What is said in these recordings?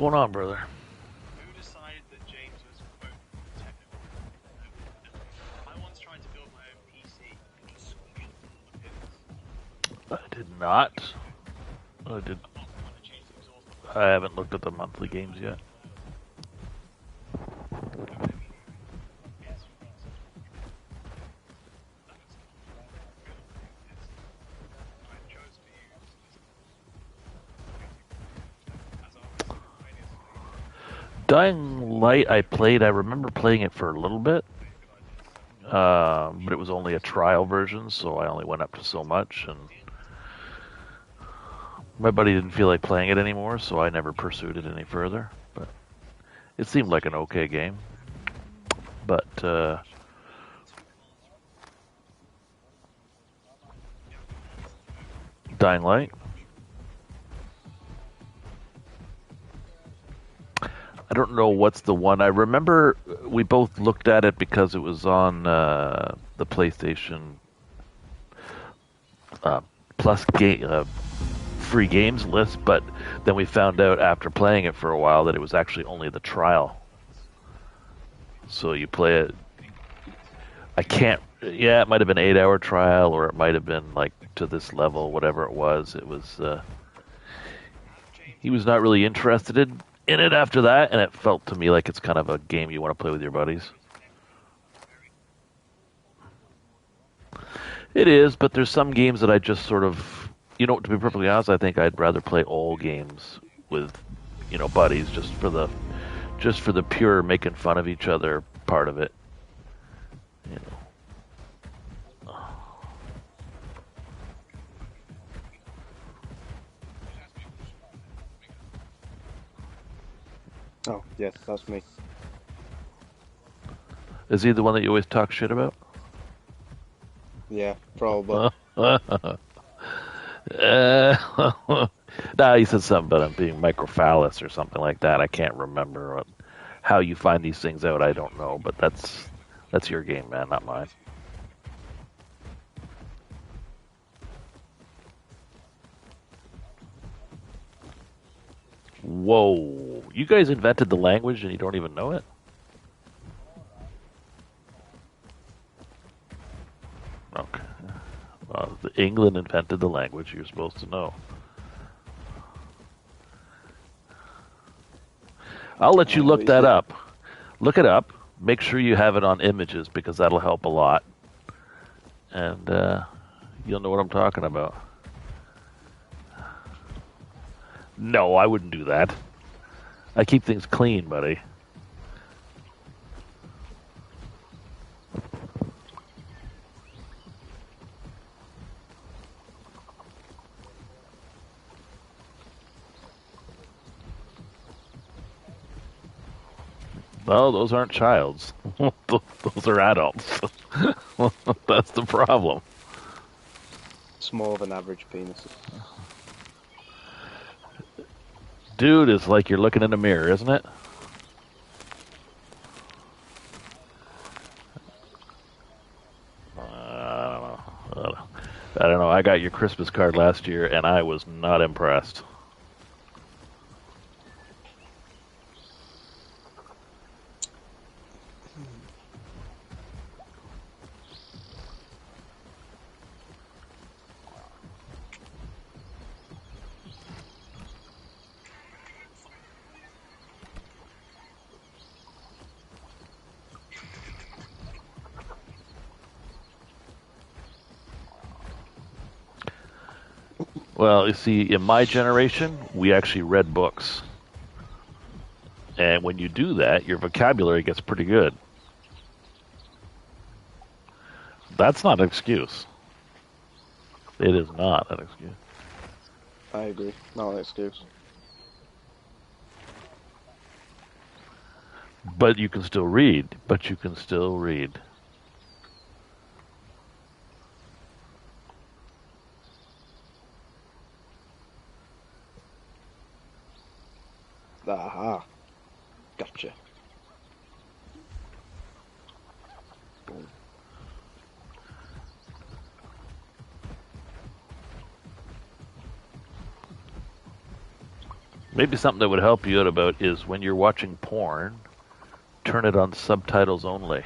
going on, brother? Who decided that James was, quote, technical? I once tried to build my own PC and just squashed all the pins. I did not. I did. Apart from when I changed the exhaust on I haven't looked at the monthly games yet. Dying Light, I played. I remember playing it for a little bit, but it was only a trial version, so I only went up to so much. And my buddy didn't feel like playing it anymore, so I never pursued it any further. But it seemed like an okay game. But Dying Light. I don't know what's the one. I remember we both looked at it because it was on the PlayStation Plus game free games list, but then we found out after playing it for a while that it was actually only the trial. So you play it. I can't. Yeah, it might have been 8-hour trial, or it might have been like to this level, whatever it was. It was. He was not really interested in it after that, and it felt to me like it's kind of a game you want to play with your buddies. It is, but there's some games that I just sort of, to be perfectly honest, I think I'd rather play old games with, buddies just for the pure making fun of each other part of it. Oh, yes, that's me. Is he the one that you always talk shit about? Yeah, probably. No, he said something about him being microphallus or something like that. I can't remember how you find these things out. I don't know, but that's your game, man, not mine. Whoa. You guys invented the language and you don't even know it? Okay. Well, England invented the language. You're supposed to know. I'll let you look that up. Look it up. Make sure you have it on images because that'll help a lot. And you'll know what I'm talking about. No, I wouldn't do that. I keep things clean, buddy. No, those aren't childs. Those are adults. That's the problem. It's more of an average penis. Dude, it's like you're looking in a mirror, isn't it? I don't know. I got your Christmas card last year, and I was not impressed. Well, you see, in my generation, we actually read books. And when you do that, your vocabulary gets pretty good. That's not an excuse. It is not an excuse. I agree. Not an excuse. But you can still read. Aha. Gotcha. Boom. Maybe something that would help you out about is when you're watching porn, turn it on subtitles only.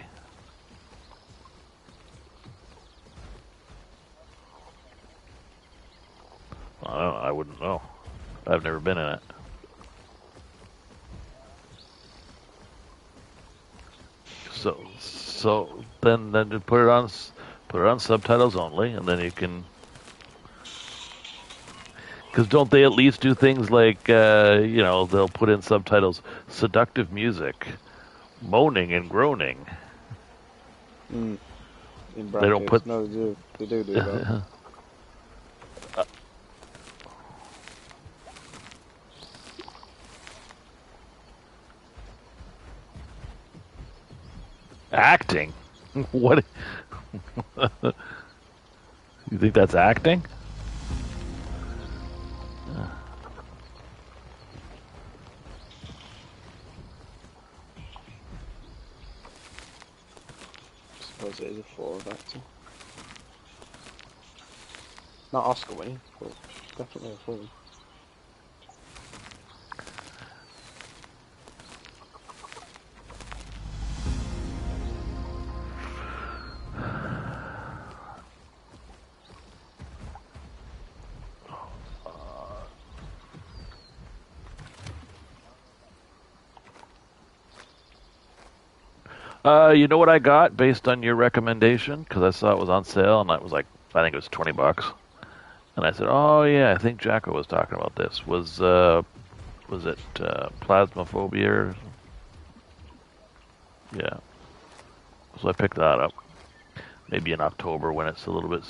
I don't know, I wouldn't know. I've never been in it. So then just put it on subtitles only, and then you can. Because don't they at least do things like they'll put in subtitles, seductive music, moaning and groaning. In brackets. They don't put. No, they do that. Acting? What? You think that's acting? I suppose it is a 4 of acting. Not Oscar winning, but definitely a 4. You know what I got based on your recommendation? Because I saw it was on sale, and I was like, I think it was $20. And I said, oh yeah, I think Jacko was talking about this. Was it Plasmophobia? Yeah. So I picked that up. Maybe in October when it's a little bit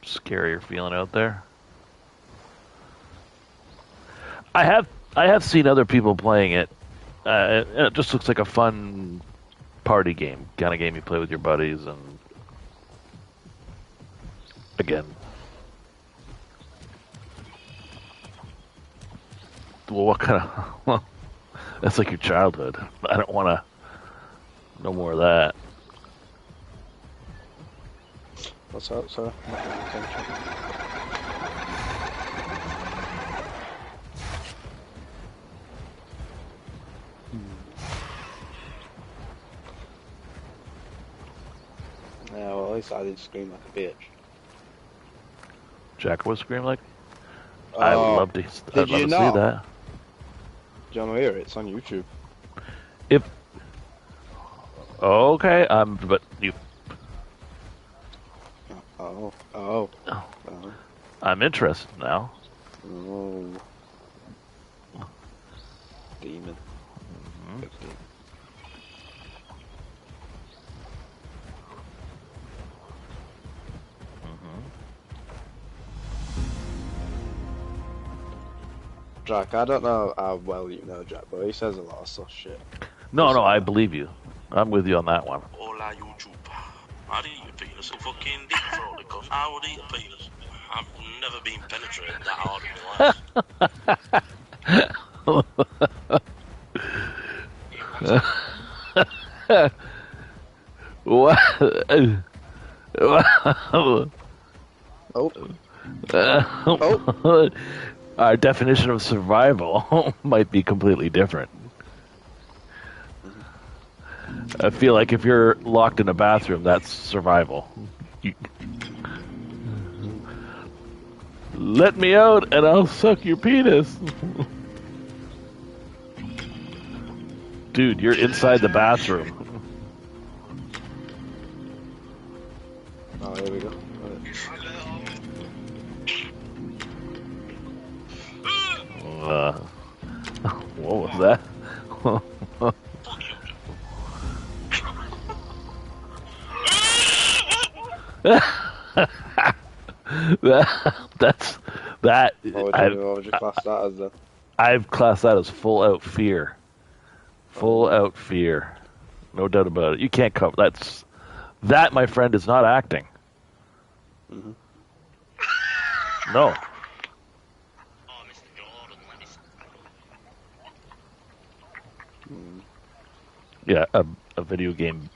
scarier feeling out there. I have seen other people playing it. It just looks like a fun party game, kind of game you play with your buddies, and again, well, what kind of? Well, that's like your childhood. I don't want to. No more of that. What's up, sir? Not paying attention. Yeah, well, at least I didn't scream like a bitch. Jack was screaming like. I would love to. I'd love to see that. Do you want to hear it? It's on YouTube. If okay, but you. Oh. I'm interested now. Oh. Demon. Mm-hmm. Jack, I don't know how well you know Jack, but he says a lot of sus shit. No, I believe you. I'm with you on that one. Hola, YouTube. I'd eat a penis and fucking deep throat it, cause I would eat a penis. I've never been penetrated that hard in my life. What? Our definition of survival might be completely different. I feel like if you're locked in a bathroom, that's survival. Let me out and I'll suck your penis. Dude, you're inside the bathroom. Oh, here we go. What was that? That's that. What would you class that as then? I've classed that as full out fear. Full out fear. No doubt about it. You can't cover that, my friend, is not acting. Mm-hmm. No. Yeah, a video game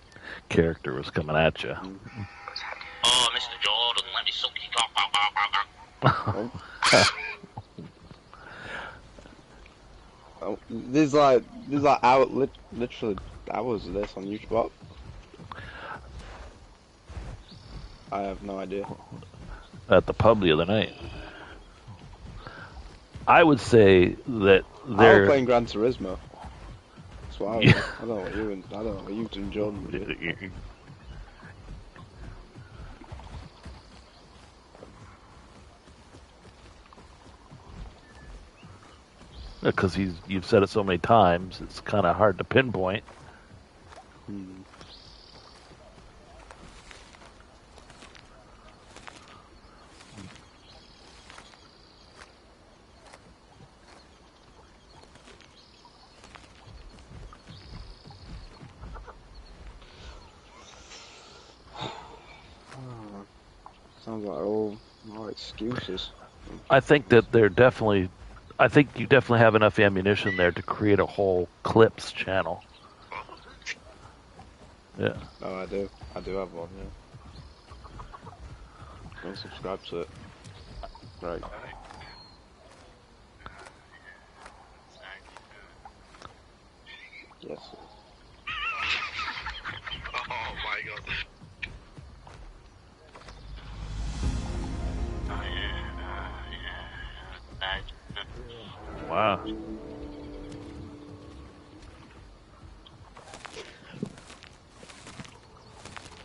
character was coming at you. Oh, Mr. Jordan, let me suck your cock. there's literally hours of this on YouTube. I have no idea. At the pub the other night. I would say that I was they're playing Gran Turismo. That's what I was. I don't know what you I don't know what you and Jordan did. Because you've said it so many times, it's kind of hard to pinpoint. Hmm. Sounds like all excuses. I think that I think you definitely have enough ammunition there to create a whole clips channel. Yeah. Oh, I do. I do have one, yeah. Don't subscribe to it. Right. Yes. Oh my god. Wow.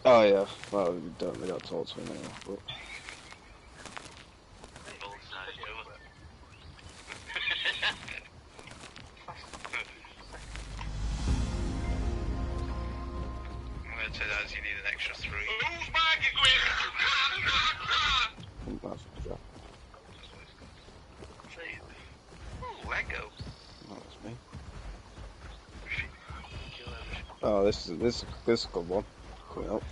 Oh yeah. Well, we don't. We got to talk to him anyway. But... I'm going to say that you need an extra 3. That's the job. Lego. Oh, that's me. Oh, this is a good one. Coming up.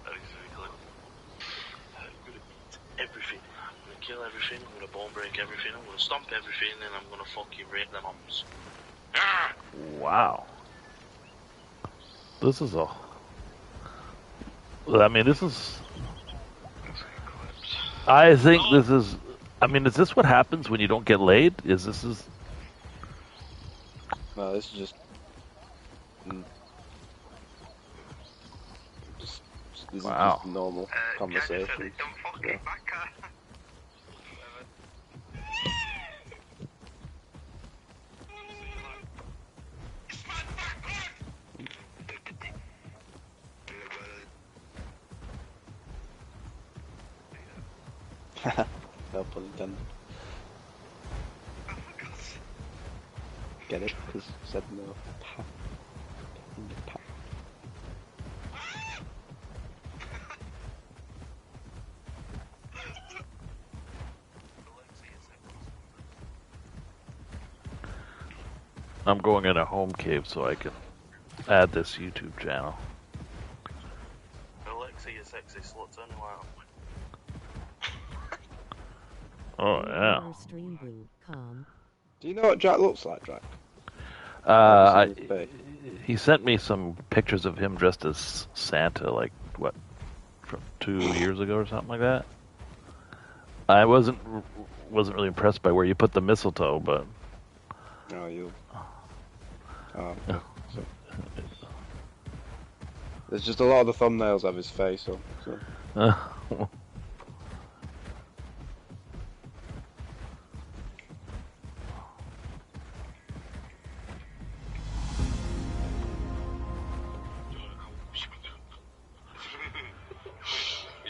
That is very good. I'm gonna eat everything. I'm gonna kill everything. I'm gonna bone break everything. I'm gonna stomp everything, and I'm gonna fucking rape them arms. Ah! Wow. This is I mean, this is. I think this is. I mean, is this what happens when you don't get laid? Is. No, this is just. This Wow. is just normal conversation. Don't fucking Yeah. back her. No pun intended. Get it? Because said no. I'm going in a home cave so I can add this YouTube channel. Alexa, you sexy slut, turn you out. Oh yeah. Do you know what Jack looks like, Jack? He sent me some pictures of him dressed as Santa, like what, from 2 years ago or something like that. I wasn't really impressed by where you put the mistletoe, but. Oh, you. Oh. So. There's just a lot of the thumbnails have his face on. So.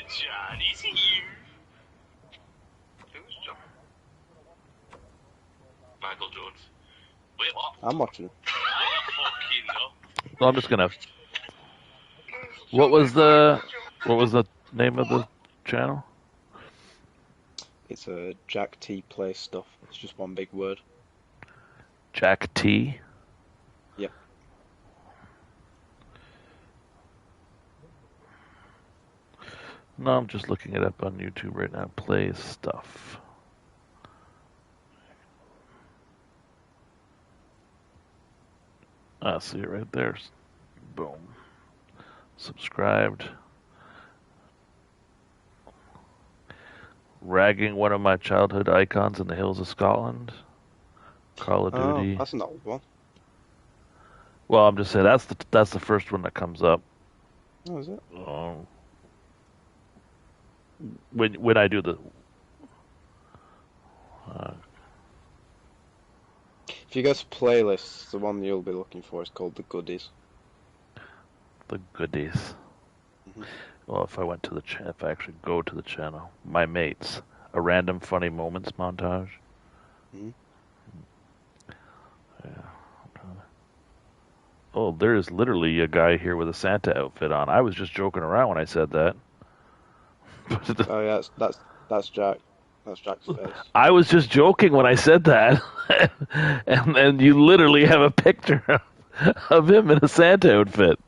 Johnny's here. Who's John? Michael Jones. Wait, what? I'm watching it. I fucking know. Well, I'm just gonna. What was the name of the channel? It's a Jack T Play stuff. It's just one big word. Jack T. Yep. No, I'm just looking it up on YouTube right now. Play stuff. I see it right there. Boom. Subscribed. Ragging one of my childhood icons in the hills of Scotland. Call of Oh, Duty. that's an old one. Well, I'm just saying that's the first one that comes up. Oh, is it? When I do the If you go to playlists, the one you'll be looking for is called The Goodies. goodies. Mhm. Well, if I actually go to the channel, my mates, a random funny moments montage. Mhm. Yeah. Oh, there is literally a guy here with a Santa outfit on. I was just joking around when I said that. Oh yeah, that's Jack. That's Jack's face. I was just joking when I said that, and you literally have a picture of him in a Santa outfit.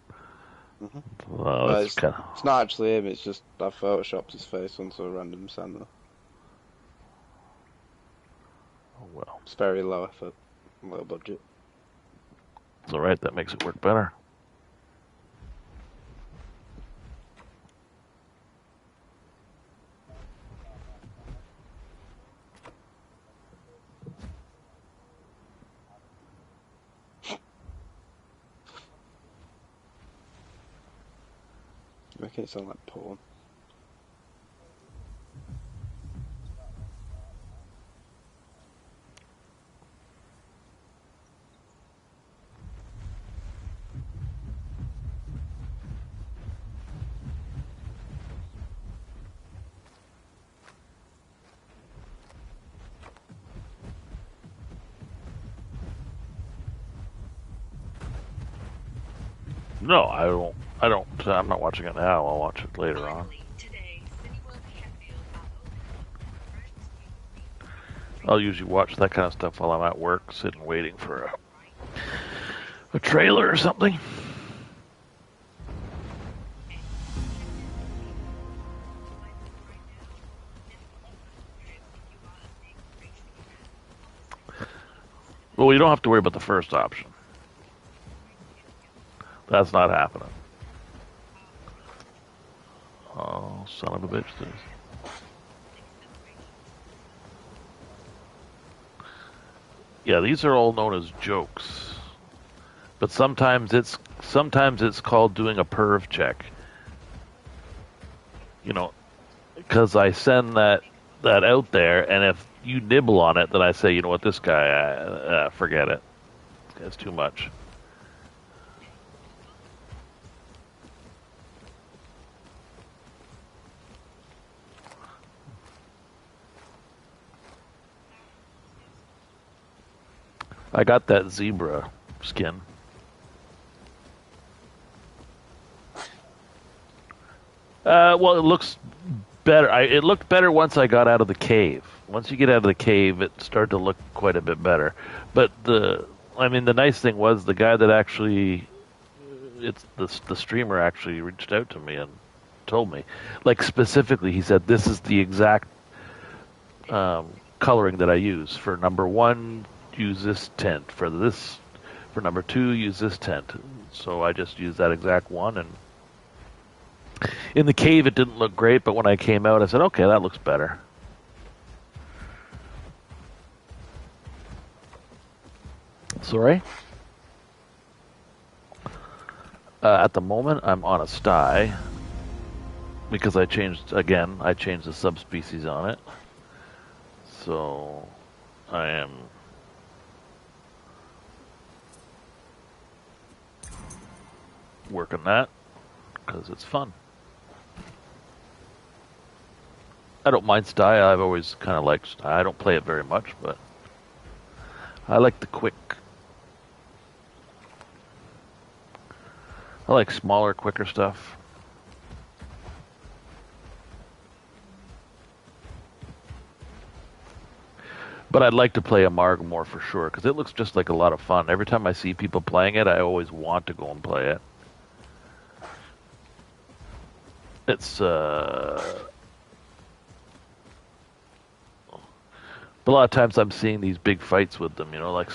Mm-hmm. Well, No, that's kind of it's not actually him. It's just I photoshopped his face onto a random Santa. well. It's very low effort, low budget. It's all right. That makes it work better. Making it sound like porn. No, I don't. I don't. I'm not watching it now. I'll watch it later on. I'll usually watch that kind of stuff while I'm at work, sitting waiting for a trailer or something. Well, you don't have to worry about the first option. That's not happening. Oh, son of a bitch! This. Yeah, these are all known as jokes, but sometimes it's called doing a perv check. You know, because I send that out there, and if you nibble on it, then I say, you know what, this guy, forget it. This guy's too much. I got that zebra skin. Well, it looks better. It looked better once I got out of the cave. Once you get out of the cave, it started to look quite a bit better. But the nice thing was the guy that actually, it's the streamer actually reached out to me and told me, like specifically, he said this is the exact coloring that I use for number one. Use this tint for this. For number two, use this tint. So I just used that exact one, and in the cave it didn't look great, but when I came out I said, okay, that looks better. Sorry? At the moment I'm on a sty because I changed the subspecies on it. So I am working that because it's fun. I don't mind sty. I've always kind of liked sty. I don't play it very much, but I like the quick. I like smaller, quicker stuff. But I'd like to play a Marg more for sure, because it looks just like a lot of fun. Every time I see people playing it, I always want to go and play it. It's, but a lot of times I'm seeing these big fights with them, like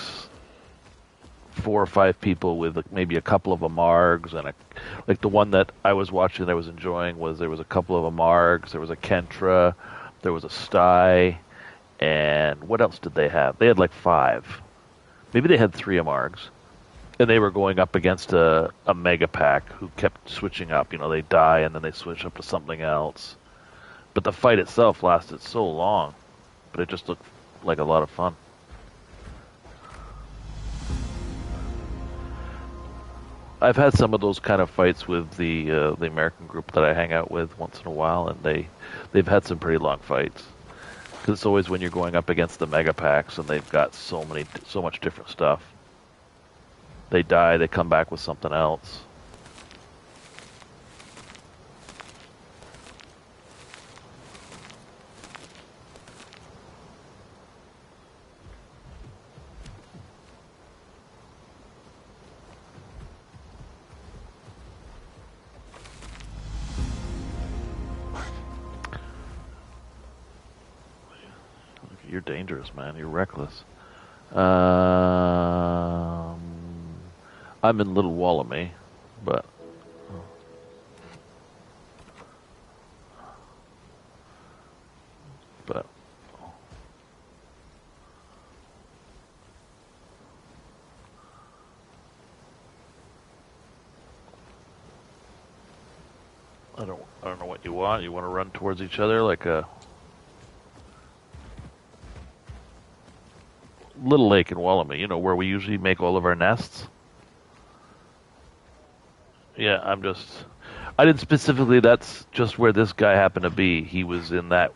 4 or 5 people with maybe a couple of Amargs, and like the one that I was watching that I was enjoying was there was a couple of Amargs, there was a Kentra, there was a sty, and what else did they have? They had like 5. Maybe they had 3 Amargs. And they were going up against a mega pack who kept switching up. You know, they die and then they switch up to something else. But the fight itself lasted so long. But it just looked like a lot of fun. I've had some of those kind of fights with the American group that I hang out with once in a while, and they've had some pretty long fights. Because it's always when you're going up against the mega packs, and they've got so much different stuff. They die, they come back with something else. You're dangerous, man. You're reckless. I'm in Little Wallamy, but I don't know what you want. You want to run towards each other like a Little Lake in Wallamy, you know, where we usually make all of our nests. Yeah, I didn't specifically, that's just where this guy happened to be. He was in that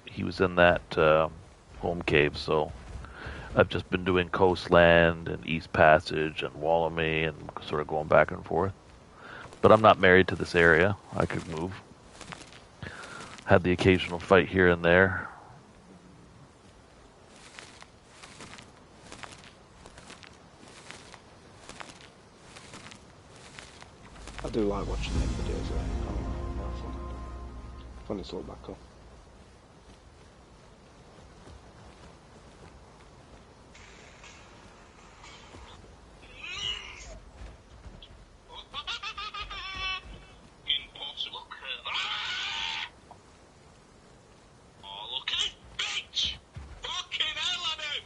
home cave, so I've just been doing Coastland and East Passage and Wallamy and sort of going back and forth. But I'm not married to this area. I could move. Had the occasional fight here and there. I do like watching them videos though. Oh, fun. Fun it's all back up. Impossible. Oh, look at it, bitch! Fucking hell, I know!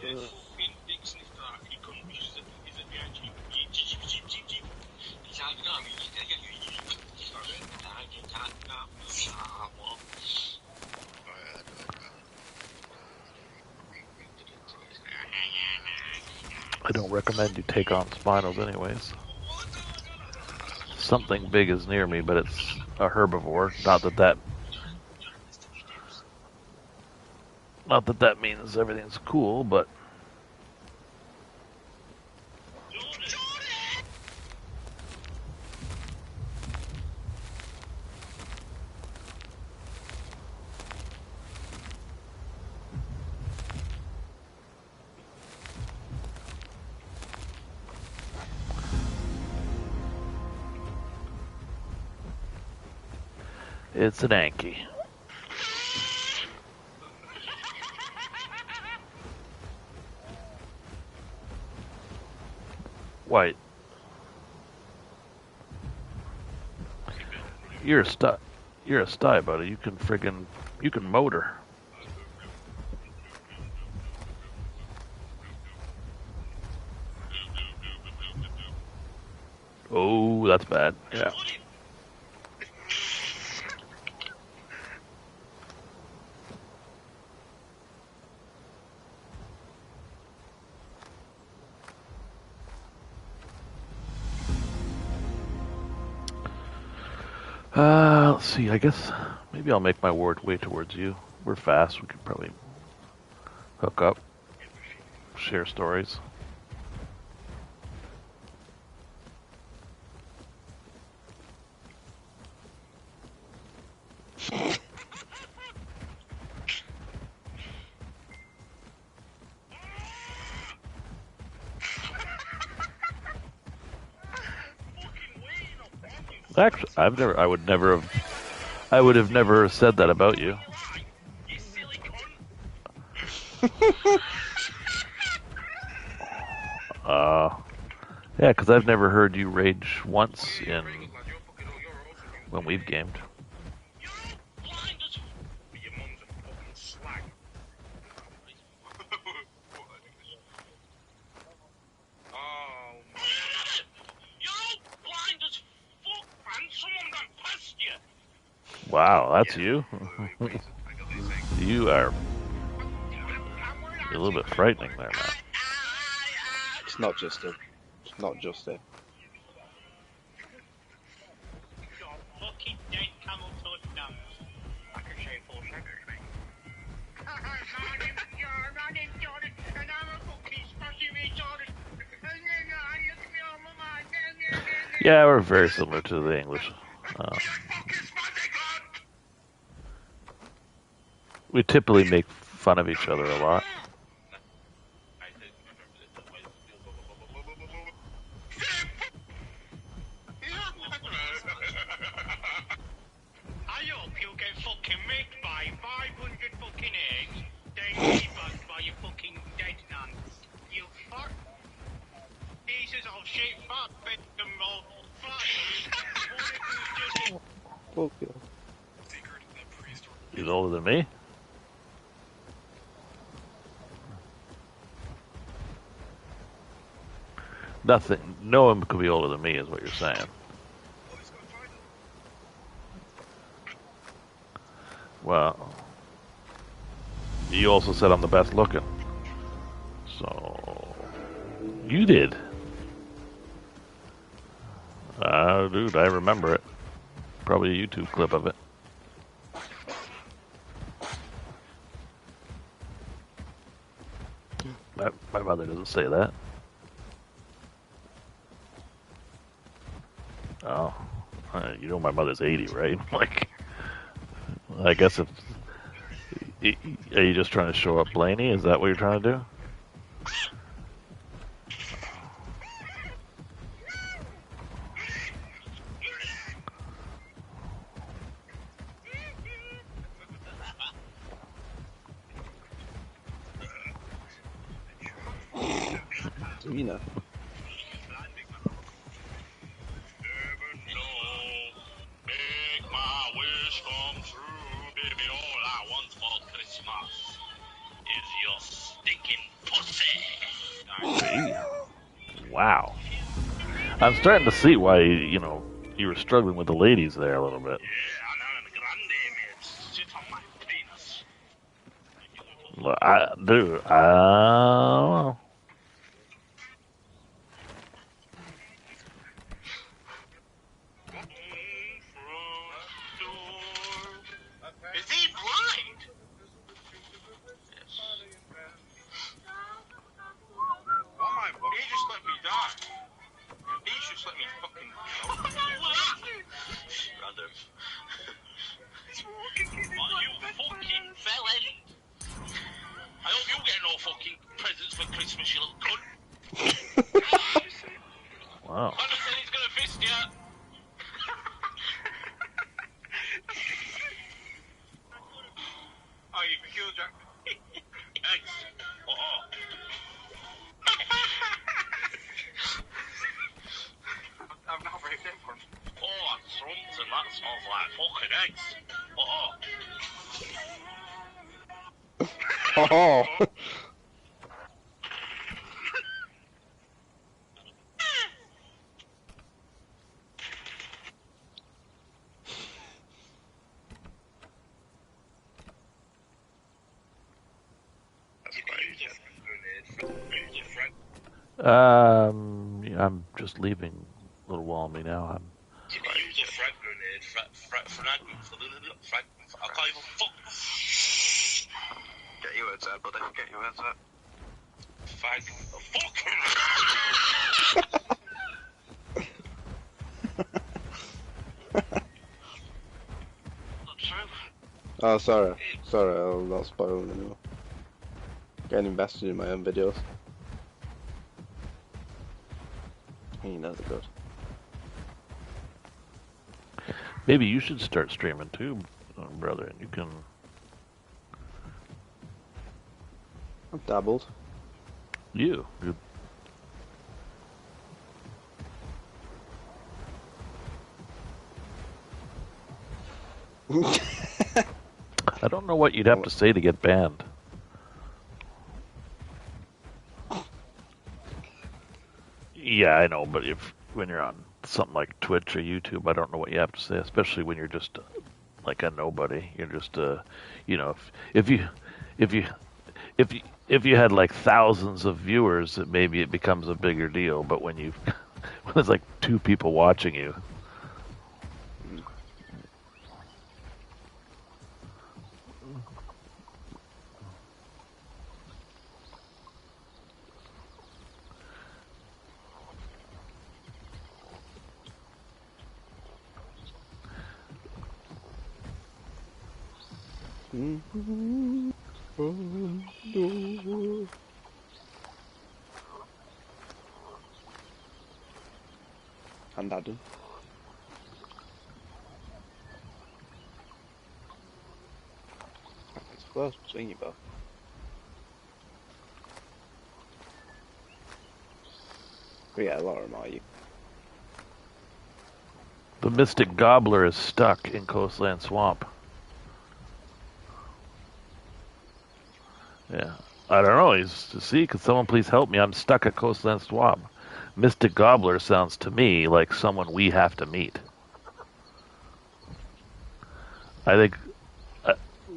Yeah, fucking dick sniffer, he couldn't be, he's a behind you. Jeep. He's out, you know, I mean, I don't recommend you take on Spinos anyways. Something big is near me, but it's a herbivore. Not that that means everything's cool, but it's an Anki. White. You're a sty, buddy. You can motor. Oh, that's bad. Yeah. Let's see. I guess maybe I'll make my way towards you. We're fast. We could probably hook up, share stories. Actually, I would have never said that about you. You silly cunt! Yeah, because I've never heard you rage once when we've gamed. You're blind Wow, that's you. Wait, I got these things. You are a little bit frightening there, man. It's not just him. It's not just him. Got fucking dead camel toe nuts. I can shave 4 seconds, mate. My name's Jordan, and I'm a fucking spongy Jordan. Yeah, we're very similar to the English. We typically make fun of each other a lot. I hope you'll get fucking micked by 500 fucking eggs, then debunked by your fucking dead nun. You fuck. Pieces of shit, fuck, bit them all. Fuck you. Secret of the prehistoric. He's older than me. Nothing. No one could be older than me, is what you're saying. Oh, he's got Trident. Well, you also said I'm the best looking. So, you did. Dude, I remember it. Probably a YouTube clip of it. My mother doesn't say that. Oh, you know my mother's 80, right? Like, I guess if are you just trying to show up Blaney? Is that what you're trying to do? Arena. Make my wish come true, baby. All I want for Christmas is your stinking pussy. Wow. I'm starting to see why you were struggling with the ladies there a little bit. Yeah, Anna Grande, mate. Sit on my penis. Look, dude, I don't know. Is he blind? Oh my god. He just let me die. He just let me fucking Random. Oh, you fucking felon. I hope you get no fucking presents for Christmas, you little cunt. Wow. Santa said he's gonna fist you. Oh, you can kill Jack. Eggs. I've now raped him for Oh, that's rumped and that smells like fucking eggs. Oh. Yeah, I'm just leaving a little while me now. You can use a frag grenade, I can't even fuck. Get your words out, buddy. Get your words out. Fag. Not true. Oh, sorry. Sorry, I'll not spoil them anymore. Getting invested in my own videos. You know they're good. Maybe you should start streaming too, brother, and you can. I've dabbled. You. I don't know what you'd have to say to get banned. Yeah, I know, but when you're on something like Twitch or YouTube, I don't know what you have to say, especially when you're just like a nobody. You're just you know, if you if you if you had like thousands of viewers, maybe it becomes a bigger deal. But when you when there's like 2 people watching you, And Adam. It's close between you both. But yeah, Lauren, are you? the Mystic Gobbler is stuck in Coastland Swamp. Yeah. I don't know. He's to see. Could someone please help me? I'm stuck at Coastland Swamp. Mystic Gobbler sounds to me like someone we have to meet. I think,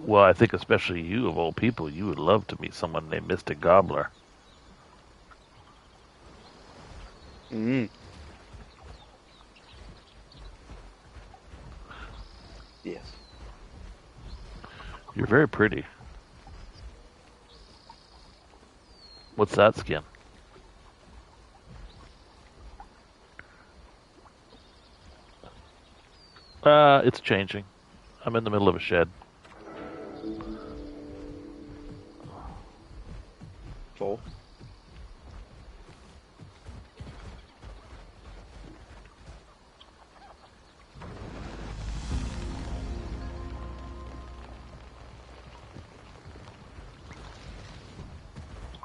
well, I think especially you, of all people, you would love to meet someone named Mystic Gobbler. Yes. You're very pretty. What's that skin? It's changing. I'm in the middle of a shed. 4.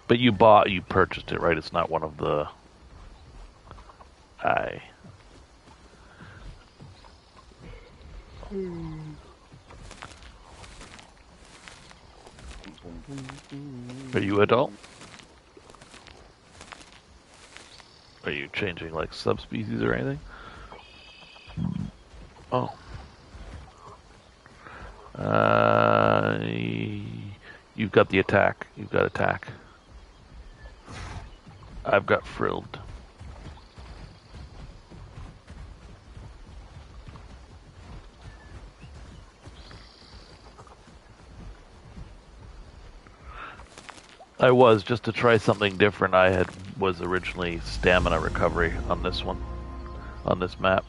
But you purchased it, right? It's not one of the... Are you adult? Are you changing like subspecies or anything? Oh. You've got the attack. You've got attack. I've got frilled. I was, just to try something different. I was originally stamina recovery on this one, on this map.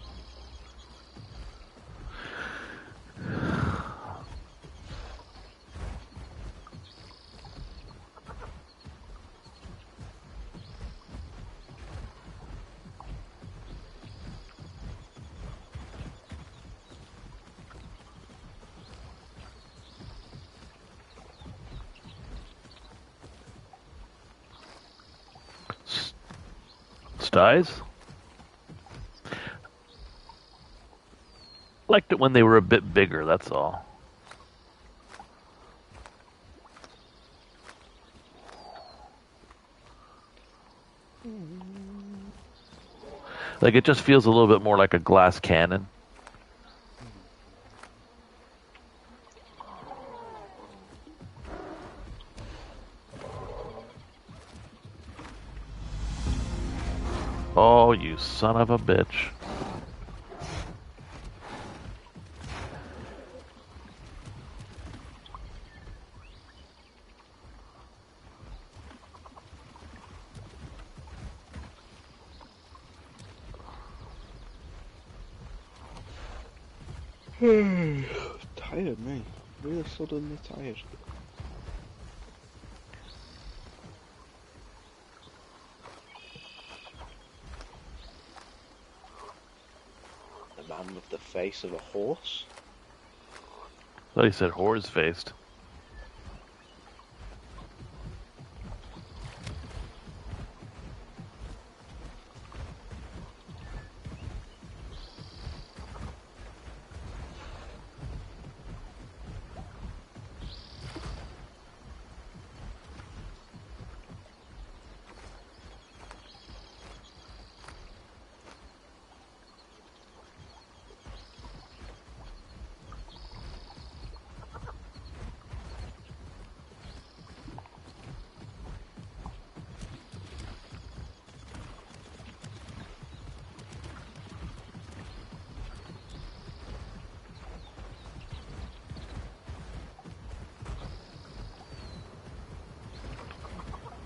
Styes? Liked it when they were a bit bigger, that's all. Like, it just feels a little bit more like a glass cannon. Oh, you son of a bitch. Tired, me. Really suddenly tired. The man with the face of a horse? I thought he said horse-faced.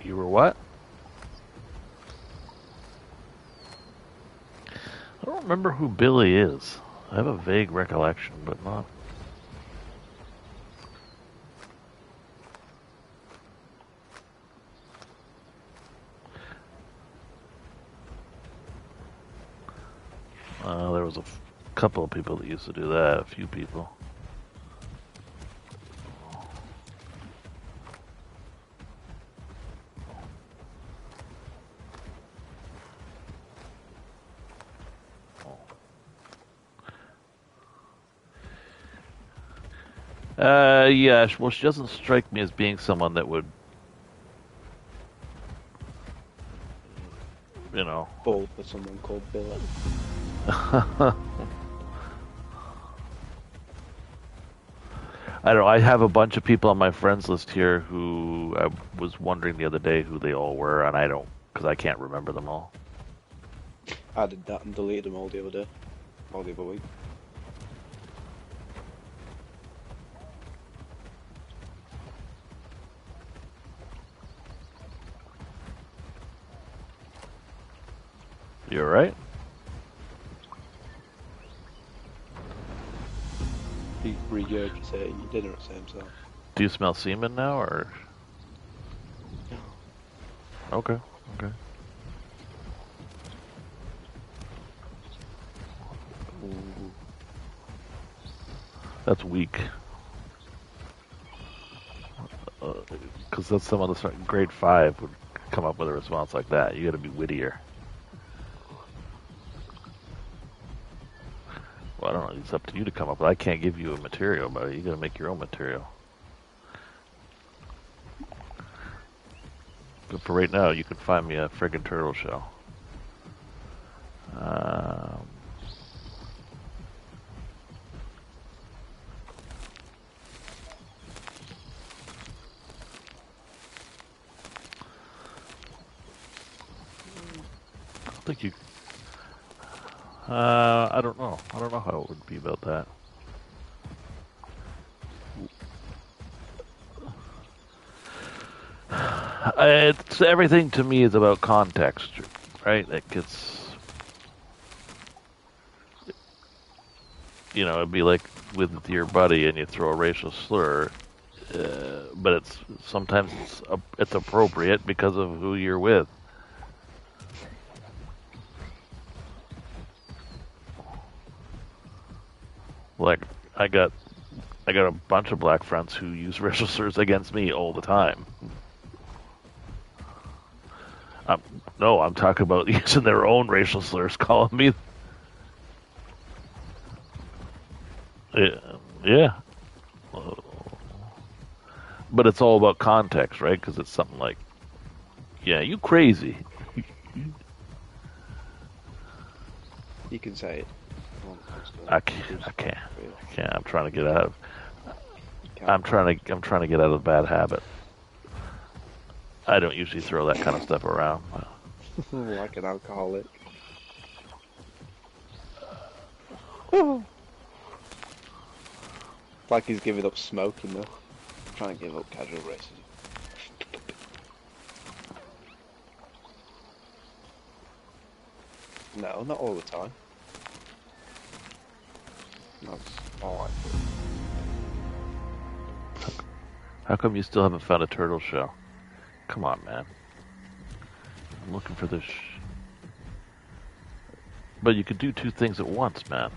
You were what? I don't remember who Billy is. I have a vague recollection, but not. There was a couple of people that used to do that. A few people. Yeah, well, she doesn't strike me as being someone that would, you know. Fall for someone called Billy. I don't know. I have a bunch of people on my friends list here who I was wondering the other day who they all were, and I don't, because I can't remember them all. I did that and deleted them all the other day. All the other week. You alright? He regurgitating your dinner at the same time. Do you smell semen now, or? Okay, okay. Ooh. That's weak. Because that's someone that's grade 5 would come up with a response like that. You gotta be wittier. Well, I don't know. It's up to you to come up with. I can't give you a material, but you gotta make your own material. But for right now, you can find me a friggin' turtle shell. I don't think you. I don't know. I don't know how it would be about that. It's everything to me is about context, right? It gets, you know, it'd be like with your buddy and you throw a racial slur, but it's sometimes it's appropriate because of who you're with. Like I got a bunch of black friends who use racial slurs against me all the time. No, I'm talking about using their own racial slurs, calling me. Yeah. But it's all about context, right? Because it's something like, yeah, you crazy. You can say it. I can't. I'm trying to get out of. I'm trying to get out of the bad habit. I don't usually throw that kind of stuff around. Like an alcoholic. Like he's giving up smoking though. Trying to give up casual racism. No, not all the time. That's alright. How come you still haven't found a turtle shell? Come on, man. I'm looking for this. But you could do two things at once, man.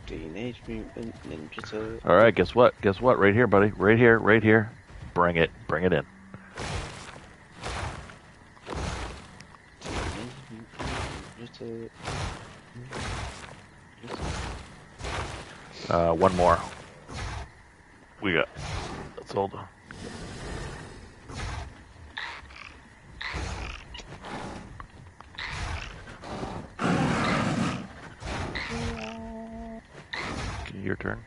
Teenage Mutant Ninja Turtle. All right, guess what? Guess what? Right here, buddy. Right here. Right here. Bring it. Bring it in. One more. We got. That's all done. Okay, your turn.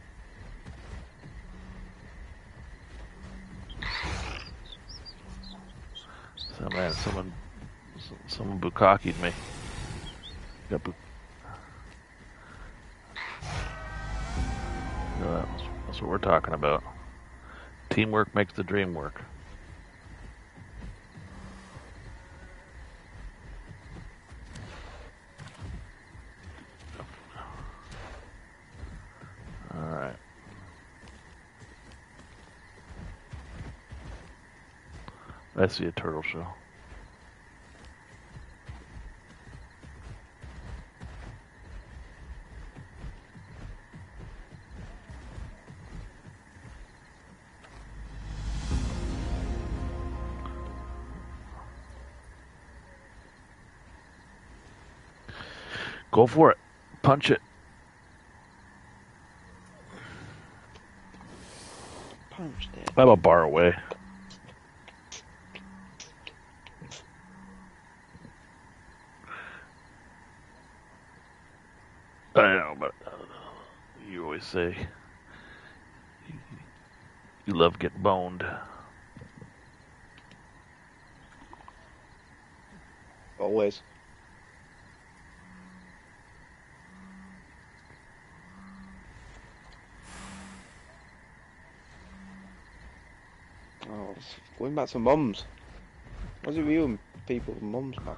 So man, someone bukkaki'd me. Got no, that That's what we're talking about. Teamwork makes the dream work. Alright. I see a turtle shell. Go for it. Punch it. Punched it. I'm a bar away. I know, but you always say you love getting boned. Always. Oh, it's going back to mums. What's it with you and people with mums, man?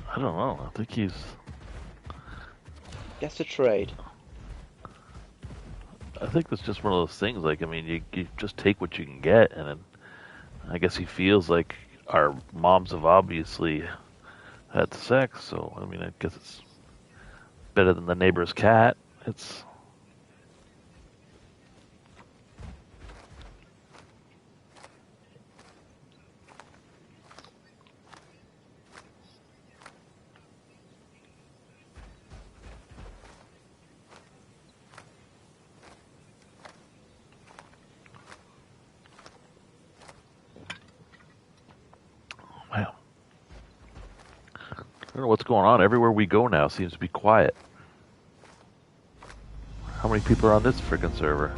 I don't know. I think he's. Guess a trade. I think that's just one of those things. Like, I mean, you just take what you can get, and then I guess he feels like our moms have obviously had sex. So, I mean, I guess it's better than the neighbor's cat. It's. Wow. I don't know what's going on. Everywhere we go now seems to be quiet. How many people are on this freaking server?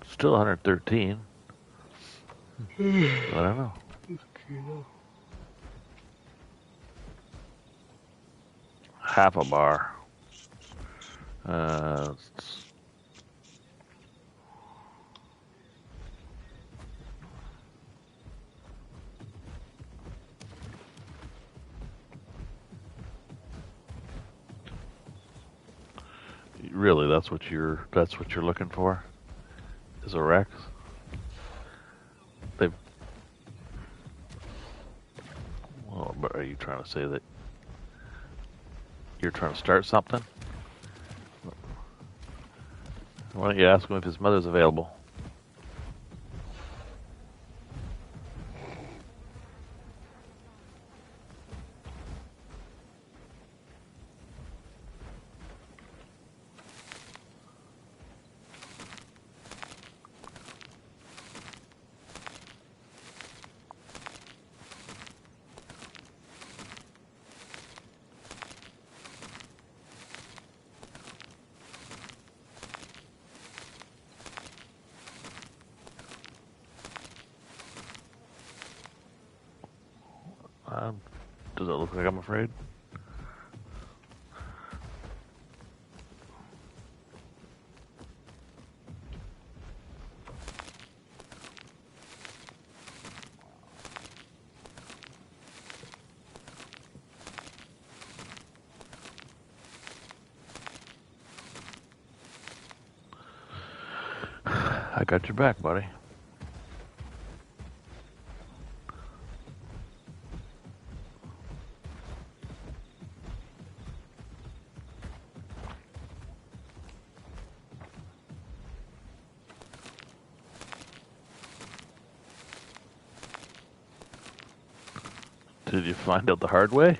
Still 113. I don't know. Half a bar. Really, that's what you're looking for? Is a Rex? They've. Well, but are you trying to say that you're trying to start something? Why don't you ask him if his mother's available? Does it look like I'm afraid? I got your back, buddy. Did you find out the hard way?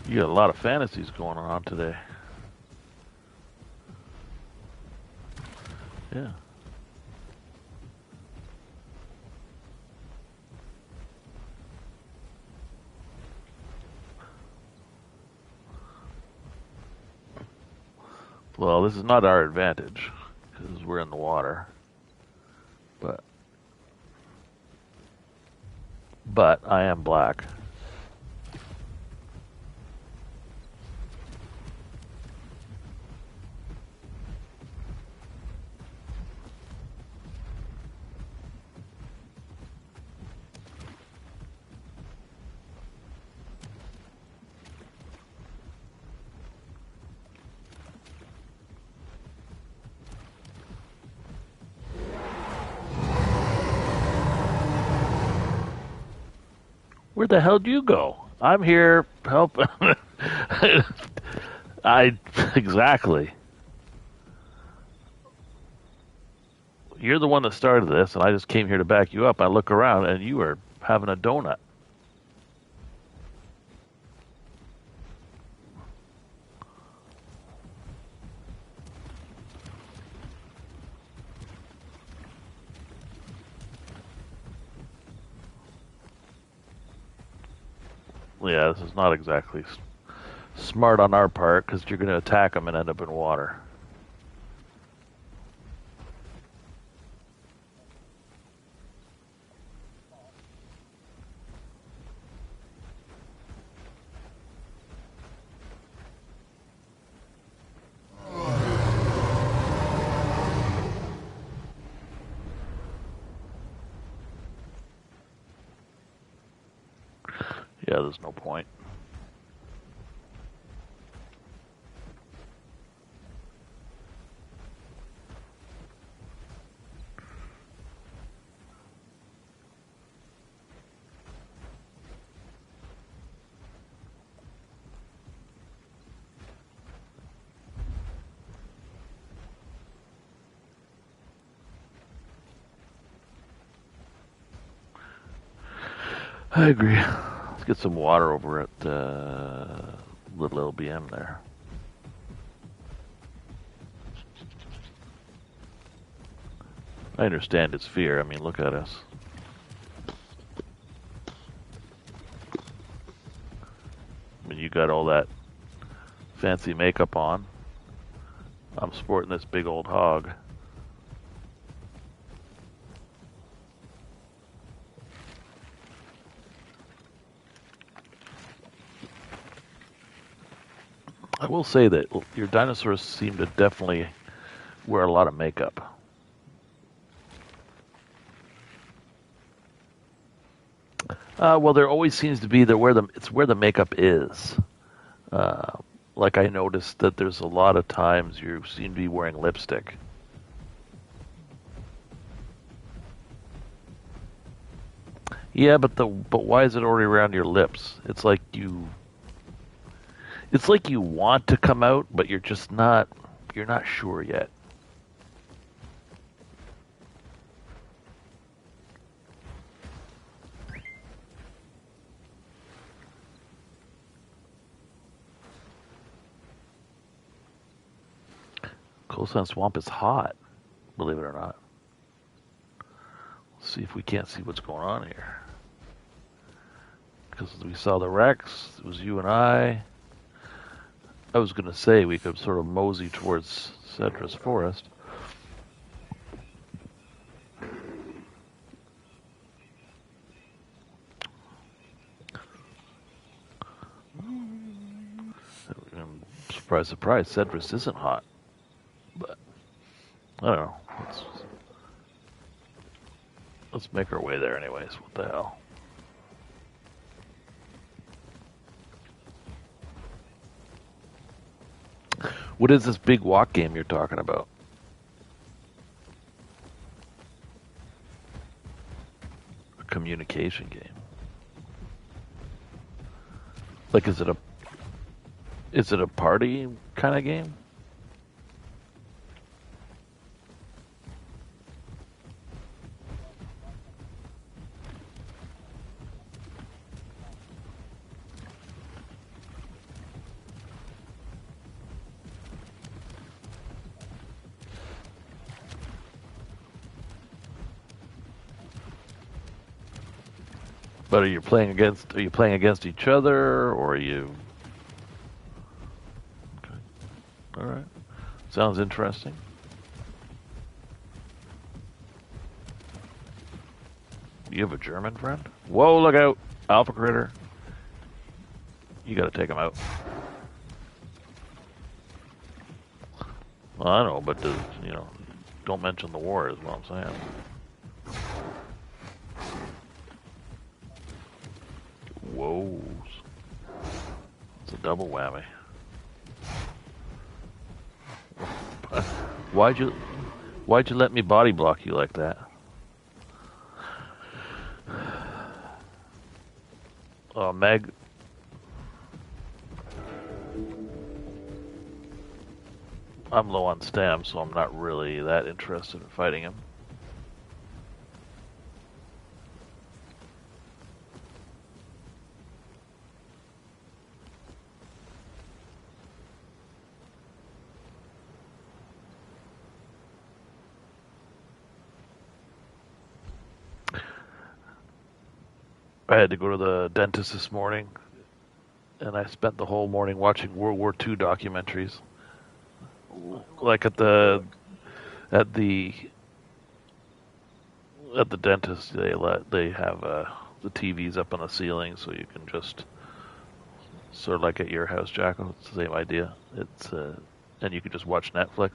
You got a lot of fantasies going on today. Yeah. Well, this is not our advantage. we're in the water. But I am black. Where the hell do you go? I'm here helping. Exactly. You're the one that started this, and I just came here to back you up. I look around, and you are having a donut. Yeah, this is not exactly smart on our part, because you're going to attack them and end up in water. Yeah, there's no point. I agree. Let's get some water over at little LBM there. I understand its fear. I mean, look at us. I mean, you got all that fancy makeup on. I'm sporting this big old hog. I will say that your dinosaurs seem to definitely wear a lot of makeup. Well, there always seems to be it's where the makeup is. Like I noticed that there's a lot of times you seem to be wearing lipstick. Yeah, but why is it already around your lips? It's like you want to come out, but you're not sure yet. Coalstone Swamp is hot, believe it or not. Let's see if we can't see what's going on here. Because we saw the Rex, it was you and I. I was going to say we could sort of mosey towards Cedra's Forest. And surprise, surprise, Cedra's isn't hot. But, I don't know. Let's make our way there anyways. What the hell? What is this big walk game you're talking about? A communication game. Like, is it a party kind of game? But are you playing against each other, or are you? Okay. All right. Sounds interesting. You have a German friend? Whoa, look out. Alpha critter. You gotta take him out. Well, I know, but don't mention the war is what I'm saying. Whoa. It's a double whammy. Why'd you let me body block you like that? Oh, Meg. I'm low on stam, so I'm not really that interested in fighting him. I had to go to the dentist this morning, and I spent the whole morning watching World War II documentaries. Like at the dentist, they have the TVs up on the ceiling, so you can just sort of like at your house, Jacko. It's the same idea. It's and you can just watch Netflix.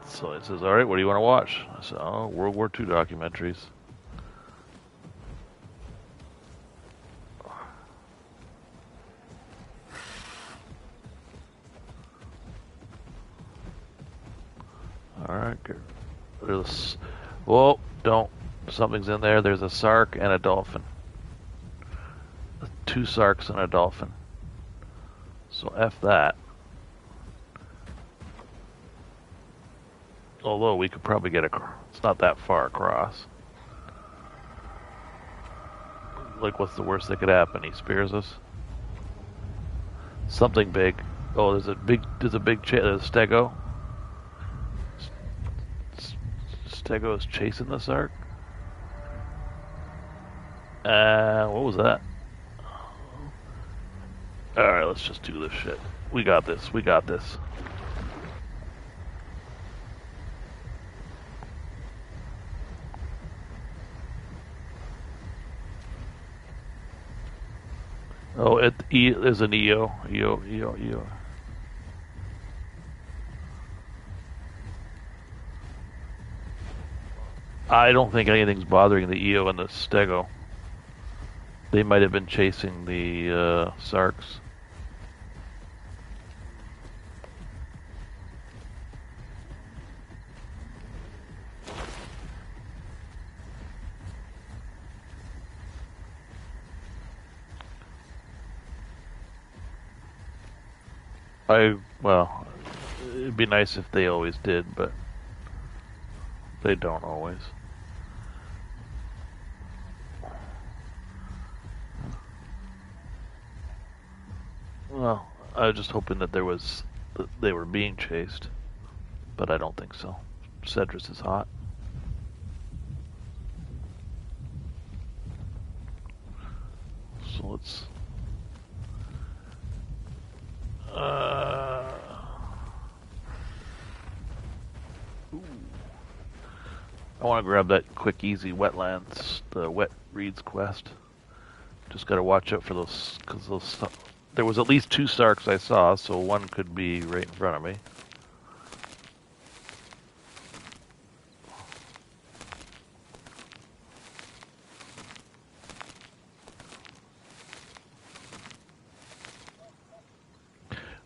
So it says, "All right, what do you want to watch?" I said, "Oh, World War II documentaries." All right, there's. Whoa, don't. Something's in there. There's a shark and a dolphin. 2 sharks and a dolphin. So F that. Although we could probably get it's not that far across. Like, what's the worst that could happen? He spears us. Something big. Oh, there's a big there's a stego. Stego is chasing the shark. What was that? Alright, let's just do this shit. We got this. We got this. Oh, there's an EO. EO. I don't think anything's bothering the EO and the stego. They might have been chasing the sharks. Well, it'd be nice if they always did, but they don't always. Well, I was just hoping that they were being chased, but I don't think so. Cedrus is hot. So let's. I want to grab that quick, easy wetlands, the wet reeds quest. Just got to watch out for those, because there was at least 2 sharks I saw, so one could be right in front of me.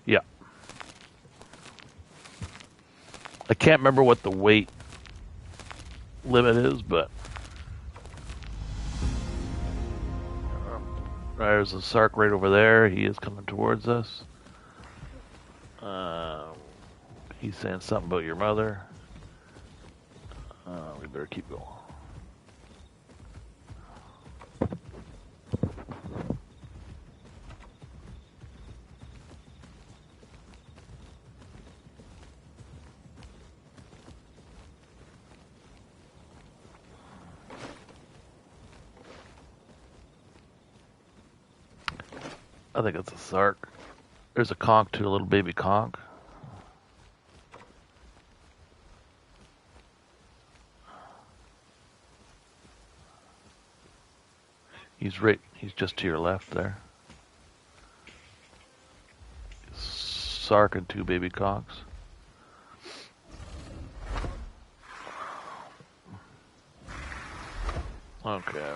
Yeah. I can't remember what the weight limit is, but there's a shark right over there. He is coming towards us. He's saying something about your mother. We better keep going. I think it's a shark. There's a conch too, a little baby conch. He's just to your left there. Sark and 2 baby cocks. Okay.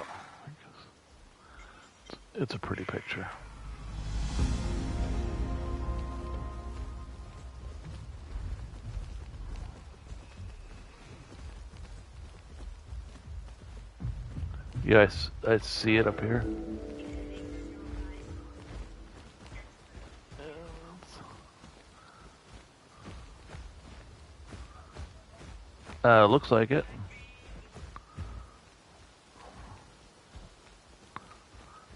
It's a pretty picture. Yeah, I see it up here. Looks like it.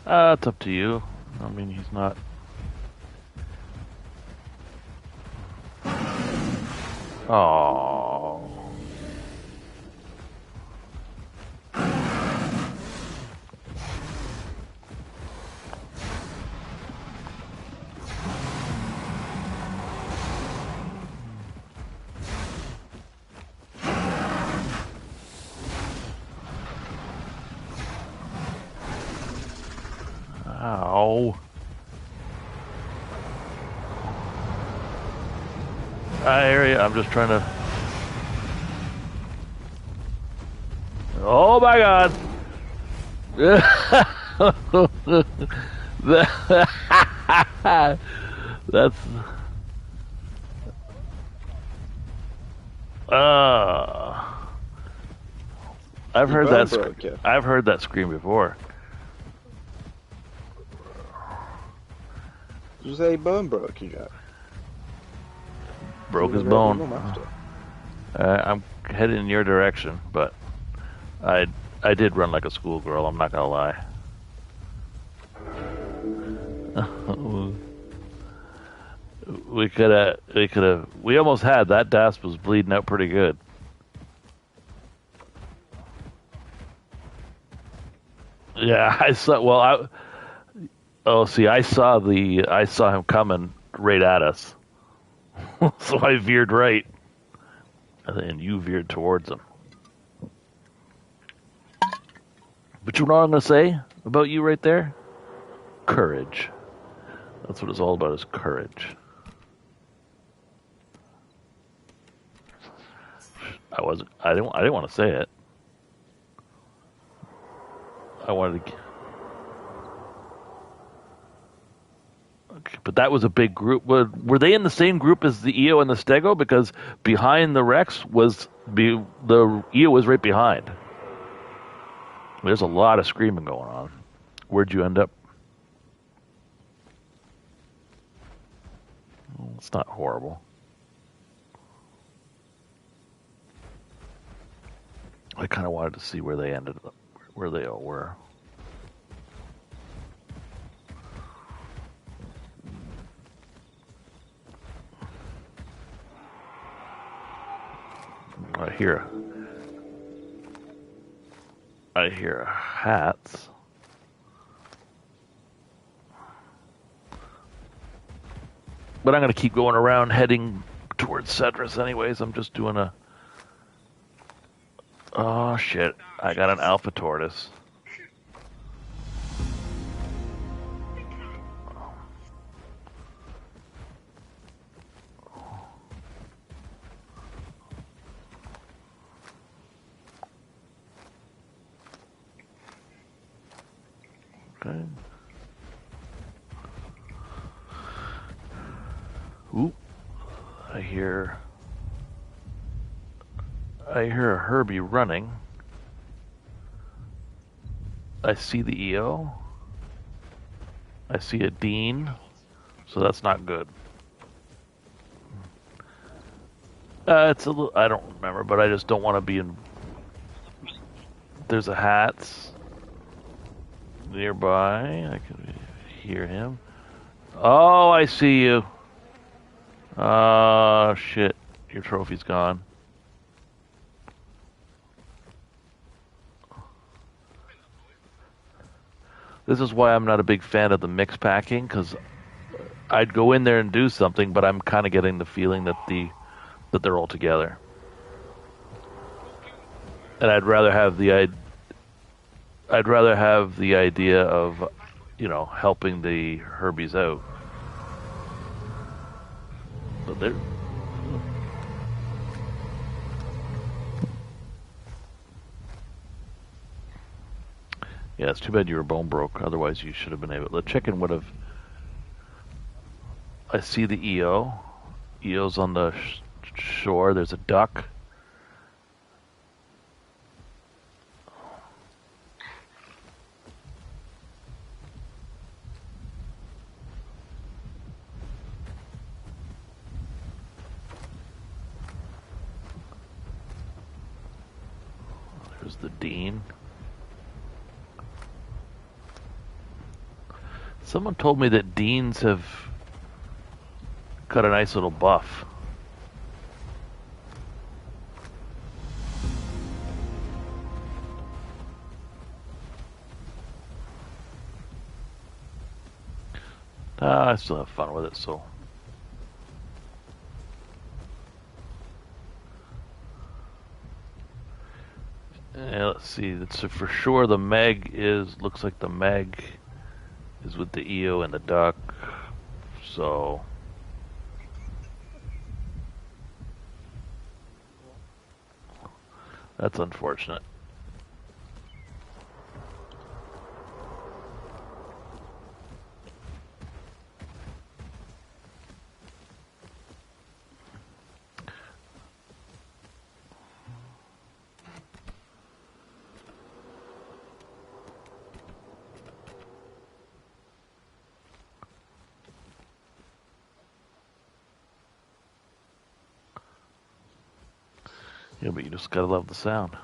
It's up to you. I mean, he's not. Oh. Ow. I hear you. I'm just trying to. Oh my god. That's. I've heard that. I've heard that scream before. Did you say bone broke you, Jack? Broke his bone. I'm heading in your direction, but I did run like a schoolgirl. I'm not gonna lie. We almost had that. Dasp was bleeding out pretty good. Yeah, I saw. Well, I saw him coming right at us, so I veered right, and you veered towards him. But you know what I'm gonna say about you right there? Courage. That's what it's all about, is courage. I didn't want to say it. I wanted to. Okay, but that was a big group. Were they in the same group as the EO and the Stego? Because behind the Rex the EO was right behind. There's a lot of screaming going on. Where'd you end up? Well, it's not horrible. I kind of wanted to see where they ended up, where they all were. I hear hats. But I'm going to keep going around, heading towards Cedrus anyways. I'm just doing a... Oh, shit. I got an alpha tortoise. Okay. Ooh. I hear a Herbie running. I see the EO. I see a Dean. So that's not good. It's a little, I don't remember, but I just don't want to be in. There's a Hats nearby. I can hear him. Oh, I see you. Oh, shit. Your trophy's gone. This is why I'm not a big fan of the mix packing, because I'd go in there and do something, but I'm kind of getting the feeling that they're all together. And I'd rather have I'd rather have the idea of, helping the Herbies out. But they're yeah, it's too bad you were bone broke. Otherwise, you should have been able. The chicken would have. I see the EO. EO's on the shore. There's a duck. There's the Dean. Someone told me that Deans have got a nice little buff. I still have fun with it, so. Yeah, let's see. It's for sure the Meg looks like the Meg is with the EO and the duck. So that's unfortunate. Yeah, but you just gotta love the sound.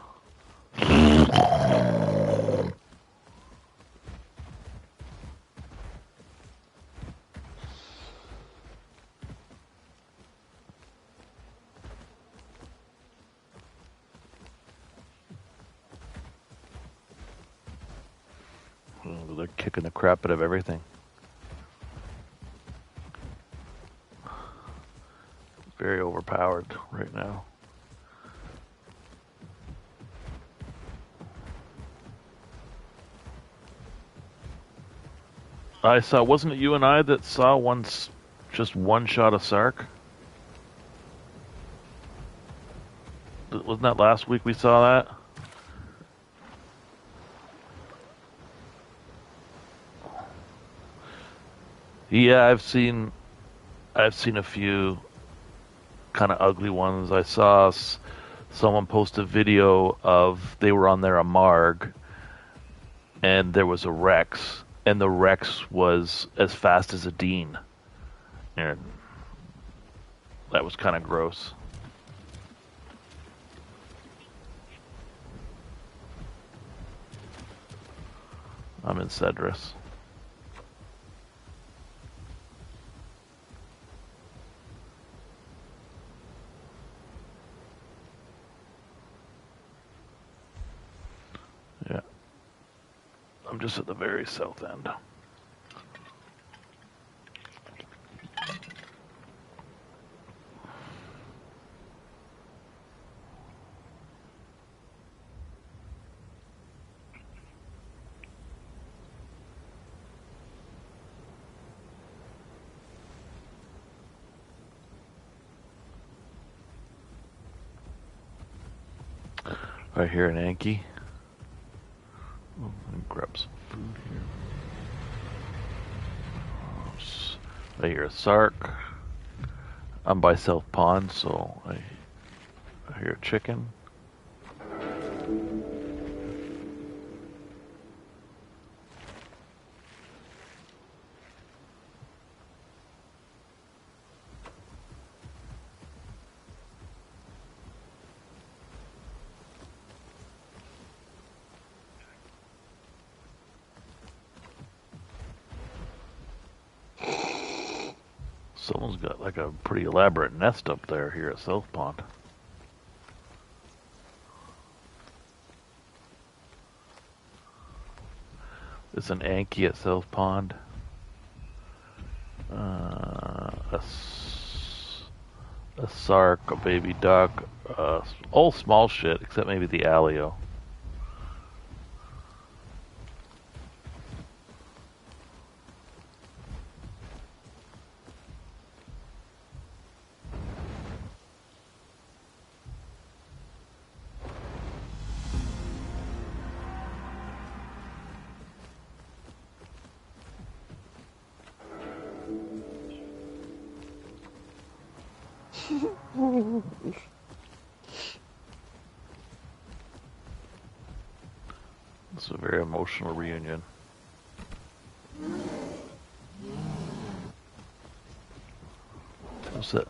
Oh, they're kicking the crap out of everything. Very overpowered right now. I saw, wasn't it you and I that saw just one shot of Sark? Wasn't that last week we saw that? Yeah, I've seen a few kind of ugly ones. I saw someone post a video of they were on their Amarg and there was a Rex, and the Rex was as fast as a Dean. And that was kind of gross. I'm in Cedrus. Yeah. I'm just at the very south end. I hear an Anki. Oh, let me grab some food here. I hear a Sark. I'm by South Pond, so I hear a chicken. Someone's got like a pretty elaborate nest up there here at South Pond. It's an Anki at South Pond. A Sark, a baby duck, all small shit except maybe the Alio. It's a very emotional reunion. What's that?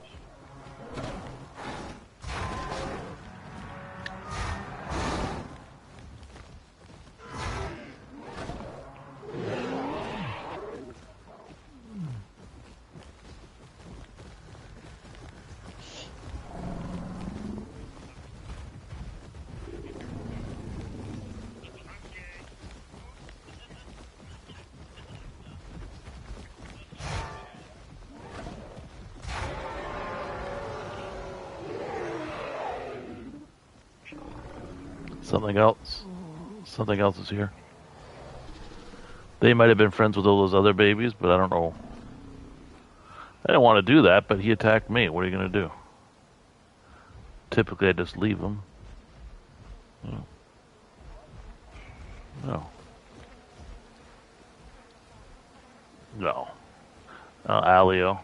Something else. Something else is here. They might have been friends with all those other babies, but I don't know. I didn't want to do that, but he attacked me. What are you going to do? Typically, I just leave him. No. No. No. Alio.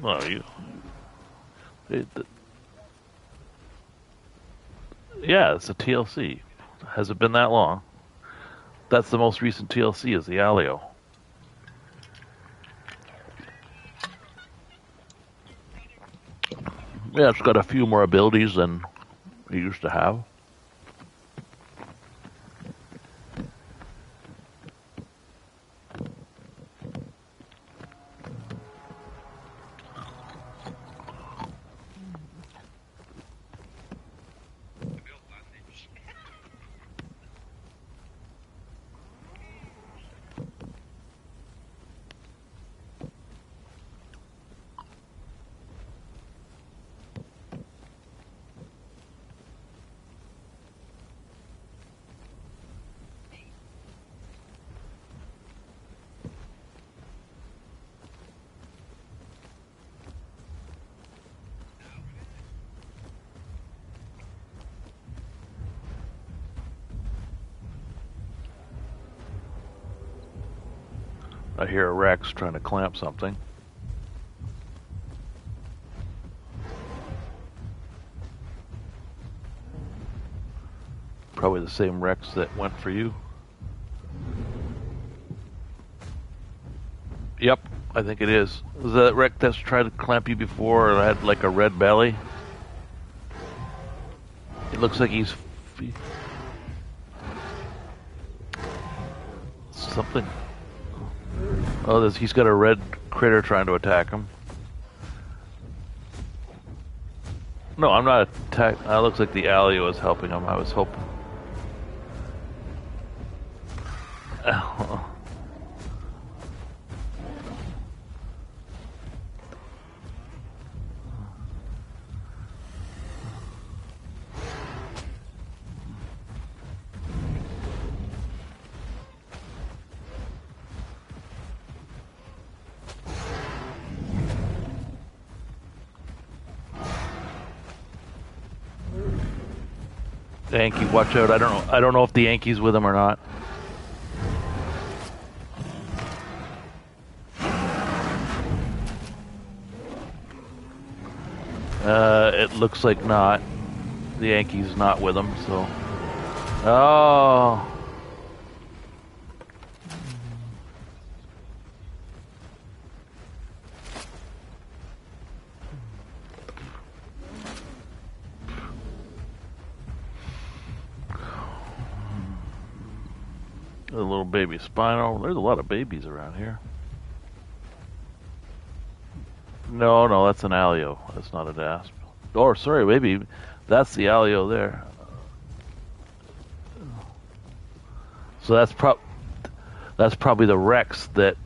Well, yeah, it's a TLC. Has it been that long? That's the most recent TLC is the Alio. Yeah, it's got a few more abilities than it used to have. I hear a Rex trying to clamp something. Probably the same Rex that went for you. Yep, I think it is. Was that Rex that's tried to clamp you before and had like a red belly? It looks like he's... something... Oh, he's got a red critter trying to attack him. No, I'm not attacking. It looks like the Alio is helping him. I was hoping. Yankee, watch out! I don't know if the Yankee's with him or not. It looks like not. The Yankee's not with him, so. Oh. A little baby Spino. There's a lot of babies around here. No, that's an Alio. That's not a Dasp. Oh, sorry, maybe that's the Alio there. So that's probably the Rex that.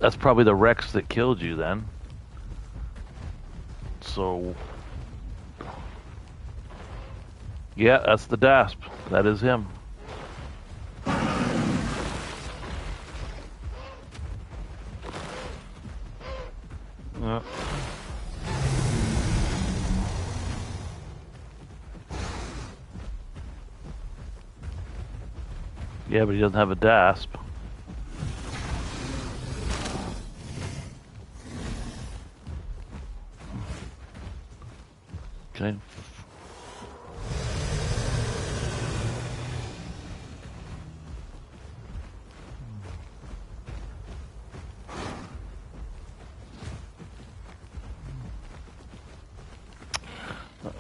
That's probably the Rex that killed you then. So. Yeah, that's the Dasp. That is him. Yeah, but he doesn't have a DASP. Okay.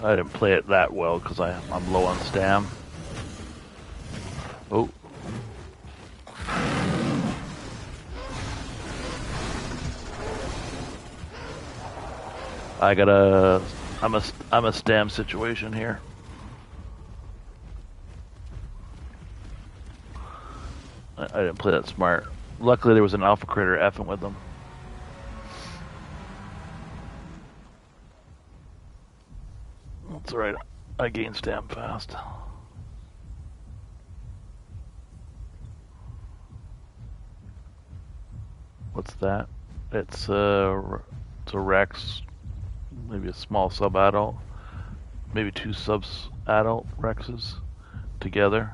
I didn't play it that well because I'm low on stam. Oh. I'm a stam situation here. I didn't play that smart. Luckily there was an alpha critter effing with them. That's alright. I gain stam fast. What's that? It's a Rex, maybe a small sub-adult, maybe two sub-adult Rexes together,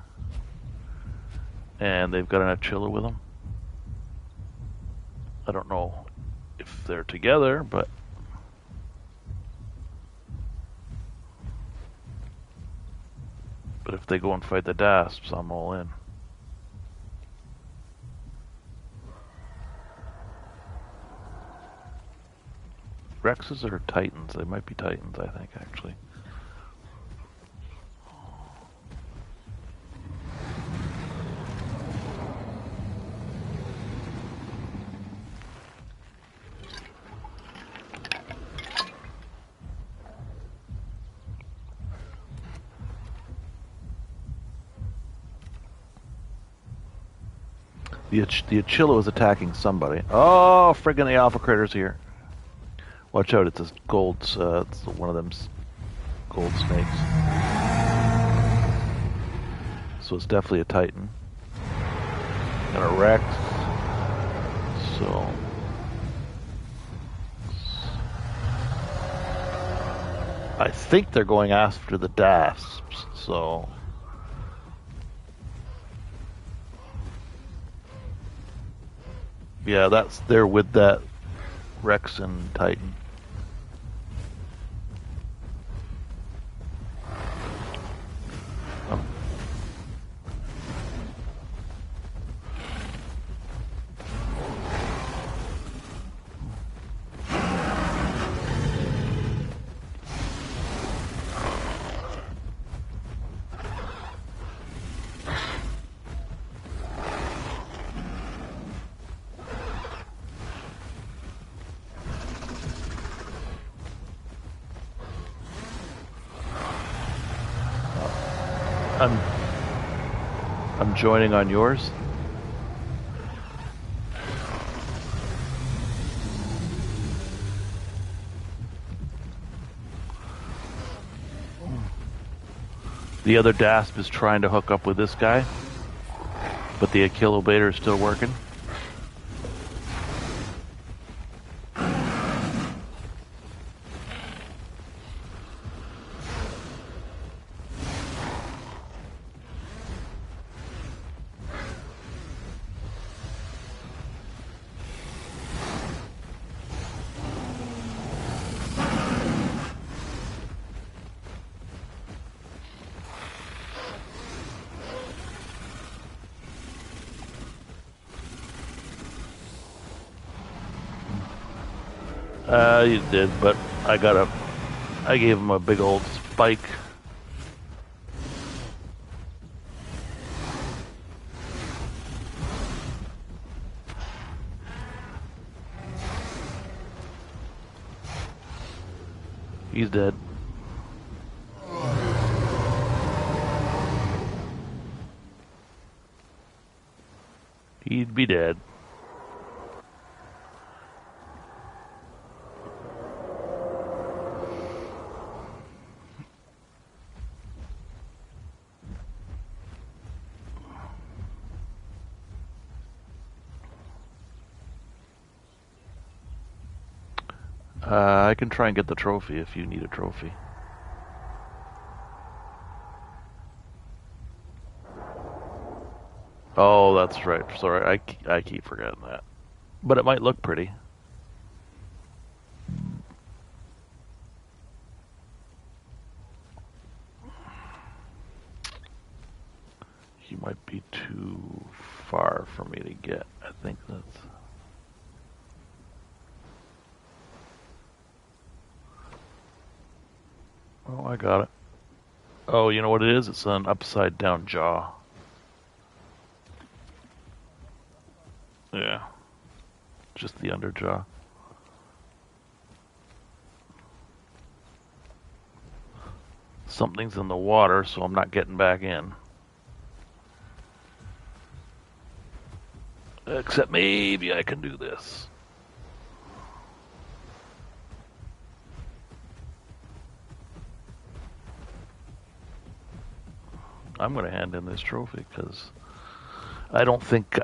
and they've got an Achilla with them. I don't know if they're together, but if they go and fight the Dasps, I'm all in. Rexes or Titans? They might be Titans, I think, actually. The Achilla is attacking somebody. Oh, friggin' the Alpha Critter's here. Watch out, it's a gold, it's one of them gold snakes. So it's definitely a Titan. And a Rex. So... I think they're going after the Dasps, so... Yeah, they're with that Rex and Titan. I'm joining on yours. The other Dasp is trying to hook up with this guy, but the Achillo Baiter is still working. You did, but I gave him a big old spike. He's dead. He'd be dead. I can try and get the trophy if you need a trophy. Oh, that's right. Sorry, I keep forgetting that. But it might look pretty. He might be too far for me to get. I think that's... Oh, I got it. Oh, you know what it is? It's an upside down jaw. Yeah. Just the under jaw. Something's in the water, so I'm not getting back in. Except maybe I can do this. I'm going to hand in this trophy because I don't think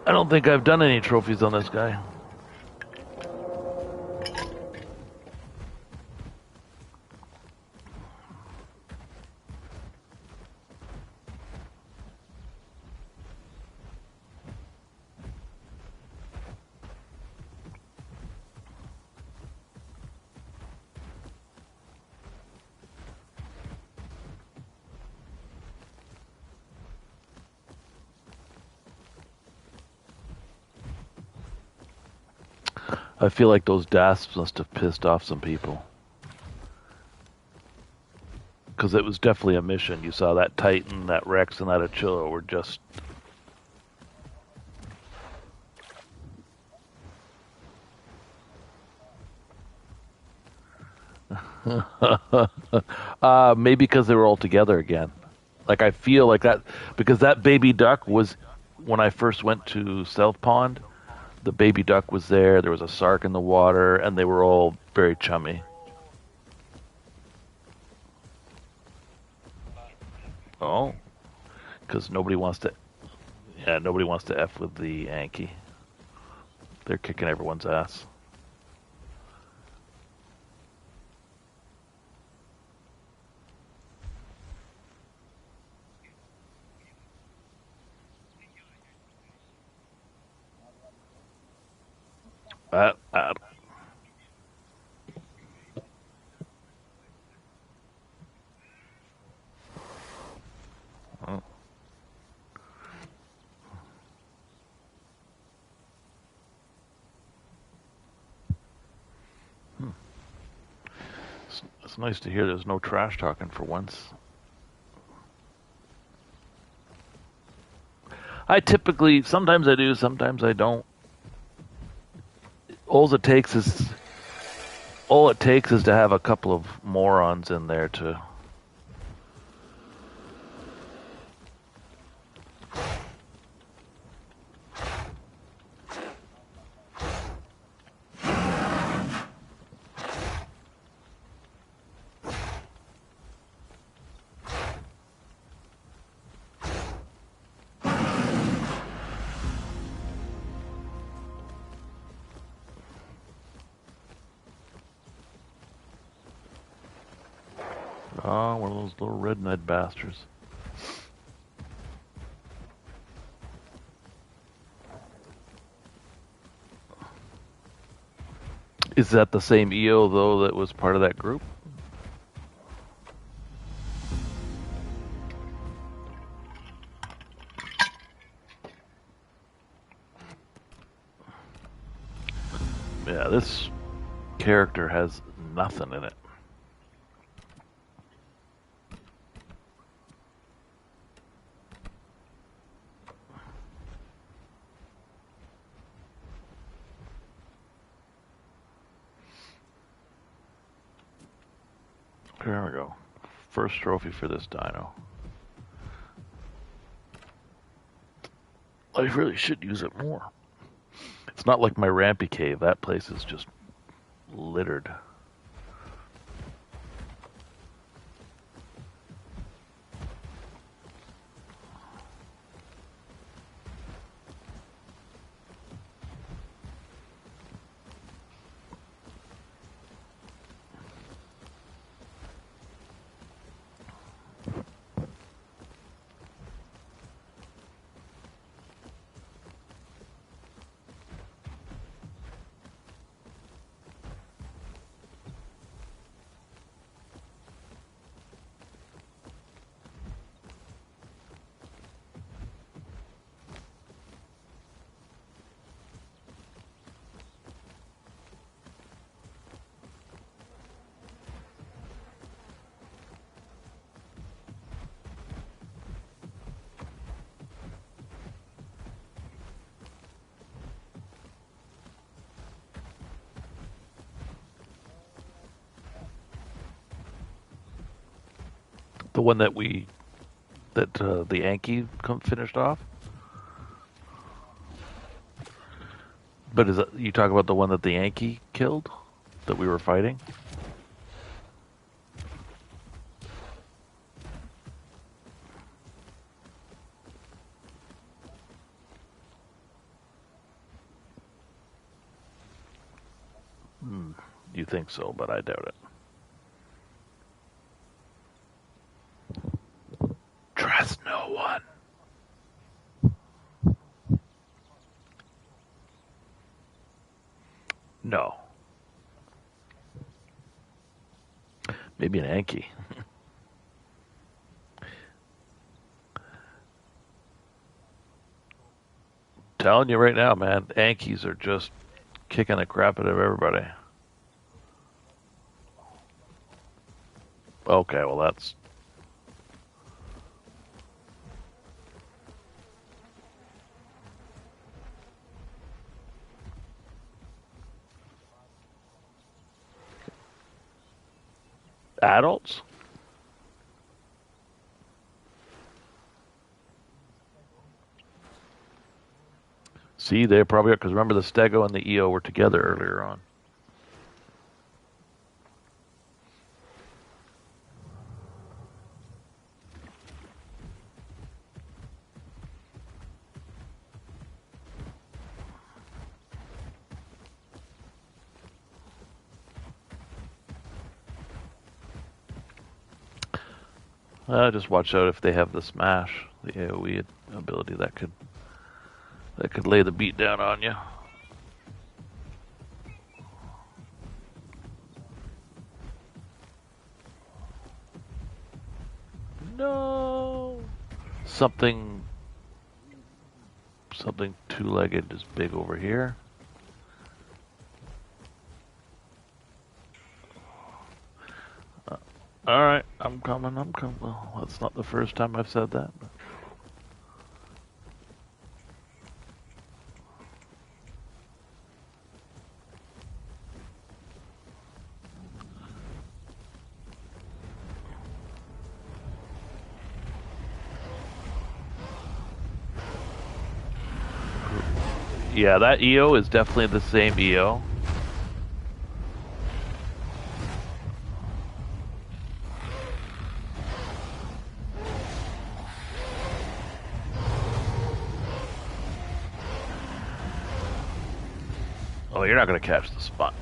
I've done any trophies on this guy. I feel like those dasps must have pissed off some people. Because it was definitely a mission. You saw that Titan, that Rex, and that Achilla were just... maybe because they were all together again. Like, I feel like that... Because that baby duck was... When I first went to South Pond, the baby duck was there, there was a sark in the water, and they were all very chummy. Oh, because nobody wants to... Yeah, nobody wants to F with the Anki. They're kicking everyone's ass. Uh, uh, oh. It's nice to hear there's no trash talking for once. I typically, sometimes I do, sometimes I don't. All it takes is, all it takes is to have a couple of morons in there to... Oh, one of those little red-eyed bastards. Is that the same EO, though, that was part of that group? Yeah, this character has nothing in it. There we go. First trophy for this dino. I really should use it more. It's not like my Rampy Cave. That place is just littered. The one that the Yankee finished off. But is that, you talk about the one that the Yankee killed that we were fighting? You think so, but I doubt it. Trust no one. No. Maybe an Yankee. Telling you right now, man, Yankees are just kicking the crap out of everybody. Okay, well that's... Adults? See, they probably are, because remember the Stego and the EO were together earlier on. Just watch out if they have the smash, the AoE ability that could lay the beat down on you. No, something two-legged is big over here. All right, I'm coming. Well, that's not the first time I've said that. But... Yeah, that EO is definitely the same EO. Oh, you're not going to catch the Spino.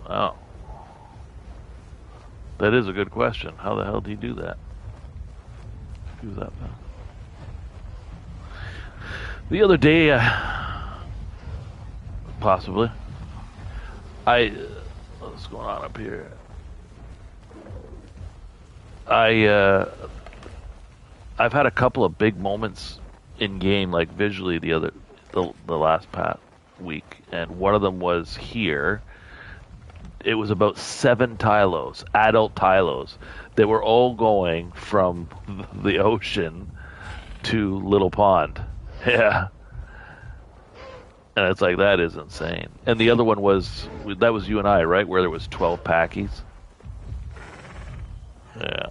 Oh. That is a good question. How the hell do you do that? Do that, man. The other day, possibly, what's going on up here? I've had a couple of big moments in game, like visually, the last week, and one of them was here. It was about 7 Tylos, adult Tylos. They were all going from the ocean to Little Pond. Yeah. And it's like, that is insane. And the other one was you and I, right? Where there was 12 packies. Yeah.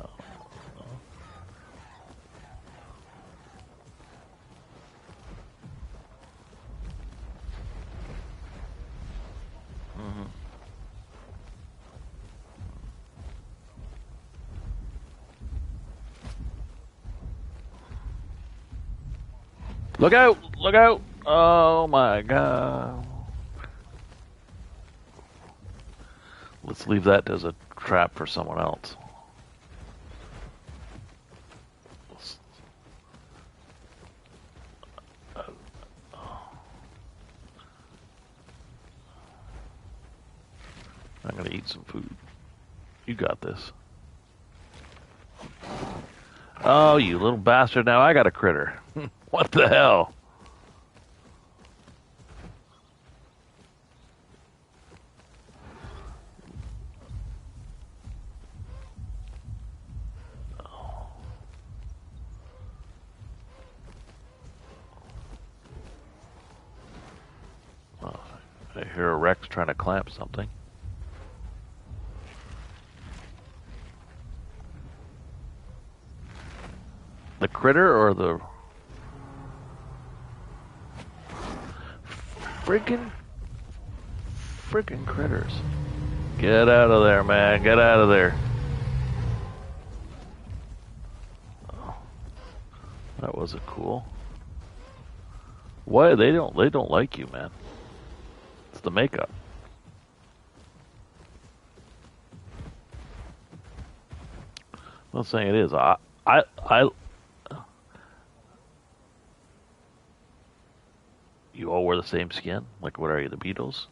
Look out! Look out! Oh my god. Let's leave that as a trap for someone else. I'm gonna eat some food. You got this. Oh, you little bastard. Now I got a critter. What the hell? hear a Rex trying to clamp something. The critter or the friggin' critters. Get out of there, man. Get out of there. Oh, that wasn't cool. Why they don't like you, man. It's the makeup. I'm not saying it is. I You all wear the same skin? Like, what are you, the Beatles?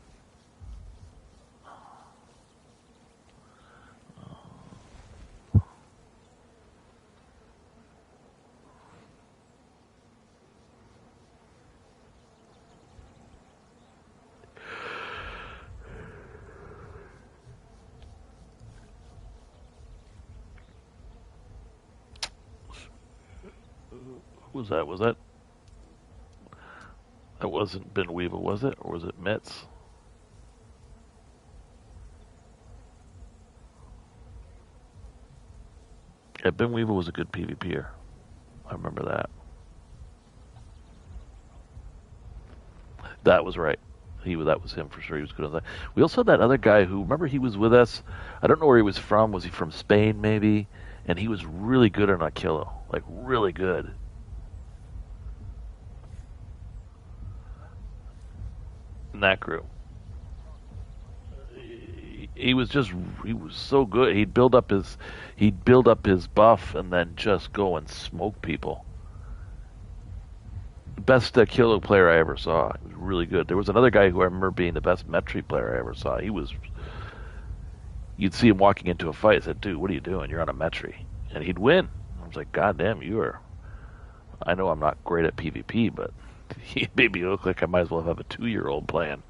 Who was that? Was that? That wasn't Ben Weevil, was it? Or was it Metz? Yeah, Ben Weevil was a good PvPer. I remember that. That was right. That was him for sure. He was good on that. We also had that other guy who, remember, he was with us. I don't know where he was from. Was he from Spain maybe? And he was really good on Aquilo, like really good. In that group, he was so good. He'd build up his buff and then just go and smoke people. Best Kilo player I ever saw. He was really good. There was another guy who I remember being the best Metri player I ever saw. You'd see him walking into a fight. I said, dude, what are you doing? You're on a Metri. And he'd win. I was like, God damn, I know I'm not great at PvP, but he made me look like I might as well have a 2-year-old playing.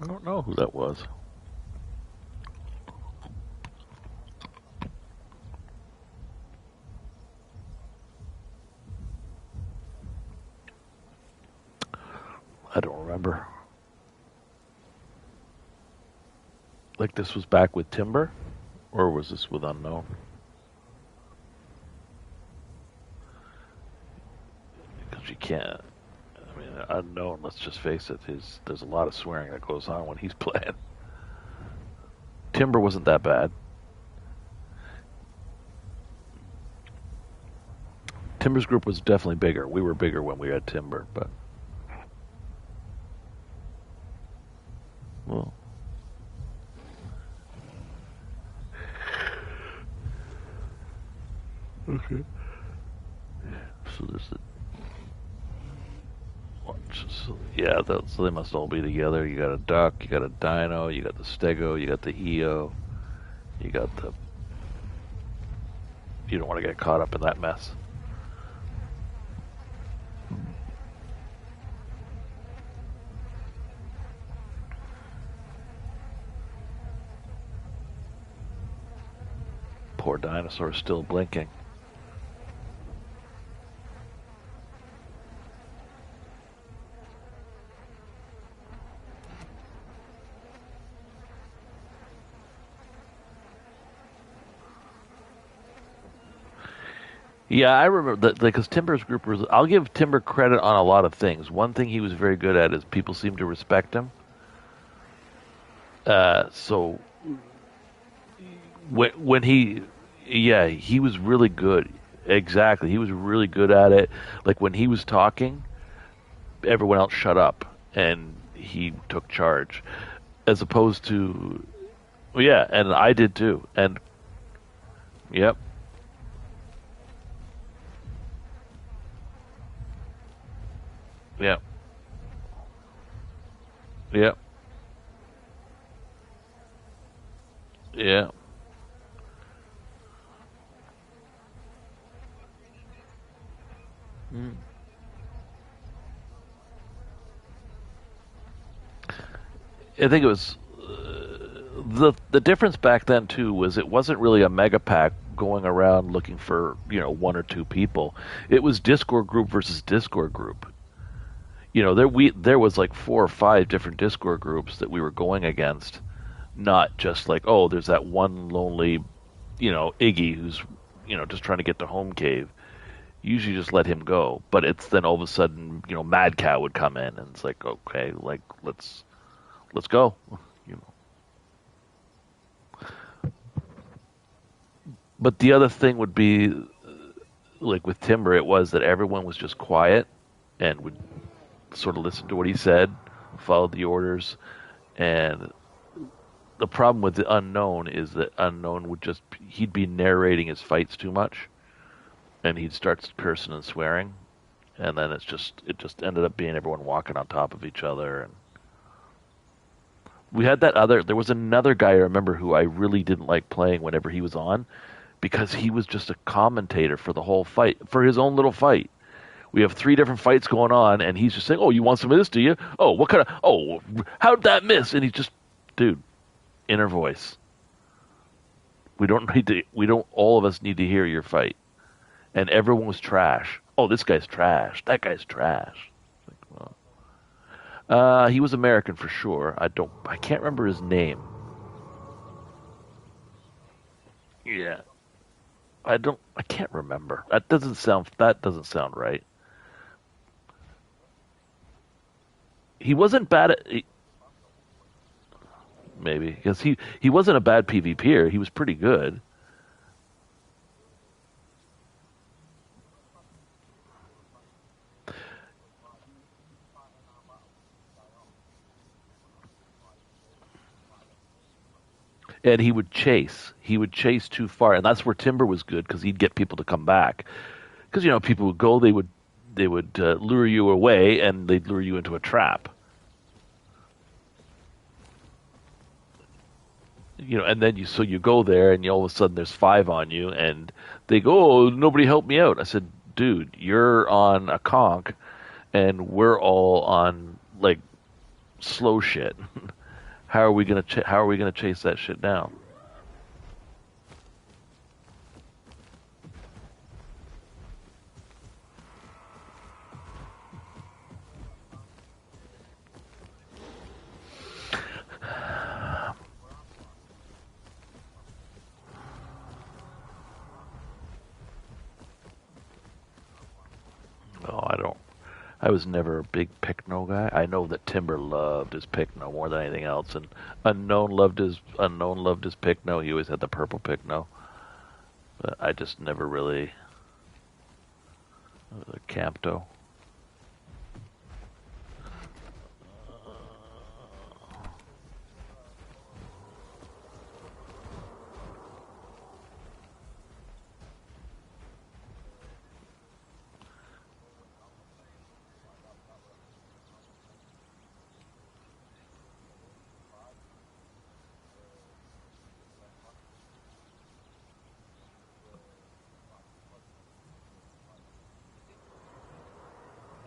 I don't know who that was. I don't remember. Like this was back with Timber? Or was this with Unknown? Because you can't. I mean, Unknown, let's just face it, there's a lot of swearing that goes on when he's playing. Timber wasn't that bad. Timber's group was definitely bigger. We were bigger when we had Timber, but... Well... Okay. So there's the... So, yeah, so they must all be together. You got a Duck, you got a Dino, you got the Stego, you got the EO, you got the... You don't want to get caught up in that mess. Poor dinosaur is still blinking. Yeah, I remember that because Timber's group was. I'll give Timber credit on a lot of things. One thing he was very good at is people seem to respect him. So when he was really good. Exactly, he was really good at it. Like when he was talking, everyone else shut up and he took charge, as opposed to, well, yeah, and I did too. And yep. Yeah. Yeah. Yeah. I think it was the difference back then too was it wasn't really a mega pack going around looking for one or two people. It was Discord group versus Discord group. There was like 4 or 5 different Discord groups that we were going against, not just like, oh, there's that one lonely, Iggy who's just trying to get to home cave. Usually just let him go, but it's then all of a sudden Mad Cow would come in and it's like, okay, like let's go. you know but the other thing would be, like with Timber, it was that everyone was just quiet and would sort of listen to what he said, follow the orders. And the problem with the Unknown is that Unknown he'd be narrating his fights too much, and he'd start cursing and swearing, and then it just ended up being everyone walking on top of each other. And there was another guy I remember who I really didn't like playing whenever he was on, because he was just a commentator for the whole fight, for his own little fight. We have 3 different fights going on, and he's just saying, "Oh, you want some of this, do you? Oh, what kind of? Oh, how'd that miss?" And he's just, dude, inner voice. We don't. All of us need to hear your fight. And everyone was trash. Oh, this guy's trash. That guy's trash. Like, well, he was American for sure. I can't remember his name. Yeah. I can't remember. That doesn't sound right. He wasn't bad at, maybe, because he wasn't a bad PvPer. He was pretty good. And he would chase. He would chase too far, and that's where Timber was good, because he'd get people to come back. Because people would go, they would lure you away, and they'd lure you into a trap. And then you go there, and all of a sudden there's 5 on you, and they go, "Oh, nobody helped me out." I said, "Dude, you're on a conch, and we're all on like slow shit. How are we gonna chase that shit down?" Oh, I was never a big Picno guy. I know that Timber loved his Picno more than anything else, and Unknown loved his Picno. He always had the purple Picno, but I just never really Campto.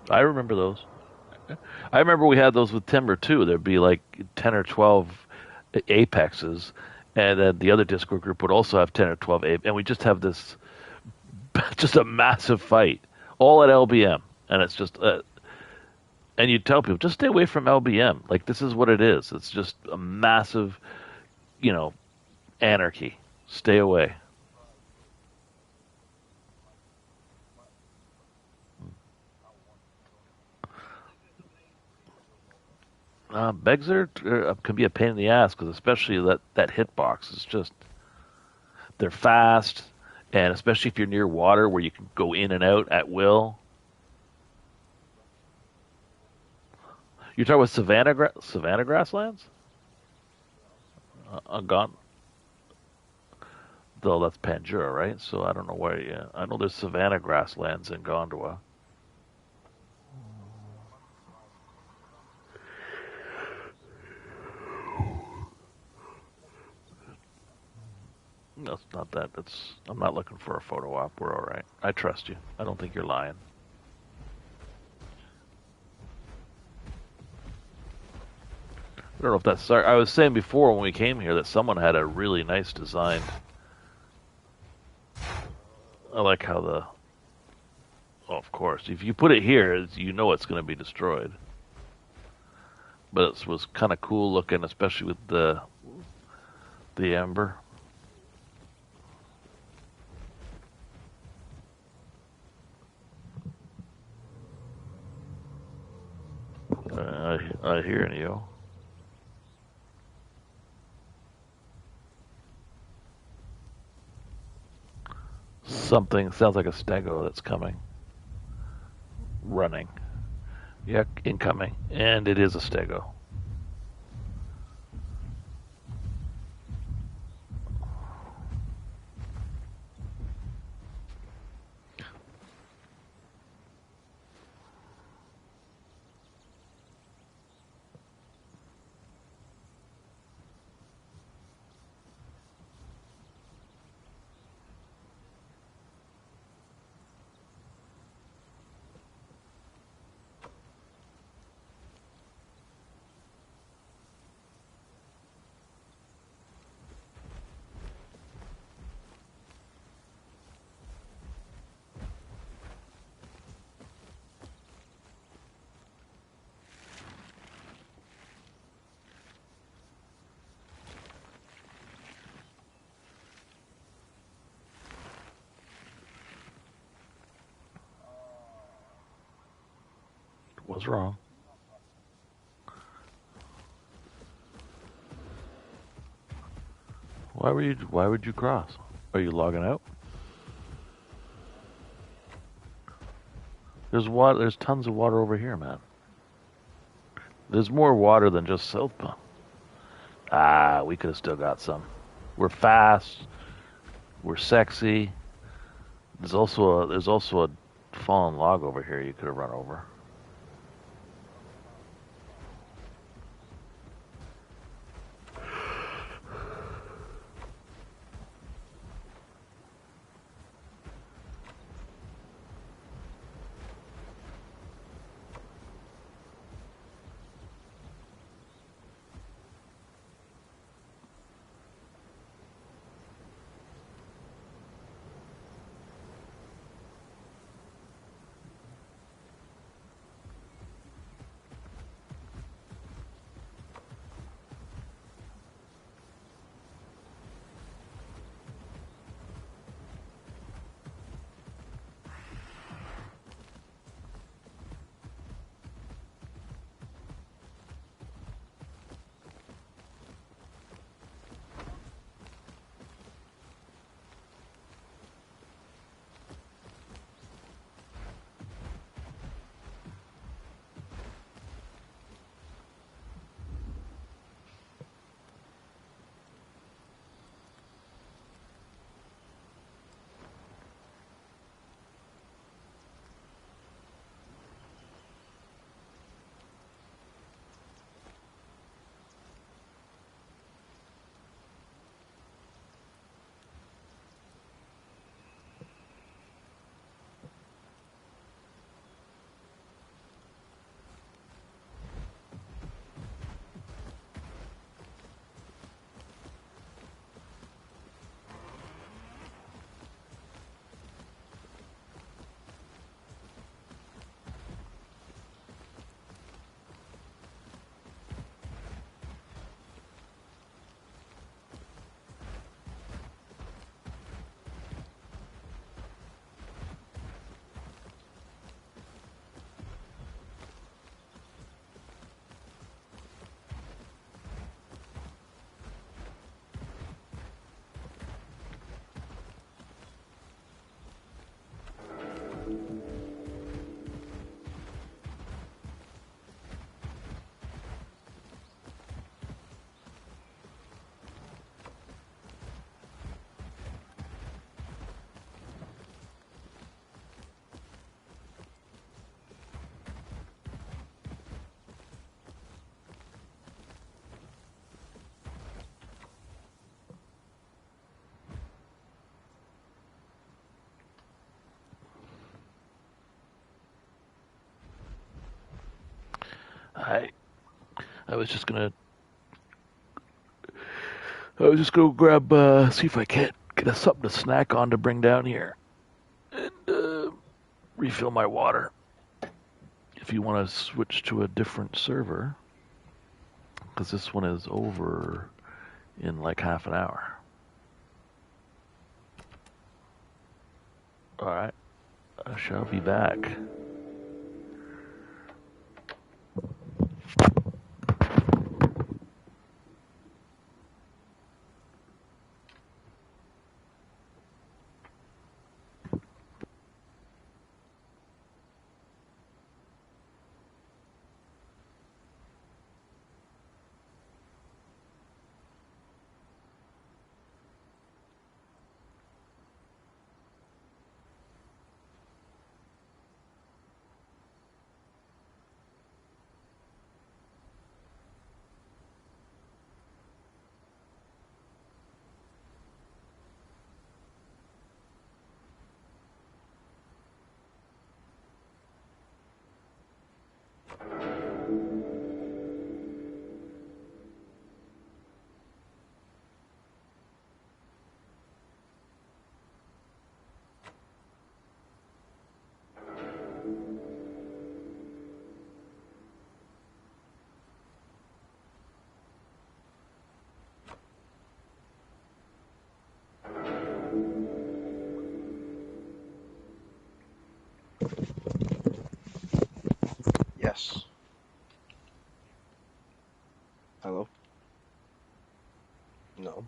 I remember those. I remember we had those with Timber too. There'd be like 10 or 12 apexes, and then the other Discord group would also have 10 or 12 and we just have this, just a massive fight, all at LBM, and it's just, and you tell people, just stay away from LBM. Like, this is what it is. It's just a massive, anarchy. Stay away. Begs can be a pain in the ass, because especially that hitbox is just, they're fast, and especially if you're near water where you can go in and out at will. You're talking about Savannah grasslands? Gone. Though that's Pandura, right? So I don't know where. Yeah, I know there's Savannah grasslands in Gondwa. No, it's not that. I'm not looking for a photo op. We're all right. I trust you. I don't think you're lying. don't know if that's. I was saying before when we came here that someone had a really nice design. I like how the. Oh, of course, if you put it here, you know it's going to be destroyed. But it was kind of cool looking, especially with the ember. I hear you. Something sounds like a stego that's coming. Running. Yeah, incoming. And it is a stego. Was wrong. Why would you cross? Are you logging out? There's water. There's tons of water over here, man. There's more water than just southbound. Ah, we could have still got some. We're fast. We're sexy. There's also a fallen log over here you could have run over. I I was just gonna I was just go grab, see if I can't get us something to snack on to bring down here. And, refill my water. If you want to switch to a different server, because this one is over in like half an hour. Alright, I shall be back. Yes. Hello? No.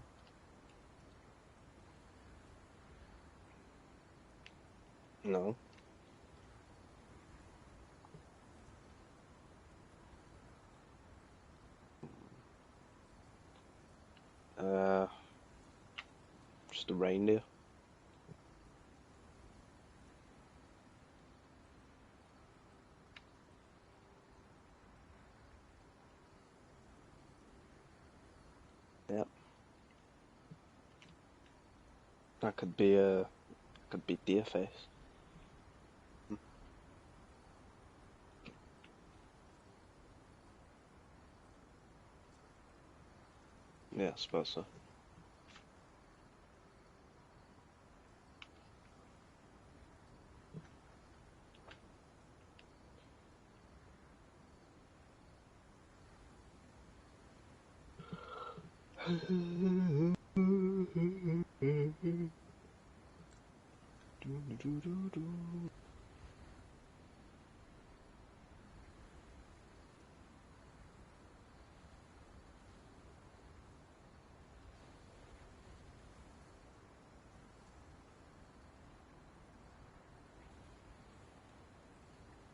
No. Just a reindeer. Yep. That could be deer face. Yeah, I suppose so.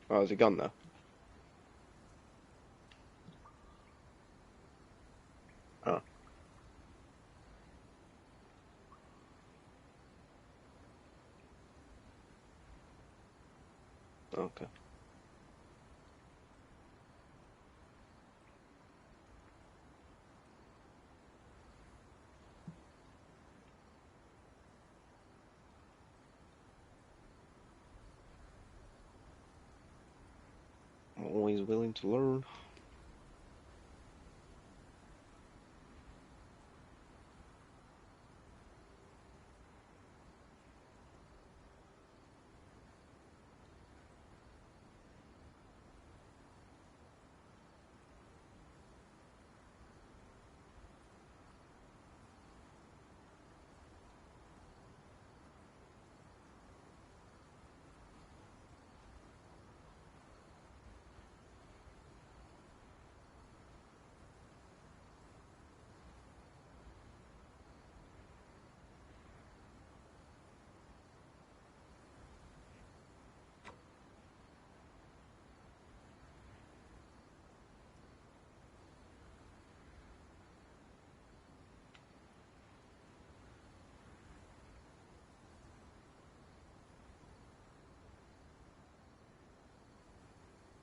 Oh, has he gone now? Oh, okay. Always willing to learn.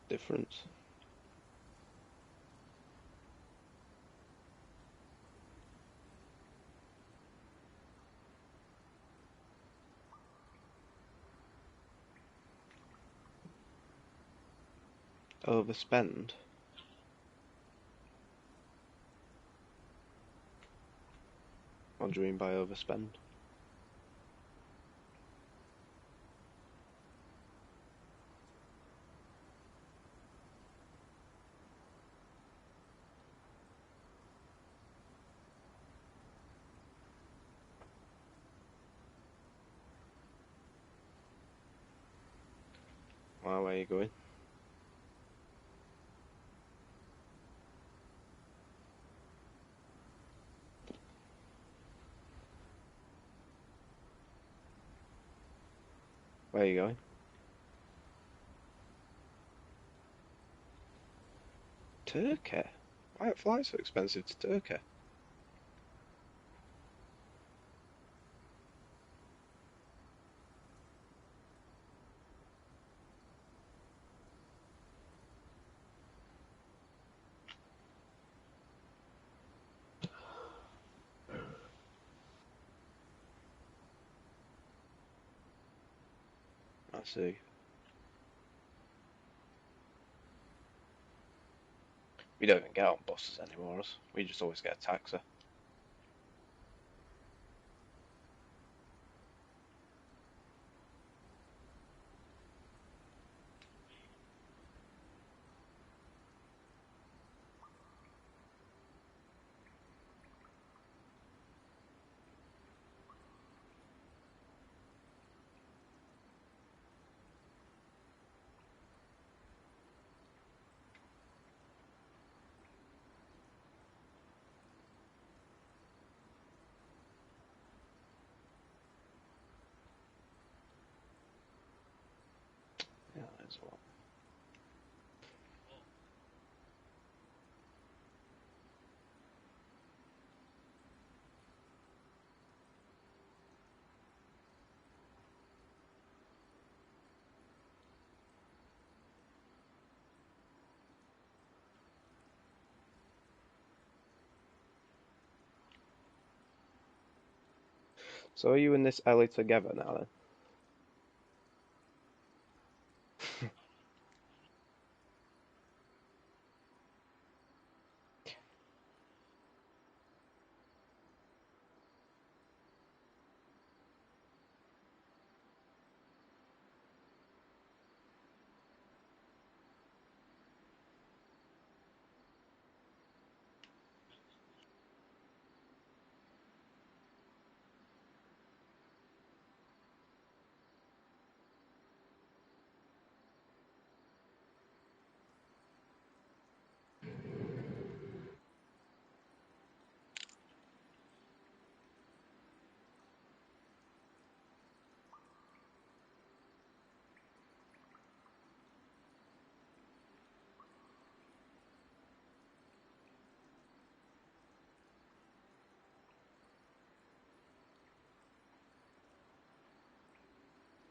Difference. Overspend. What do you mean by overspend? Where are you going? Where are you going? Turkey? Why are flights so expensive to Turkey? I see. We don't even get on buses anymore, us. We just always get a taxi. Yeah, that's a lot. So are you and this Ellie together now then?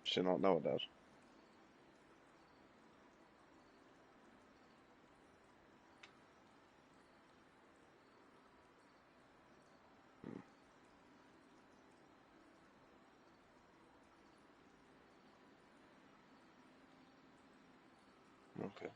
She not know that. Okay.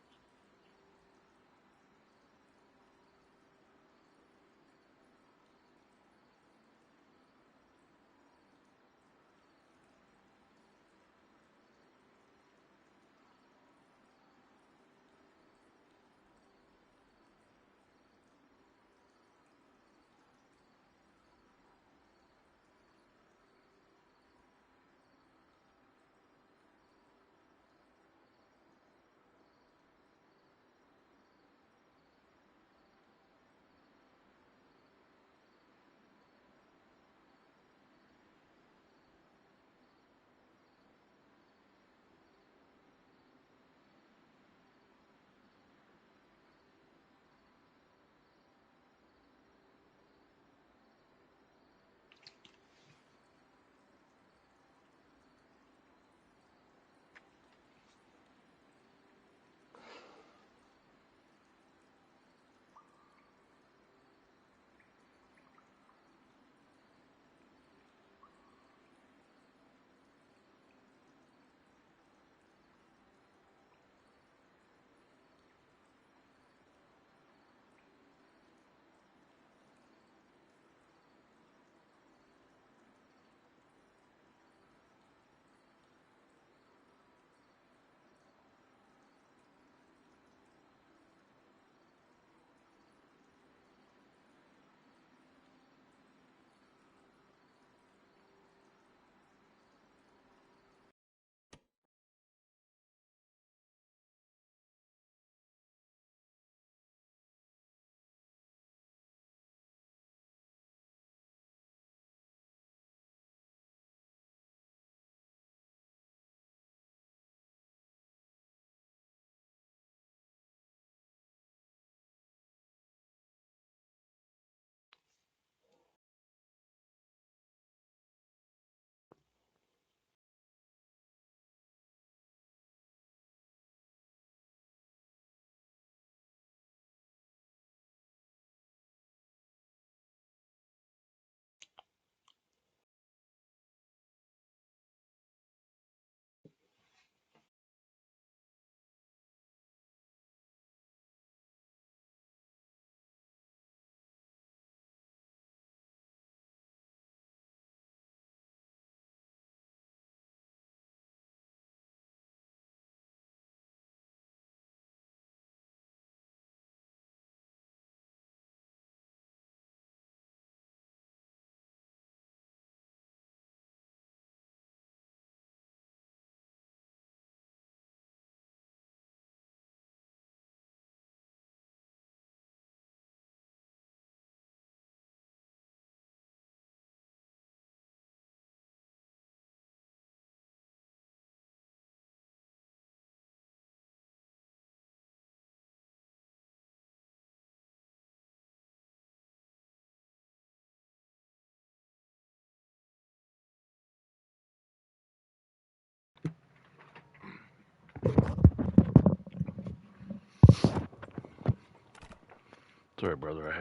Sorry, brother.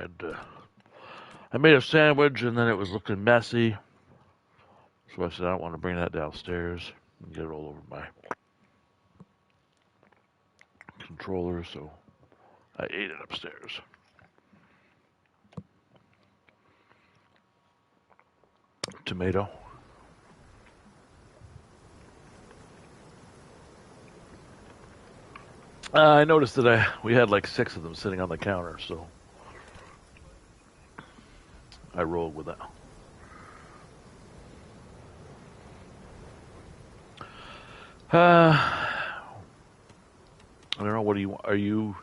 I made a sandwich and then it was looking messy. So I said, I don't want to bring that downstairs and get it all over my controller. So I ate it upstairs. Tomato. I noticed that we had like 6 of them sitting on the counter, so I rolled with that. I don't know. What do you?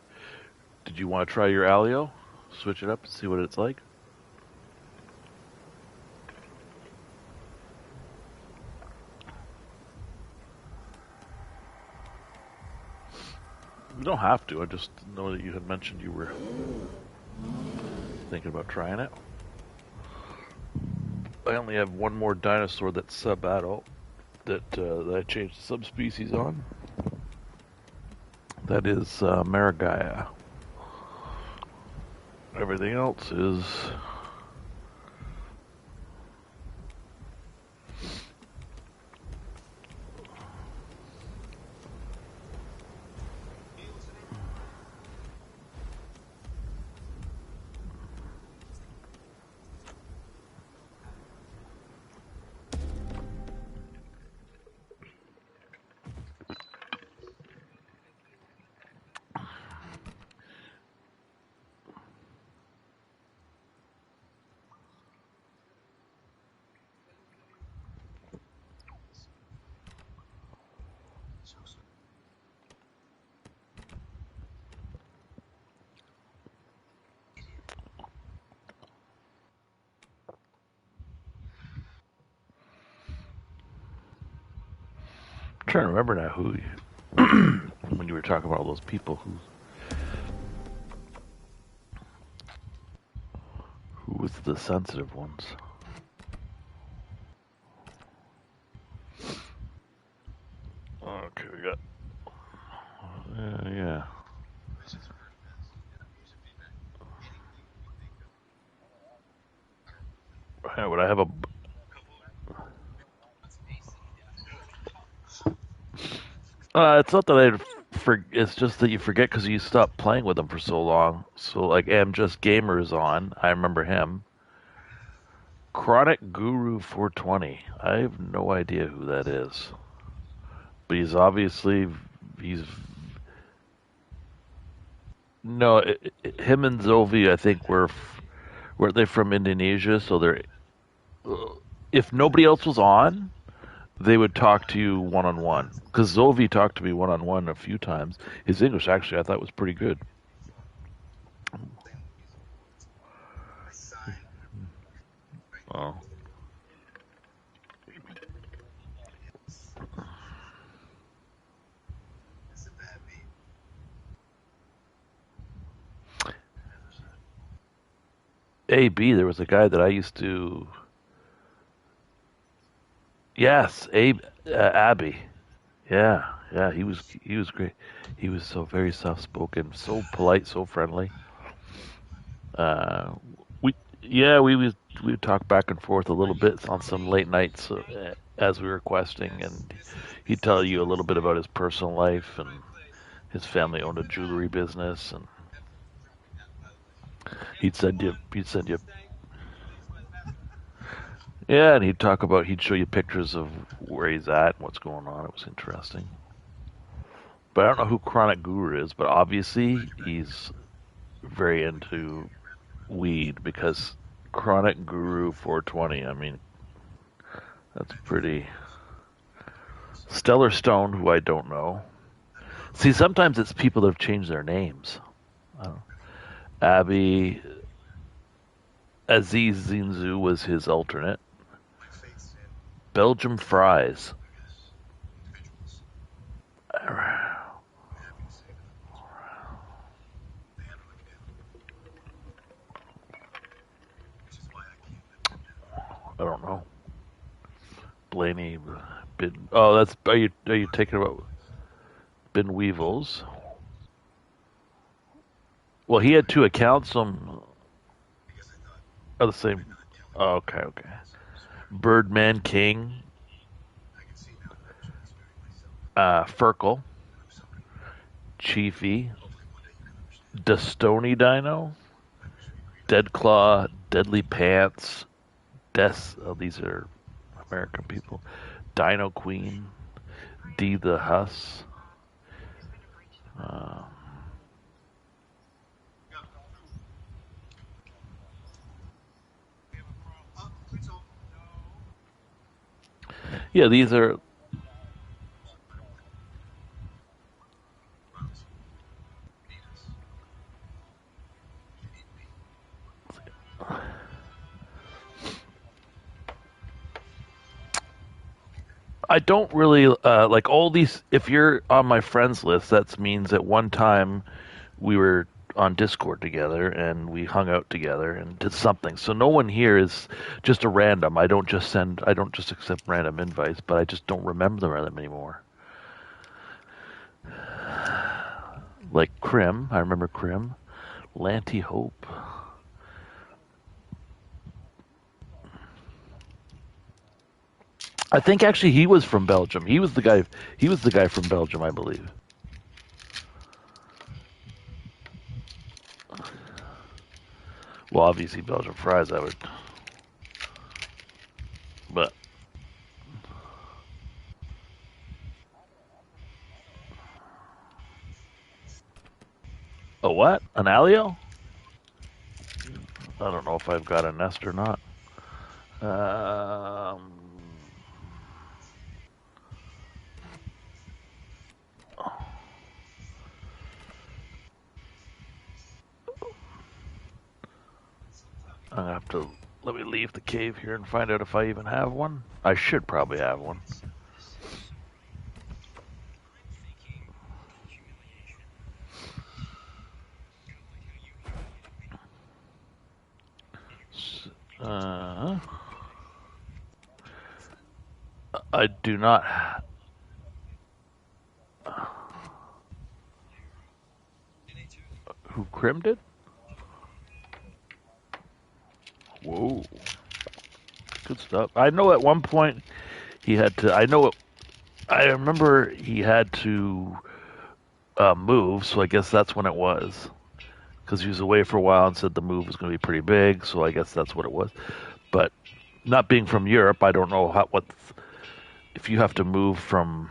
Did you want to try your Alio? Switch it up and see what it's like. You don't have to. I just know that you had mentioned you were thinking about trying it. I only have one more dinosaur that's sub-adult that I changed the subspecies on. That is Marigaya. Everything else is I'm trying to remember now who when you were talking about all those people who was the sensitive ones. Okay, we got yeah. Would I have a? It's not that it's just that you forget because you stopped playing with them for so long. So like, Am Just Gamer is on. I remember him. Chronic Guru 420. I have no idea who that is, but he's no. Him and Zovi, I think, were they from Indonesia? So they're if nobody else was on, they would talk to you one on one. Because Zovi talked to me one on one a few times. His English, actually, I thought was pretty good. Oh. AB, there was a guy that I used to. Yes, Abby. Yeah, he was great. He was so very soft spoken, so polite, so friendly. Uh, we would talk back and forth a little bit on some late nights as we were questing, and he'd tell you a little bit about his personal life, and his family owned a jewelry business, and he'd send you yeah, and he'd show you pictures of where he's at and what's going on. It was interesting. But I don't know who Chronic Guru is, but obviously he's very into weed because Chronic Guru 420, I mean, that's pretty. Stellar Stone, who I don't know. See, sometimes it's people that have changed their names. I don't know. Abby Aziz Zinzu was his alternate. Belgium Fries. I don't know. Blaney, oh, that's are you taking about Ben Weevils? Well, he had two accounts. Some are the same. Oh, okay, okay. Birdman King, Furkle, Chiefy, Destony Dino, Deadclaw, Deadly Pants, Des. Oh, these are American people. Dino Queen, D the Huss. Uh, yeah, these are. I don't really like all these. If you're on my friends list, that means at one time we were on Discord together and we hung out together and did something. So no one here is just a random. I don't just accept random invites, but I just don't remember them anymore. Like Krim, I remember Krim, Lanty Hope. I think actually he was from Belgium. He was the guy. He was the guy from Belgium, I believe. Well, obviously Belgian fries, I would. But a what? An Alio? I don't know if I've got a nest or not. I'm gonna have to let me leave the cave here and find out if I even have one. I should probably have one. I do not. Who crimmed it? Whoa. Good stuff. I know at one point he had to. I remember he had to move, so I guess that's when it was. Because he was away for a while and said the move was going to be pretty big, so I guess that's what it was. But not being from Europe, I don't know what if you have to move from,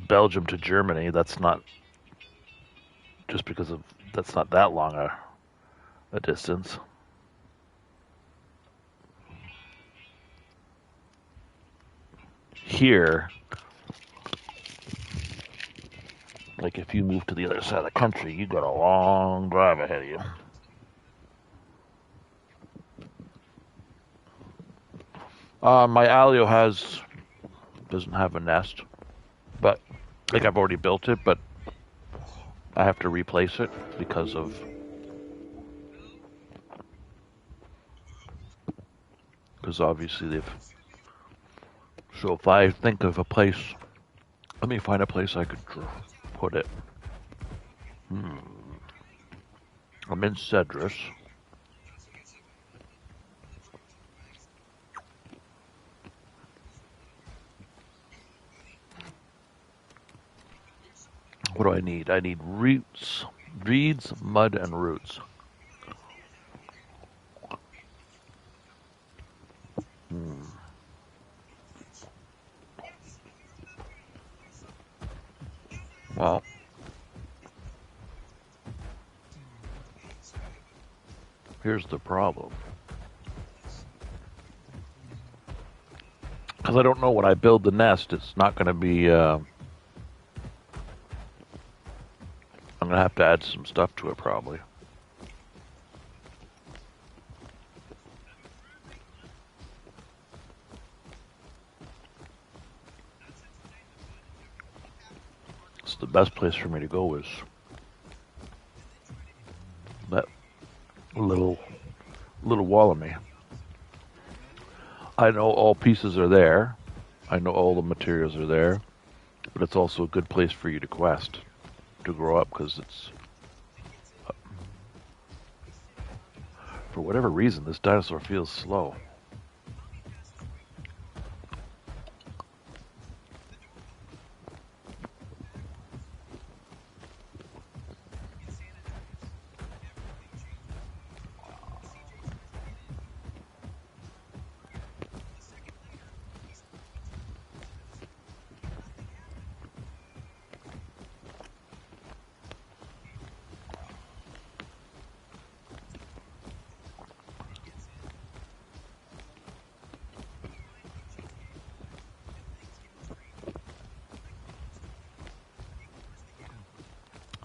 Belgium to Germany. That's not just because of that's not that long a distance. Here, like if you move to the other side of the country, you got a long drive ahead of you. My Alio doesn't have a nest, but like I've already built it, but I have to replace it because obviously they've. So if I think of a place, let me find a place I could put it. I'm in Cedrus. What do I need? I need reeds, mud, and roots. Well, here's the problem. Because I don't know when I build the nest, it's not going to be... I'm going to have to add some stuff to it, probably. It's the best place for me to go is that little wall of me. I know all pieces are there. I know all the materials are there. But it's also a good place for you to quest, to grow up because it's for whatever reason this dinosaur feels slow.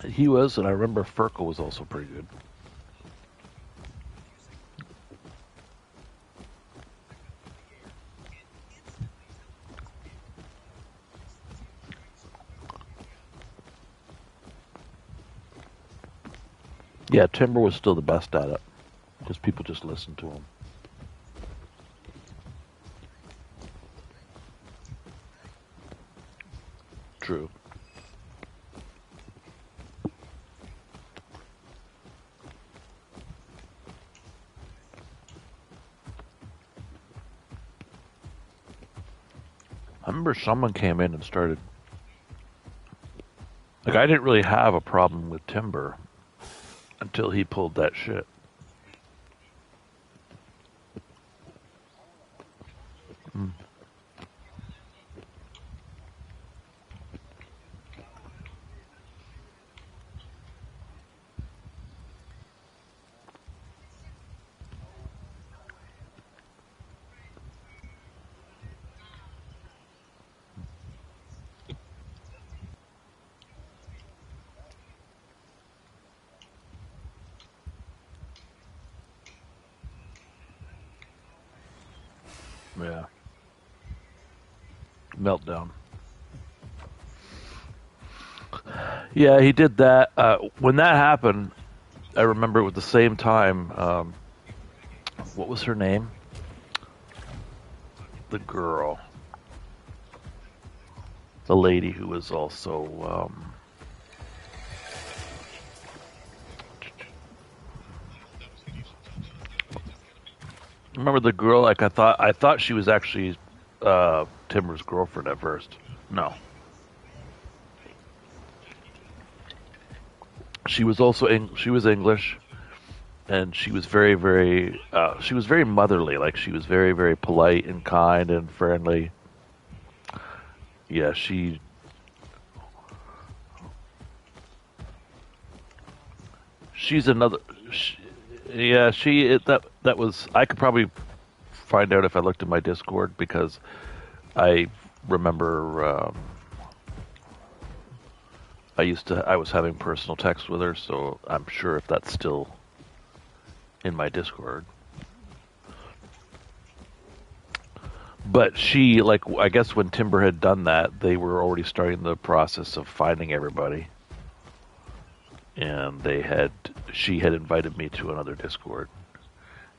He was, and I remember Furkel was also pretty good. Yeah, Timber was still the best at it because people just listened to him. True. I remember someone came in and started. Like, I didn't really have a problem with Timber until he pulled that shit. Mm. Yeah. Meltdown. Yeah, he did that. When that happened, I remember it was the same time. What was her name? The girl. The lady who was also. Remember the girl? Like I thought she was actually Timber's girlfriend at first. No, she was also she was English, and she was she was very motherly. Like she was very very polite and kind and friendly. Yeah, she's another. Yeah, that was. I could probably find out if I looked at my Discord because I remember I was having personal text with her, so I'm sure if that's still in my Discord. But she, like, I guess when Timber had done that, they were already starting the process of finding everybody. And she had invited me to another Discord.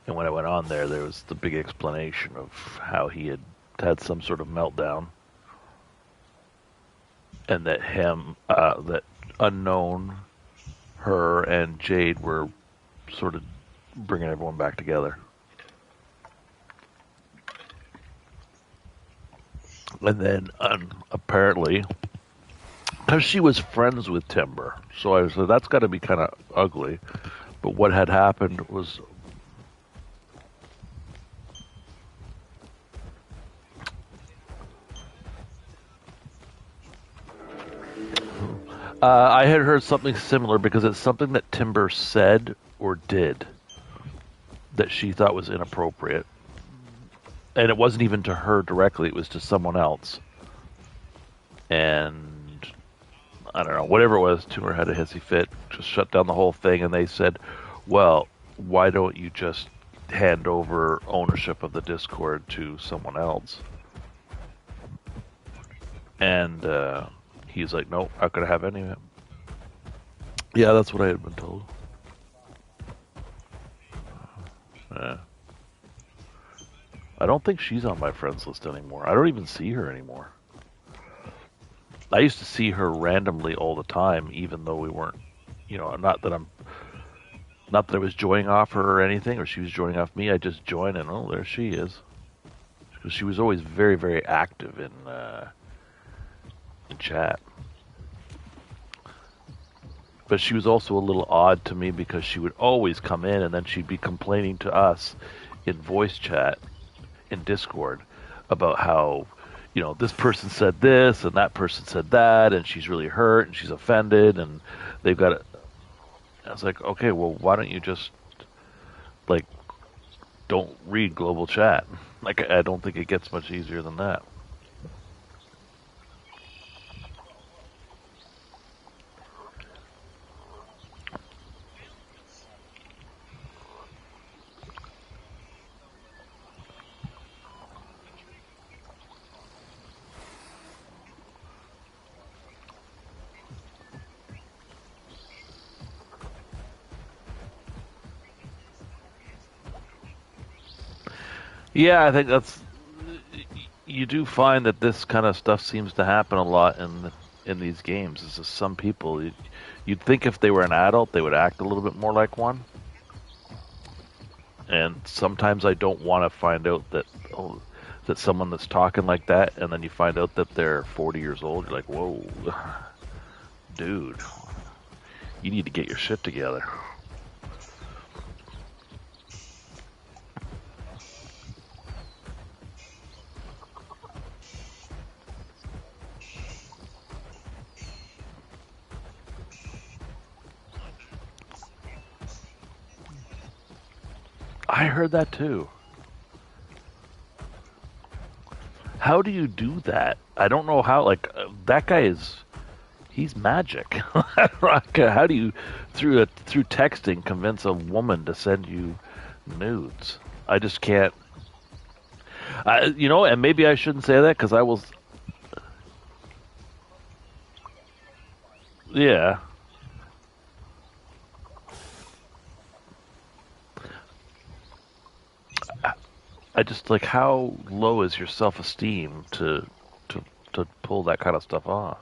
And when I went on there was the big explanation of how he had some sort of meltdown. And that that Unknown, her, and Jade were sort of bringing everyone back together. And then apparently, because she was friends with Timber, so I said that's got to be kind of ugly. But what had happened was I had heard something similar because it's something that Timber said or did that she thought was inappropriate. And it wasn't even to her directly, it was to someone else. And I don't know, whatever it was, Timber had a hissy fit, just shut down the whole thing, and they said, well, why don't you just hand over ownership of the Discord to someone else? And he's like, nope, not going to have any of it. Yeah, that's what I had been told. I don't think she's on my friends list anymore. I don't even see her anymore. I used to see her randomly all the time, even though we weren't, not that I was joining off her or anything, or she was joining off me. I just joined, and oh, there she is. Because she was always very, very active in chat. But she was also a little odd to me because she would always come in and then she'd be complaining to us in voice chat in Discord about how, this person said this and that person said that, and she's really hurt and she's offended, and they've got it. I was like, okay, well, why don't you just, like, don't read global chat? Like, I don't think it gets much easier than that. Yeah, I think you do find that this kind of stuff seems to happen a lot in these games. Is just some people you'd think if they were an adult they would act a little bit more like one, and sometimes I don't want to find out that someone that's talking like that, and then you find out that they're 40 years old. You're like, whoa, dude, you need to get your shit together. I heard that too. How do you do that? I don't know how. Like that guy he's magic. How do you through texting convince a woman to send you nudes? I just can't. And maybe I shouldn't say that because I will. Yeah. I just like, how low is your self-esteem to pull that kind of stuff off?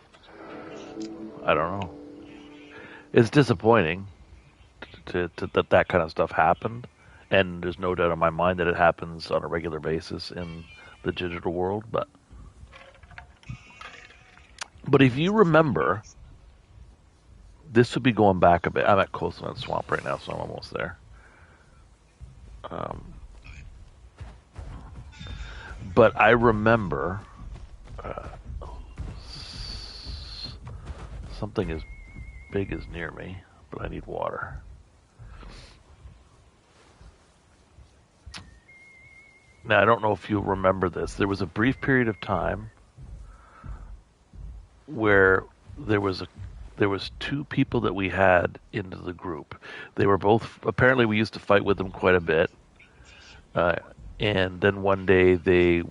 I don't know. It's disappointing that kind of stuff happened, and there's no doubt in my mind that it happens on a regular basis in the digital world. But if you remember, this would be going back a bit. I'm at Coastline Swamp right now, so I'm almost there. But I remember something as big is near me, but I need water. Now, I don't know if you'll remember this. There was a brief period of time where there was two people that we had into the group. They were both, apparently we used to fight with them quite a bit. And then one day they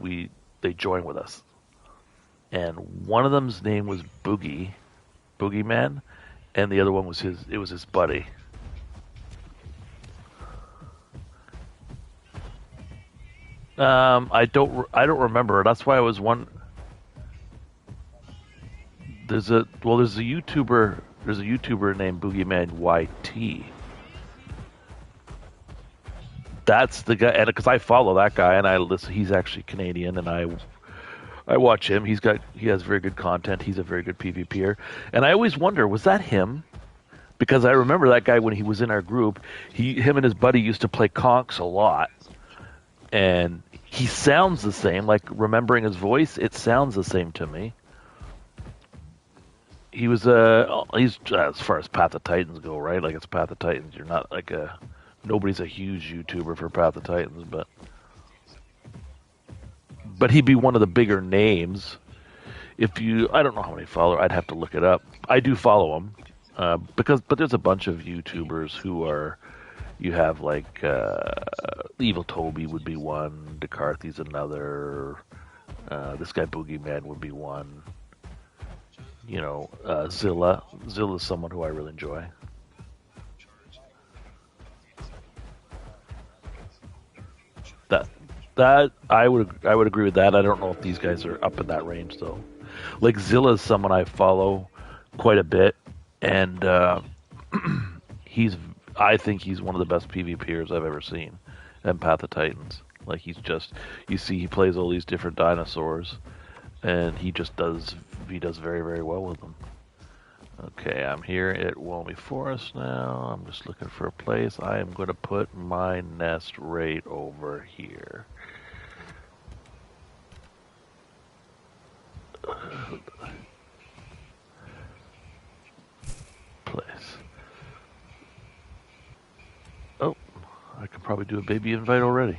joined with us, and one of them's name was Boogeyman, and the other one was his buddy. I don't remember. That's why I was one. There's a YouTuber named Boogeyman YT. That's the guy, and because I follow that guy and I listen, he's actually Canadian, and I watch him. He has very good content. He's a very good PvPer, and I always wonder, was that him? Because I remember that guy when he was in our group. Him and his buddy used to play conks a lot, and he sounds the same. Like, remembering his voice, it sounds the same to me. He's as far as Path of Titans go, right? Like, it's Path of Titans. You're not like nobody's a huge YouTuber for Path of Titans, but he'd be one of the bigger names. I don't know how many followers. I'd have to look it up. I do follow him but there's a bunch of YouTubers who are. You have like Evil Toby would be one, DeCarthy's another. This guy Boogeyman would be one. Zilla. Zilla's someone who I really enjoy. That I would agree with that. I don't know if these guys are up in that range though. Like Zilla's someone I follow quite a bit, and he's I think he's one of the best PvPers I've ever seen in Path of Titans. Like he's just you see he plays all these different dinosaurs, and he does very very well with them. Okay, I'm here at Walmy Forest now. I'm just looking for a place. I am going to put my nest right over here. Place. Oh, I can probably do a baby invite already.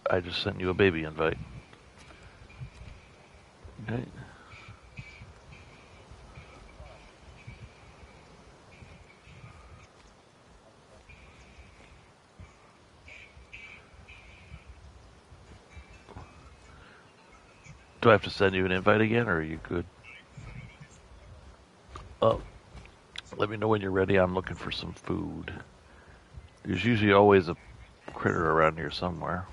I just sent you a baby invite. Okay. Do I have to send you an invite again, or are you good? Oh, let me know when you're ready. I'm looking for some food. There's usually always a critter around here somewhere.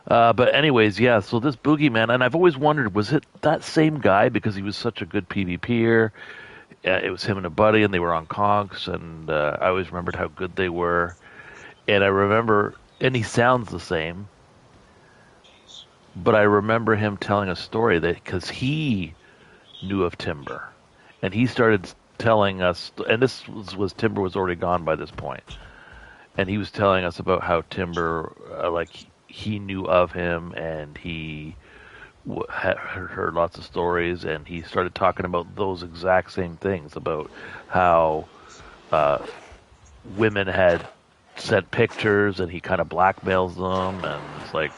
But anyways, yeah, so this boogeyman, and I've always wondered, was it that same guy because he was such a good PvPer? It was him and a buddy, and they were on conks, and I always remembered how good they were. And I remember, and he sounds the same, but I remember him telling a story that because he knew of Timber, and he started telling us, and this was Timber was already gone by this point, and he was telling us about how Timber, he knew of him, and he had heard lots of stories, and he started talking about those exact same things about how women had sent pictures, and he kind of blackmails them, and it's like,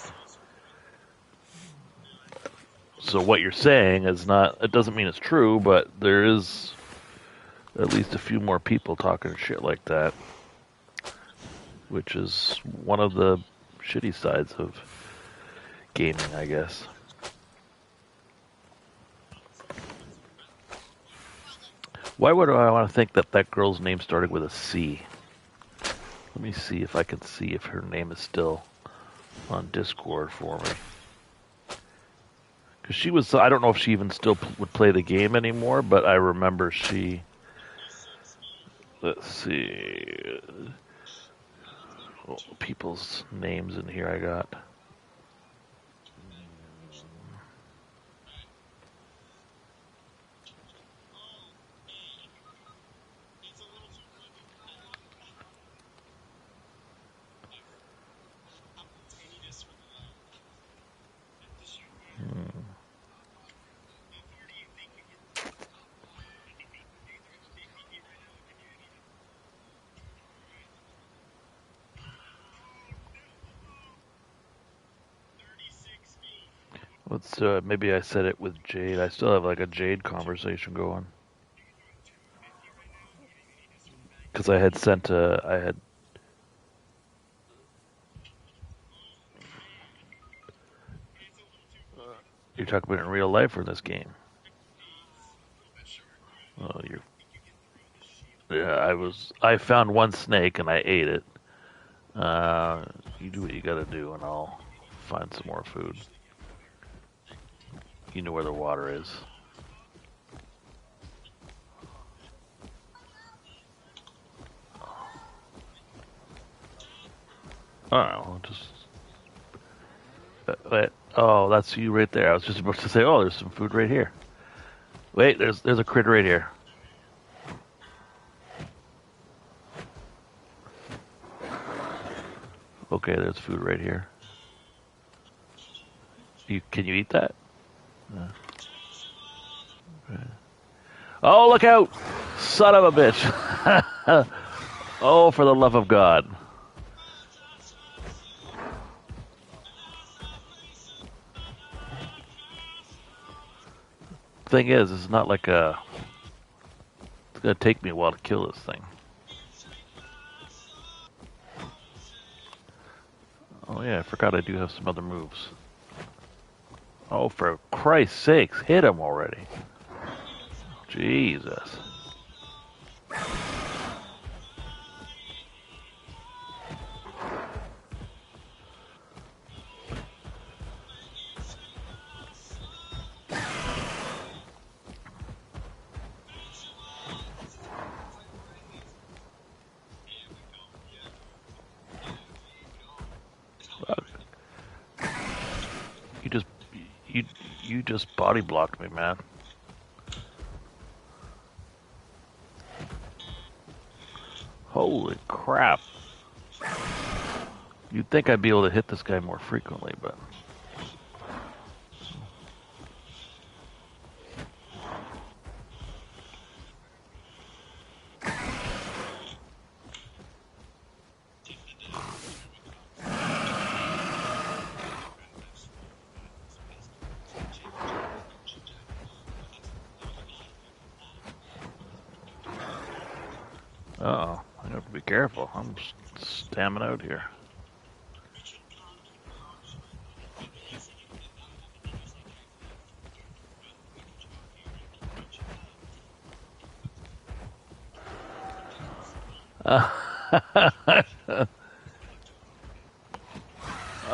so what you're saying is not, it doesn't mean it's true, but there is at least a few more people talking shit like that, which is one of the shitty sides of gaming, I guess. Why would I want to think that that girl's name started with a C? Let me see if I can see if her name is still on Discord for me. Because she was, I don't know if she even still would play the game anymore, but I remember she, let's see, people's names in here I got. Let's maybe I said it with Jade. I still have like a Jade conversation going. Because I had sent you're talking about in real life or in this game? Oh, yeah, I found one snake and I ate it. You do what you gotta do and I'll find some more food. You know where the water is. Oh, just... Wait. Oh, that's you right there. I was just about to say, oh, there's some food right here. Wait, there's a critter right here. Okay, there's food right here. Can you eat that? No. Okay. Oh, look out! Son of a bitch! Oh, for the love of God. Thing is, it's not like it's gonna take me a while to kill this thing. Oh yeah, I forgot I do have some other moves. Oh, for Christ's sakes, hit him already. Jesus. You just you you just body blocked me, man. Holy crap. You'd think I'd be able to hit this guy more frequently, but uh-oh. I have to be careful. I'm stamming out here.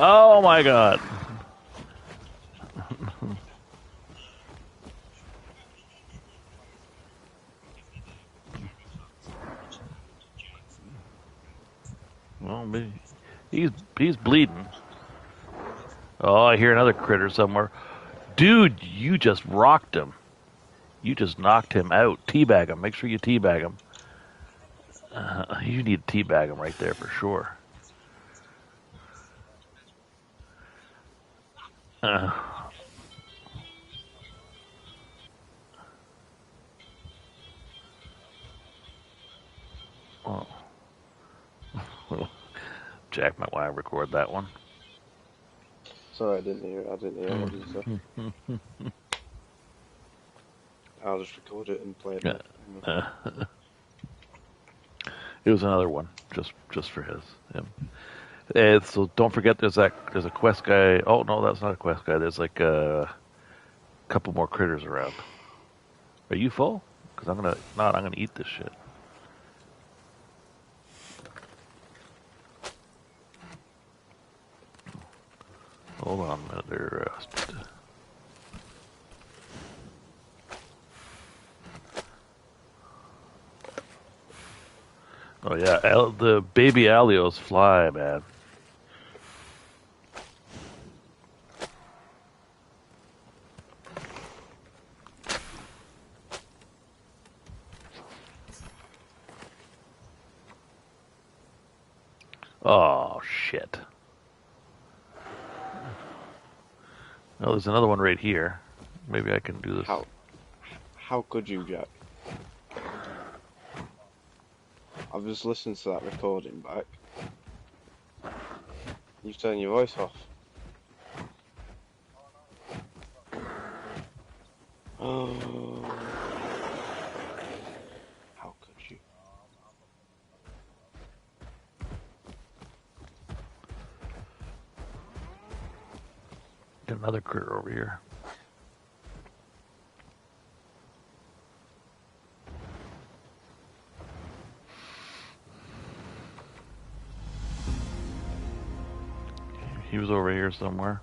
Oh my god. Well, maybe he's bleeding. Oh, I hear another critter somewhere. Dude, you just rocked him. You just knocked him out. Teabag him. Make sure you teabag him. You need to teabag him right there for sure. Oh. Jack might want to record that one. Sorry, I didn't hear what you said. I'll just record it and play it. It was another one, just for his him. So don't forget, there's a quest guy. Oh no, that's not a quest guy. There's like a couple more critters around. Are you full? Because I'm gonna eat this shit. Hold on a minute there. Oh yeah, the baby Alios fly, man. Oh shit. Oh, there's another one right here. Maybe I can do this. How could you, Jack? I've just listened to that recording back. You've turned your voice off. Oh. How could you? Got another critter over here. He was over here somewhere.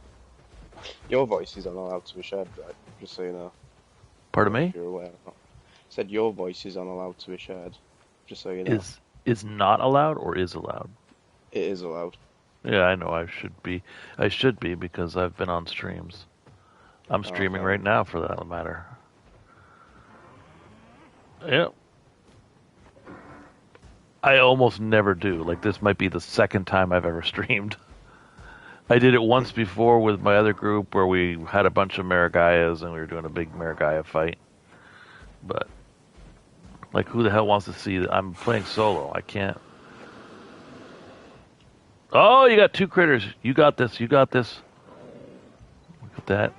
Your voice is unallowed to be shared, right? Just so you know. Pardon me? If you're aware or not. Said your voice is unallowed to be shared. Just so you know. Is not allowed or is allowed? It is allowed. Yeah, I know. I should be. I should be because I've been on streams. I'm streaming right now, for that matter. Yep. I almost never do. Like, this might be the second time I've ever streamed. I did it once before with my other group where we had a bunch of Maragayas and we were doing a big Maragaya fight. But, like, who the hell wants to see that? I'm playing solo. I can't. Oh, you got two critters. You got this. You got this. Look at that.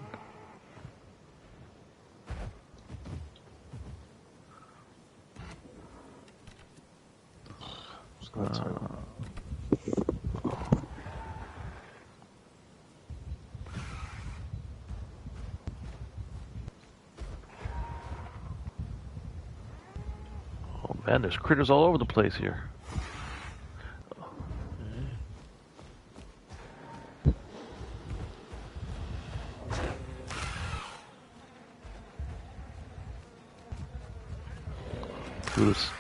Oh man, there's critters all over the place here. This.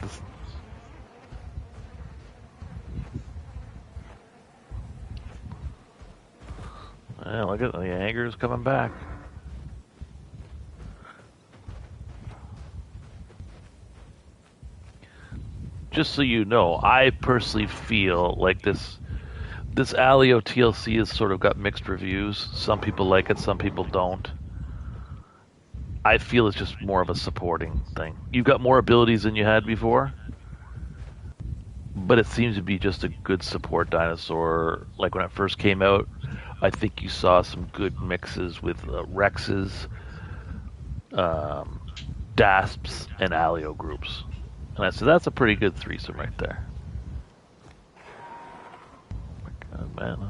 Yeah, look at the anger's coming back. Just so you know, I personally feel like this Alio TLC has sort of got mixed reviews. Some people like it, some people don't. I feel it's just more of a supporting thing. You've got more abilities than you had before, but it seems to be just a good support dinosaur. Like when it first came out, I think you saw some good mixes with Rexes, Dasps, and Alio groups. And I said, that's a pretty good threesome right there. Oh, man.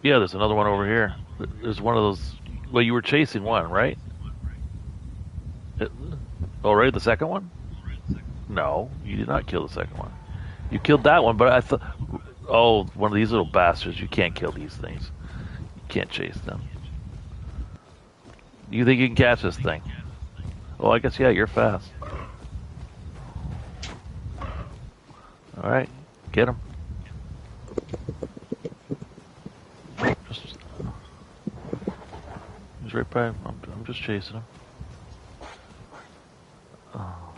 Yeah, there's another one over here. There's one of those. Well, you were chasing one, right? Oh, right, the second one? No, you did not kill the second one. You killed that one, but I thought. Oh, one of these little bastards. You can't kill these things. You can't chase them. You think you can catch this thing? Oh, I guess, yeah, you're fast. Alright, get him. He's right by him. I'm just chasing him. Oh.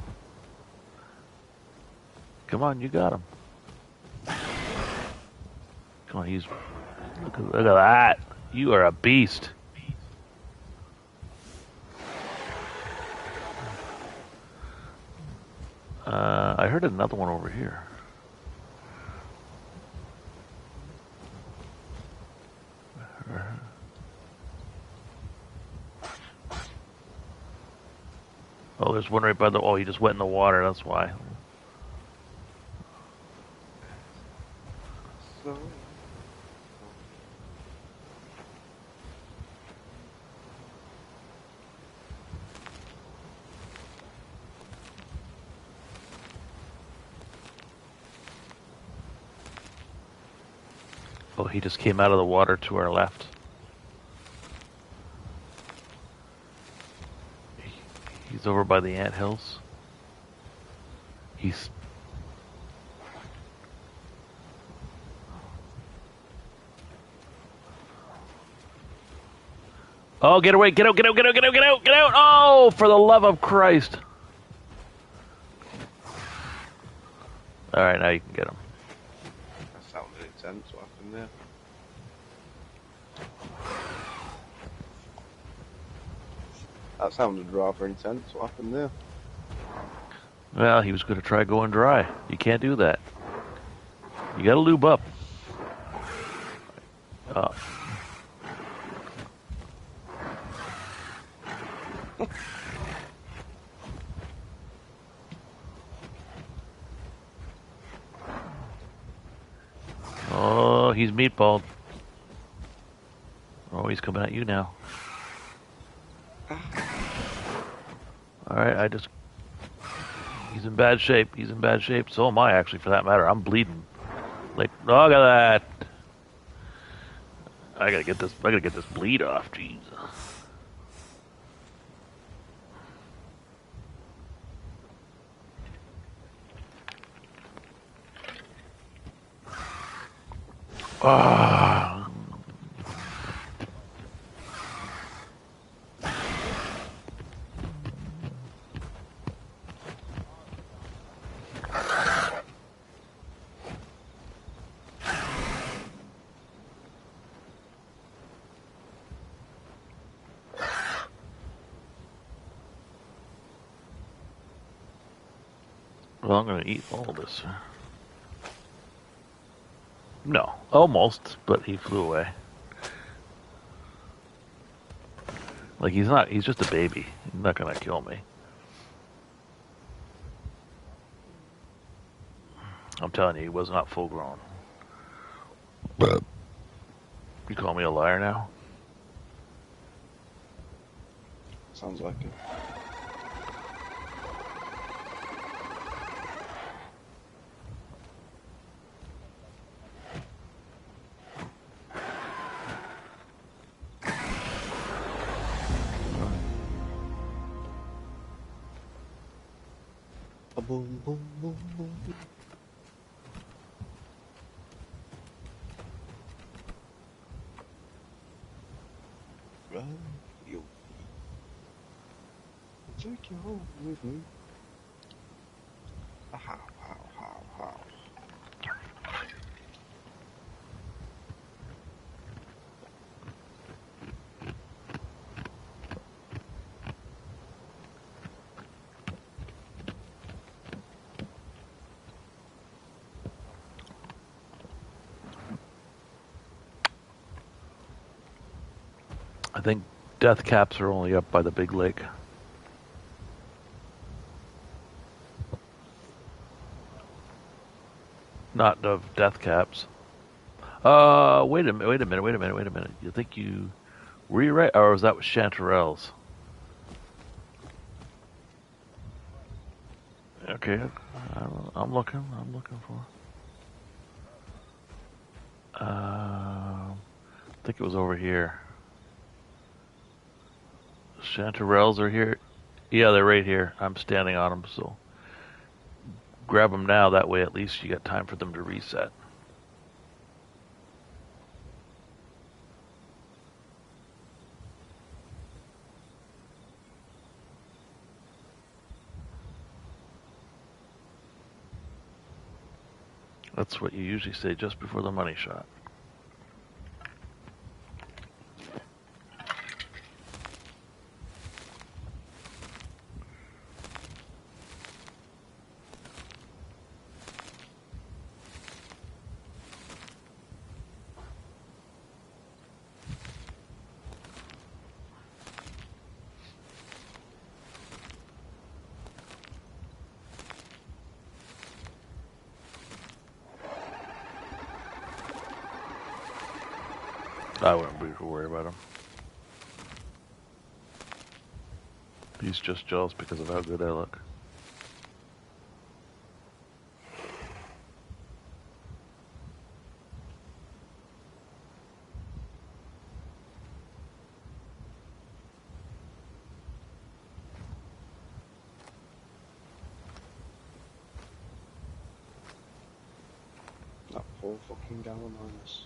Come on, you got him. Come on, he's... Look at that. You are a beast. I heard another one over here. Oh, there's one right by the... Oh, he just went in the water, that's why. Oh, he just came out of the water to our left. He's over by the anthills. He's... Oh, get away! Get out! Get out! Get out! Get out! Get out! Get out! Oh, for the love of Christ! All right, now you can get him. That sounded intense. What happened there? That sounded rather intense. What happened there? Well, he was going to try going dry. You can't do that. You got to lube up. Oh, he's meatballed. Oh, he's coming at you now. Alright, he's in bad shape. He's in bad shape. So am I, actually, for that matter. I'm bleeding. Like, look at that. I gotta get this bleed off, jeez. Ah. Well, I'm gonna eat all this. No, almost, but he flew away. Like, he's just a baby. He's not gonna kill me. I'm telling you, he was not full grown. You call me a liar now? Sounds like it. Boom, boom, boom, boom. drive you. Take you home with me. How? I think death caps are only up by the big lake. Not of death caps. Wait a minute. You think you were you right, or was that with Chanterelles? Okay, I'm looking for. I think it was over here. Chanterelles are here. Yeah, they're right here. I'm standing on them, so grab them now. That way, at least you got time for them to reset. That's what you usually say just before the money shot. I wouldn't be worried about him. He's just jealous because of how good I look. That poor fucking Gallimimus.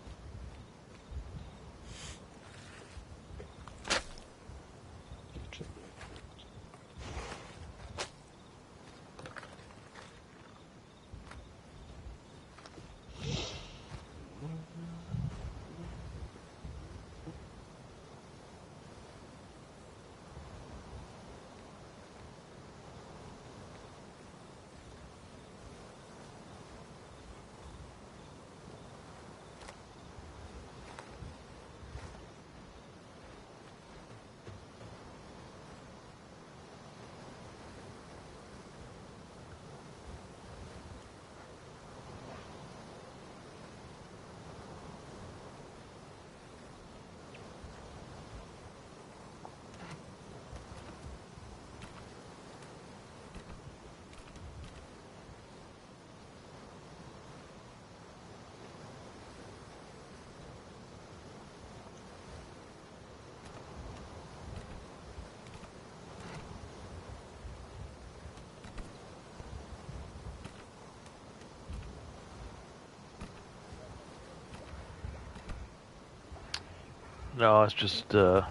No, it's just that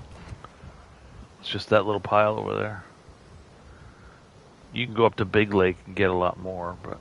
little pile over there. You can go up to Big Lake and get a lot more, but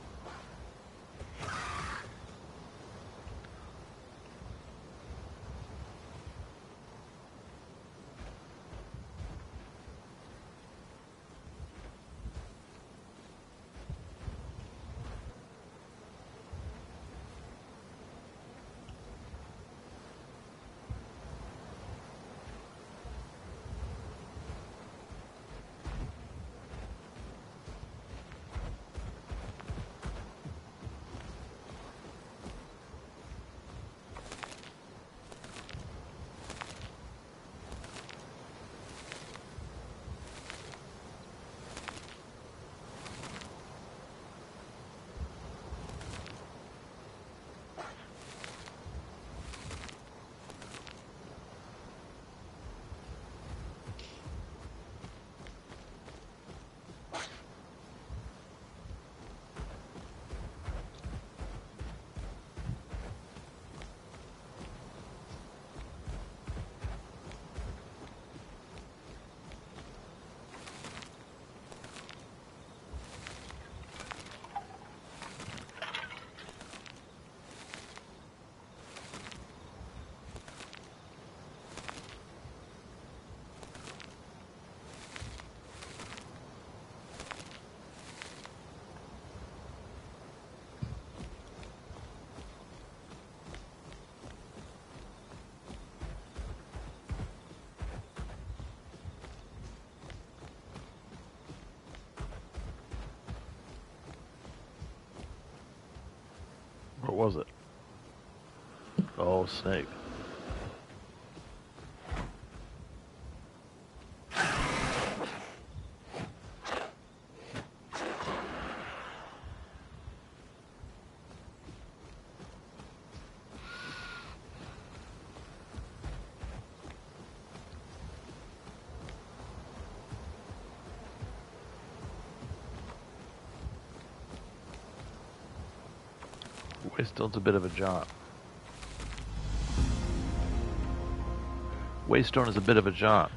Oh, snake. Waystone's a bit of a jaunt. Waystone is a bit of a jaunt.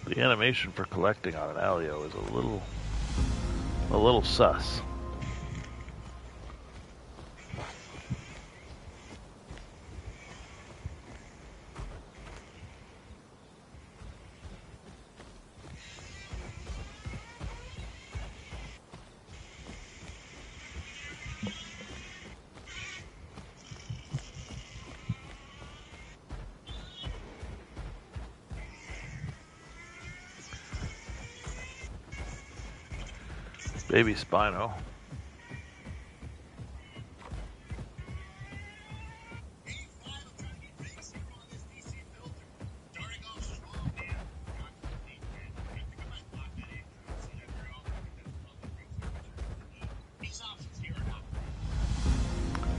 The animation for collecting on an Alio is a little sus. Baby Spino.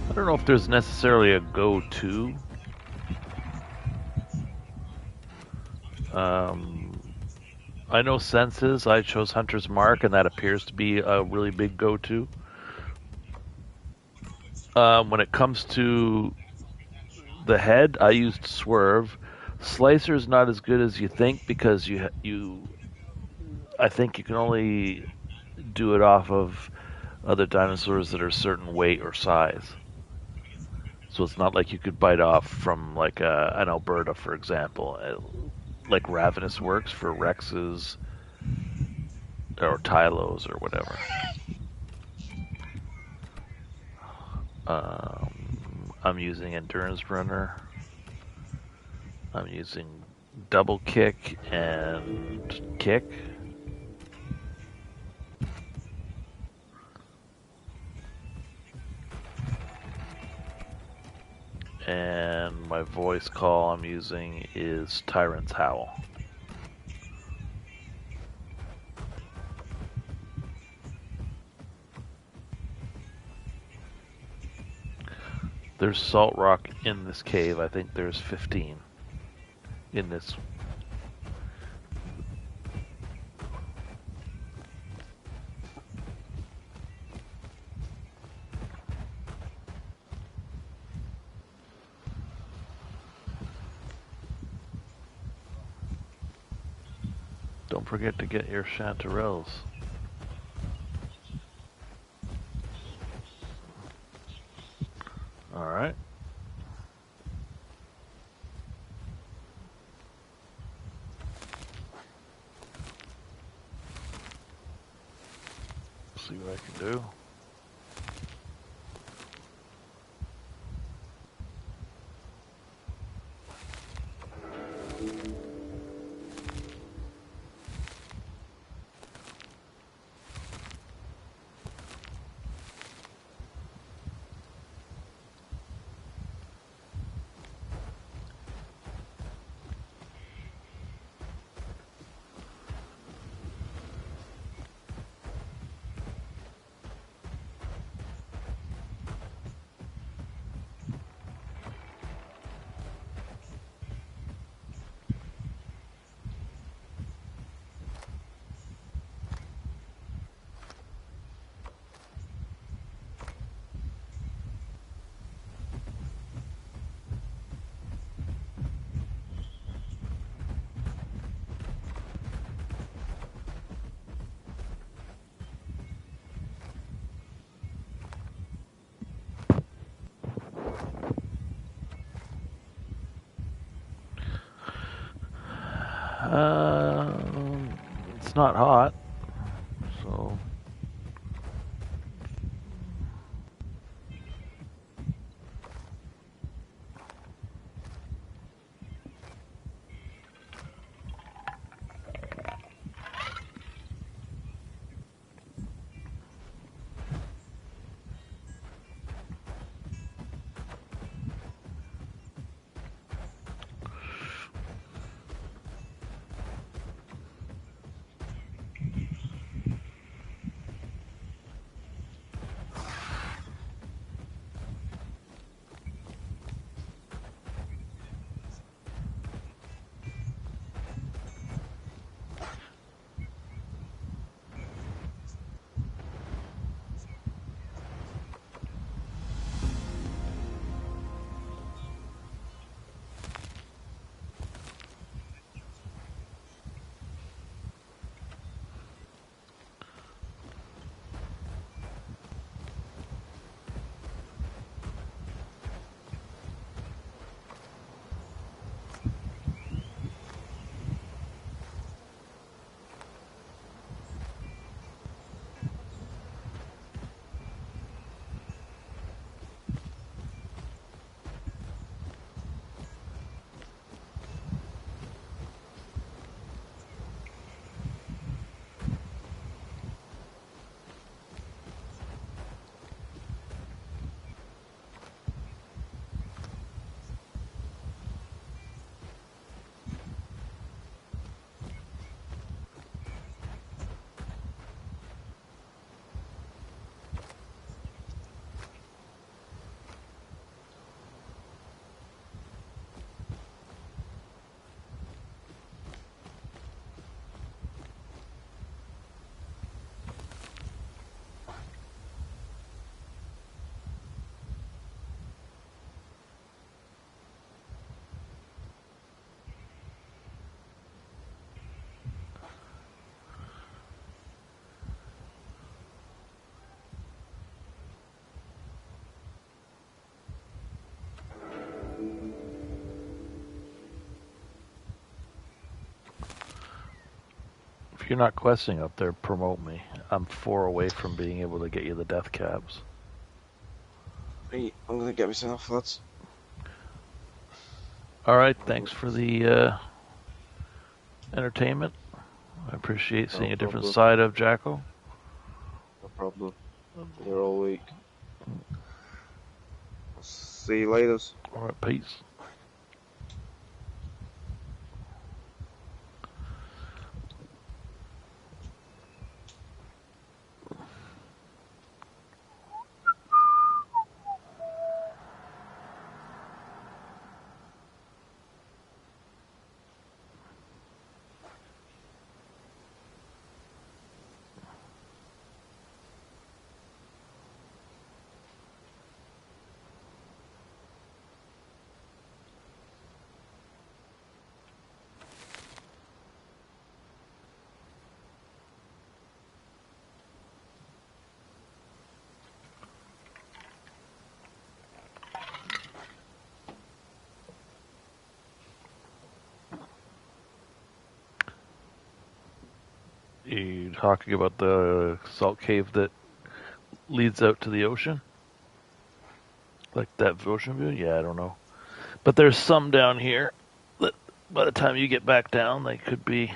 I don't know if there's necessarily a go-to. I know Senses, I chose Hunter's Mark, and that appears to be a really big go-to. When it comes to the head, I used Swerve. Slicer's not as good as you think because I think you can only do it off of other dinosaurs that are a certain weight or size. So it's not like you could bite off from like an Alberta, for example. Like Ravenous works for Rexes or Tylos or whatever. I'm using Endurance Runner. I'm using Double Kick and Kick. And my voice call I'm using is Tyrant's Howl. There's salt rock in this cave. I think there's 15 in this. Don't forget to get your chanterelles. All right. See what I can do. It's not hot, so if you're not questing up there, promote me. I'm 4 away from being able to get you the death cabs. Right, I'm gonna get myself, lads. Alright, thanks for the entertainment. I appreciate seeing No a different problem. side of Jacko. No problem. You're all week. I'll see you later. Alright, peace. You talking about the salt cave that leads out to the ocean? Like that ocean view? Yeah, I don't know. But there's some down here that by the time you get back down, they could be.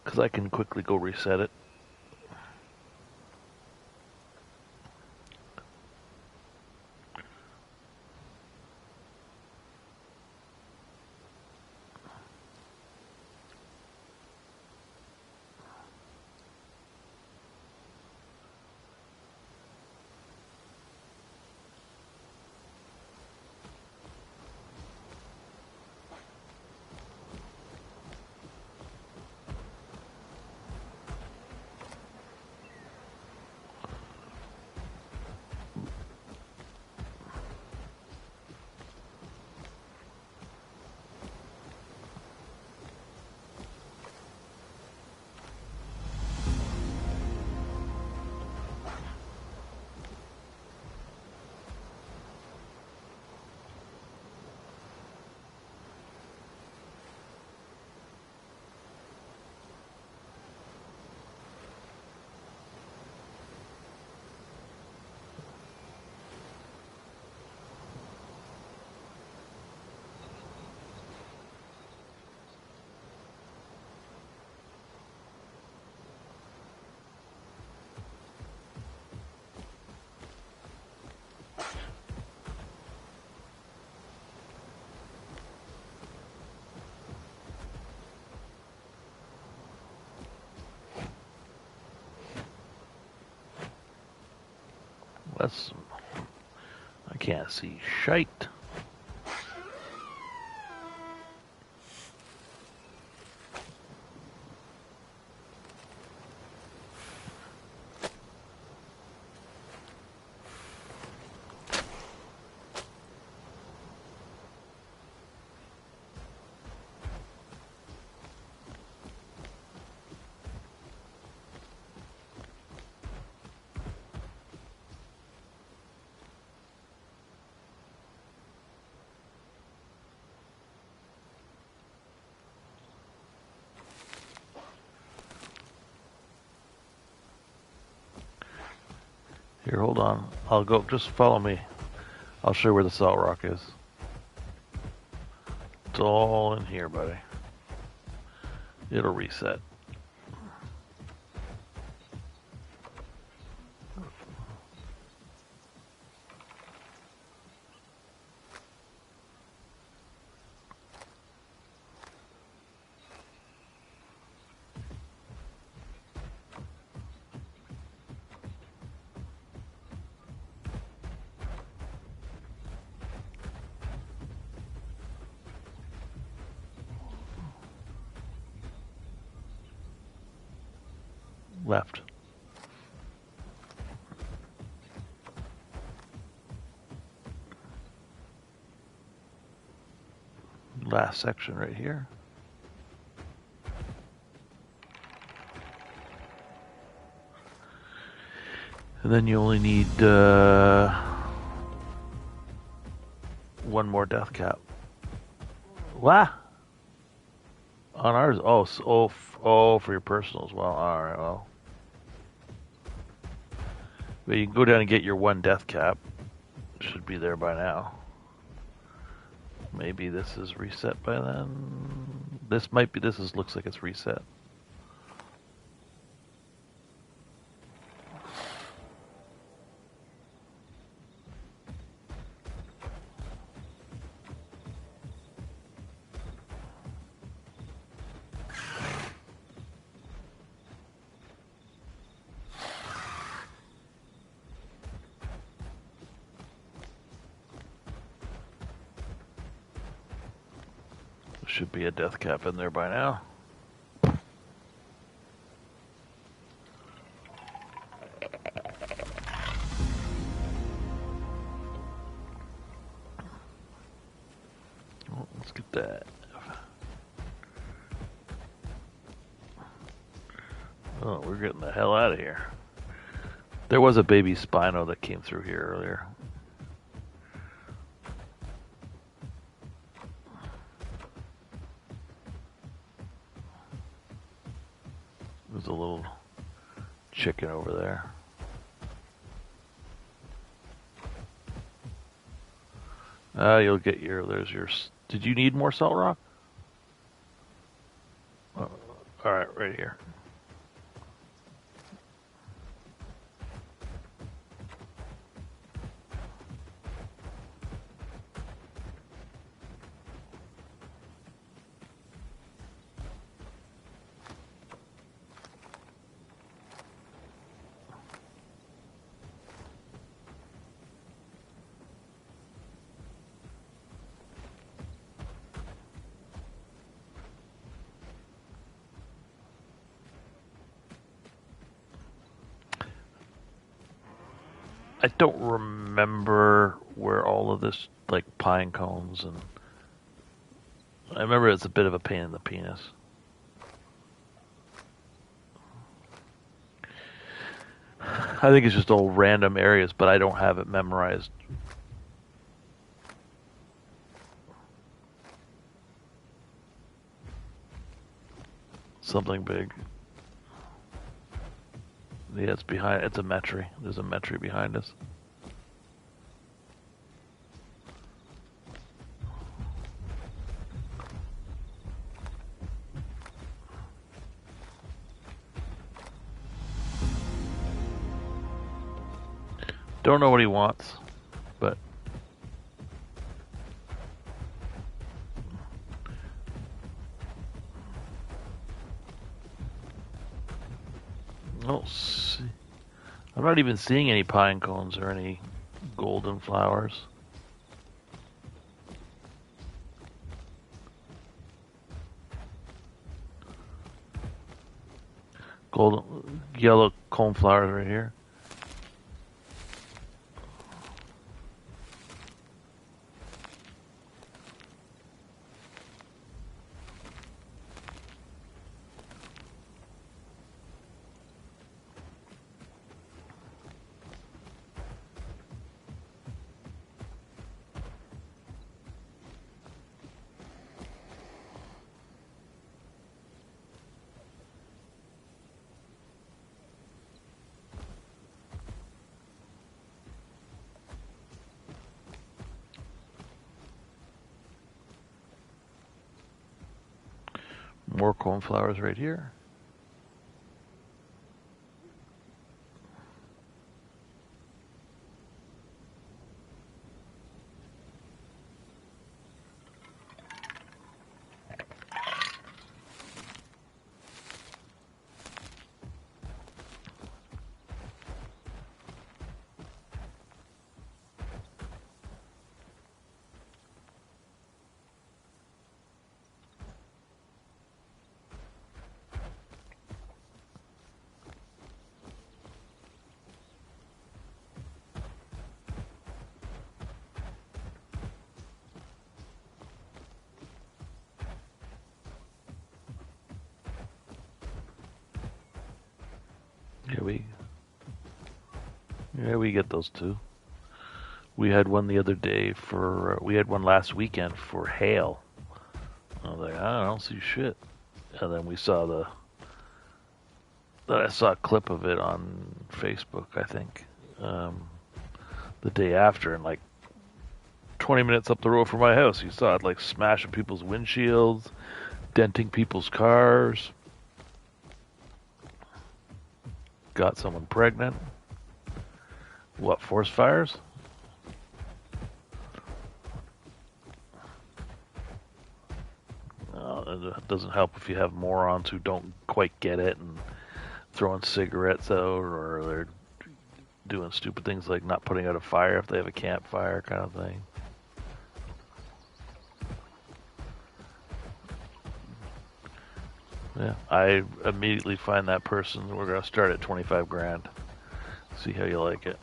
Because I can quickly go reset it. That's... I can't see shite. Here, hold on. I'll go, just follow me. I'll show you where the salt rock is. It's all in here, buddy. It'll reset. Left. Last section right here. And then you only need one more death cap. What? On ours? Oh, for your personal as well. All right, well. But you can go down and get your one death cap. Should be there by now. Maybe this is reset by then. This might be. Looks like it's reset. Should be a death cap in there by now. Oh, let's get that. Oh, we're getting the hell out of here. There was a baby Spino that came through here earlier. There's a little chicken over there. You'll get there's your... Did you need more salt rock? Oh, alright, right here. I don't remember where all of this, like, pine cones and... I remember it's a bit of a pain in the penis. I think it's just all random areas, but I don't have it memorized. Something big. Yeah, it's behind. It's a Metry. There's a Metry behind us. Don't know what he wants, but oh, see. I'm not even seeing any pine cones or any golden flowers. Golden, yellow cone flowers right here. More cornflowers right here. Yeah, we get those too. We had one the other day for, we had one last weekend for hail. I was like, I don't see shit. And then we saw I saw a clip of it on Facebook, I think, the day after, and like 20 minutes up the road from my house, you saw it like smashing people's windshields, denting people's cars, got someone pregnant. What, forest fires? It doesn't help if you have morons who don't quite get it and throwing cigarettes out, or they're doing stupid things like not putting out a fire if they have a campfire kind of thing. Yeah, I immediately find that person. We're going to start at 25 grand. See how you like it.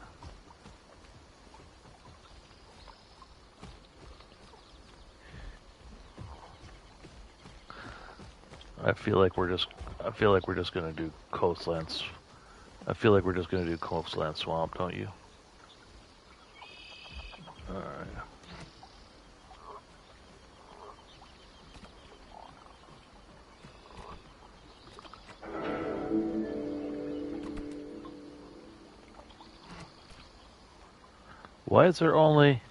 I feel like we're just gonna do coastlands. I feel like we're just gonna do coastland swamp, don't you? All right. Why is there only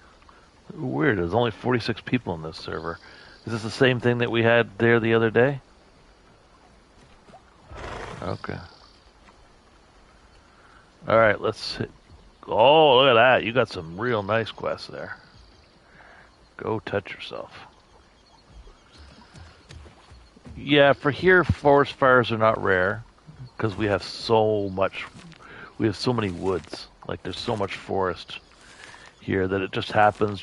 weird? There's only 46 people in this server. Is this the same thing that we had there the other day? Okay. All right, let's hit. Oh, look at that. You got some real nice quests there. Go touch yourself. Yeah, for here, forest fires are not rare because we have so many woods. Like, there's so much forest here that it just happens.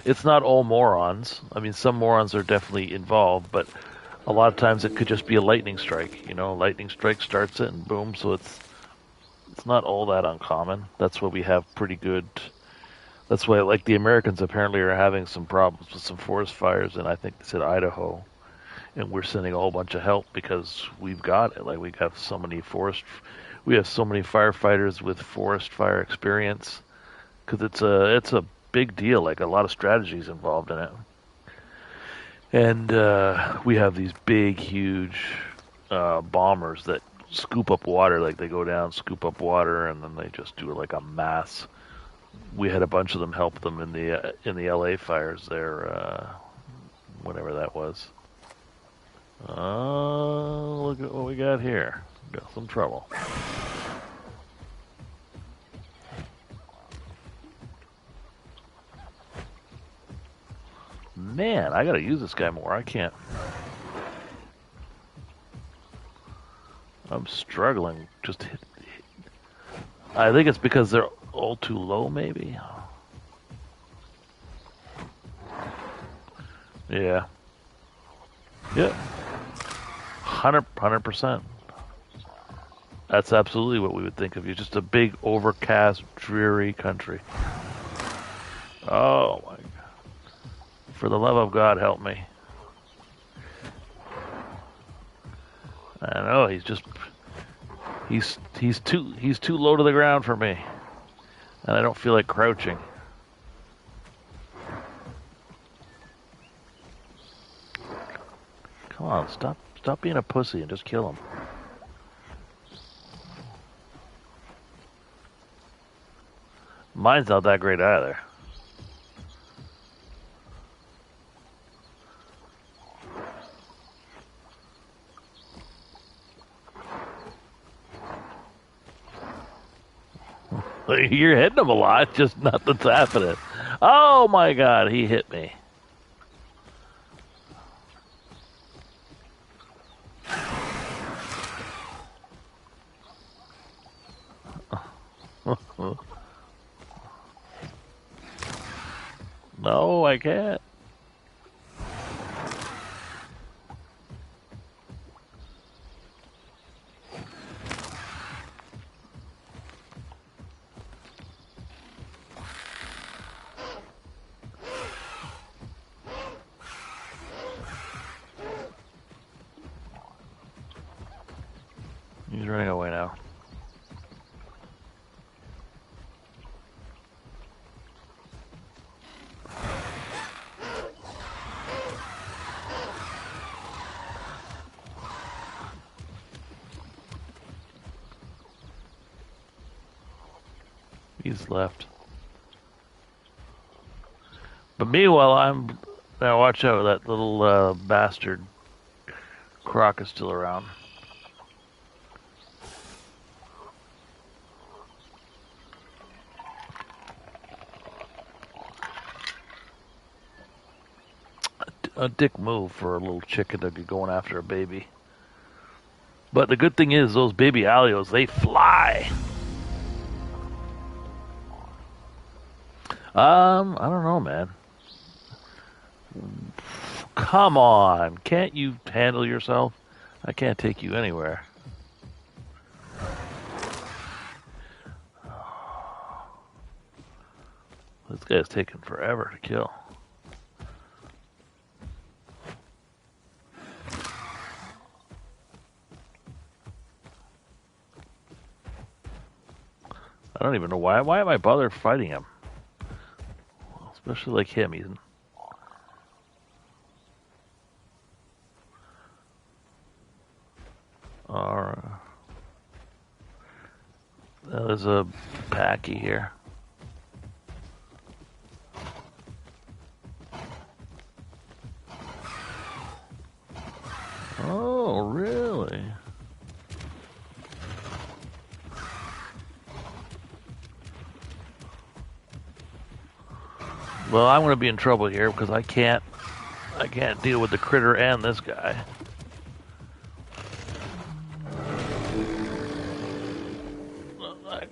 It's not all morons. I mean, some morons are definitely involved, but a lot of times it could just be a lightning strike. Lightning strike starts it and boom. So it's not all that uncommon. That's why we have pretty good. That's why, like, the Americans apparently are having some problems with some forest fires, and I think they said Idaho, and we're sending a whole bunch of help because we've got it. Like, we have so many firefighters with forest fire experience because it's a big deal. Like, a lot of strategies involved in it. And we have these big, huge bombers that scoop up water. Like, they go down, scoop up water, and then they just do it like a mass. We had a bunch of them help them in the LA fires there, whenever that was. Look at what we got here. Got some trouble. Man, I gotta use this guy more. I can't. I'm struggling. I think it's because they're all too low, maybe. Yeah. Yeah. 100%. That's absolutely what we would think of you. Just a big, overcast, dreary country. Oh my God. For the love of God, help me. I know, he's too low to the ground for me. And I don't feel like crouching. Come on, stop being a pussy and just kill him. Mine's not that great either. You're hitting him a lot, just nothing's happening. Oh my God, he hit me. No, I can't. He's running away now. He's left. But meanwhile, I'm... Now watch out, that little bastard croc is still around. A dick move for a little chicken to be going after a baby. But the good thing is, those baby allios, they fly. I don't know, man. Come on, can't you handle yourself? I can't take you anywhere. This guy's taking forever to kill. I don't even know why. Why am I bothered fighting him? Especially like him. He's... Alright. There's a packy here. Oh, really? Well, I'm going to be in trouble here because I can't deal with the critter and this guy.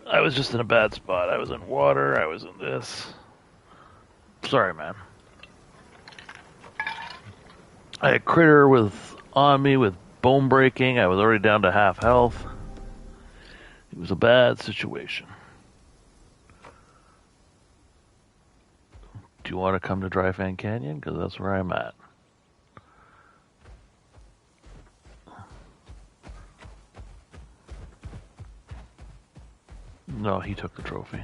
I was just in a bad spot. I was in water. I was in this. Sorry, man. I had a critter on me with bone breaking. I was already down to half health. It was a bad situation. Do you want to come to Dry Fan Canyon? Because that's where I'm at. No, he took the trophy.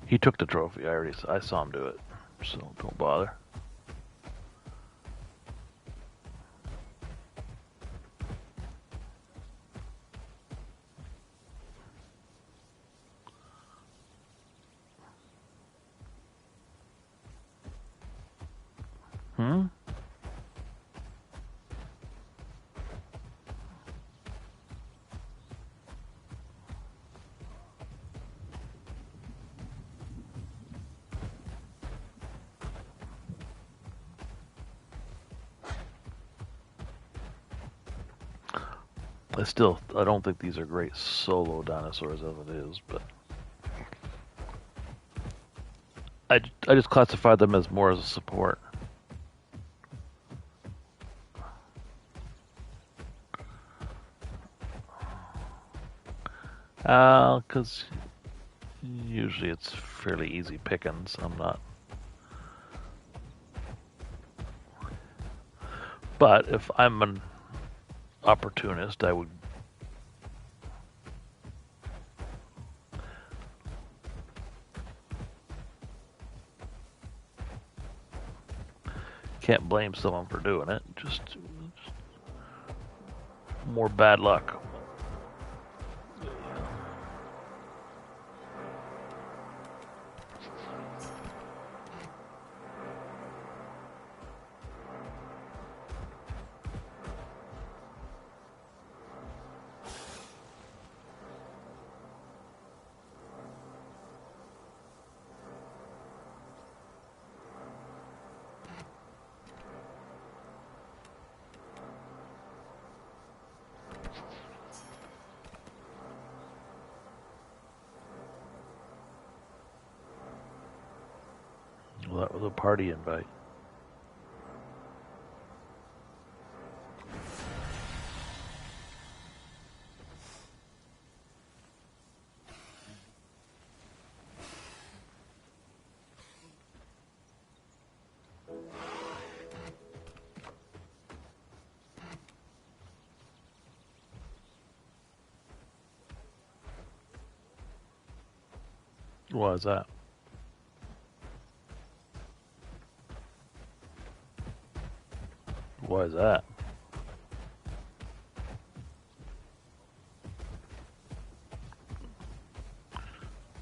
He took the trophy. I saw him do it. So don't bother. I don't think these are great solo dinosaurs as it is, but I just classify them as more as a support. Because usually it's fairly easy pickings. I'm not. But if I'm an opportunist, I would. Can't blame someone for doing it. Just more bad luck. Well, that was a party invite. Why is that? Why is that?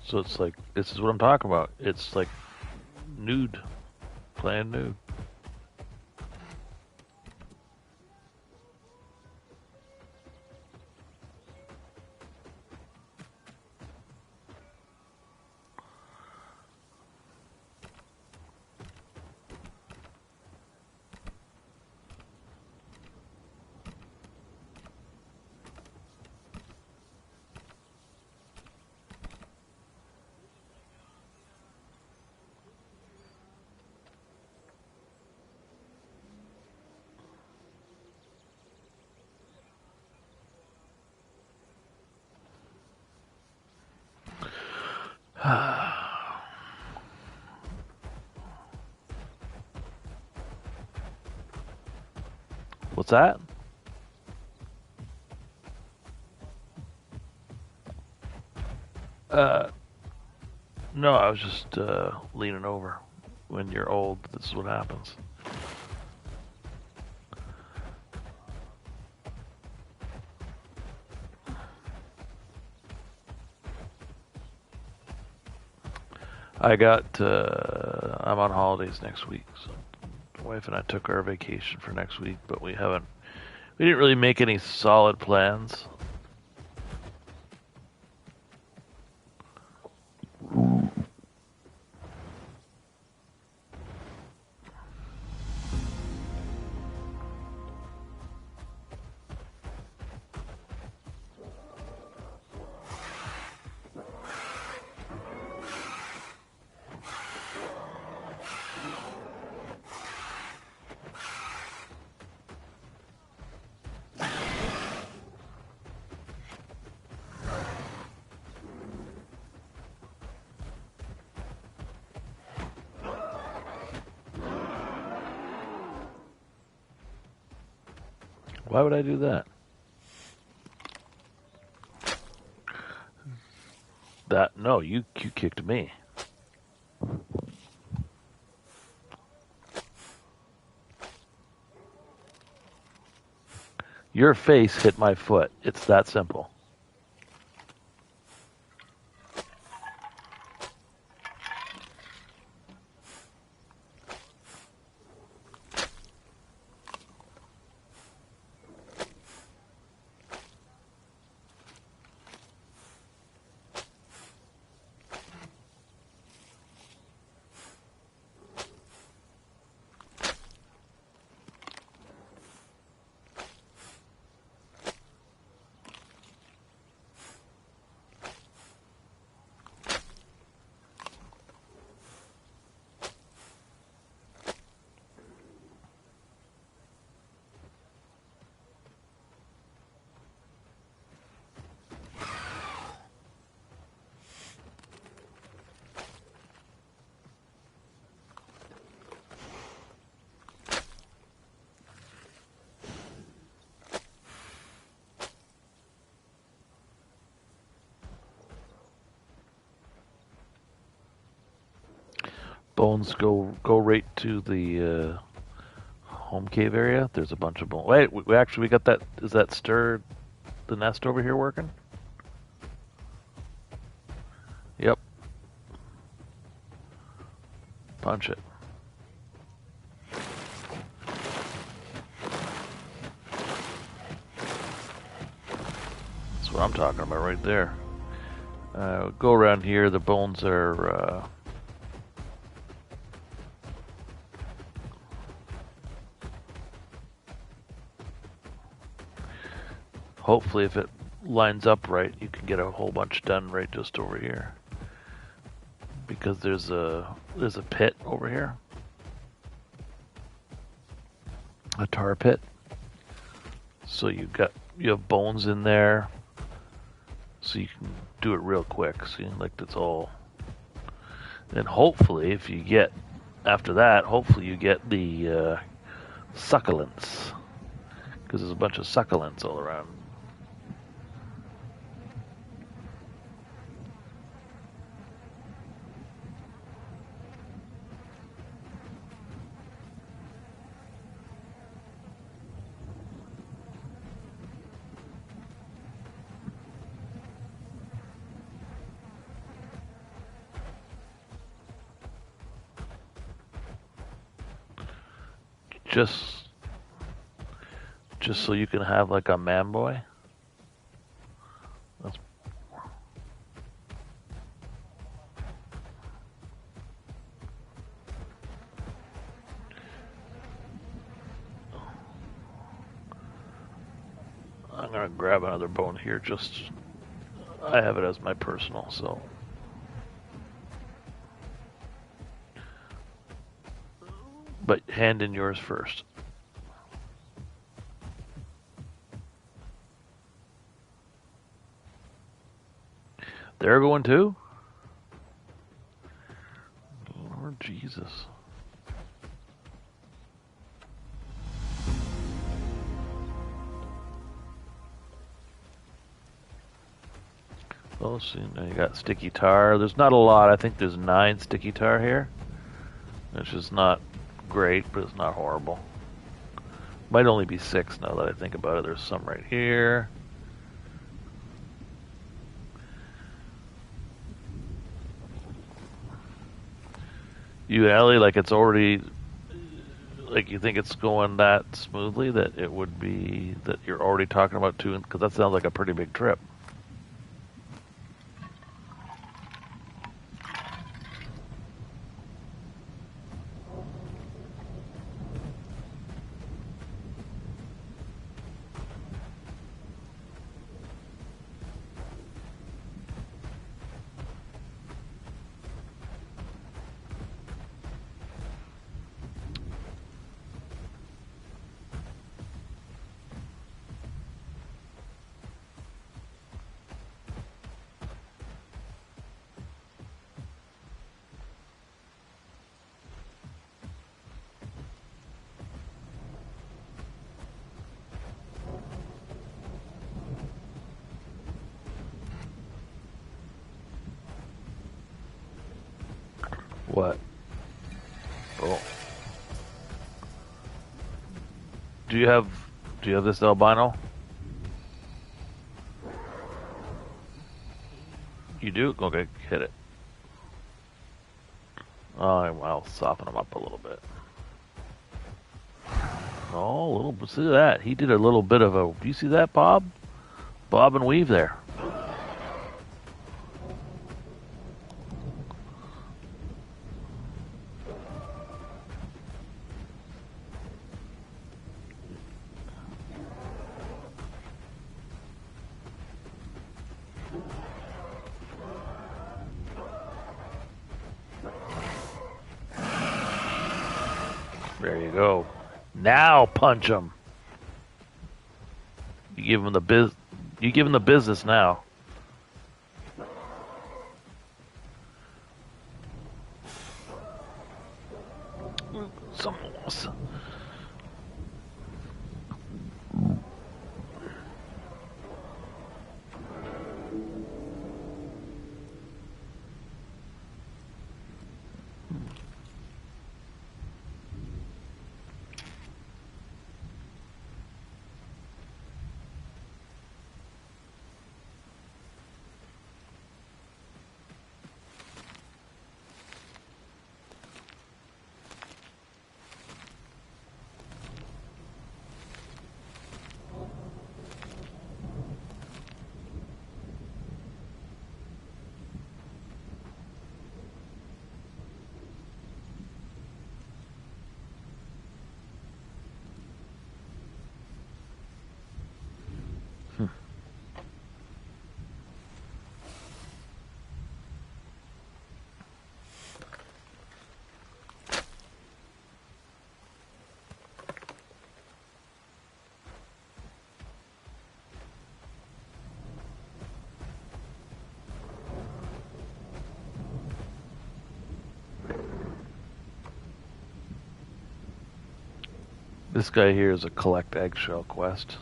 So it's like, this is what I'm talking about. It's like nude, playing nude. What's that? No, I was just leaning over. When you're old, this is what happens. I'm on holidays next week, so my wife and I took our vacation for next week, but we didn't really make any solid plans. Why would I do that? No, you kicked me. Your face hit my foot. It's that simple. Bones go right to the home cave area. There's a bunch of bones. Wait, we got that. Is that stir the nest over here working? Yep. Punch it. That's what I'm talking about right there. Go around here. The bones are. Hopefully, if it lines up right, you can get a whole bunch done right just over here. Because there's a pit over here, a tar pit. So you have bones in there, so you can do it real quick. See, like that's all. And hopefully, if you get after that, hopefully you get the succulents, because there's a bunch of succulents all around. Just so you can have like a man boy. That's... I'm gonna grab another bone here. I have it as my personal, so. But hand in yours first. They're going too? Lord Jesus. Oh, see, now you got sticky tar. There's not a lot. I think there's 9 sticky tar here. Which is not great, but it's not horrible. Might only be 6 now that I think about it. There's some right here. You, Ellie, like it's already, like you think it's going that smoothly that it would be, that you're already talking about 2, because that sounds like a pretty big trip. What? Oh. Do you have this albino? You do? Okay, hit it. Oh, I'll soften him up a little bit. Oh, a little bit. See that? He did a little bit of a. Do you see that, Bob? Bob and weave there. There you go. Now punch him. You give him the business now. Something else. This guy here is a collect eggshell quest,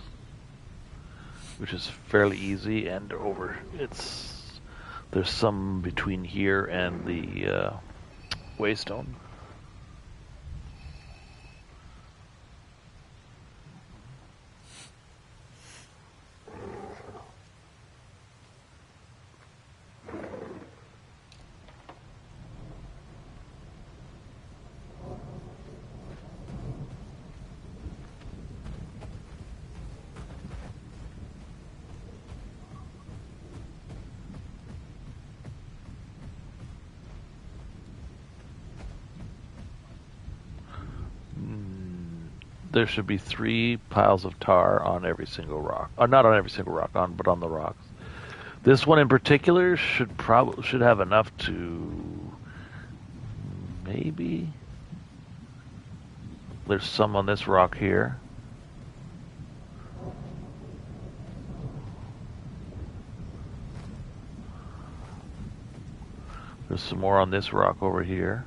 which is fairly easy, and there's some between here and the Waystone. There should be 3 piles of tar on every single rock. Not on every single rock, but on the rocks. This one in particular should have enough to maybe. There's some on this rock here. There's some more on this rock over here.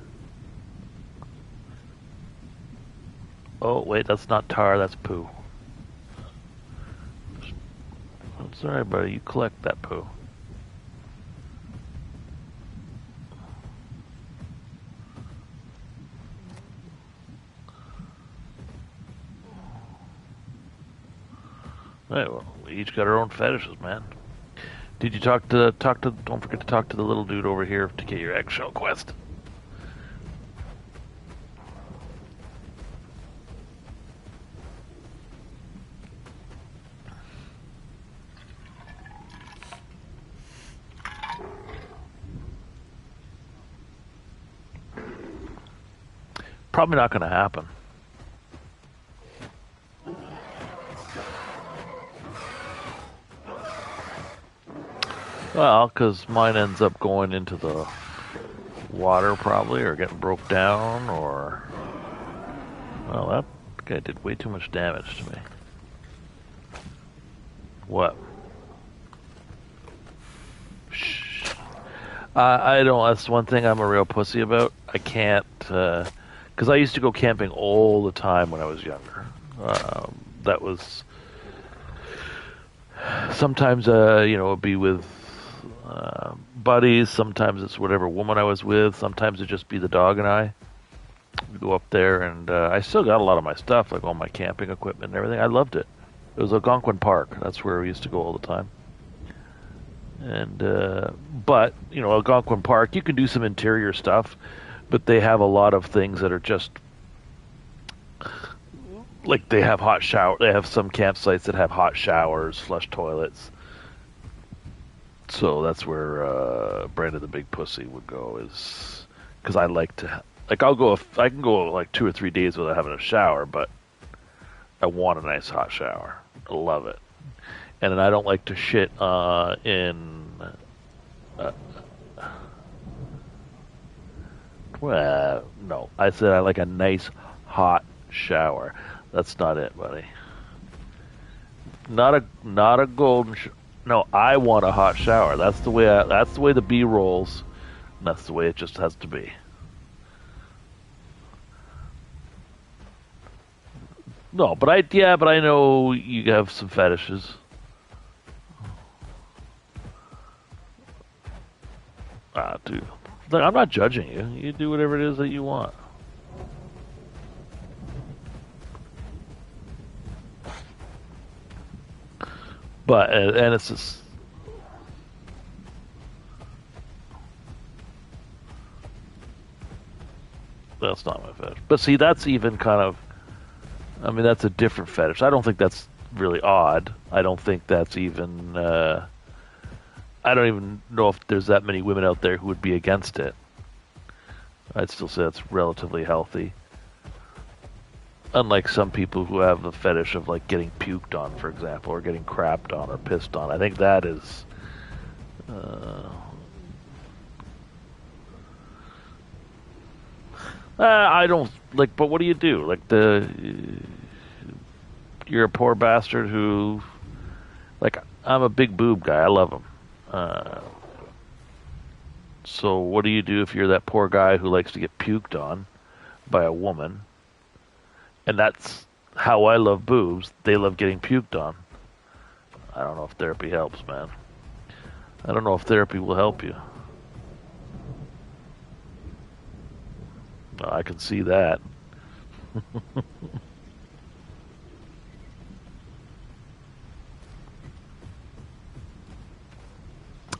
Oh, wait, that's not tar, that's poo. It's alright, buddy, you collect that poo. Right, well, we each got our own fetishes, man. Did you don't forget to talk to the little dude over here to get your eggshell quest. Probably not going to happen. Well, because mine ends up going into the water probably, or getting broke down, or... Well, that guy did way too much damage to me. What? Shh. I don't... That's one thing I'm a real pussy about. I can't... Because I used to go camping all the time when I was younger. That was... Sometimes, it'd be with buddies. Sometimes it's whatever woman I was with. Sometimes it'd just be the dog and I. We'd go up there, and I still got a lot of my stuff, like all my camping equipment and everything. I loved it. It was Algonquin Park. That's where we used to go all the time. And but Algonquin Park, you can do some interior stuff, but they have a lot of things that are just like they have hot shower. They have some campsites that have hot showers, flush toilets. So that's where Brandon the Big Pussy would go, is because I like to I can go like 2 or 3 days without having a shower, but I want a nice hot shower. I love it. And then I don't like to shit in. Well, no. I said I like a nice hot shower. That's not it, buddy. Not a golden. No, I want a hot shower. That's the way. That's the way the bee rolls. And that's the way it just has to be. No, but I know you have some fetishes. Dude, look, I'm not judging you. You do whatever it is that you want. But and it's just. That's not my fetish. But see, that's even kind of. I mean, that's a different fetish. I don't think that's really odd. I don't think that's even. I don't even know if there's that many women out there who would be against it. I'd still say that's relatively healthy. Unlike some people who have the fetish of like getting puked on, for example, or getting crapped on or pissed on. I think that is. I don't like, but what do you do? Like you're a poor bastard who, like, I'm a big boob guy. I love them. So what do you do if you're that poor guy who likes to get puked on by a woman? And that's how I love boobs, they love getting puked on. I don't know if therapy helps, man. I don't know if therapy will help you. I can see that.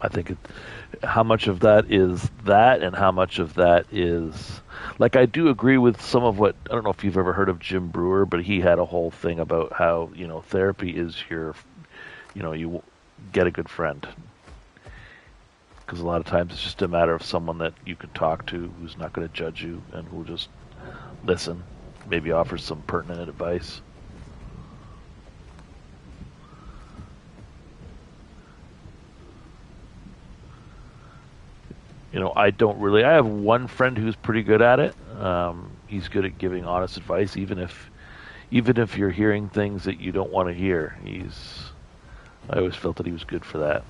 I think how much of that is that, and how much of that is like I do agree with some of what I don't know if you've ever heard of Jim Brewer, but he had a whole thing about how therapy is you get a good friend because a lot of times it's just a matter of someone that you can talk to who's not going to judge you and who'll just listen, maybe offer some pertinent advice. I have one friend who's pretty good at it. He's good at giving honest advice, even if you're hearing things that you don't want to hear. I always felt that he was good for that.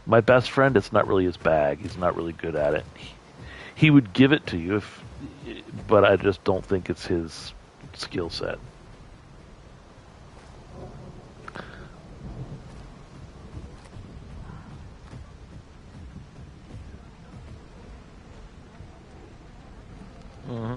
My best friend, it's not really his bag. He's not really good at it. He would give it to you, but I just don't think it's his skill set. Mm-hmm.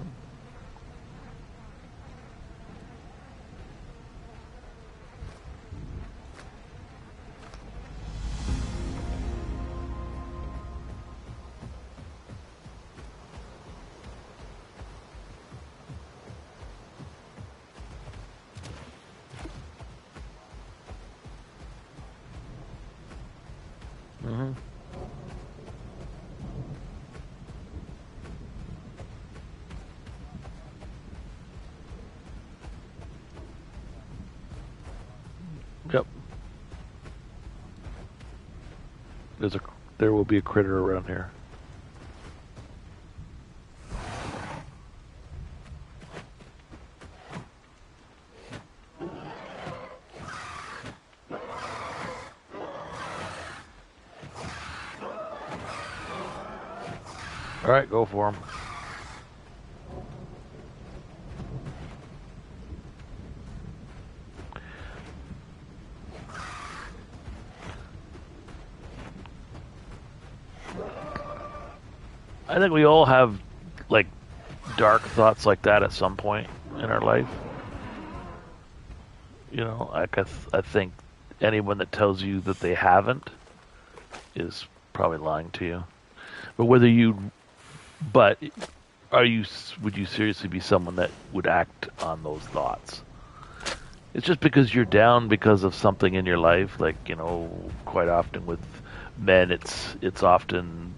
Mm-hmm. Yep. There will be a critter around here. All right, go for him. I think we all have like dark thoughts like that at some point in our life. I think anyone that tells you that they haven't is probably lying to you. But would you seriously be someone that would act on those thoughts? It's just because you're down because of something in your life, like, quite often with men, it's often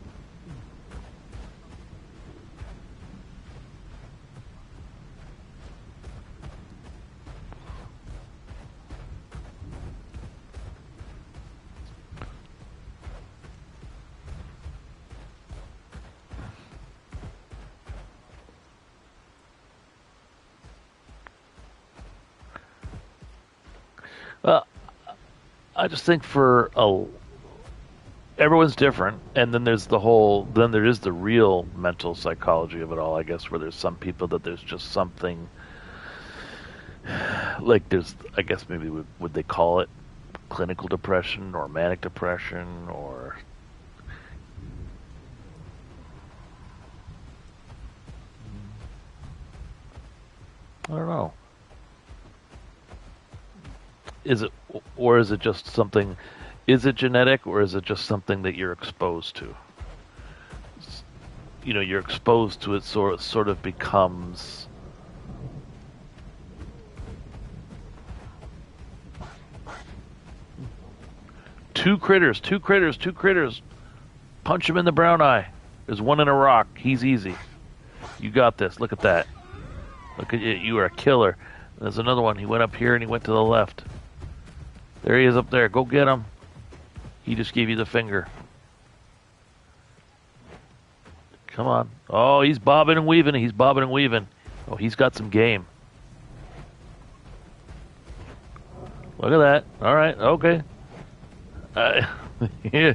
well, I just think everyone's different, and then there is the real mental psychology of it all, I guess, where there's some people that there's just something like I guess maybe would they call it clinical depression or manic depression or I don't know. Is it just something? Is it genetic, or is it just something that you're exposed to? You're exposed to it, so it sort of becomes. Two critters. Punch him in the brown eye. There's one in a rock. He's easy. You got this. Look at that. Look at you. You are a killer. There's another one. He went up here and he went to the left. There he is up there. Go get him. He just gave you the finger. Come on. Oh, he's bobbing and weaving. Oh, he's got some game. Look at that. All right. Okay. Yeah.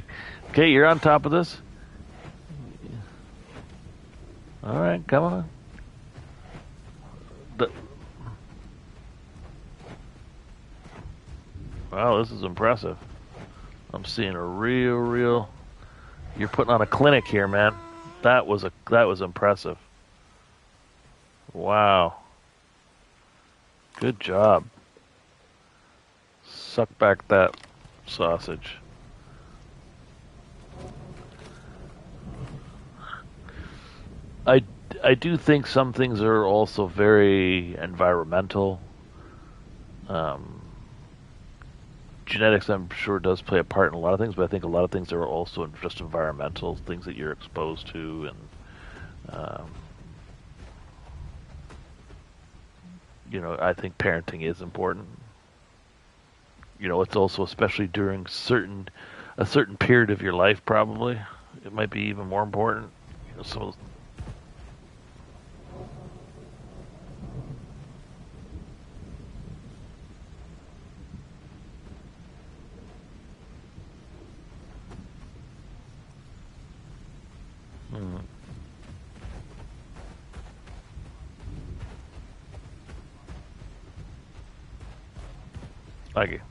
Okay, you're on top of this. All right. Come on. Wow, this is impressive. I'm seeing a real. You're putting on a clinic here, man. That was impressive. Wow. Good job. Suck back that sausage. I I do think some things are also very environmental. Um, Genetics, I'm sure, does play a part in a lot of things, but I think a lot of things are also just environmental things that you're exposed to, and I think parenting is important. It's also especially during a certain period of your life, probably it might be even more important. Some of mm, I get,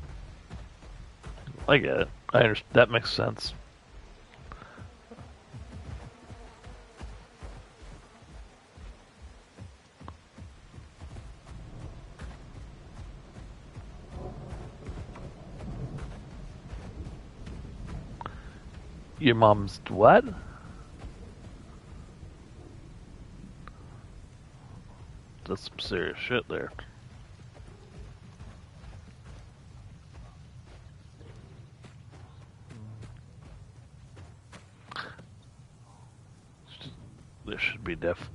I get it. I understand. That makes sense. Your mom's what? That's some serious shit there.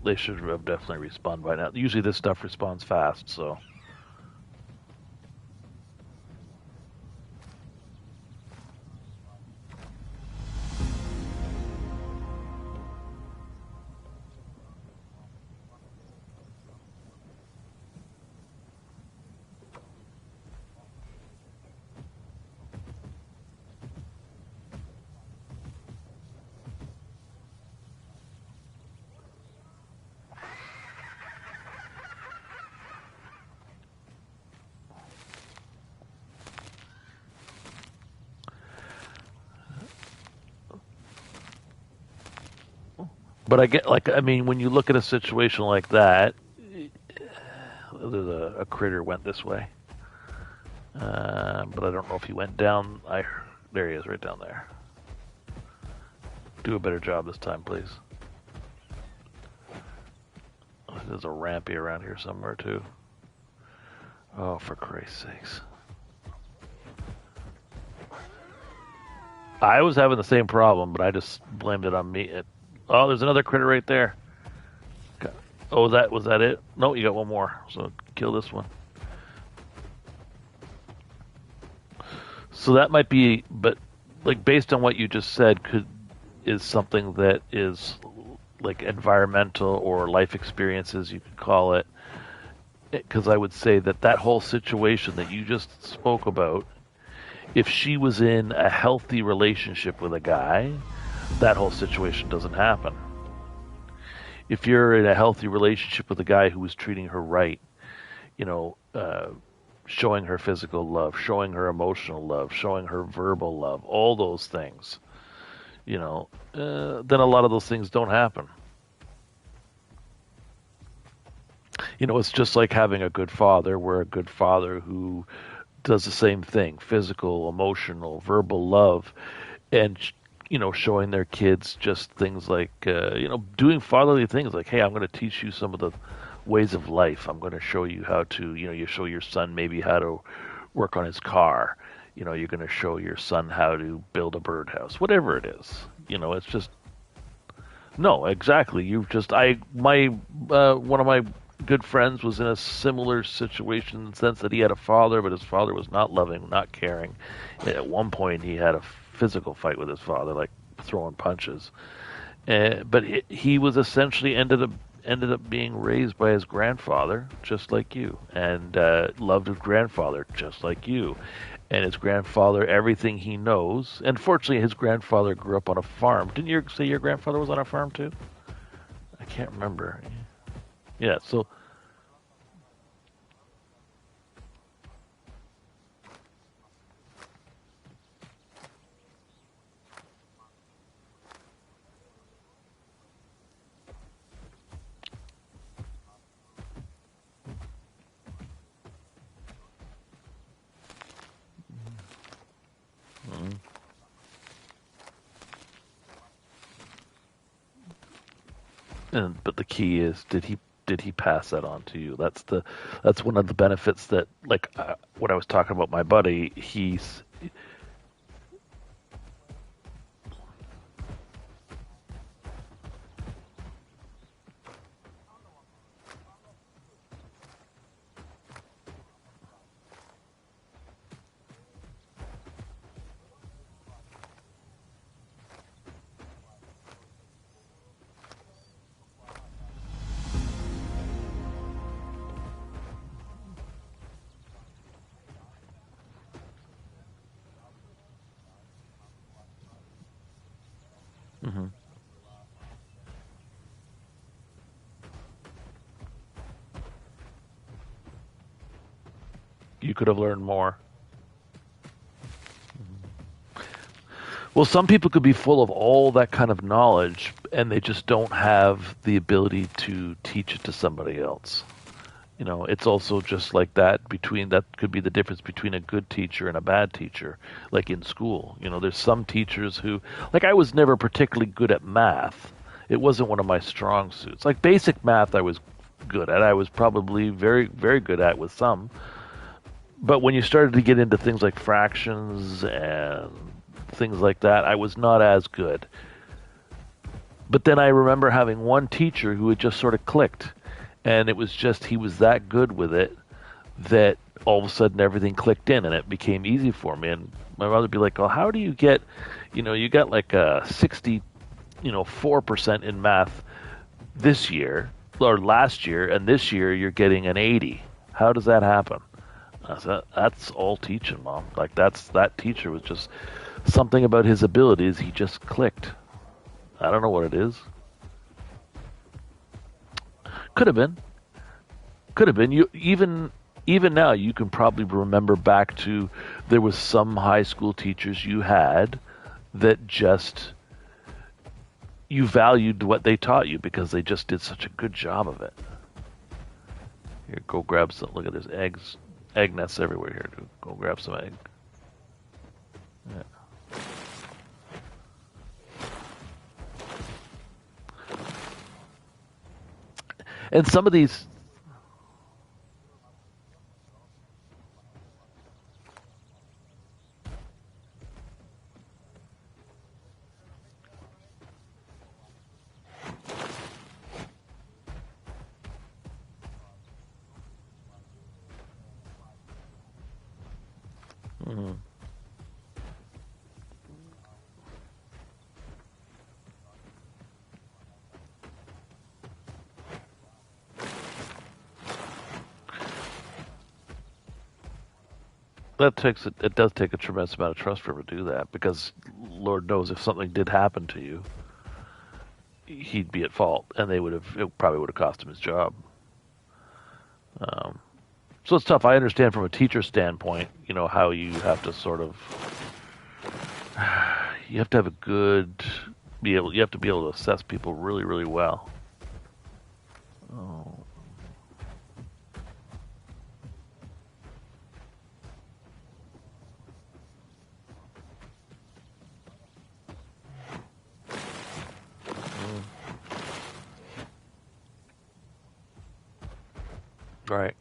They should have definitely responded by now. Usually this stuff responds fast, so but I mean, when you look at a situation like that, there's a critter went this way, but I don't know if he went down. There he is, right down there. Do a better job this time, please. There's a rampy around here somewhere too. Oh, for Christ's sakes! I was having the same problem, but I just blamed it on me. Oh, there's another critter right there. Oh, was that it? No, you got one more. So kill this one. So that might be, but like based on what you just said, is something that is like environmental or life experiences, you could call it. Because I would say that whole situation that you just spoke about, if she was in a healthy relationship with a guy, that whole situation doesn't happen. If you're in a healthy relationship with a guy who is treating her right, you know, showing her physical love, showing her emotional love, showing her verbal love, all those things, then a lot of those things don't happen. It's just like having a good father, where a good father who does the same thing: physical, emotional, verbal love, and showing their kids just things like doing fatherly things like, hey, I'm going to teach you some of the ways of life. I'm going to show you how to, you show your son maybe how to work on his car. You're going to show your son how to build a birdhouse, whatever it is. It's just no, exactly. You've just my one of my good friends was in a similar situation in the sense that he had a father, but his father was not loving, not caring. At one point, he had a physical fight with his father, like throwing punches. But he was essentially ended up being raised by his grandfather, just like you, and loved his grandfather, just like you. And his grandfather, everything he knows. And fortunately, his grandfather grew up on a farm. Didn't you say your grandfather was on a farm too? I can't remember. Yeah, so but the key is, did he pass that on to you? That's one of the benefits that, like, when I was talking about my buddy, he's. Mhm. You could have learned more. Well, some people could be full of all that kind of knowledge, and they just don't have the ability to teach it to somebody else. It's also just like that. That could be the difference between a good teacher and a bad teacher, like in school. There's some teachers who, like, I was never particularly good at math. It wasn't one of my strong suits. Like basic math I was good at. I was probably very, very good at with some. But when you started to get into things like fractions and things like that, I was not as good. But then I remember having one teacher who had just sort of clicked. And it was just, he was that good with it that all of a sudden everything clicked in and it became easy for me. And my mother would be like, well, how do you get, you got like a 4% in math this year or last year, and this year you're getting an 80. How does that happen? I said, that's all teaching, Mom. Like that teacher was just something about his abilities. He just clicked. I don't know what it is. Could have been. Could have been. You even now you can probably remember back to, there was some high school teachers you had that just, you valued what they taught you because they just did such a good job of it. Here, go grab some. Look at, there's egg nests everywhere here. Dude. Go grab some egg. Yeah. And some of these. Mhm. It does take a tremendous amount of trust for him to do that, because Lord knows if something did happen to you, he'd be at fault, and it probably would have cost him his job. So it's tough. I understand from a teacher standpoint, how you have to sort of, you have to have you have to be able to assess people really, really well. Oh. Right.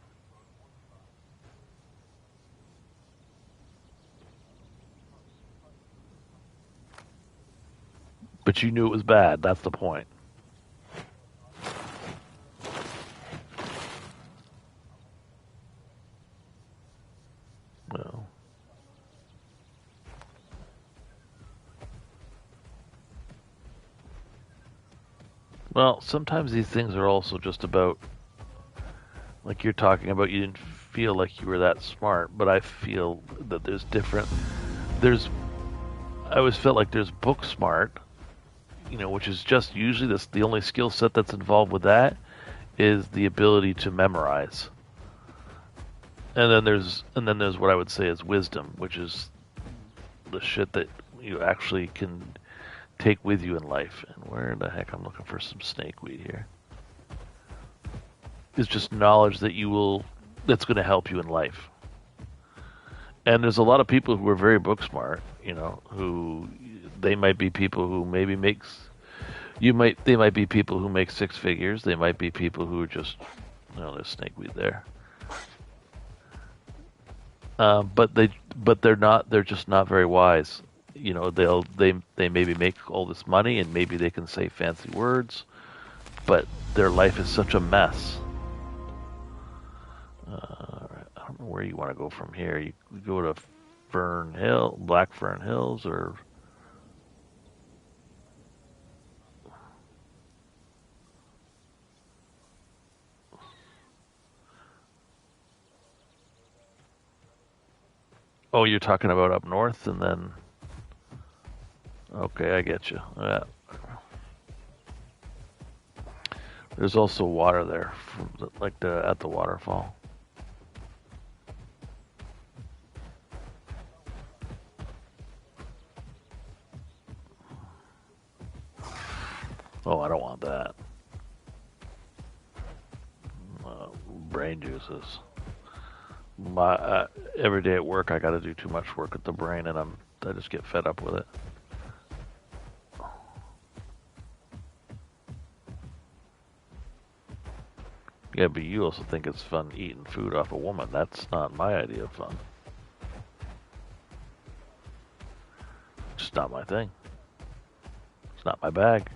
But you knew it was bad. That's the point. Well, sometimes these things are also just about, like you're talking about, you didn't feel like you were that smart, but I feel that there's, I always felt like there's book smart, which is just usually the only skill set that's involved with that is the ability to memorize. And then there's what I would say is wisdom, which is the shit that you actually can take with you in life. And where the heck, I'm looking for some snakeweed here. It's just knowledge that's going to help you in life. And there's a lot of people who are very book smart, who they might be people who maybe They might be people who make six figures. They might be people who are just, there's snakeweed there. But they're not. They're just not very wise. They maybe make all this money and maybe they can say fancy words, but their life is such a mess. I don't know where you want to go from here. You go to Black Fern Hills, or oh, you're talking about up north, and then okay, I get you. Yeah. There's also water there, at the waterfall. Oh, I don't want that. Brain juices. Every day at work, I got to do too much work at the brain, and I just get fed up with it. Yeah, but you also think it's fun eating food off a woman. That's not my idea of fun. It's not my thing. It's not my bag.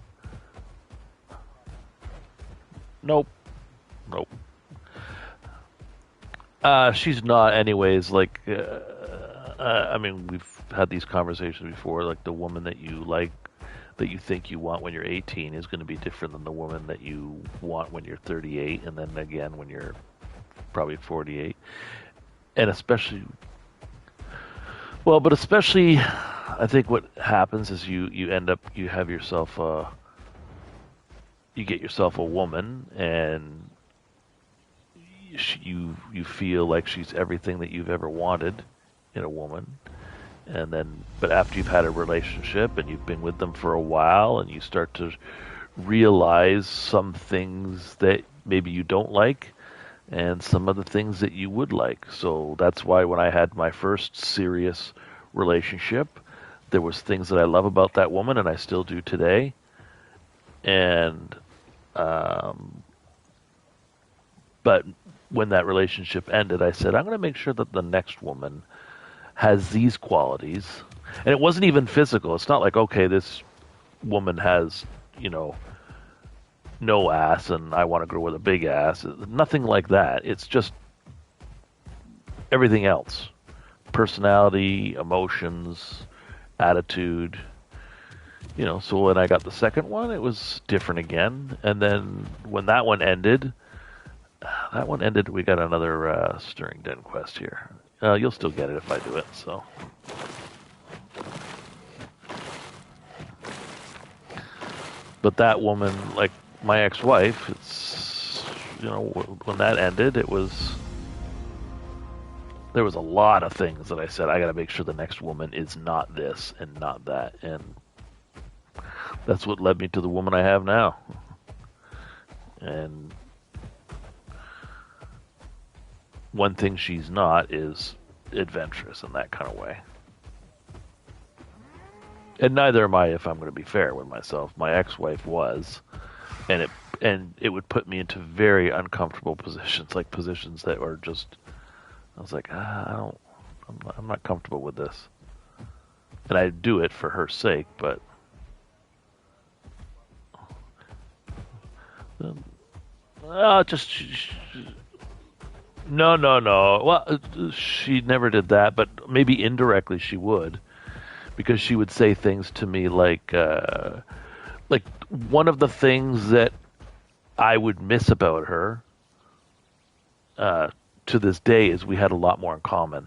Nope. She's not anyways, I mean, we've had these conversations before, like the woman that you like, that you think you want when you're 18 is going to be different than the woman that you want when you're 38, and then again when you're probably 48. And especially, I think what happens is you get yourself a woman, and you feel like she's everything that you've ever wanted in a woman. And then, but after you've had a relationship and you've been with them for a while, and you start to realize some things that maybe you don't like and some other things that you would like. So that's why when I had my first serious relationship, there was things that I love about that woman, and I still do today. And but when that relationship ended, I said, I'm going to make sure that the next woman has these qualities. And it wasn't even physical. It's not like, okay, this woman has, no ass and I want to grow with a big ass. Nothing like that. It's just everything else. Personality, emotions, attitude. So when I got the second one, it was different again. And then when that one ended, we got another Stirring Den quest here. You'll still get it if I do it, so. But that woman, like my ex-wife, it's, when that ended, there was a lot of things that I said, I got to make sure the next woman is not this and not that. And that's what led me to the woman I have now. And one thing she's not is adventurous in that kind of way. And neither am I, if I'm going to be fair with myself. My ex-wife was, and it would put me into very uncomfortable positions, like positions that were just, I was like, I'm not comfortable with this. And I do it for her sake, but No. Well, she never did that, but maybe indirectly she would, because she would say things to me like one of the things that I would miss about her to this day is we had a lot more in common,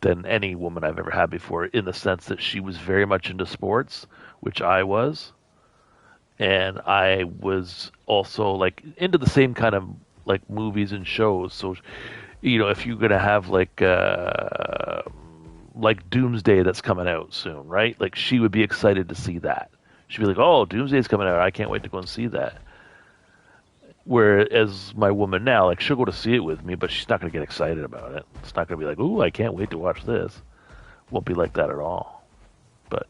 than any woman I've ever had before, in the sense that she was very much into sports, which I was, and I was also into the same kind of movies and shows. So, if you're gonna have Doomsday that's coming out soon, right? She would be excited to see that. She'd be like, "Oh, Doomsday's coming out! I can't wait to go and see that." Whereas my woman now, she'll go to see it with me, but she's not gonna get excited about it. It's not gonna be like, "Ooh, I can't wait to watch this." Won't be like that at all. But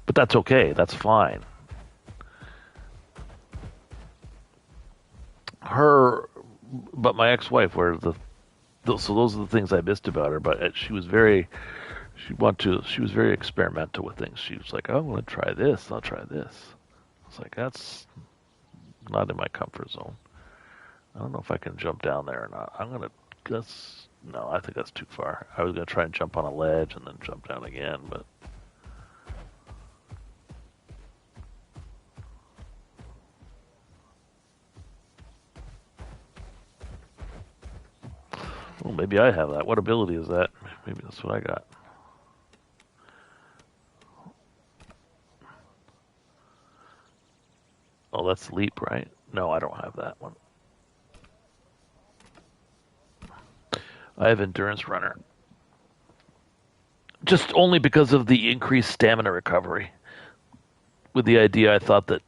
But that's okay. That's fine. But my ex-wife, so those are the things I missed about her. But she was she was very experimental with things. She was like, "Oh, I want to try this. I'll try this." It's like, that's not in my comfort zone. I don't know if I can jump down there or not. No, I think that's too far. I was gonna try and jump on a ledge and then jump down again, but well, maybe I have that. What ability is that? Maybe that's what I got. Oh, that's leap, right? No, I don't have that one. I have endurance runner. Just only because of the increased stamina recovery. With the idea, I thought that,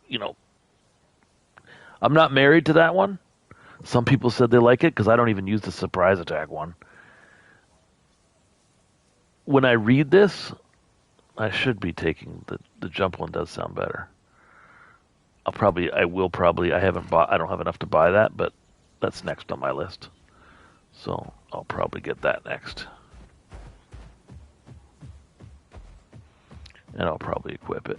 you know, I'm not married to that one. Some people said they like it because I don't even use the surprise attack one. When I read this, I should be taking the jump one. Does sound better. I don't have enough to buy that, but that's next on my list. So I'll probably get that next. And I'll probably equip it.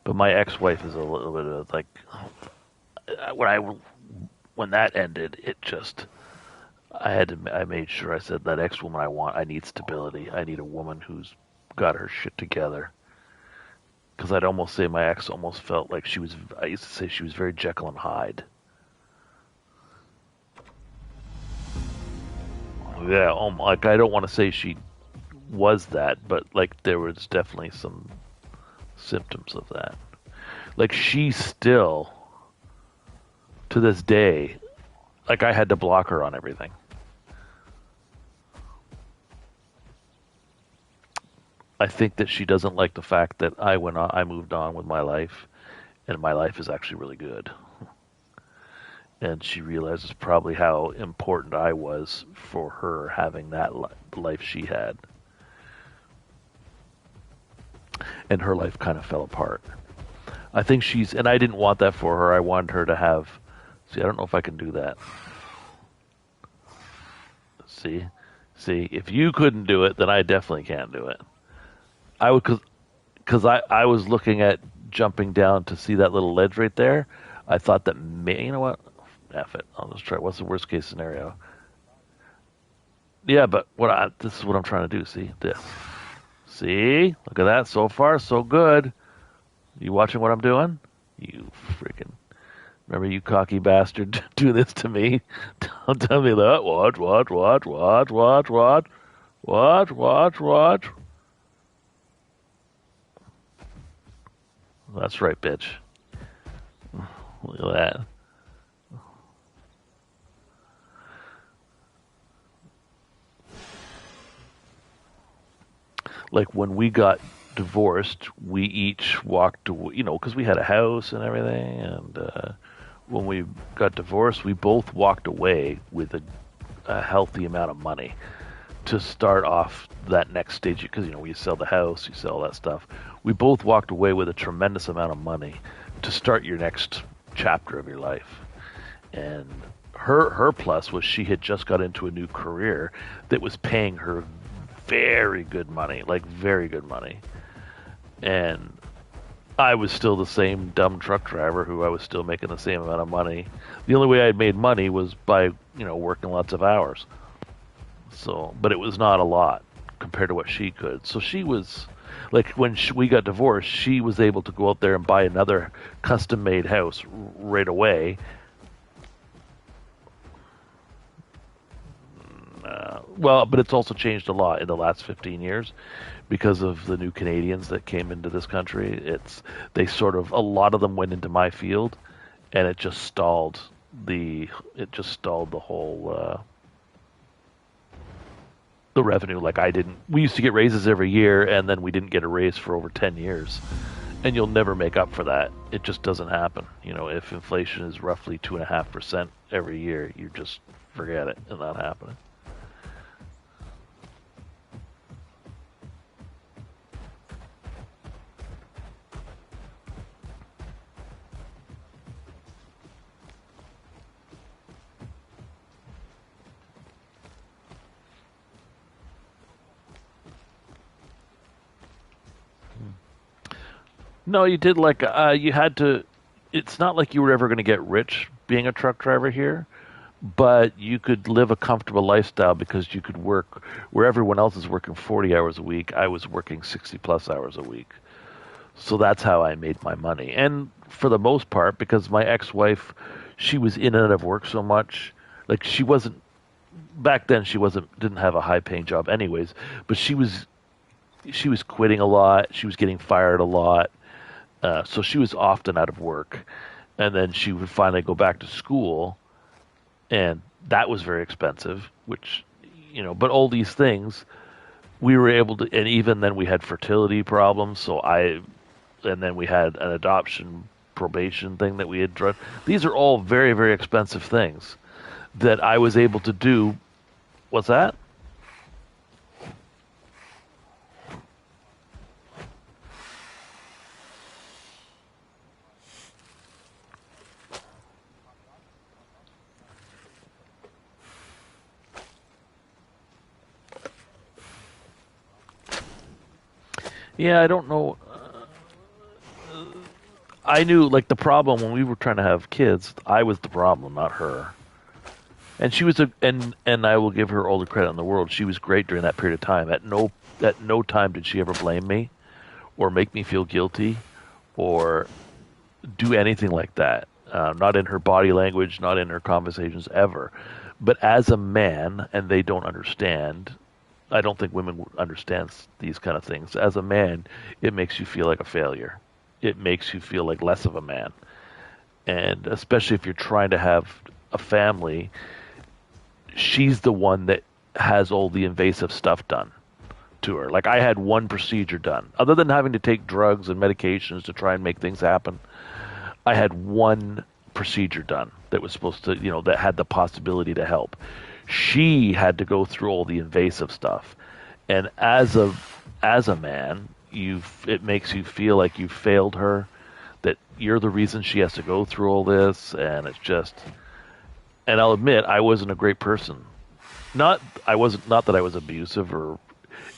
But my ex-wife is a little bit of like, when that ended, it just, I made sure I said that ex-woman I need stability. I need a woman who's got her shit together. Because I'd almost say my ex almost felt like I used to say she was very Jekyll and Hyde. Yeah, like I don't want to say she was that, but like there was definitely some symptoms of that. Like she still, to this day, like I had to block her on everything. I think that she doesn't like the fact that I moved on with my life, and my life is actually really good. And she realizes probably how important I was for her having that life she had. And her life kind of fell apart. I think and I didn't want that for her. I wanted her to have, see, I don't know if I can do that. See, if you couldn't do it, then I definitely can't do it. I would, because I was looking at jumping down to see that little ledge right there. I thought that, you know what? F it. I'll just try. What's the worst case scenario? Yeah, but this is what I'm trying to do. See this? See? Look at that. So far, so good. You watching what I'm doing? You freaking. Remember you cocky bastard do this to me? Don't tell me that. Watch. That's right, bitch. Look at that. Like when we got divorced, we each walked away, because we had a house and everything. And when we got divorced, we both walked away with a healthy amount of money to start off that next stage. Because, you sell the house, you sell that stuff. We both walked away with a tremendous amount of money to start your next chapter of your life. And her plus was she had just got into a new career that was paying her very good money, like very good money. And I was still the same dumb truck driver who I was still making the same amount of money. The only way I'd made money was by, working lots of hours. So, but it was not a lot compared to what she could. So she was, like when we got divorced, she was able to go out there and buy another custom-made house right away. Well, but it's also changed a lot in the last 15 years because of the new Canadians that came into this country. A lot of them went into my field, and it just stalled the whole the revenue. Like we used to get raises every year, and then we didn't get a raise for over 10 years. And you'll never make up for that. It just doesn't happen. If inflation is roughly 2.5% every year, you're just forget it and not happening. No, you did like you had to. It's not like you were ever going to get rich being a truck driver here, but you could live a comfortable lifestyle because you could work where everyone else is working 40 hours a week. I was working 60 plus hours a week. So that's how I made my money. And for the most part, because my ex-wife, she was in and out of work so much, like she wasn't back then. She wasn't didn't have a high-paying job, anyways. But she was quitting a lot. She was getting fired a lot. So she was often out of work, and then she would finally go back to school, and that was very expensive. Which, but all these things we were able to, and even then we had fertility problems. And then we had an adoption probation thing that we had done. These are all very, very expensive things that I was able to do. What's that? Yeah, I don't know. I knew like the problem when we were trying to have kids. I was the problem, not her. And she was and I will give her all the credit in the world. She was great during that period of time. At no time did she ever blame me, or make me feel guilty, or do anything like that. Not in her body language, not in her conversations ever. But as a man, and they don't understand. I don't think women understand these kind of things. As a man, it makes you feel like a failure. It makes you feel like less of a man. And especially if you're trying to have a family, she's the one that has all the invasive stuff done to her. Like I had one procedure done. Other than having to take drugs and medications to try and make things happen, I had one procedure done that was supposed to, that had the possibility to help. She had to go through all the invasive stuff. And as a man, it makes you feel like you failed her, that you're the reason she has to go through all this, and it's just. And I'll admit, I wasn't a great person. Not that I was abusive or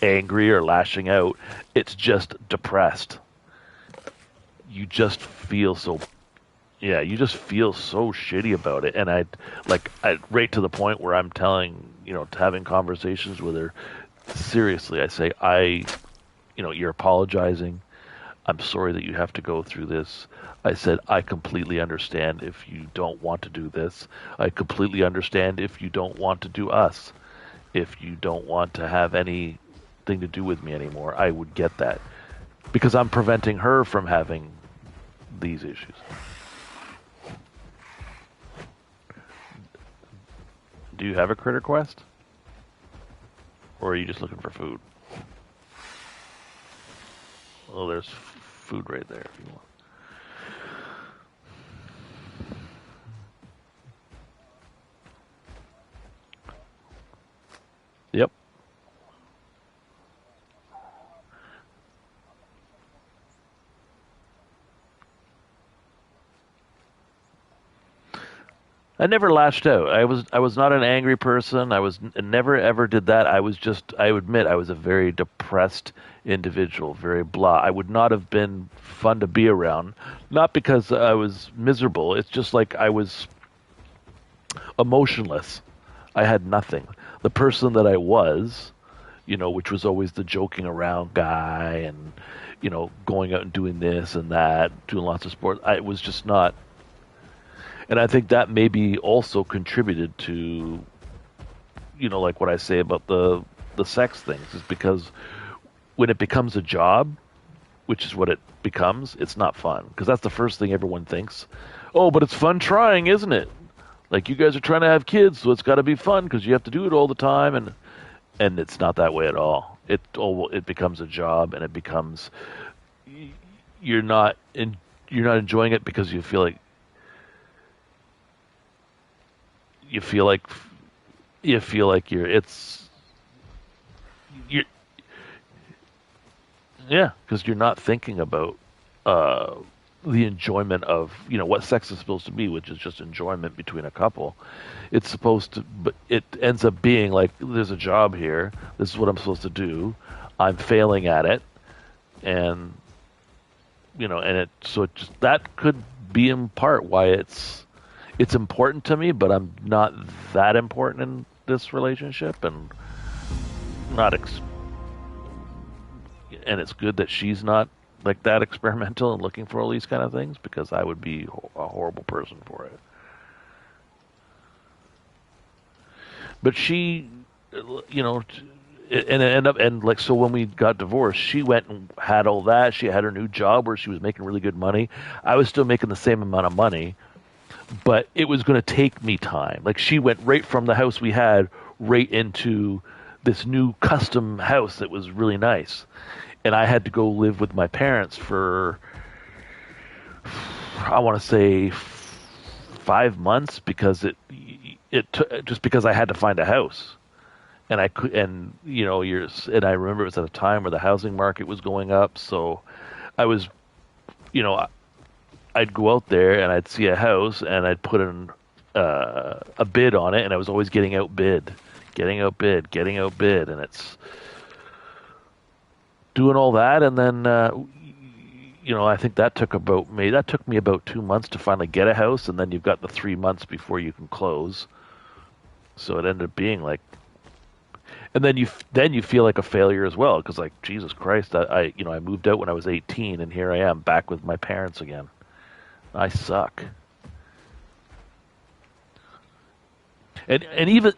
angry or lashing out. It's just depressed. You just feel so. Yeah, you just feel so shitty about it, and I right to the point where I'm telling, having conversations with her. Seriously, I say, you're apologizing. I'm sorry that you have to go through this. I said, I completely understand if you don't want to do this. I completely understand if you don't want to do us. If you don't want to have anything to do with me anymore, I would get that. Because I'm preventing her from having these issues. Do you have a critter quest? Or are you just looking for food? Oh, there's food right there if you want. Yep. I never lashed out. I was not an angry person. I never ever did that. I admit I was a very depressed individual, very blah. I would not have been fun to be around, not because I was miserable. It's just like I was emotionless. I had nothing. The person that I was, which was always the joking around guy and, going out and doing this and that, doing lots of sports. I was just not. And I think that maybe also contributed to, like what I say about the sex things, is because when it becomes a job, which is what it becomes, it's not fun. Because that's the first thing everyone thinks. Oh, but it's fun trying, isn't it? Like you guys are trying to have kids, so it's got to be fun because you have to do it all the time, and it's not that way at all. It becomes a job, and it becomes you're not enjoying it because you feel like you feel like you're yeah, because you're not thinking about uh, the enjoyment of what sex is supposed to be, which is just enjoyment between a couple. It's supposed to, but it ends up being like there's a job here. This is what I'm supposed to do. I'm failing at it, and and it just that could be in part why it's important to me, but I'm not that important in this relationship, and not and it's good that she's not like that experimental and looking for all these kind of things, because I would be a horrible person for it. But she, you know, and it ended up, and like, so when we got divorced, she went and had all that. She had her new job where she was making really good money. I was still making the same amount of money, but it was going to take me time. Like, she went right from the house we had right into this new custom house that was really nice. And I had to go live with my parents for, I want to say, 5 months, because just because I had to find a house. And I could, and and I remember it was at a time where the housing market was going up, so I was, you know, I'd go out there and I'd see a house and I'd put in a bid on it, and I was always getting outbid, and it's doing all that, and then I think that took me about 2 months to finally get a house, and then you've got the 3 months before you can close. So it ended up being like, and then you feel like a failure as well, because like, Jesus Christ, I moved out when I was 18, and here I am back with my parents again. I suck. And even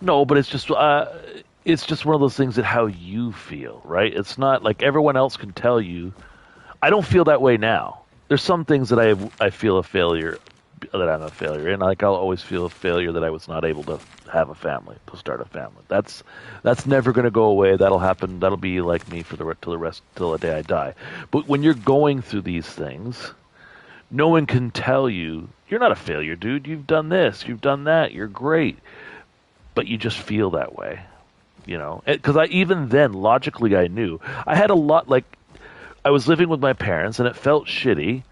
no, but it's just one of those things that how you feel, right? It's not like everyone else can tell you. I don't feel that way now. There's some things that I feel a failure, that I'm a failure in. Like, I'll always feel a failure that I was not able to have a family, to start a family. That's never going to go away. That'll happen. That'll be like me for till the day I die. But when you're going through these things, no one can tell you you're not a failure, dude. You've done this, you've done that. You're great, but you just feel that way, Because I even then logically I knew I had a lot, like, I was living with my parents, and it felt shitty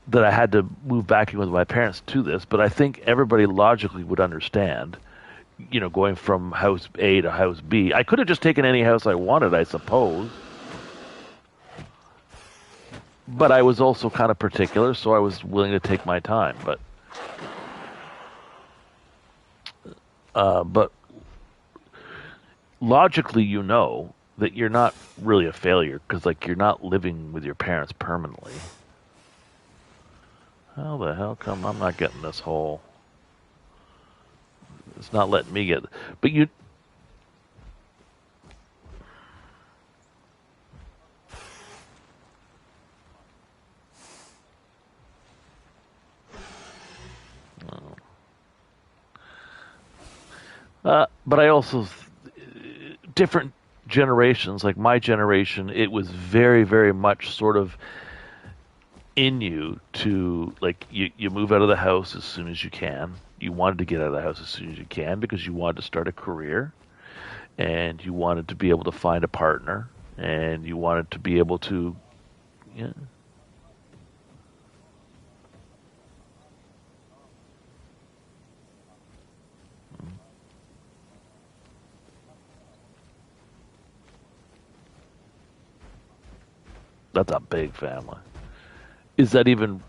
that I had to move back in with my parents to this, but I think everybody logically would understand, going from house A to house B. I could have just taken any house I wanted, I suppose, but I was also kind of particular, so I was willing to take my time. But logically, that you're not really a failure, because like, you're not living with your parents permanently. How the hell come I'm not getting this whole? It's not letting me get. But you. But I also, different generations, like my generation, it was very, very much sort of in you to, like, you move out of the house as soon as you can. You wanted to get out of the house as soon as you can, because you wanted to start a career, and you wanted to be able to find a partner, and you wanted to be able to, yeah. That's a big family. Is that even?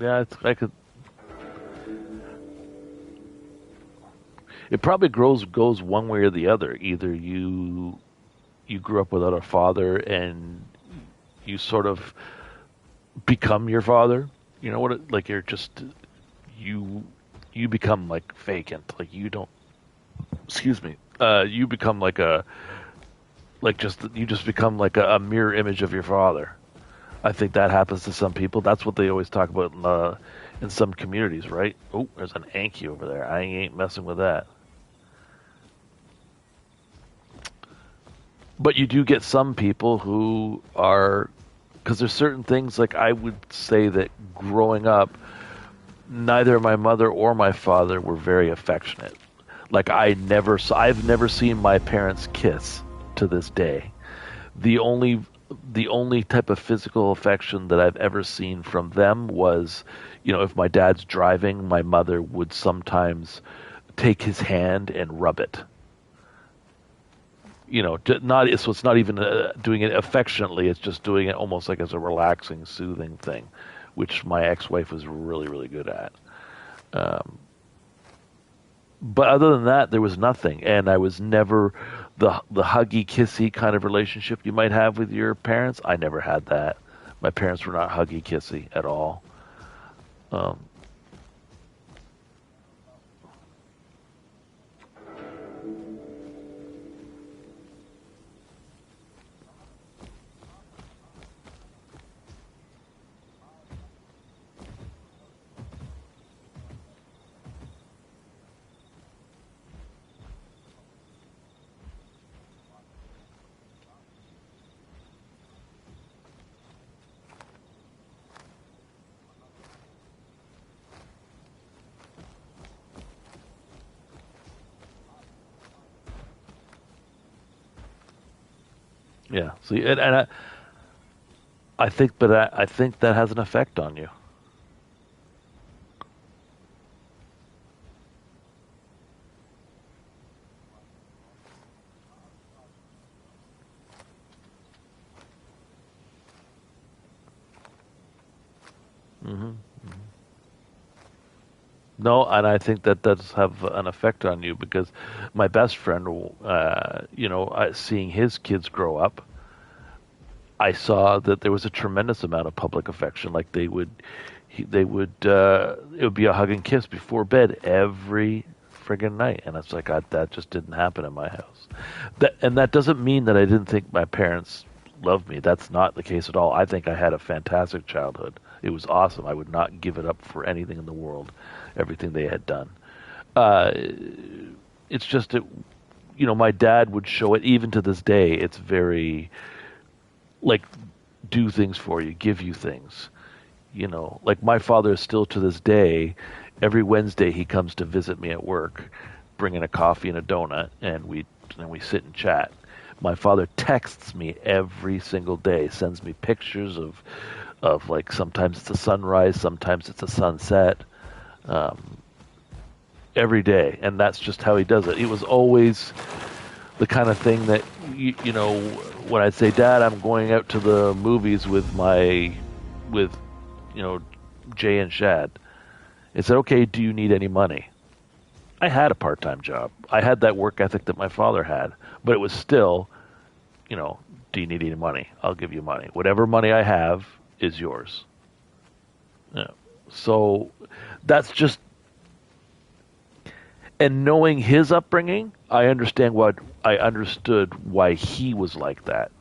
Yeah, I could. It probably goes one way or the other. Either you grew up without a father and you sort of become your father. You know what? Like you're just you you become like vacant. Like you don't. Excuse me. You become like a like just you just become like a mirror image of your father. I think that happens to some people. That's what they always talk about in some communities, right? Oh, there's an Anki over there. I ain't messing with that. But you do get some people who are, because there's certain things like I would say that growing up, neither my mother or my father were very affectionate. Like I've never seen my parents kiss to this day. The only the only type of physical affection that I've ever seen from them was, if my dad's driving, my mother would sometimes take his hand and rub it. Not so it's not even doing it affectionately. It's just doing it almost like as a relaxing, soothing thing, which my ex-wife was really, really good at. Um, but other than that, there was nothing, and I was never the huggy, kissy kind of relationship you might have with your parents. I never had that. My parents were not huggy, kissy at all. Um, yeah. See, and I think, but I think that has an effect on you. hmm No, and I think that does have an effect on you because my best friend, seeing his kids grow up, I saw that there was a tremendous amount of public affection. Like it would be a hug and kiss before bed every friggin' night, and it's like that just didn't happen in my house. That doesn't mean that I didn't think my parents loved me. That's not the case at all. I think I had a fantastic childhood. It was awesome. I would not give it up for anything in the world. Everything they had done. Uh, it's just that my dad would show it even to this day. It's very like do things for you, give you things. Like my father is still to this day. Every Wednesday he comes to visit me at work, bringing a coffee and a donut, and we sit and chat. My father texts me every single day, sends me pictures of like sometimes it's a sunrise, sometimes it's a sunset, um, every day, and that's just how he does it. It was always the kind of thing that when I'd say, "Dad, I'm going out to the movies with you know Jay and Shad." It said, "Okay, do you need any money?" I had a part-time job. I had that work ethic that my father had, but it was still, do you need any money? I'll give you money. Whatever money I have is yours. Yeah. So that's just, and knowing his upbringing, I understood why he was like that.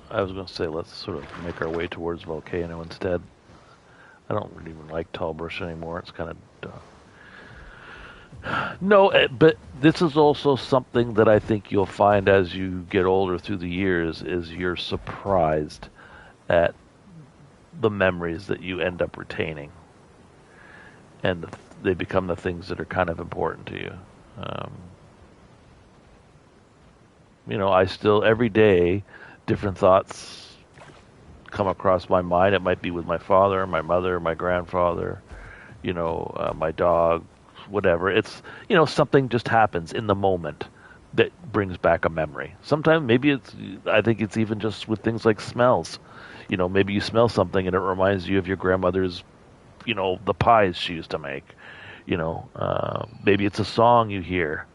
I was going to say, let's sort of make our way towards Volcano instead. I don't really even like Tallbush anymore. It's kind of no, but this is also something that I think you'll find as you get older through the years is you're surprised at the memories that you end up retaining, and they become the things that are kind of important to you. Um, I still every day different thoughts come across my mind. It might be with my father, my mother, my grandfather, my dog, whatever. It's, something just happens in the moment that brings back a memory. Sometimes I think it's even just with things like smells. Maybe you smell something and it reminds you of your grandmother's, the pies she used to make. Maybe it's a song you hear.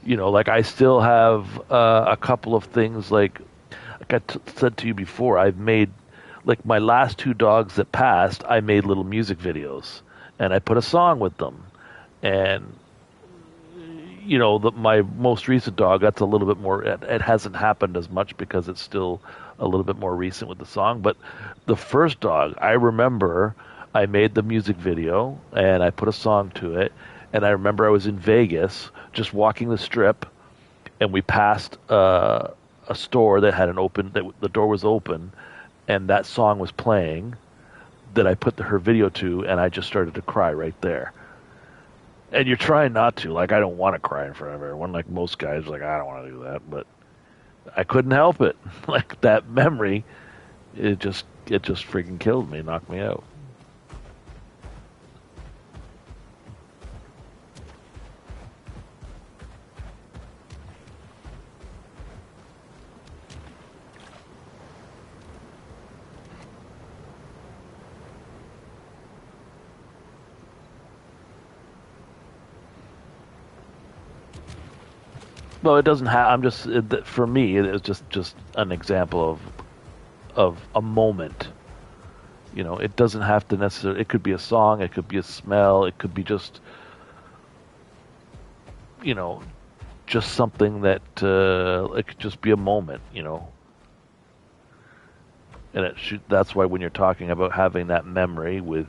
Like I still have a couple of things like said to you before, I've made, like my last two dogs that passed, I made little music videos and I put a song with them. And, my most recent dog, that's a little bit more, it hasn't happened as much because it's still a little bit more recent with the song. But the first dog, I remember I made the music video and I put a song to it. And I remember I was in Vegas just walking the strip and we passed a store that had the door was open, and that song was playing that I put her video to, and I just started to cry right there. And you're trying not to, like I don't want to cry in front of everyone, like most guys, like I don't want to do that, but I couldn't help it. Like that memory, it just freaking killed me, knocked me out. Well, it doesn't have. For me, it was just an example of a moment. It doesn't have to necessarily. It could be a song. It could be a smell. It could be just, just something that it could just be a moment. And that's why when you're talking about having that memory with,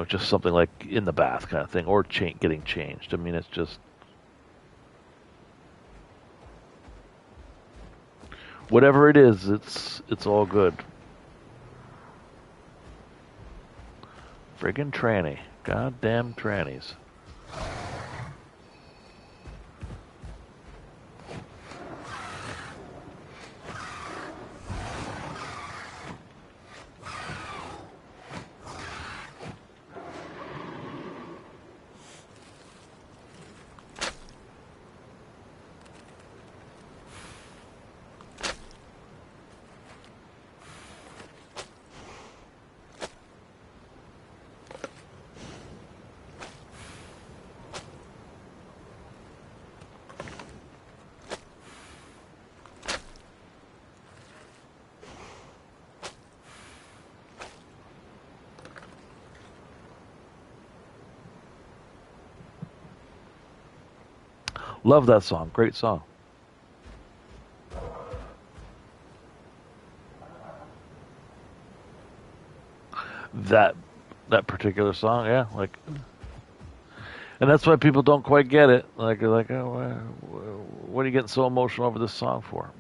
just something like in the bath kind of thing, or getting changed. I mean, it's just. Whatever it is, it's all good. Friggin' tranny. Goddamn trannies. Love that song. Great song. That particular song, yeah, like, and that's why people don't quite get it. Like, oh, what are you getting so emotional over this song for?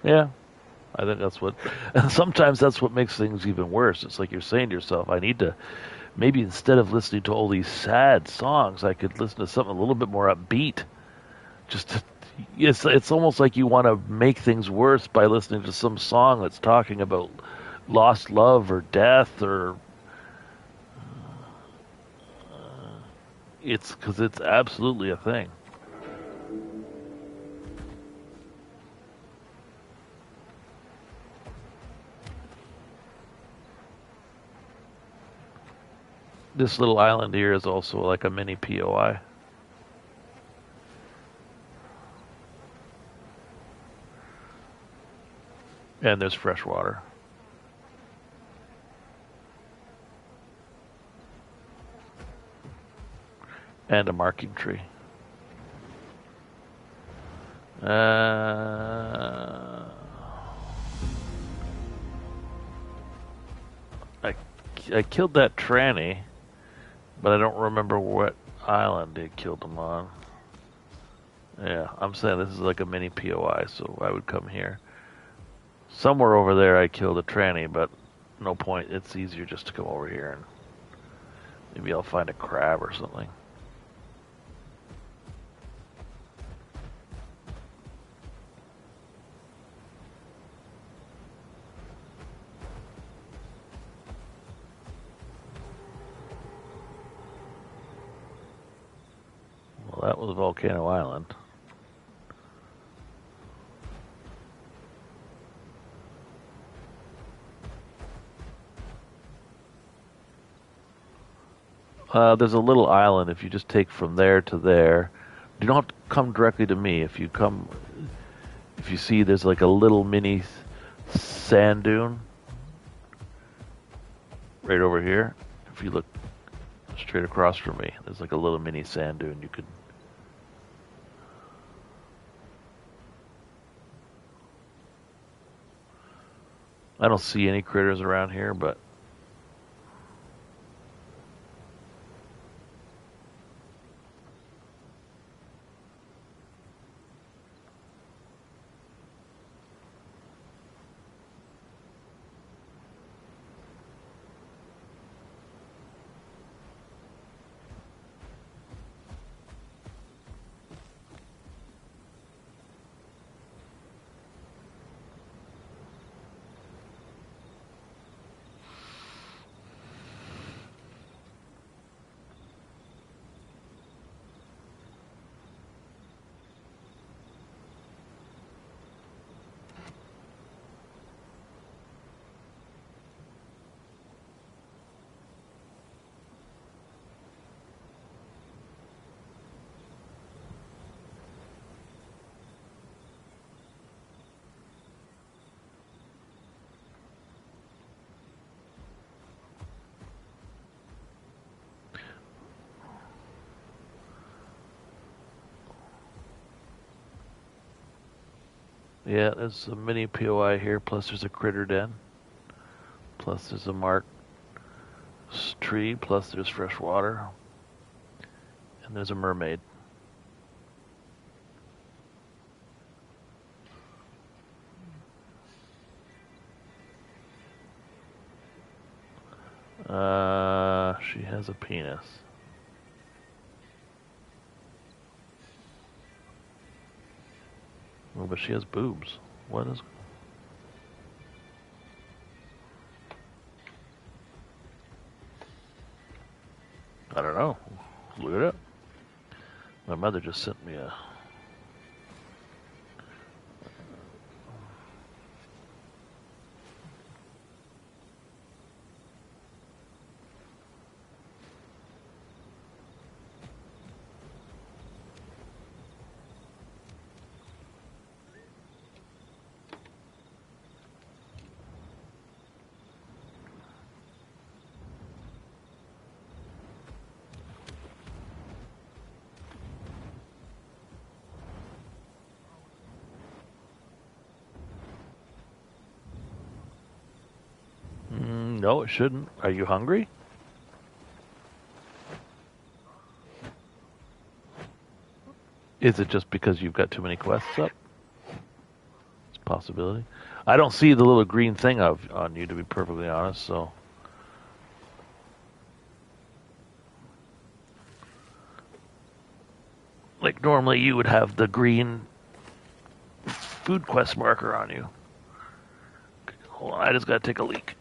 Yeah, I think and sometimes that's what makes things even worse. It's like you're saying to yourself, I need to, maybe instead of listening to all these sad songs, I could listen to something a little bit more upbeat, just to, It's almost like you want to make things worse by listening to some song that's talking about lost love or death or it's because it's absolutely a thing. This little island here is also like a mini POI. And there's fresh water. And a marking tree. I killed that tranny, but I don't remember what island it killed him on. Yeah, I'm saying this is like a mini POI, so I would come here. Somewhere over there I killed a tranny, but no point. It's easier just to come over here and maybe I'll find a crab or something. Well, that was Volcano Island. There's a little island. If you just take from there to there, you don't have to come directly to me. If you see there's like a little mini sand dune right over here. If you look straight across from me, there's like a little mini sand dune. You could. I don't see any critters around here, but yeah, there's a mini POI here. Plus, there's a critter den. Plus, there's a marked tree. Plus, there's fresh water. And there's a mermaid. She has a penis. Oh, but she has boobs. What is... I don't know. Look it up. My mother just sent me a... No, it shouldn't. Are you hungry? Is it just because you've got too many quests up? It's a possibility. I don't see the little green thing on you, to be perfectly honest, so... Like, normally you would have the green food quest marker on you. Hold on, I just gotta take a leak.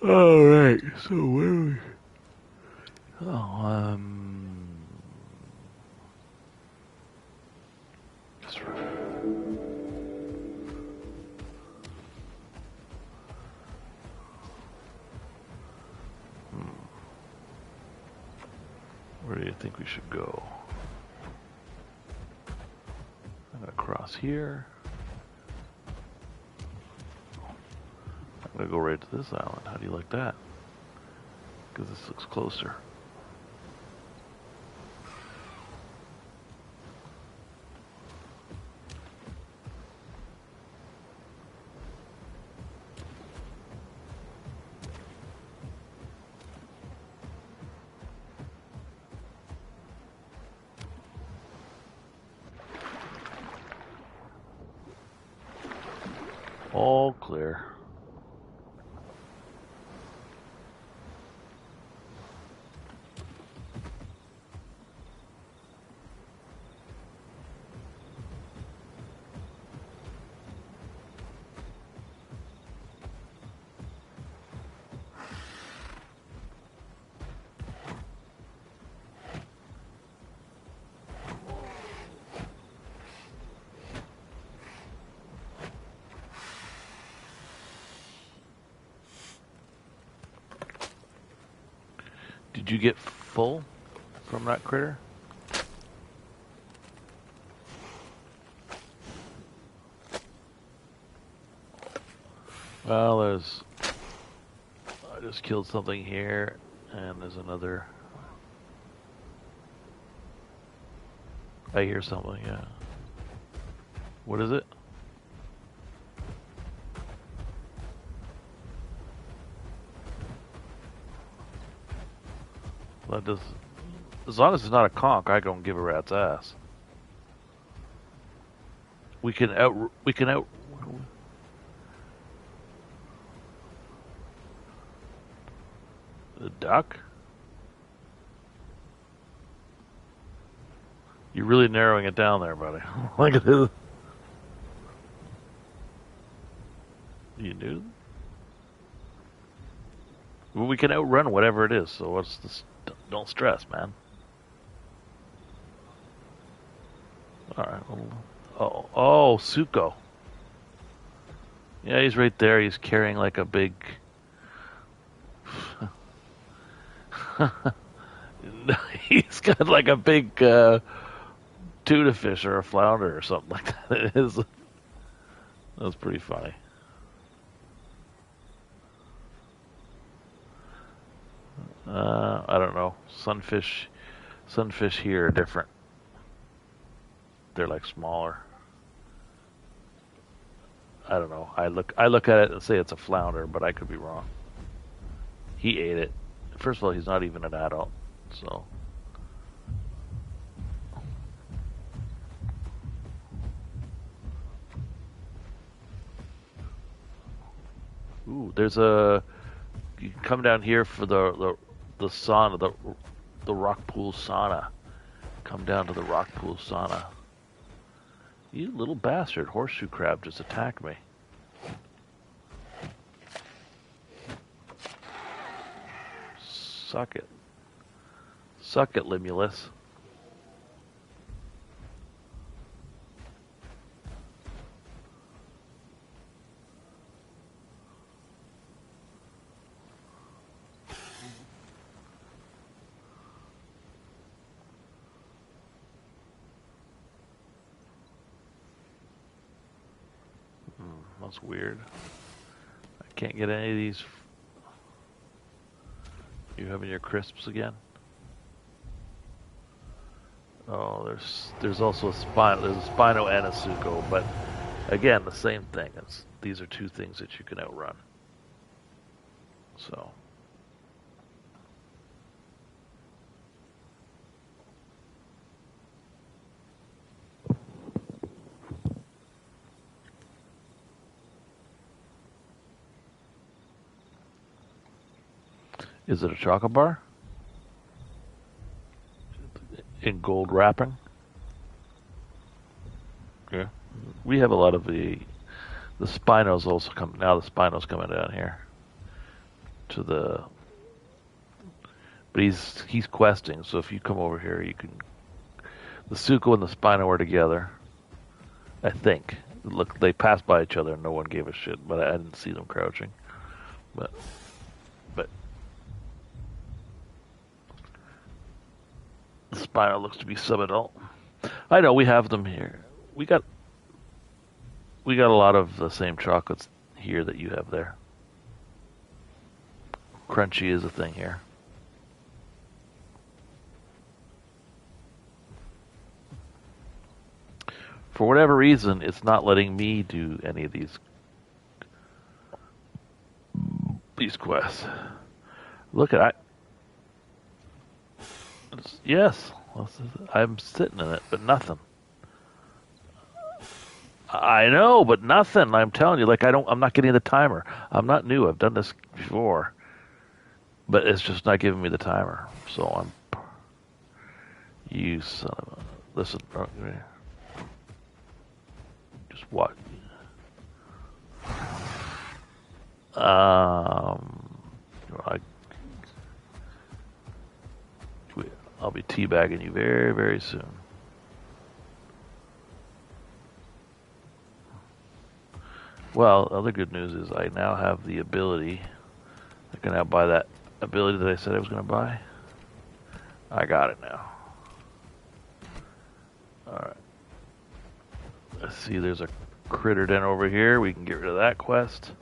All right, so where are we? Oh, that's right. Where do you think we should go? I'm gonna cross here. I'm gonna go right to this island. How do you like that? Because this looks closer. All clear. Did you get full from that critter? Well, there's... I just killed something here, and there's another... I hear something, yeah. What is it? That does... As long as it's not a conch, I don't give a rat's ass. We can out... The duck? You're really narrowing it down there, buddy. Look at this. You knew? Well, we can outrun whatever it is, so what's this? Don't stress, man. Alright. Oh, Suko. Yeah, he's right there. He's carrying like a big... He's got like a big tuna fish or a flounder or something like that. It is. That's pretty funny. I don't know. Sunfish here are different. They're like smaller. I don't know. I look at it and say it's a flounder, but I could be wrong. He ate it. First of all, he's not even an adult, so. Ooh, there's a. You can come down here for the sauna, the rock pool sauna. Come down to the rock pool sauna. You little bastard. Horseshoe crab just attacked me. Suck it. Suck it, Limulus. That's weird. I can't get any of these. You having your crisps again? Oh, there's also a Spino. There's a Spino and a Suko, but again, the same thing. These are two things that you can outrun. So. Is it a chocolate bar? In gold wrapping? Yeah. We have a lot of the Spinos also come now. The Spinos coming down here to the. But he's questing. So if you come over here, you can. The Suko and the Spino are together. I think. Look, they passed by each other and no one gave a shit. But I didn't see them crouching. But. The Spino looks to be subadult. I know we have them here. We got a lot of the same chocolates here that you have there. Crunchy is a thing here. For whatever reason, it's not letting me do any of these quests. Look at yes, I'm sitting in it, but nothing. I know, but nothing. I'm telling you, like I'm not getting the timer. I'm not new. I've done this before, but it's just not giving me the timer. So you son of a, listen, just what? I'll be teabagging you very, very soon. Well, other good news is I now have the ability. I can now buy that ability that I said I was going to buy. I got it now. Alright. Let's see, there's a critter den over here. We can get rid of that quest.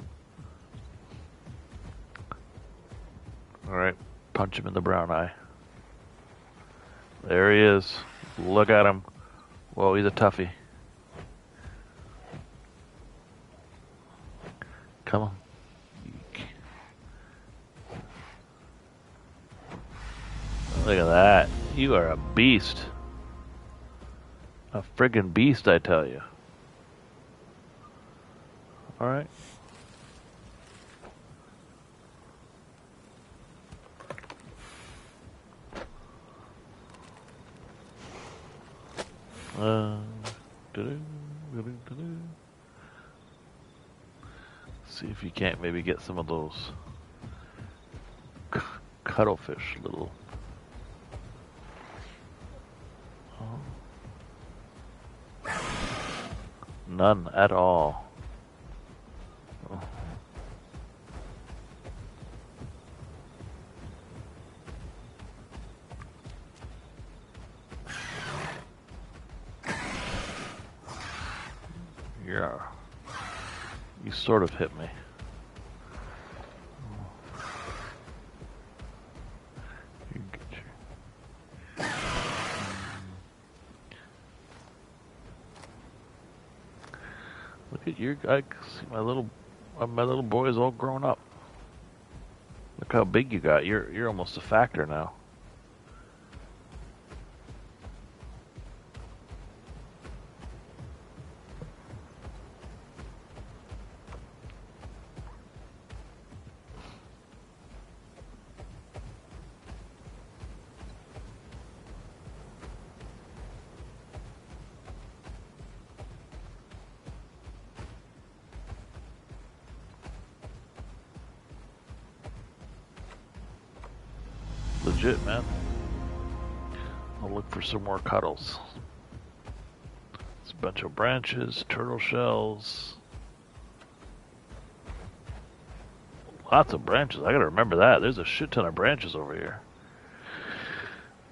Alright, punch him in the brown eye. There he is. Look at him. Whoa, he's a toughie. Come on. Look at that. You are a beast. A friggin' beast, I tell you. Alright. See if you can't maybe get some of those cuttlefish little. None at all. Oh. Yeah. You sort of hit me. Look at your guy. See my little boy is all grown up. Look how big you got. You're almost a factor now. legit, man. I'll look for some more cuddles. It's a bunch of branches, turtle shells. Lots of branches. I gotta remember that. There's a shit ton of branches over here.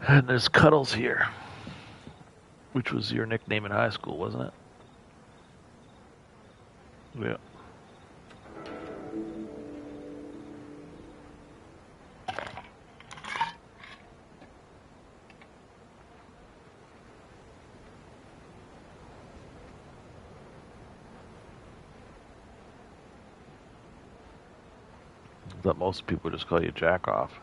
And there's cuddles here. Which was your nickname in high school, wasn't it? Yeah. That most people just call you Jack Off.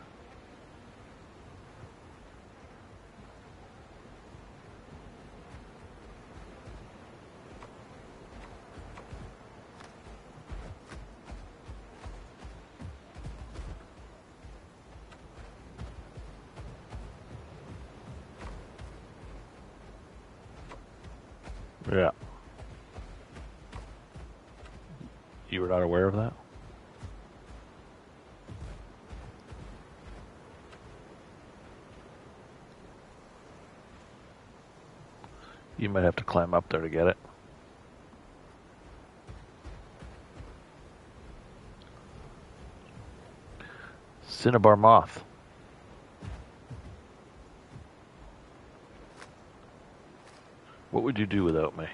Yeah. You were not aware of that? You might have to climb up there to get it. Cinnabar moth. What would you do without me?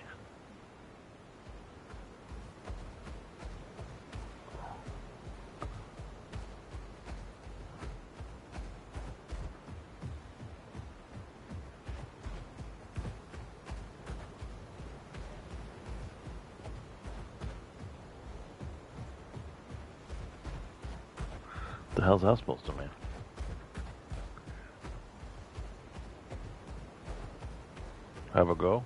What the hell's that supposed to mean? Have a go?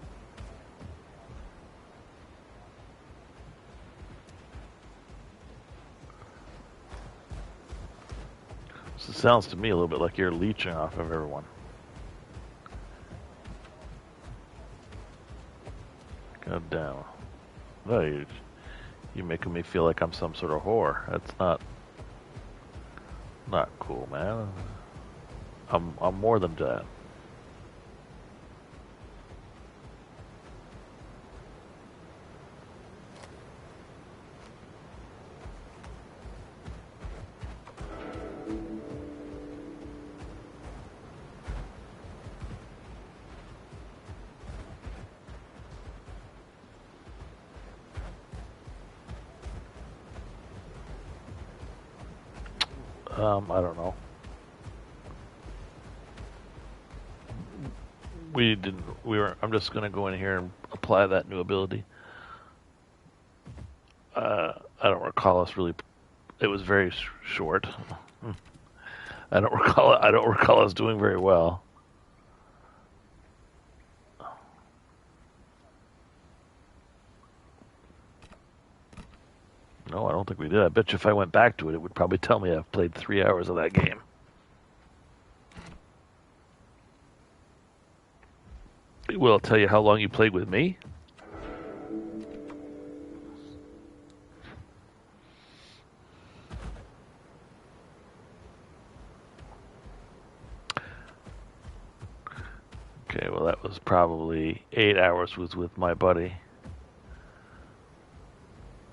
So it sounds to me a little bit like you're leeching off of everyone. God damn. No, you're making me feel like I'm some sort of whore. That's not cool, man. I'm more than that. I don't know. I'm just gonna go in here and apply that new ability. I don't recall us really. It was very short. I don't recall us doing very well. No, I don't think we did. I bet you if I went back to it, it would probably tell me I've played 3 hours of that game. Will it tell you how long you played with me? Okay, well that was probably 8 hours was with my buddy,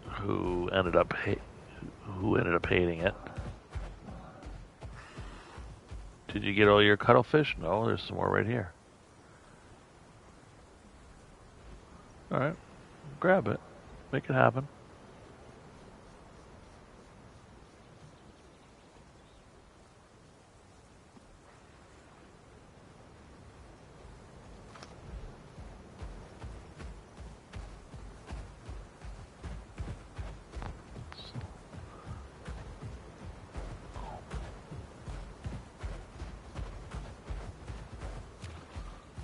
who ended up hating it. Did you get all your cuttlefish? No, there's some more right here. All right, grab it, make it happen.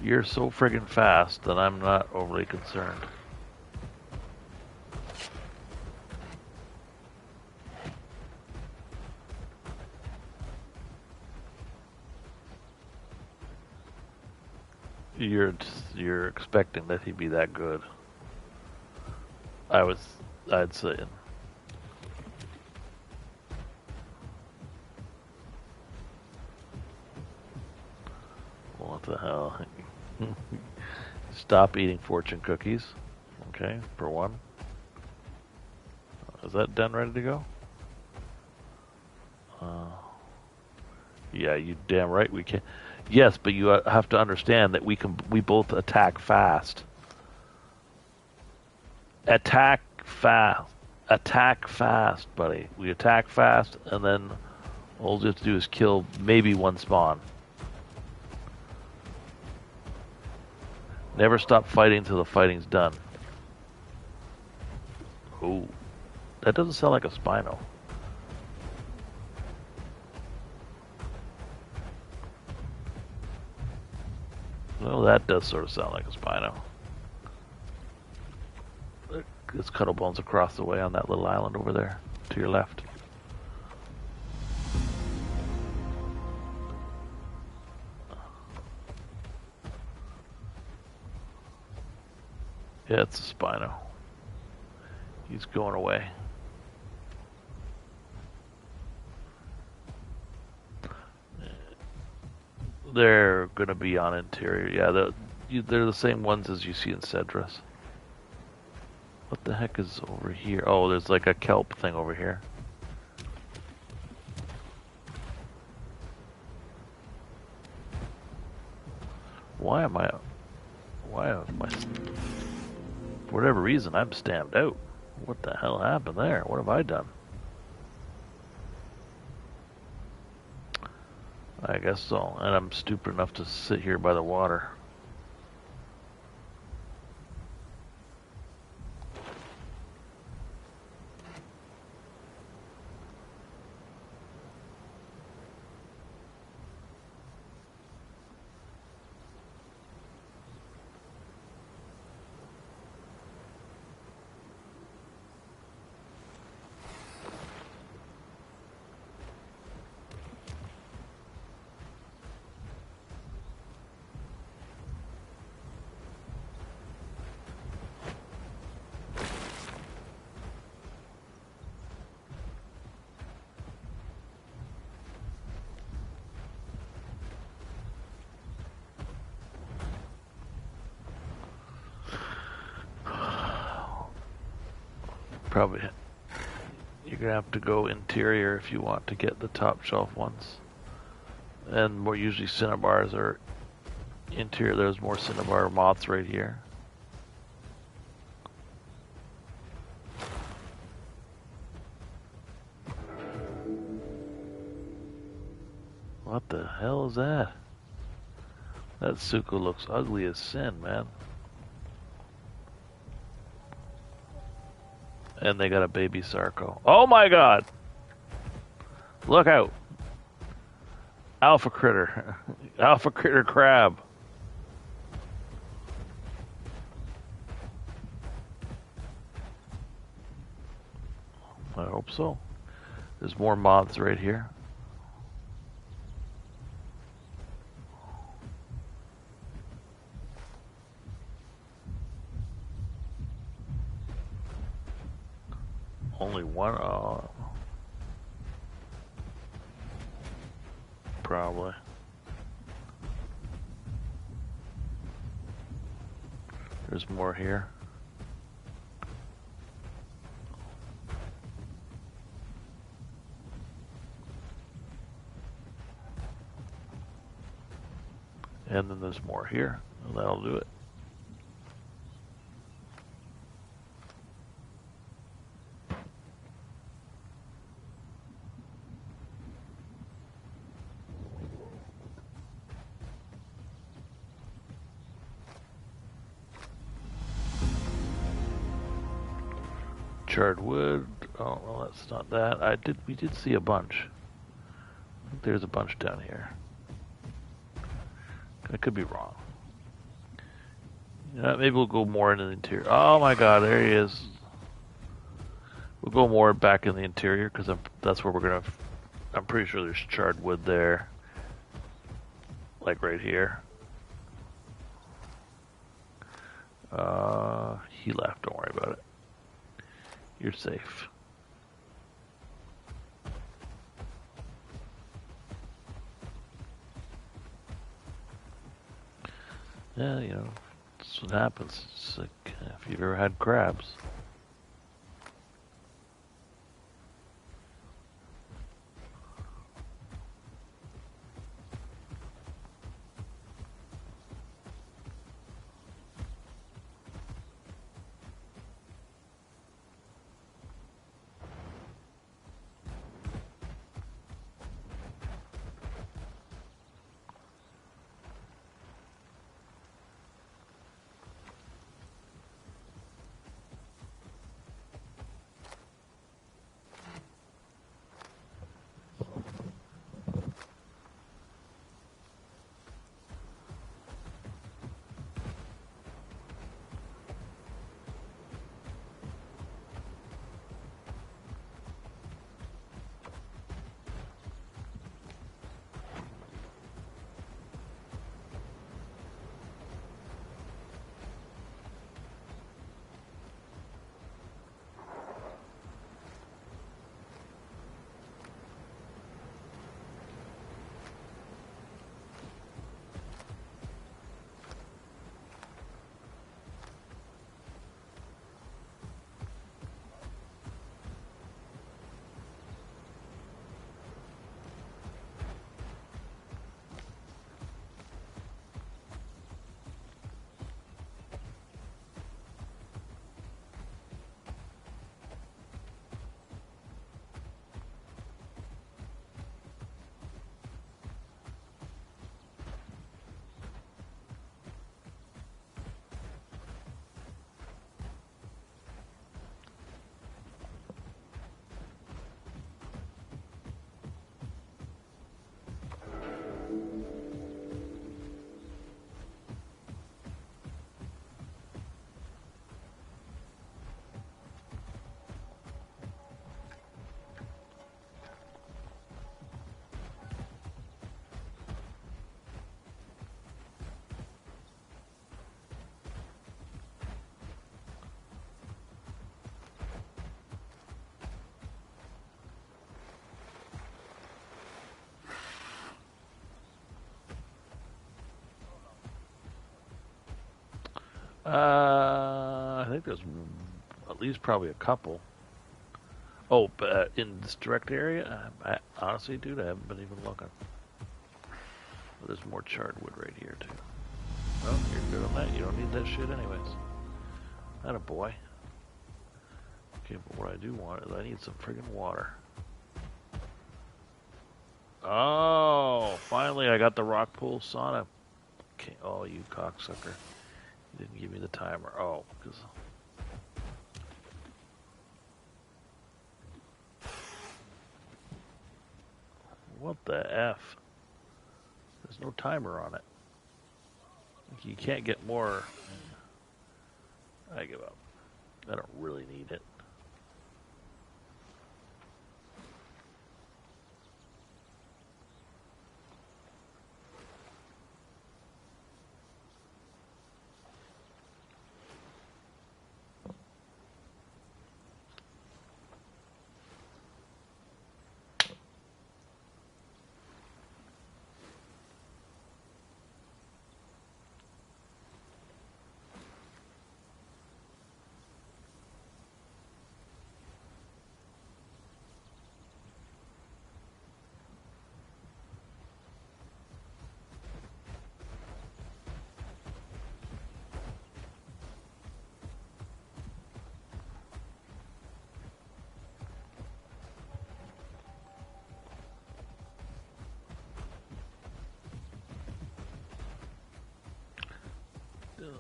You're so friggin' fast that I'm not overly concerned. You're expecting that he'd be that good. I'd say. What the hell? Stop eating fortune cookies. Okay, for one. Is that done, ready to go? Yeah, you damn right we can. Yes, but you have to understand that we both attack fast. Attack fast. Attack fast, buddy. We attack fast, and then all we have to do is kill maybe one spawn. Never stop fighting till the fighting's done. Ooh. That doesn't sound like a Spino. Well, that does sort of sound like a Spino. It's Cuttlebones across the way on that little island over there, to your left. Yeah, it's a Spino. He's going away. They're gonna be on interior. Yeah, they're the same ones as you see in Cedrus. What the heck is over here? Oh, there's like a kelp thing over here. Why am I... For whatever reason, I'm stamped out. What the hell happened there? What have I done? I guess so. And I'm stupid enough to sit here by the water. Probably you're gonna have to go interior if you want to get the top shelf ones. And more usually cinnabars are interior. There's more cinnabar moths right here. What the hell is that? That Suku looks ugly as sin, man. And they got a baby Sarco. Oh my god! Look out! Alpha critter. Alpha critter crab. I hope so. There's more moths right here. Only one? Probably. There's more here. And then there's more here. And that'll do it. Charred wood. Oh, well, that's not that. We did see a bunch. I think there's a bunch down here. I could be wrong. Yeah, maybe we'll go more into the interior. Oh my god, there he is. We'll go more back in the interior because that's where we're gonna. I'm pretty sure there's charred wood there, like right here. He left. Don't worry about it. You're safe. Yeah, you know, that's what happens. It's like if you've ever had crabs. I think there's at least probably a couple. Oh, but in this direct area, I honestly, dude, I haven't been even looking. But there's more charred wood right here too. Oh, you're good on that. You don't need that shit anyways. Atta boy. Okay, but what I do want is I need some friggin' water. Oh, finally I got the rock pool sauna. Okay, oh, you cocksucker. You didn't give me the timer. Oh, because... What the F? There's no timer on it. You can't get more. I give up. I don't really need it.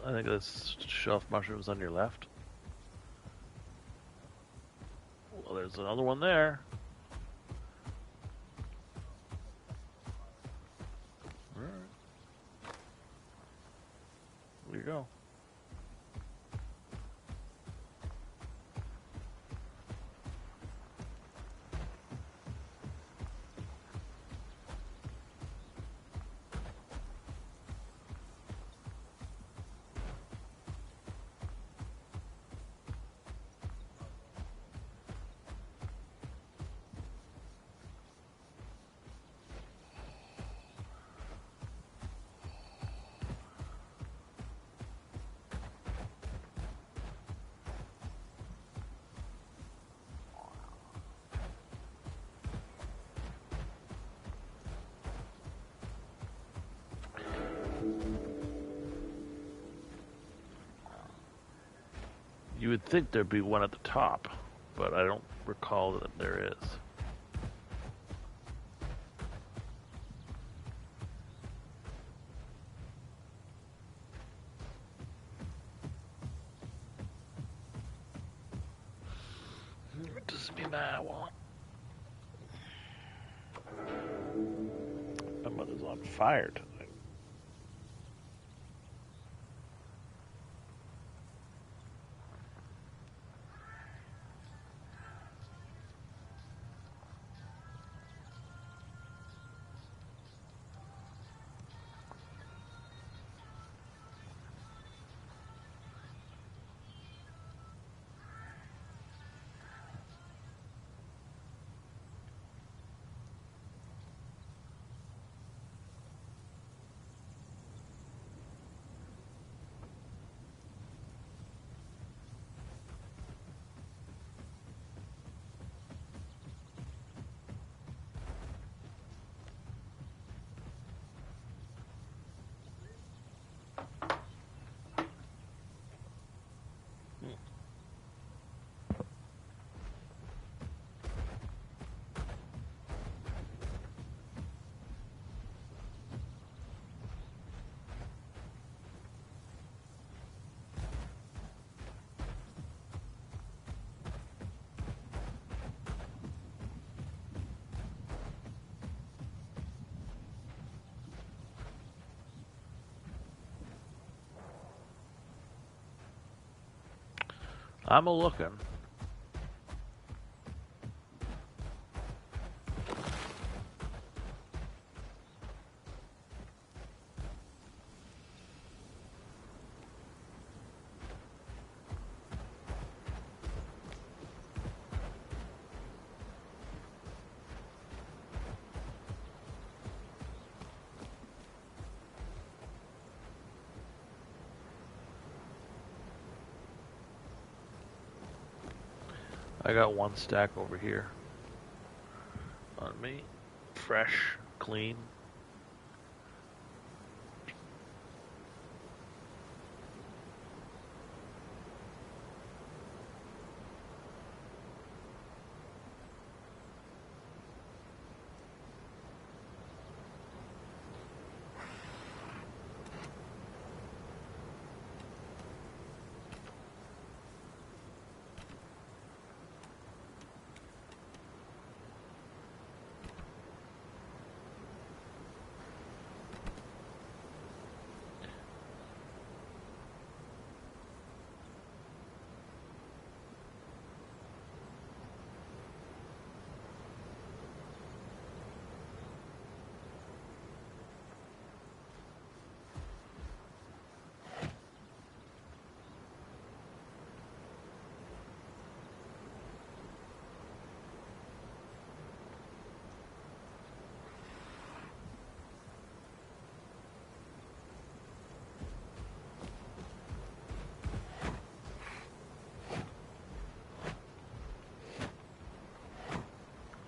I think that's shelf mushrooms on your left. Well, there's another one there. Alright. There you go. You would think there'd be one at the top, but I don't recall that there is. It doesn't mean that I want. My mother's on fire tonight. I'm a-looking. I got one stack over here on me. Fresh, clean.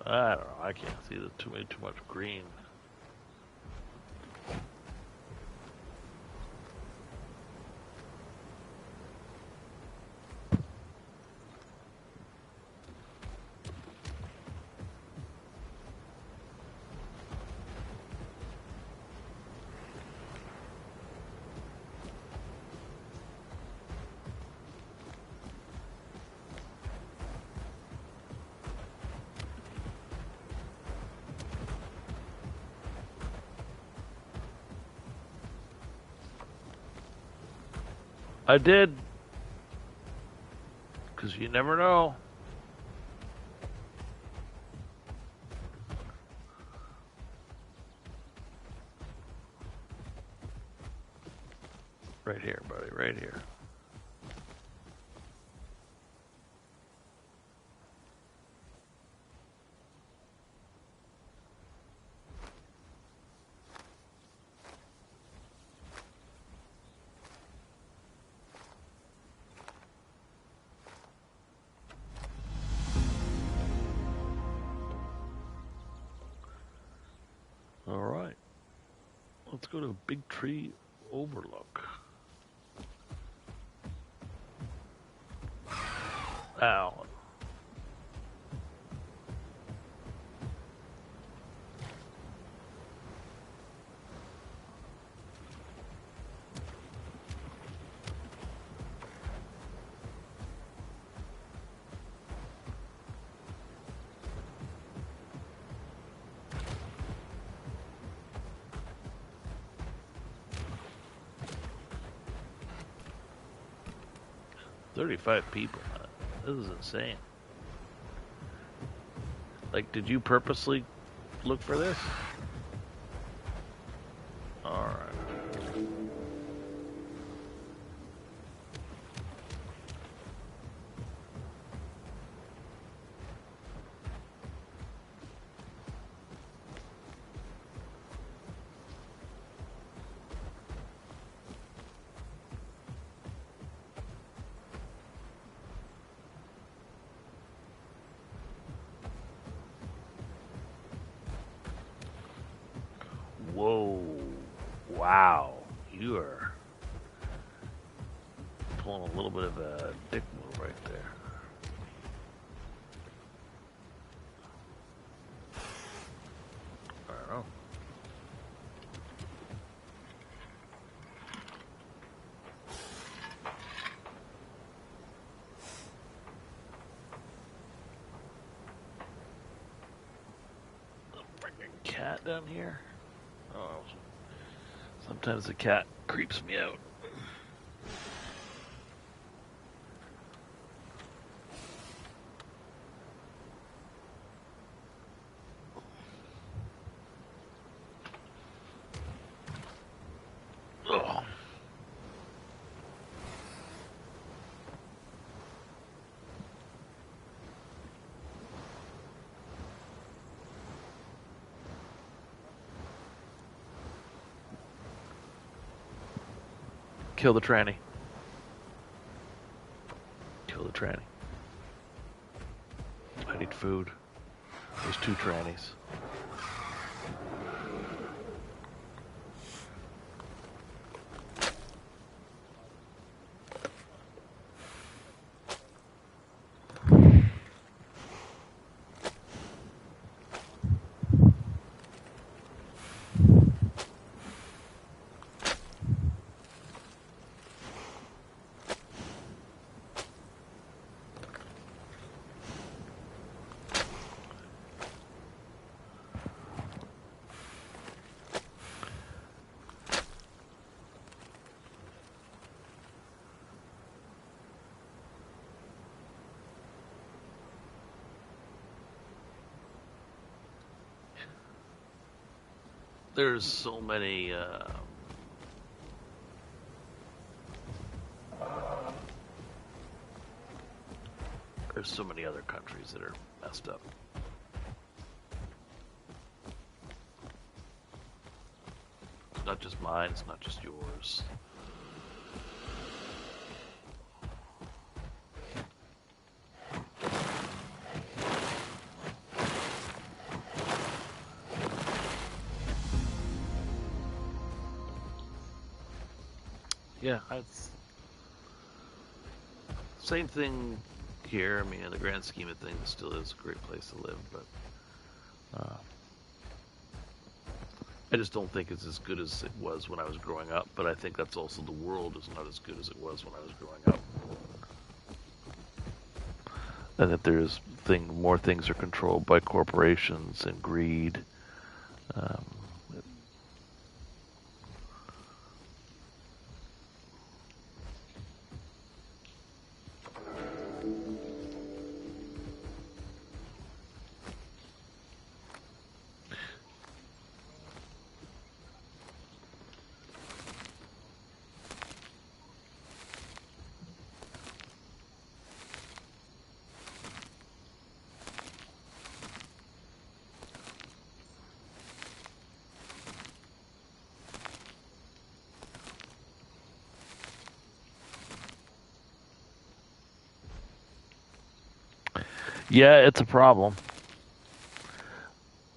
I don't know. I can't see the too much green. I did. Because you never know. Right here, buddy, right here. All right. Let's go to Big Tree Overlook. Ow. $35 people. This is insane. Like, did you purposely look for this? Alright. Whoa. Wow. You are pulling a little bit of a dick move right there. I don't know. Freaking cat down here. Oh, sometimes the cat creeps me out. Oh. Kill the tranny. Kill the tranny. I need food. There's 2 trannies. There's so many there's so many other countries that are messed up. It's not just mine, it's not just yours. Yeah, it's same thing here. I mean, in the grand scheme of things, it still is a great place to live, but I just don't think it's as good as it was when I was growing up. But I think that's also the world is not as good as it was when I was growing up, and that there's more things are controlled by corporations and greed. Yeah, it's a problem.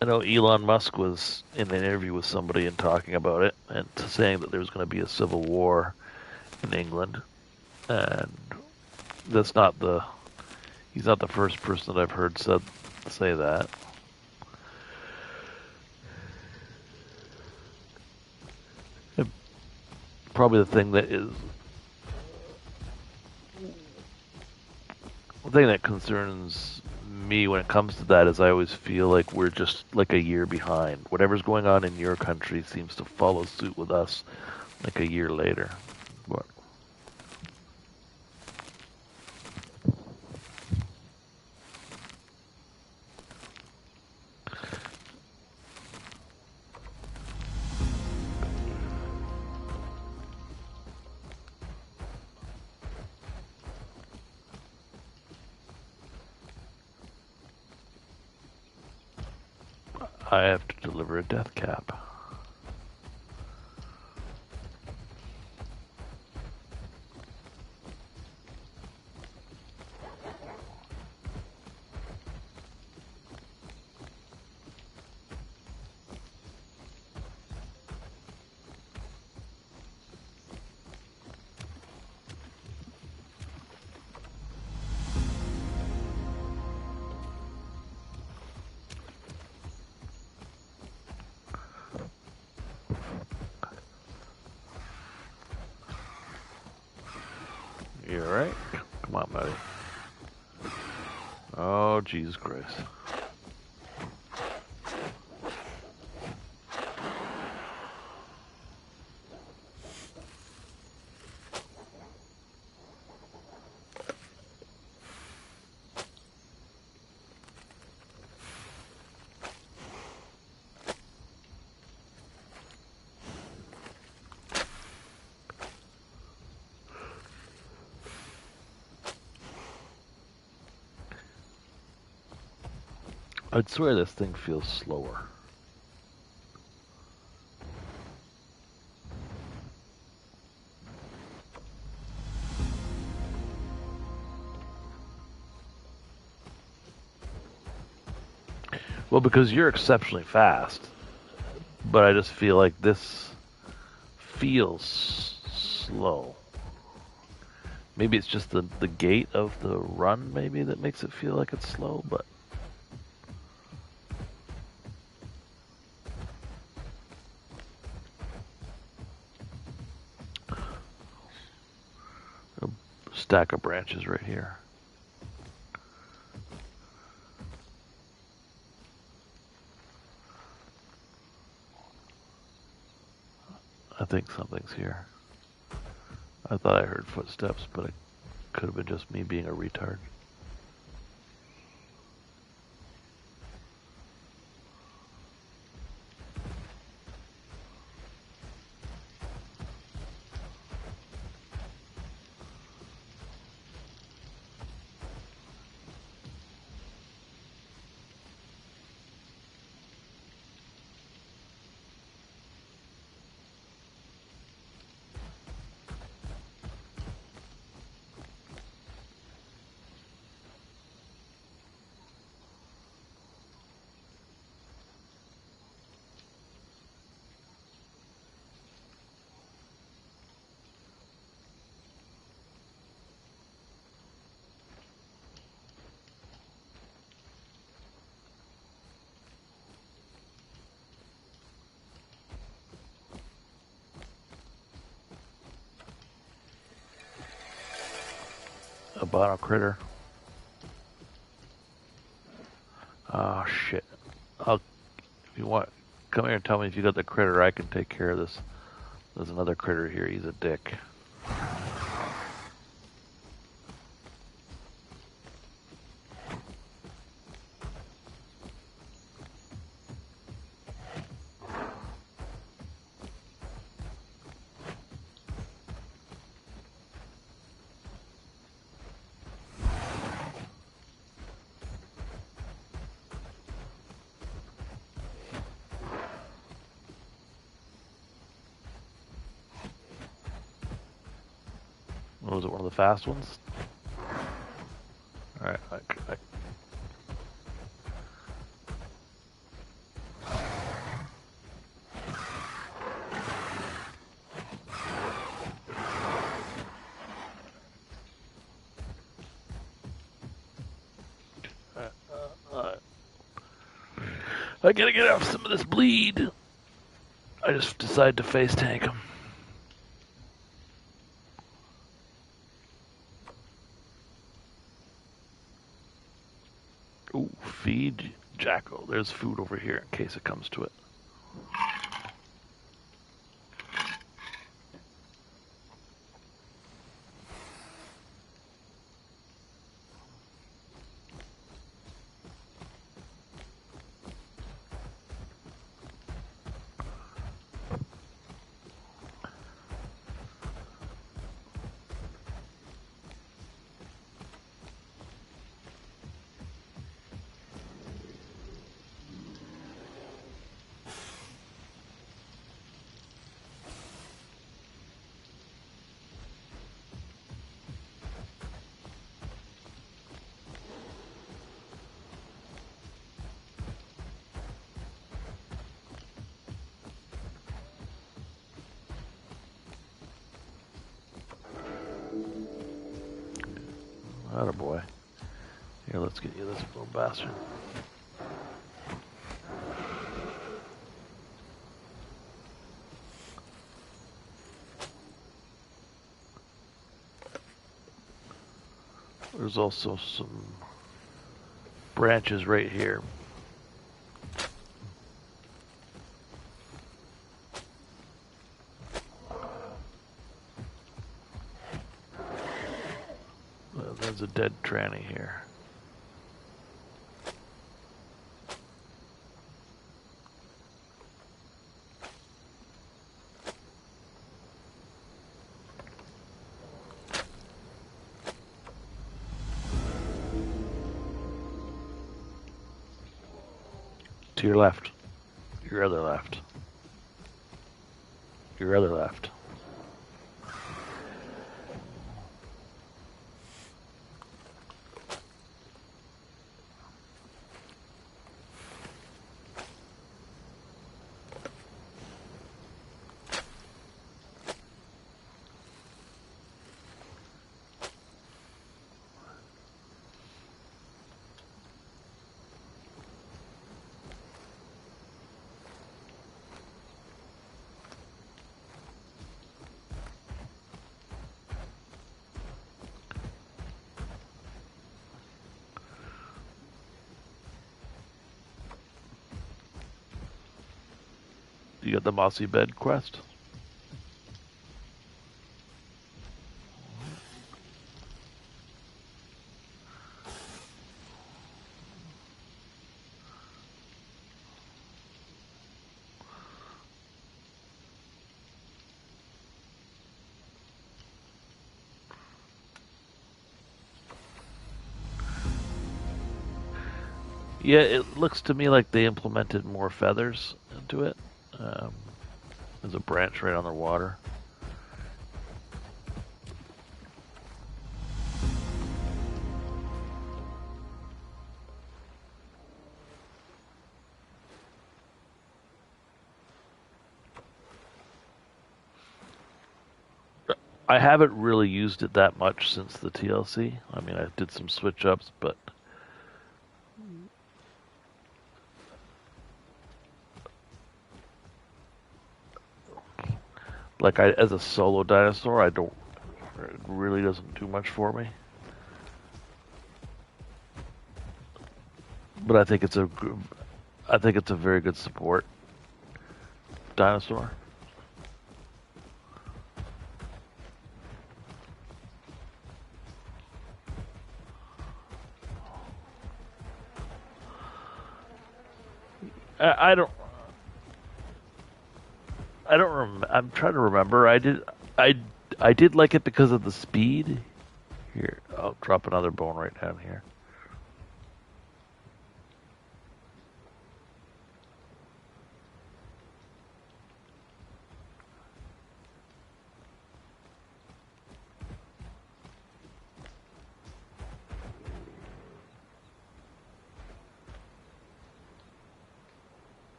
I know Elon Musk was in an interview with somebody and talking about it and saying that there's going to be a civil war in England, and that's not the He's not the first person that I've heard say that. And probably the thing that concerns me when it comes to that is I always feel like we're just like a year behind. Whatever's going on in your country seems to follow suit with us like a year later. But I have to deliver a death cap. You alright? Come on, buddy. Oh, Jesus Christ. I'd swear this thing feels slower. Well, because you're exceptionally fast, but I just feel like this feels slow. Maybe it's just the gait of the run, maybe, that makes it feel like it's slow, but... A stack of branches right here. I think something's here. I thought I heard footsteps, but it could have been just me being a retard. A bottle critter. Oh shit. If you want, come here and tell me if you got the critter. I can take care of this. There's another critter here. He's a dick. Was it one of the fast ones? Alright, I gotta get off some of this bleed. I just decided to face tank him. Ooh, feed Jackal. There's food over here in case it comes to it. Attaboy. Here, let's get you this little bastard. There's also some branches right here. There's a dead tranny here. To your left. Your other left. Your other left. You got the mossy bed quest? Yeah, it looks to me like they implemented more feathers into it. There's a branch right on the water. I haven't really used it that much since the TLC. I mean, I did some switch ups, but like as a solo dinosaur, it really doesn't do much for me. But I think it's a very good support dinosaur. I don't I'm trying to remember. I did like it because of the speed. Here, I'll drop another bone right down here.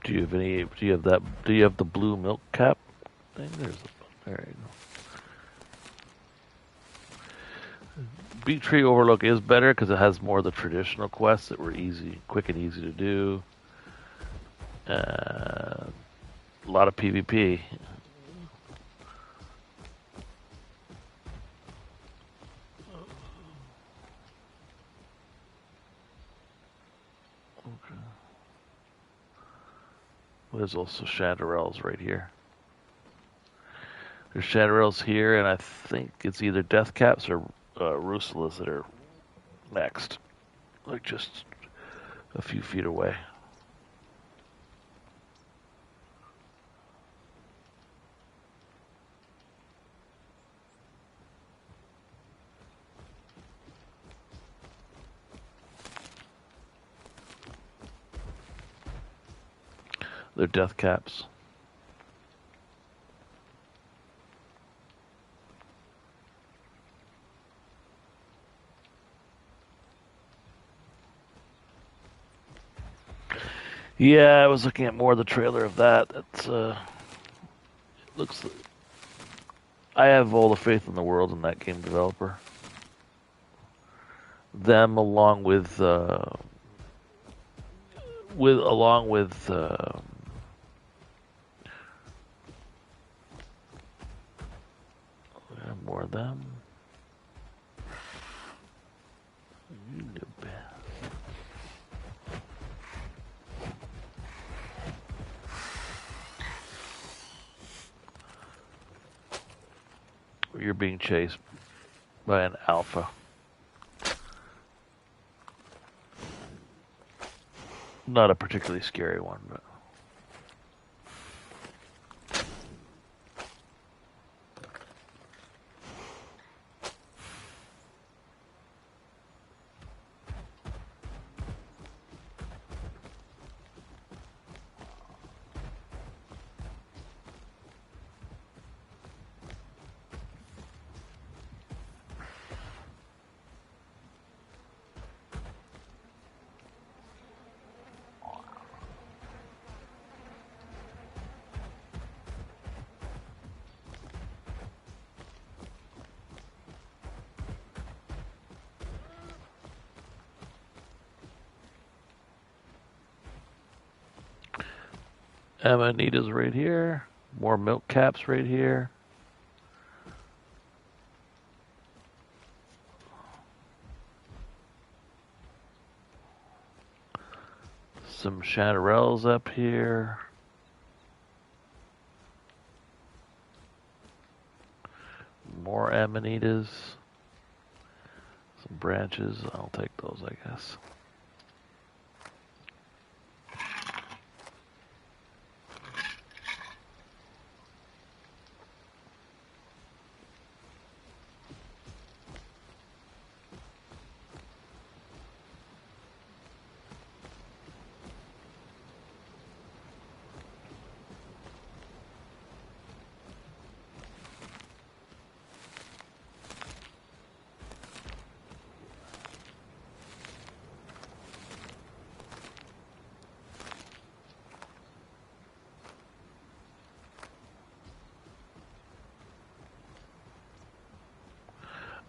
Do you have any? Do you have that? Do you have the blue milk cap thing? There you go. Big Tree Overlook is better because it has more of the traditional quests that were quick and easy to do. A lot of PvP. Okay. There's also Chanterelles right here. There's Chanterelles here, and I think it's either Death Caps or Rusulas that are next. Like just a few feet away. They're Death Caps. Yeah, I was looking at more of the trailer of that. It's looks. I have all the faith in the world in that game developer. Them along with more of them. You're being chased by an alpha. Not a particularly scary one, but Amanita's right here. More milk caps right here. Some Chanterelles up here. More Amanitas. Some branches. I'll take those, I guess.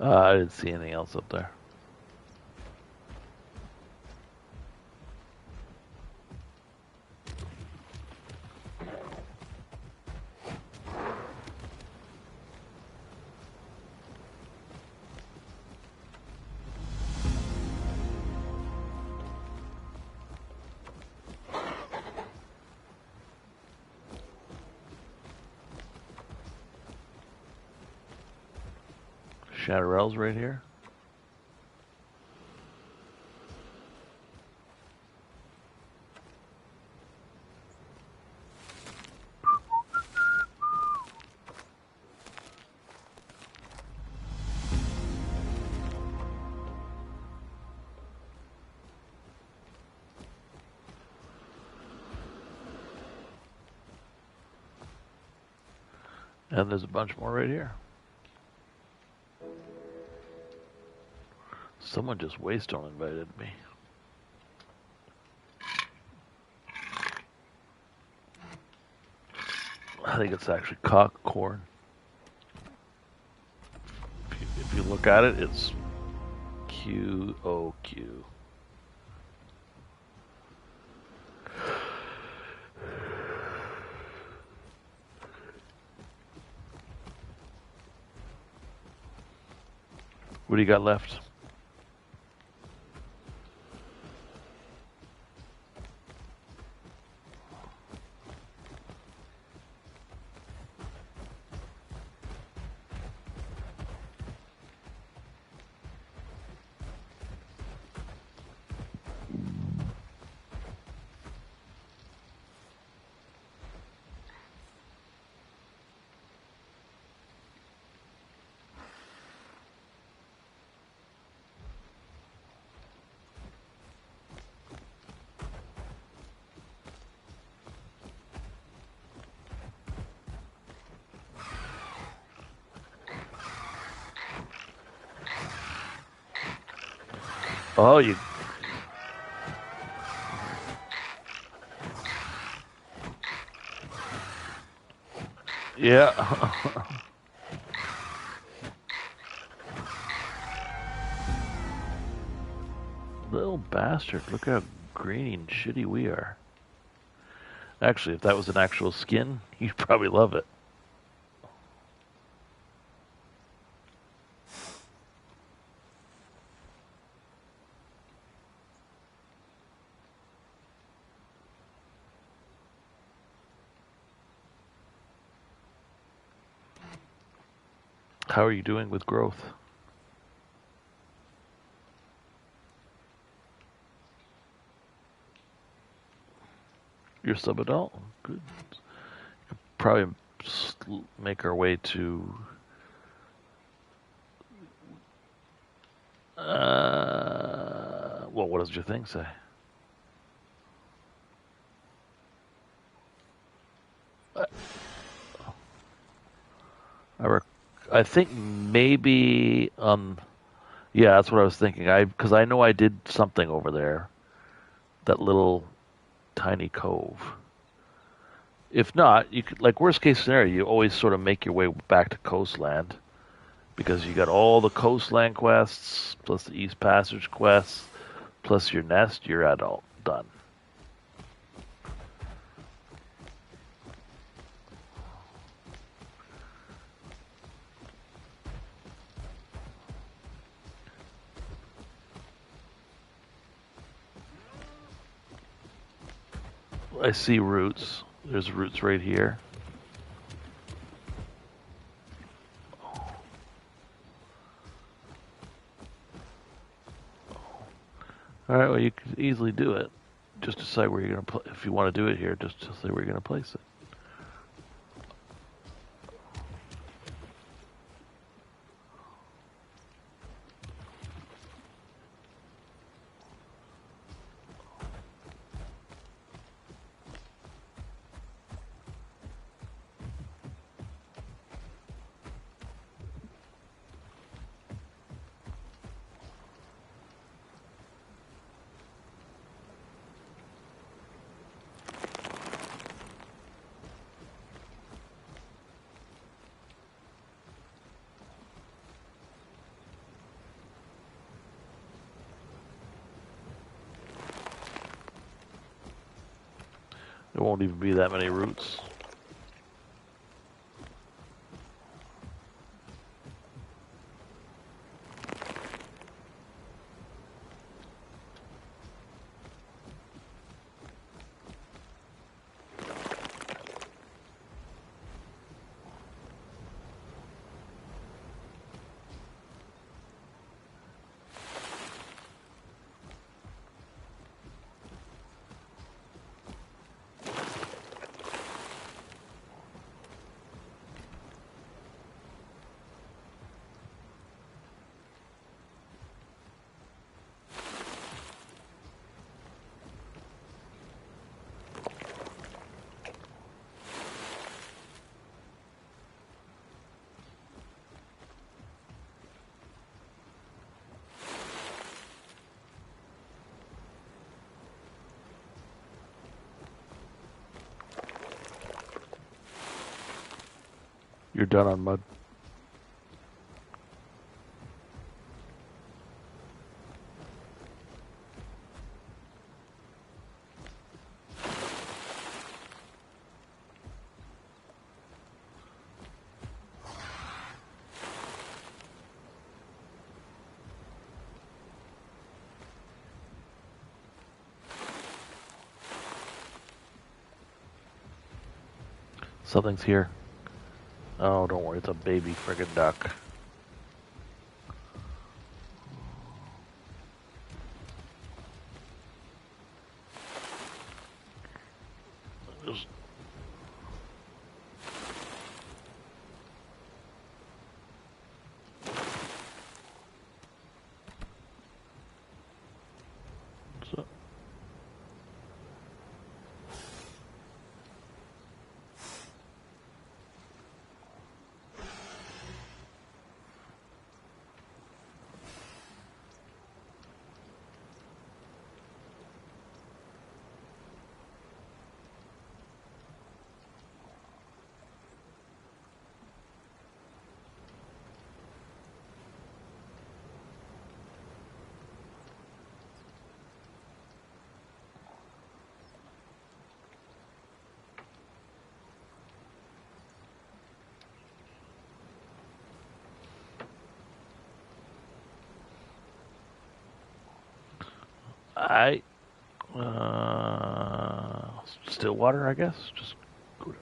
I didn't see anything else up there. Chanterelles right here. And there's a bunch more right here. Someone just Waystone invited me. I think it's actually cock corn. If you look at it, it's QOQ. What do you got left? Oh, you. Yeah. Little bastard. Look how grainy and shitty we are. Actually, if that was an actual skin, you'd probably love it. How are you doing with growth? You're sub-adult? Good. Probably make our way to... well, what does your thing say? I think maybe... yeah, that's what I was thinking. Because I know I did something over there. That little tiny cove. If not, you could, like, worst case scenario, you always sort of make your way back to Coastland, because you got all the Coastland quests plus the East Passage quests plus your nest. You're at all done. I see roots. There's roots right here. All right, well, you can easily do it. Just decide where you're going to if you want to do it here, just decide where you're going to place it. There won't even be that many roots. You're done on mud. Something's here. Oh, don't worry, it's a baby friggin' duck. Just- so- I still water, I guess. Just go down.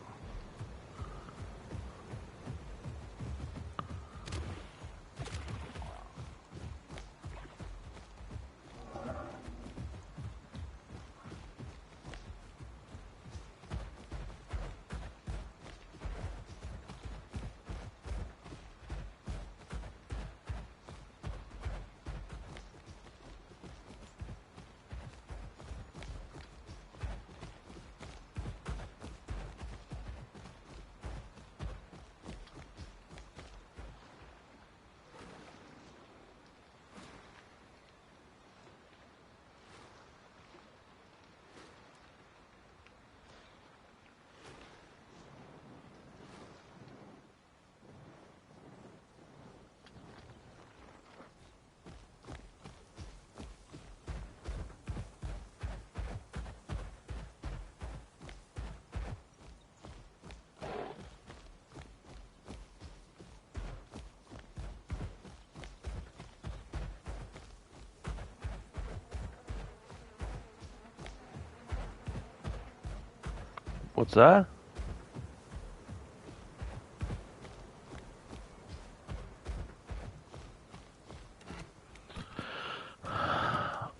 What's that?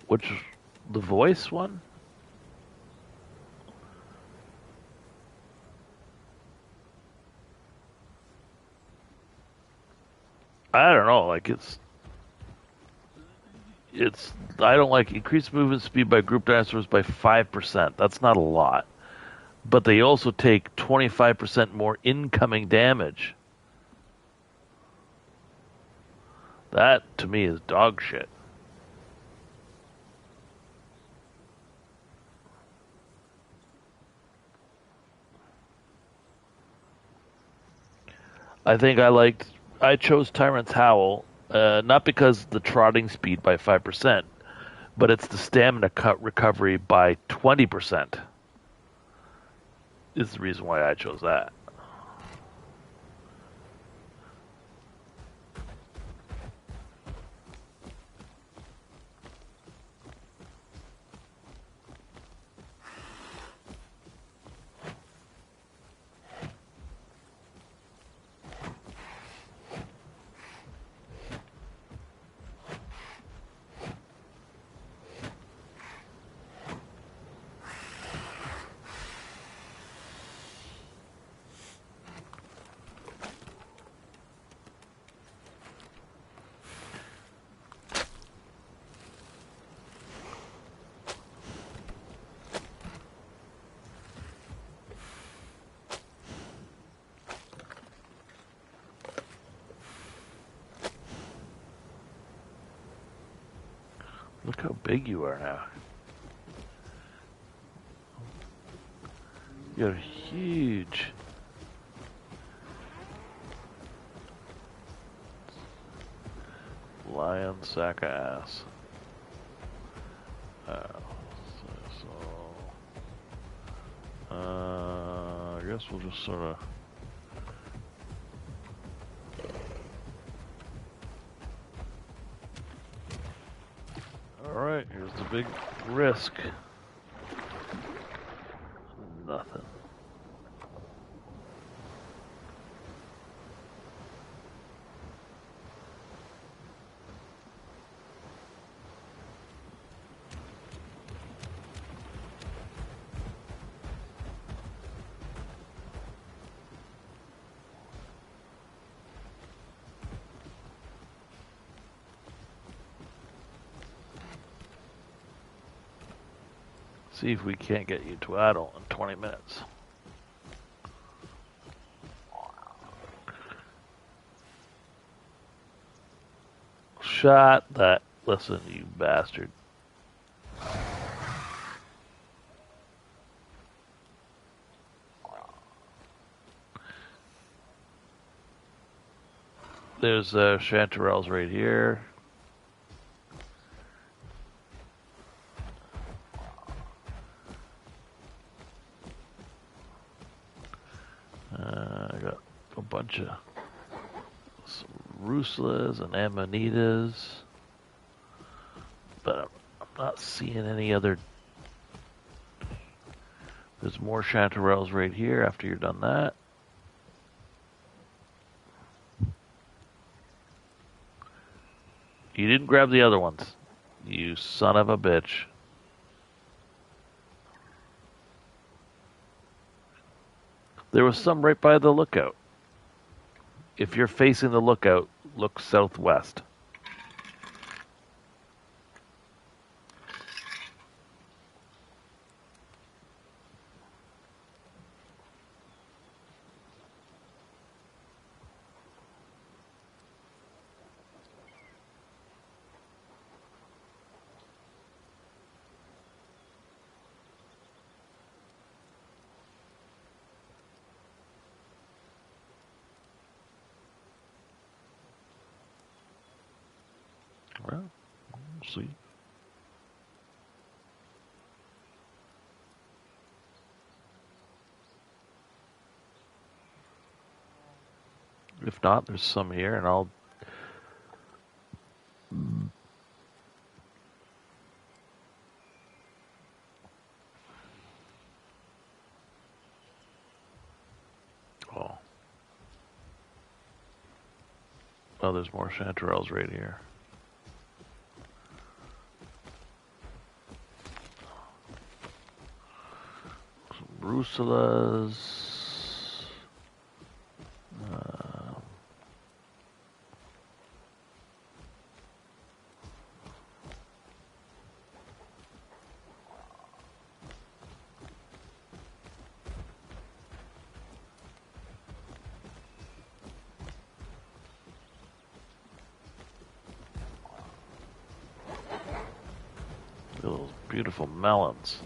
Which, the voice one? I don't know. Like it's. I don't like increased movement speed by group dinosaurs by 5%. That's not a lot, but they also take 25% more incoming damage. That to me is dog shit. I think I chose Tyrant's Howl, not because the trotting speed by 5%, but it's the stamina cut recovery by 20%. Is the reason why I chose that. Look how big you are now. You're huge. Lion sack of ass. I guess we'll just sort of. Alright, here's the big risk. Nothing. See if we can't get you to Adel in 20 minutes. Shot that. Listen, you bastard. There's chanterelles right here. I got a bunch of ruslas and amanitas, but I'm not seeing any other. There's more chanterelles right here after you're done that. You didn't grab the other ones, you son of a bitch. There was some right by the lookout. If you're facing the lookout, look southwest. Well, we'll see. If not, there's some here, and I'll. Oh. Oh, there's more chanterelles right here. Some russulas. Those beautiful melons.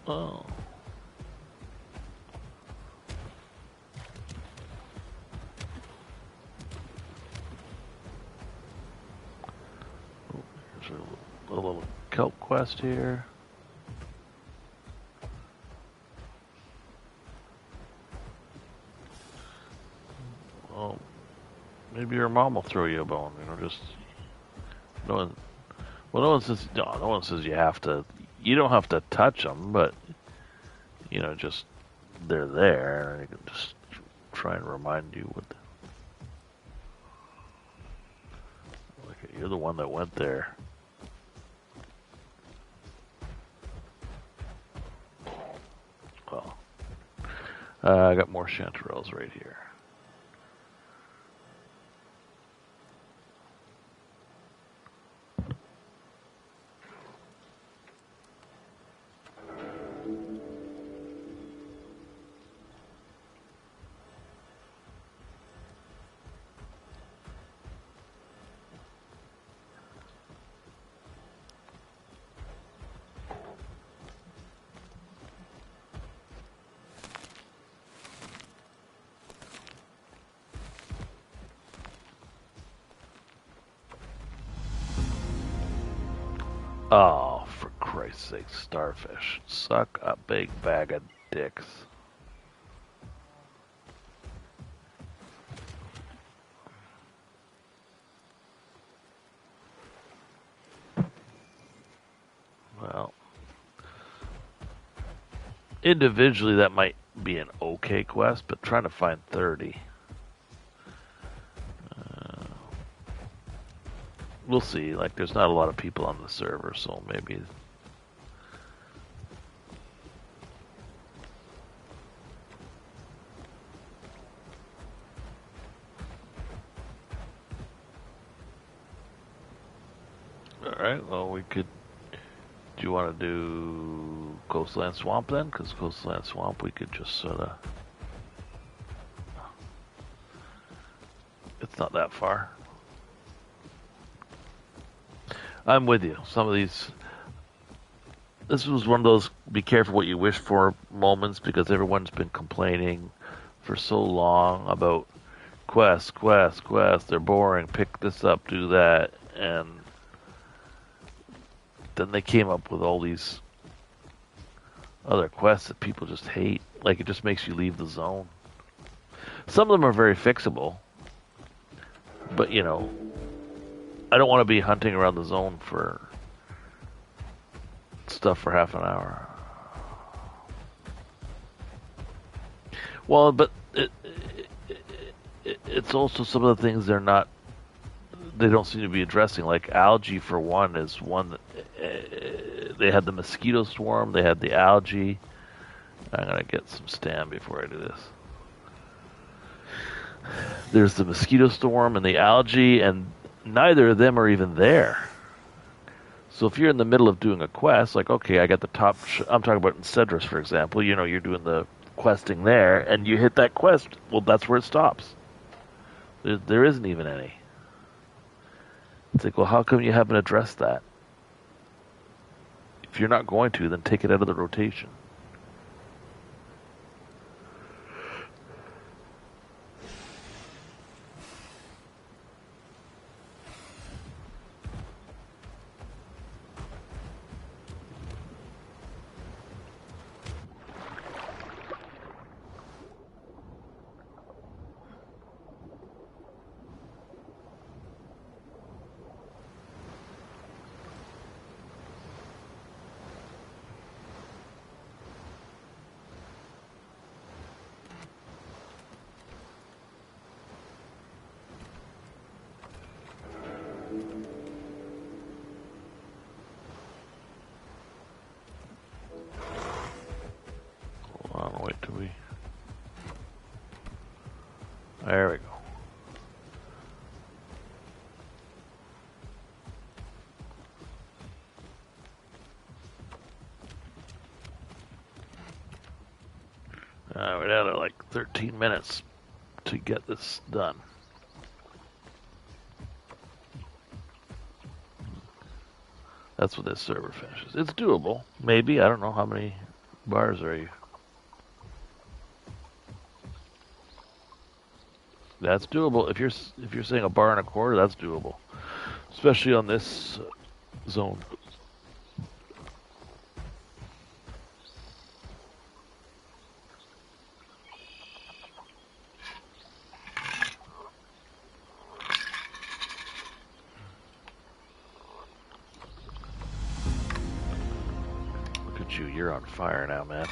Oh. There's a little kelp quest here. Well, maybe your mom will throw you a bone. Just no one. Well, no one says you have to. You don't have to touch them, but just they're there, and you can just try and remind you what. You're the one that went there. Well, I got more chanterelles right here. Oh, for Christ's sake, starfish. Suck a big bag of dicks. Well, individually that might be an okay quest, but trying to find 30. We'll see. Like, there's not a lot of people on the server, so maybe. Alright, well, we could. Do you want to do Coastland Swamp then? Because Coastland Swamp, we could just sort of. It's not that far. I'm with you. Some of these. This was one of those be careful what you wish for moments because everyone's been complaining for so long about quests. They're boring. Pick this up, do that. And then they came up with all these other quests that people just hate. Like, it just makes you leave the zone. Some of them are very fixable. But, you know, I don't want to be hunting around the zone for stuff for half an hour. Well, but it's also some of the things they don't seem to be addressing. Like algae, for one, is one that they had the mosquito swarm, they had the algae. I'm going to get some stam before I do this. There's the mosquito storm and the algae, and neither of them are even there. So if you're in the middle of doing a quest, like, okay, I got the top... I'm talking about in Cedrus, for example. You know, you're doing the questing there, and you hit that quest. Well, that's where it stops. There isn't even any. It's like, well, how come you haven't addressed that? If you're not going to, then take it out of the rotation. Hold on, wait till we... There we go. We're down to like 13 minutes to get this done. That's what this server finishes. It's doable. Maybe. I don't know. How many bars are you? That's doable. If you're saying a bar and a quarter, that's doable. Especially on this zone. Look at you. You're on fire now, man.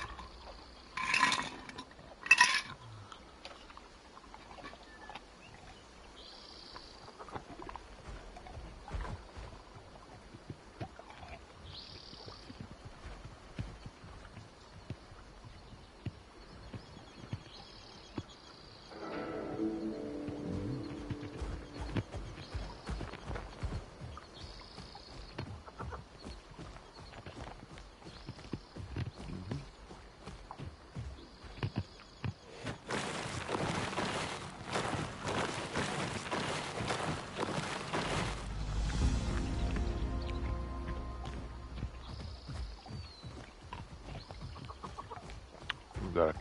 We've got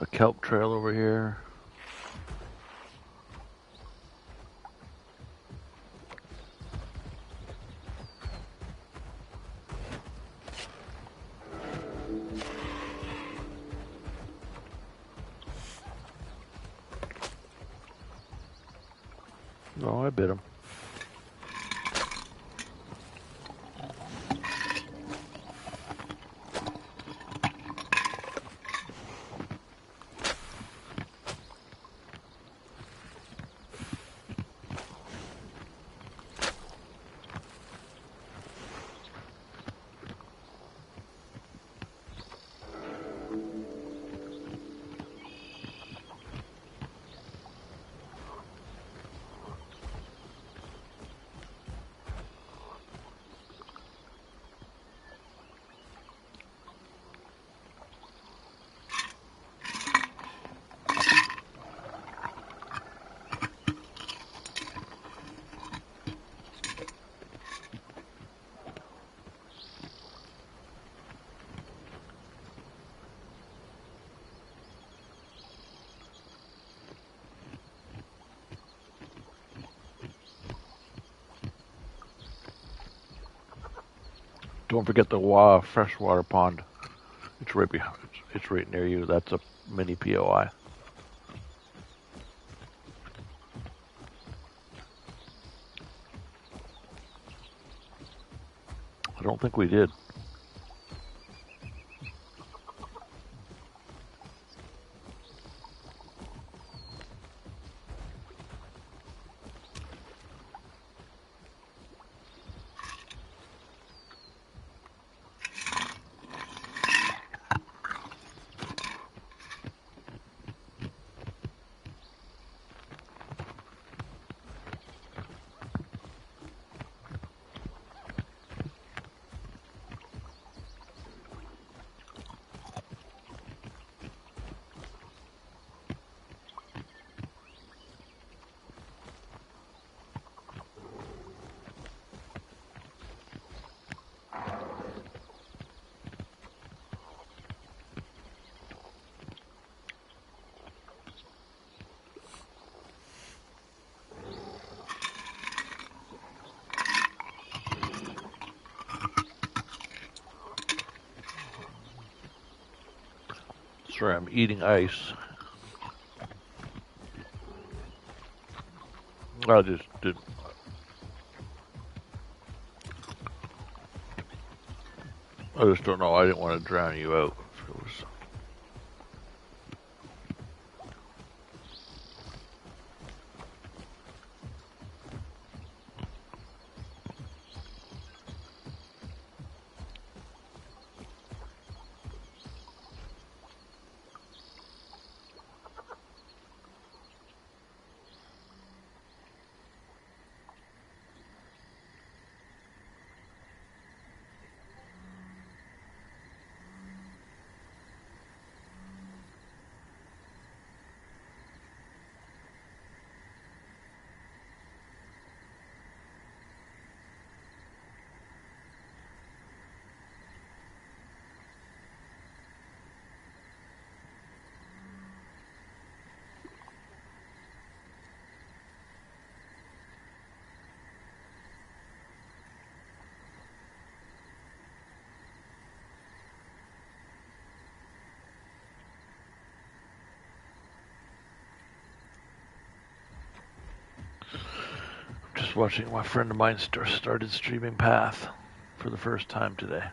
a kelp trail over here. No, I bit him. Don't forget the freshwater pond. It's right behind. It's right near you. That's a mini POI. I don't think we did. Sorry, I'm eating ice. I just did. I just don't know. I didn't want to drown you out. If it was... Just watching my friend of mine started streaming Path for the first time today.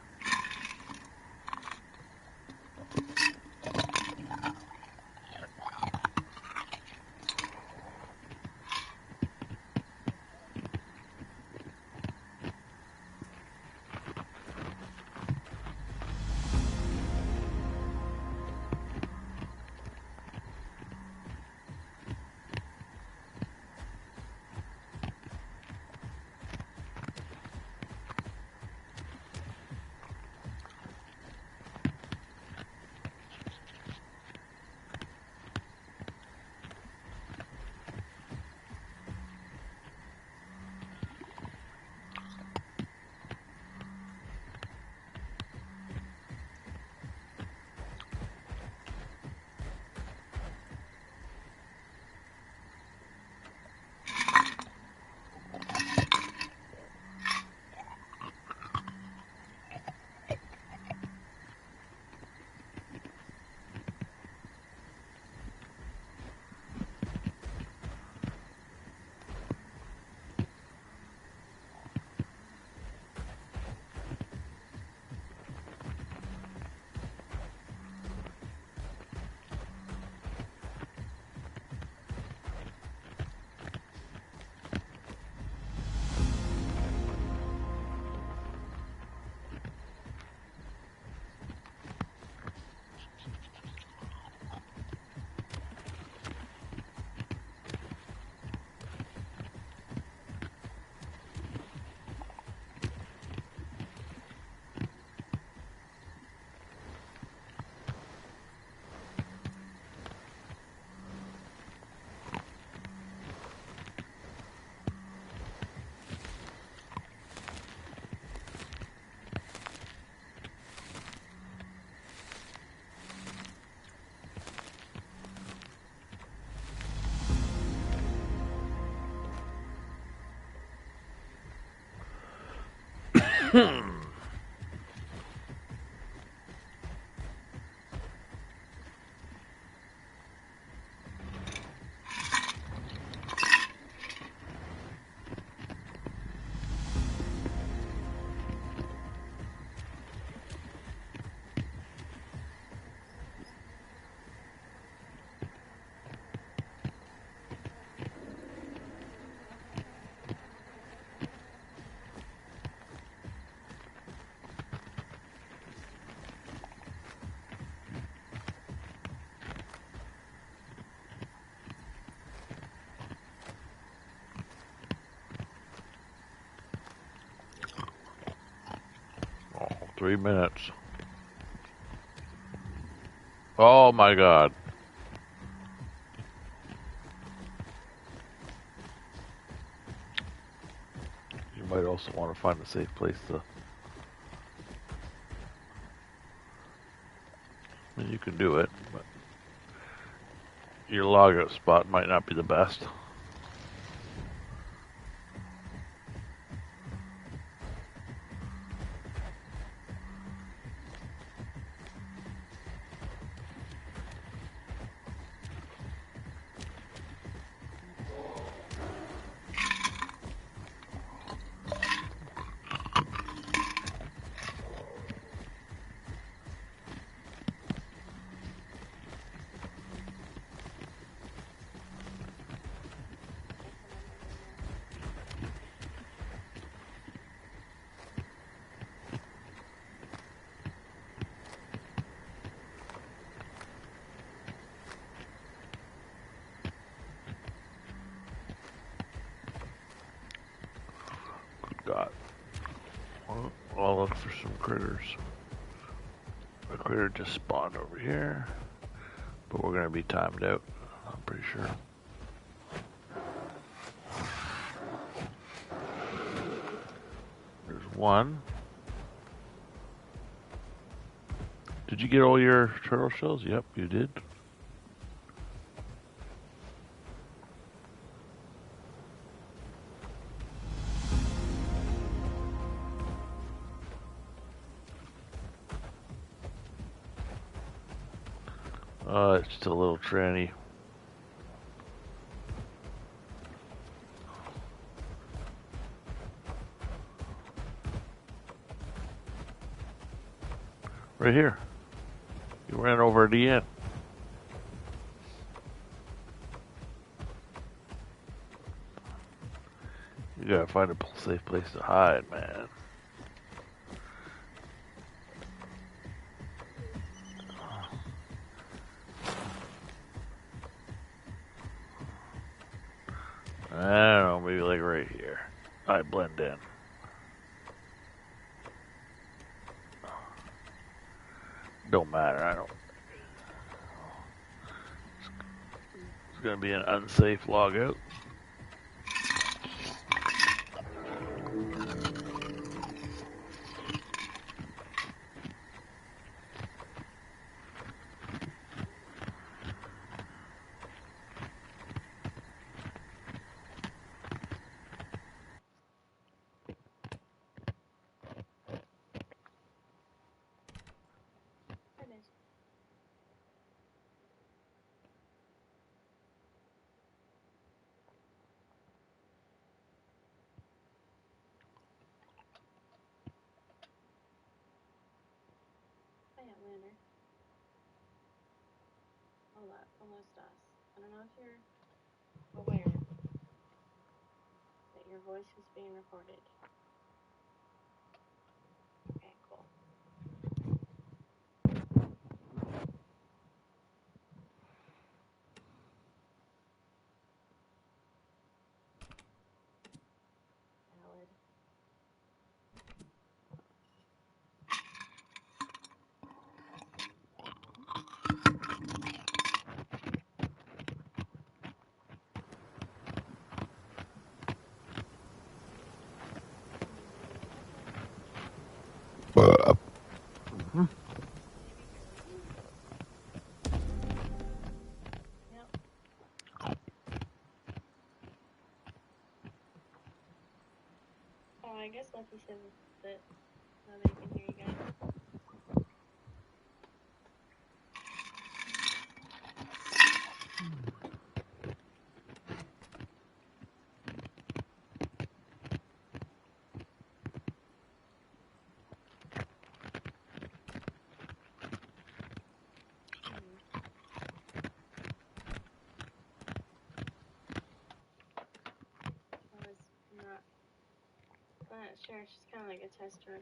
3 minutes. Oh my god. You might also want to find a safe place to... I mean, you can do it, but your logout spot might not be the best. God. Well, I'll look for some critters. A critter just spawned over here, but we're gonna be timed out, I'm pretty sure. There's one. Did you get all your turtle shells? Yep, you did. It's just a little tranny. Right here. You ran over at the end. You gotta find a safe place to hide, man. I don't know, maybe like right here. I blend in. Don't matter, I don't. It's gonna be an unsafe logout. Lander. Almost us. I don't know if you're aware that your voice is being recorded. Okay, cool. Valid. Yep. Oh, I guess Lucky said that nobody can hear you guys. I'm not sure. It's just kind of like a test run.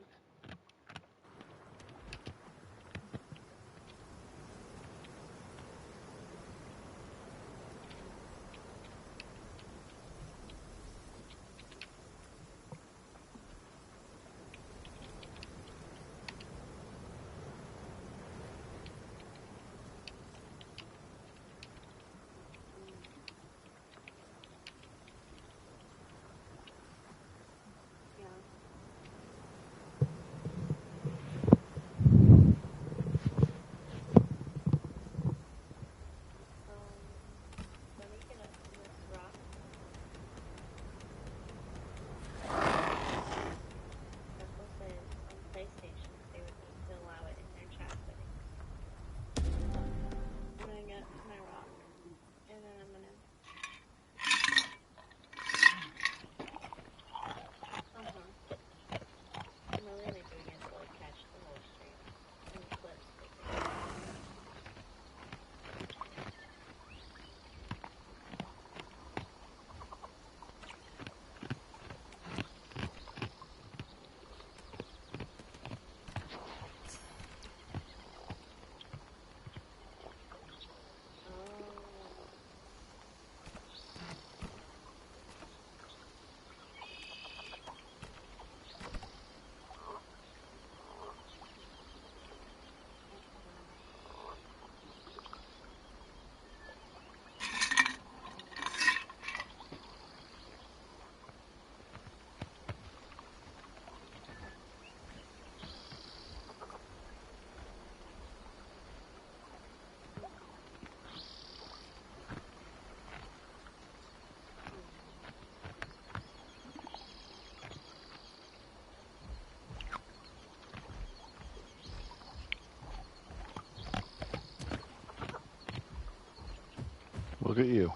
Look at you.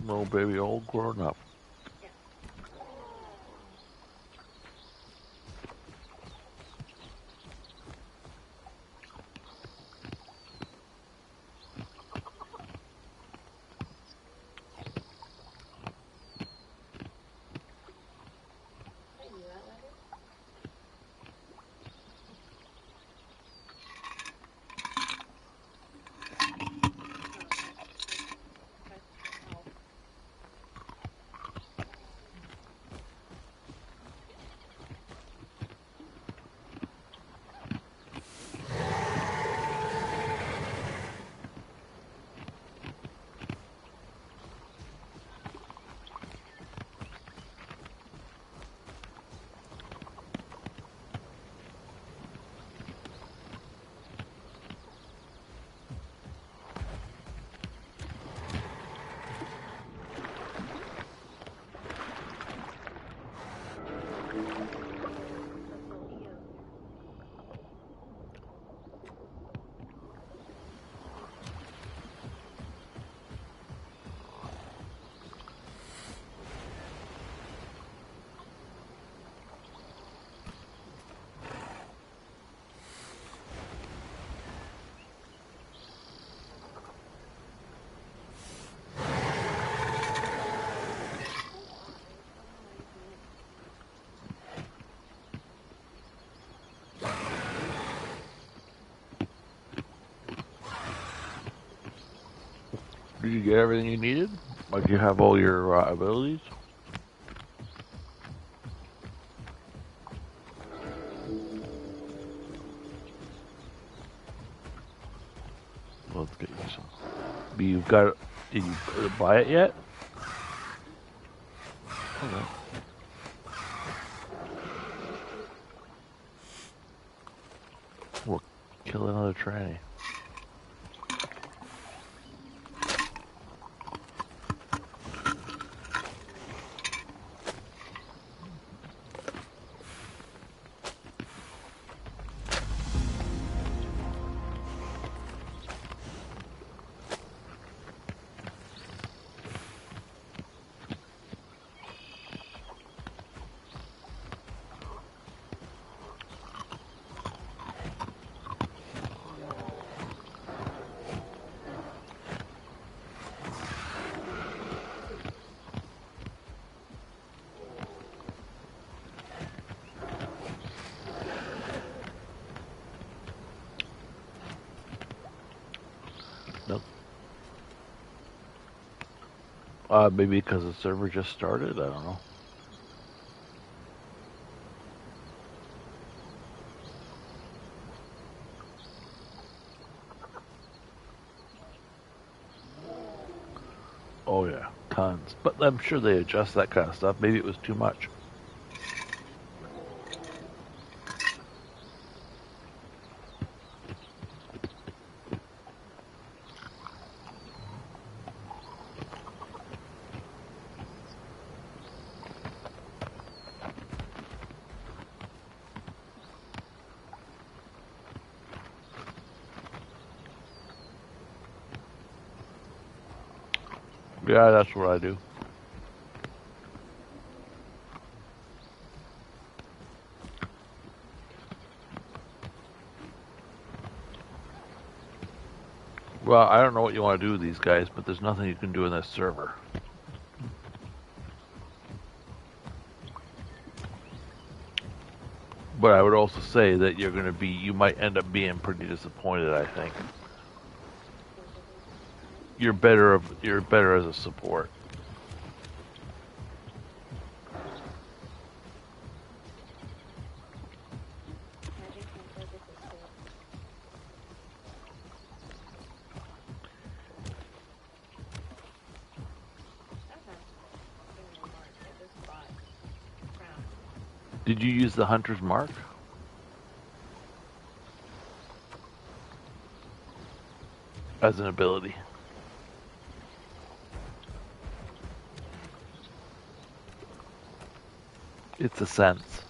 Little baby, all grown up. Hey, you that letter? Oh. Did you get everything you needed? Like you have all your abilities? Let's get you some. You've got. Did you buy it yet? Okay. We'll kill another tranny. Nope. Maybe because the server just started. I don't know. Oh yeah, tons. But I'm sure they adjust that kind of stuff. Maybe it was too much. Yeah, that's what I do. Well, I don't know what you want to do with these guys, but there's nothing you can do in this server. But I would also say that you might end up being pretty disappointed, I think. You're better as a support. Did you use the Hunter's Mark? As an ability. It's a sense.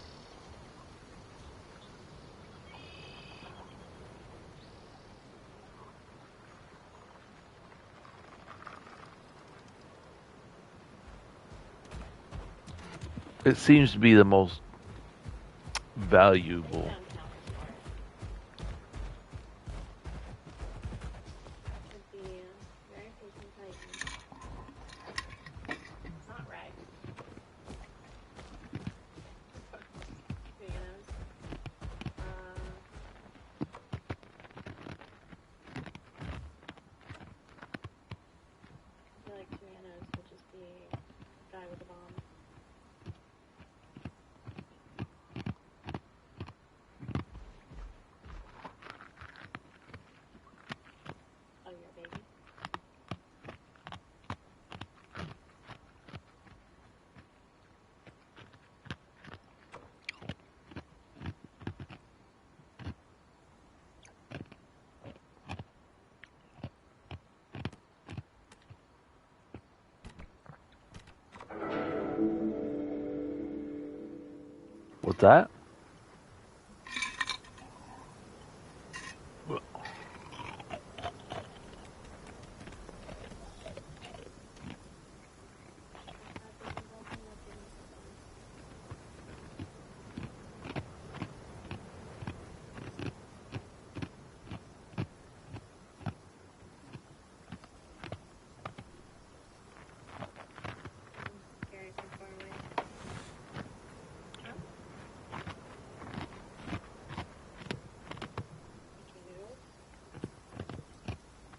It seems to be the most valuable. Downtown store. Could be very patient Titans. It's not rags. Pianos. I feel like pianos would just be guy with a bomb. Oh, you're a baby. What's that? Scary from far away. Huh? Mickey Noodles?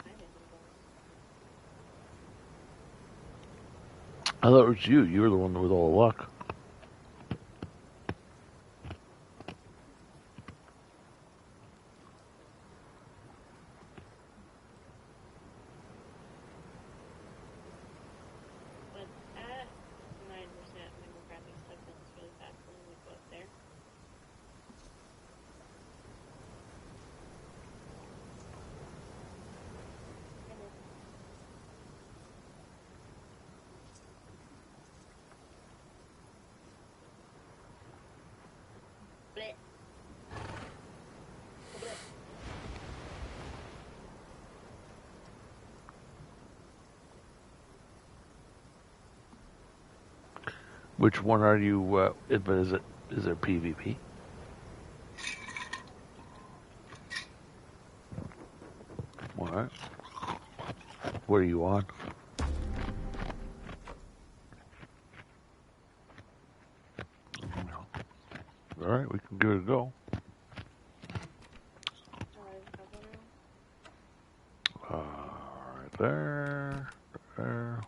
I didn't know. I thought it was you. You were the one with all the luck. But at 9%, my we're grabbing stuff that's really fast when we go up there. Blech. Blech. Which one are you? But is there PvP? What? What are you on? All right, we can give it a go. Right there. There.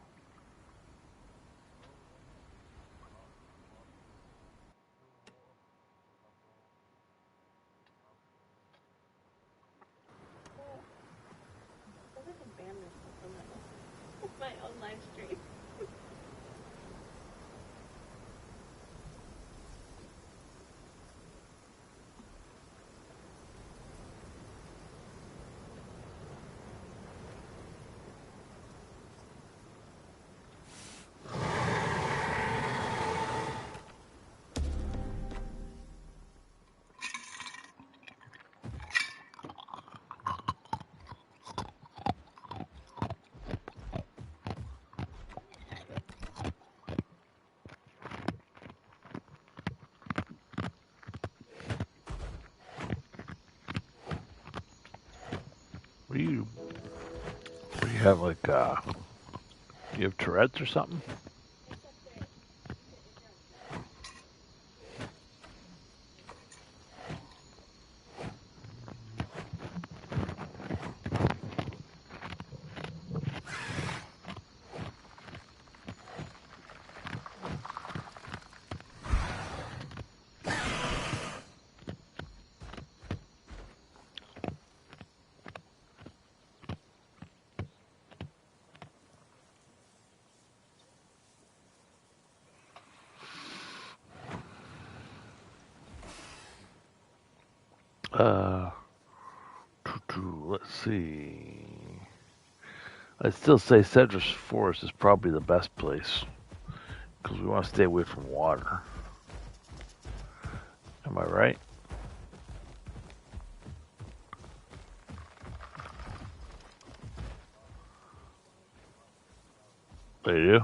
I wish I could ban myself from my own live stream. What do you have like you have Tourette's or something? Let's see. I'd still say Cedrus Forest is probably the best place because we want to stay away from water. Am I right? They do?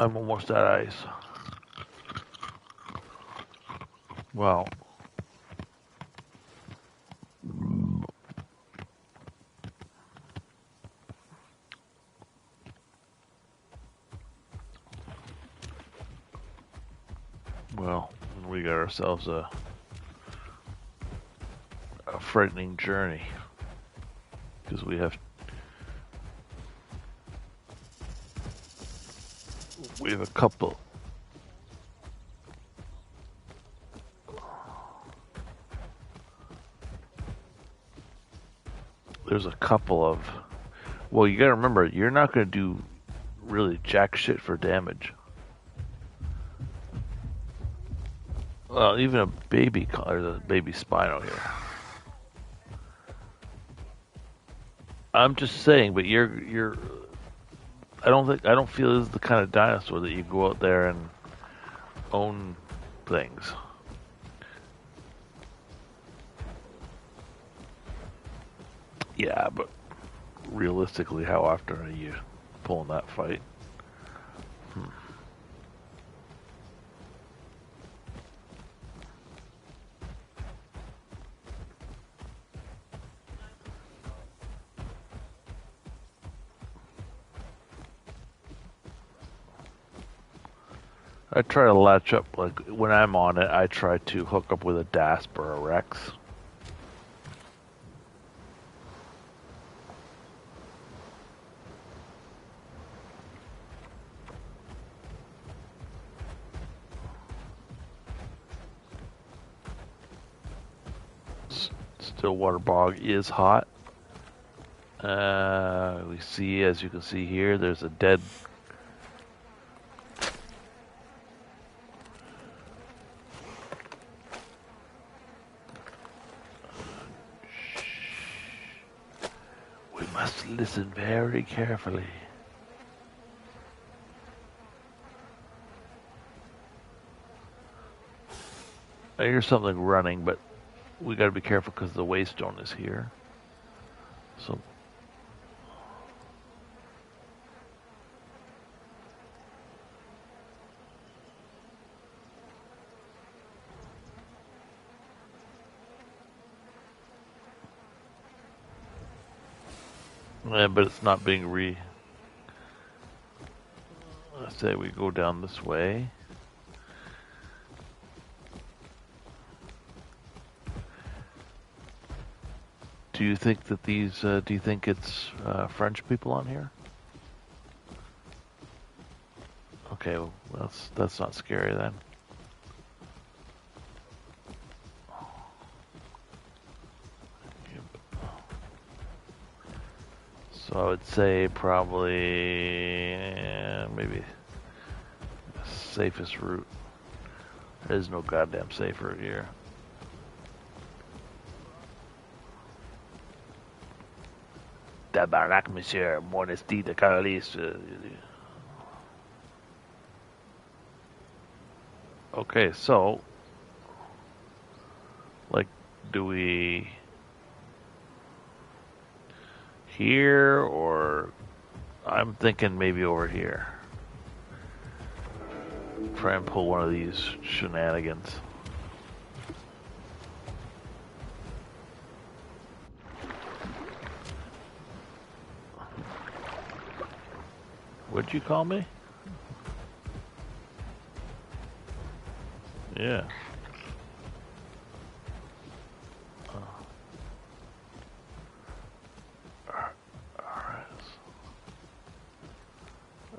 I'm almost at ice. Well, we got ourselves a frightening journey because we have a couple. There's a couple of. Well, you gotta remember, you're not gonna do really jack shit for damage. Well, even a baby, or the baby Spino here. I'm just saying, but you're. I don't feel this is the kind of dinosaur that you go out there and own things. Yeah, but realistically, how often are you pulling that fight? I try to latch up, like, when I'm on it, I try to hook up with a Dasp or a Rex. Stillwater Bog is hot. We see, as you can see here, there's a dead. We must listen very carefully. I hear something running, but we got to be careful because the waystone is here. So. Yeah, but it's not being Let's say we go down this way. Do you think that these, do you think it's French people on here? Okay, well, that's not scary then. So I would say probably maybe the safest route. There's no goddamn safe route here. Tabarnak, monsieur, Monesty de Carolis. Okay, so, like, do we here, or I'm thinking maybe over here. Try and pull one of these shenanigans. What'd you call me? Yeah.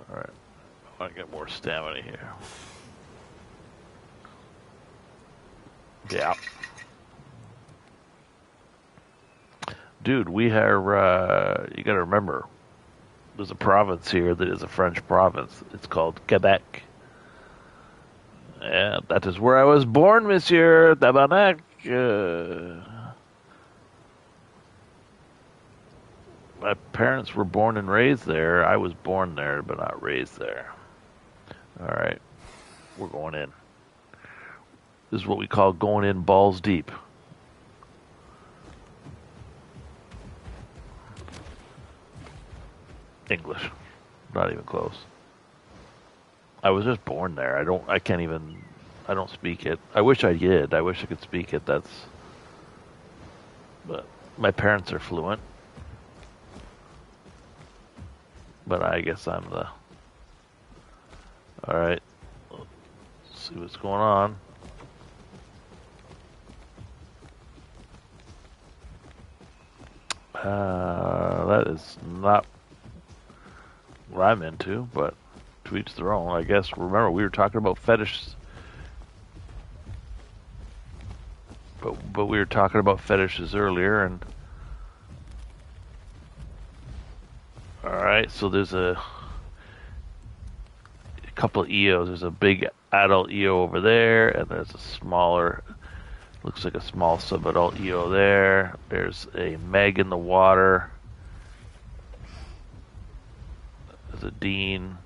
Alright. I want to get more stamina here. Yeah. Dude, we are, you gotta remember, there's a province here that is a French province. It's called Quebec. Yeah, that is where I was born, monsieur. Tabarnak. My parents were born and raised there. I was born there, but not raised there. Alright. We're going in. This is what we call going in balls deep. English. Not even close. I was just born there. I don't speak it. I wish I did. I wish I could speak it. But my parents are fluent. But I guess I'm the. All right. Let's see what's going on. That is not what I'm into, but to each their own, I guess. Remember, we were talking about fetishes, but we were talking about fetishes earlier, and all right. So there's a couple of EOs. There's a big adult EO over there, and there's a smaller, looks like a small subadult EO there. There's a Meg in the water. There's a Dean.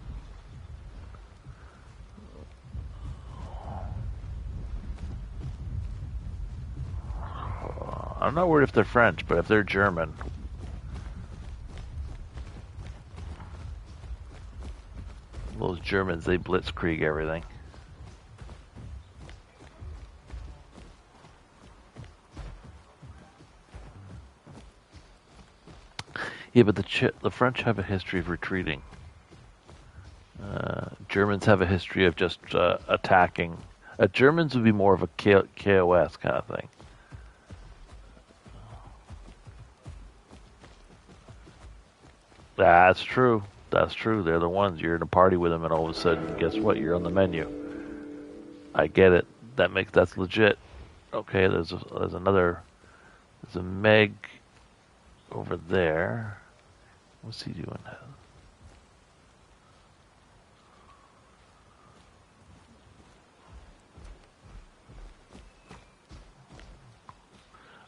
I'm not worried if they're French, but if they're German. Those Germans, they blitzkrieg everything. Yeah, but the French have a history of retreating. Germans have a history of just attacking. Germans would be more of a KOS kind of thing. That's true. That's true. They're the ones. You're in a party with them, and all of a sudden, guess what? You're on the menu. I get it. That's legit. Okay, there's a Meg over there. What's he doing?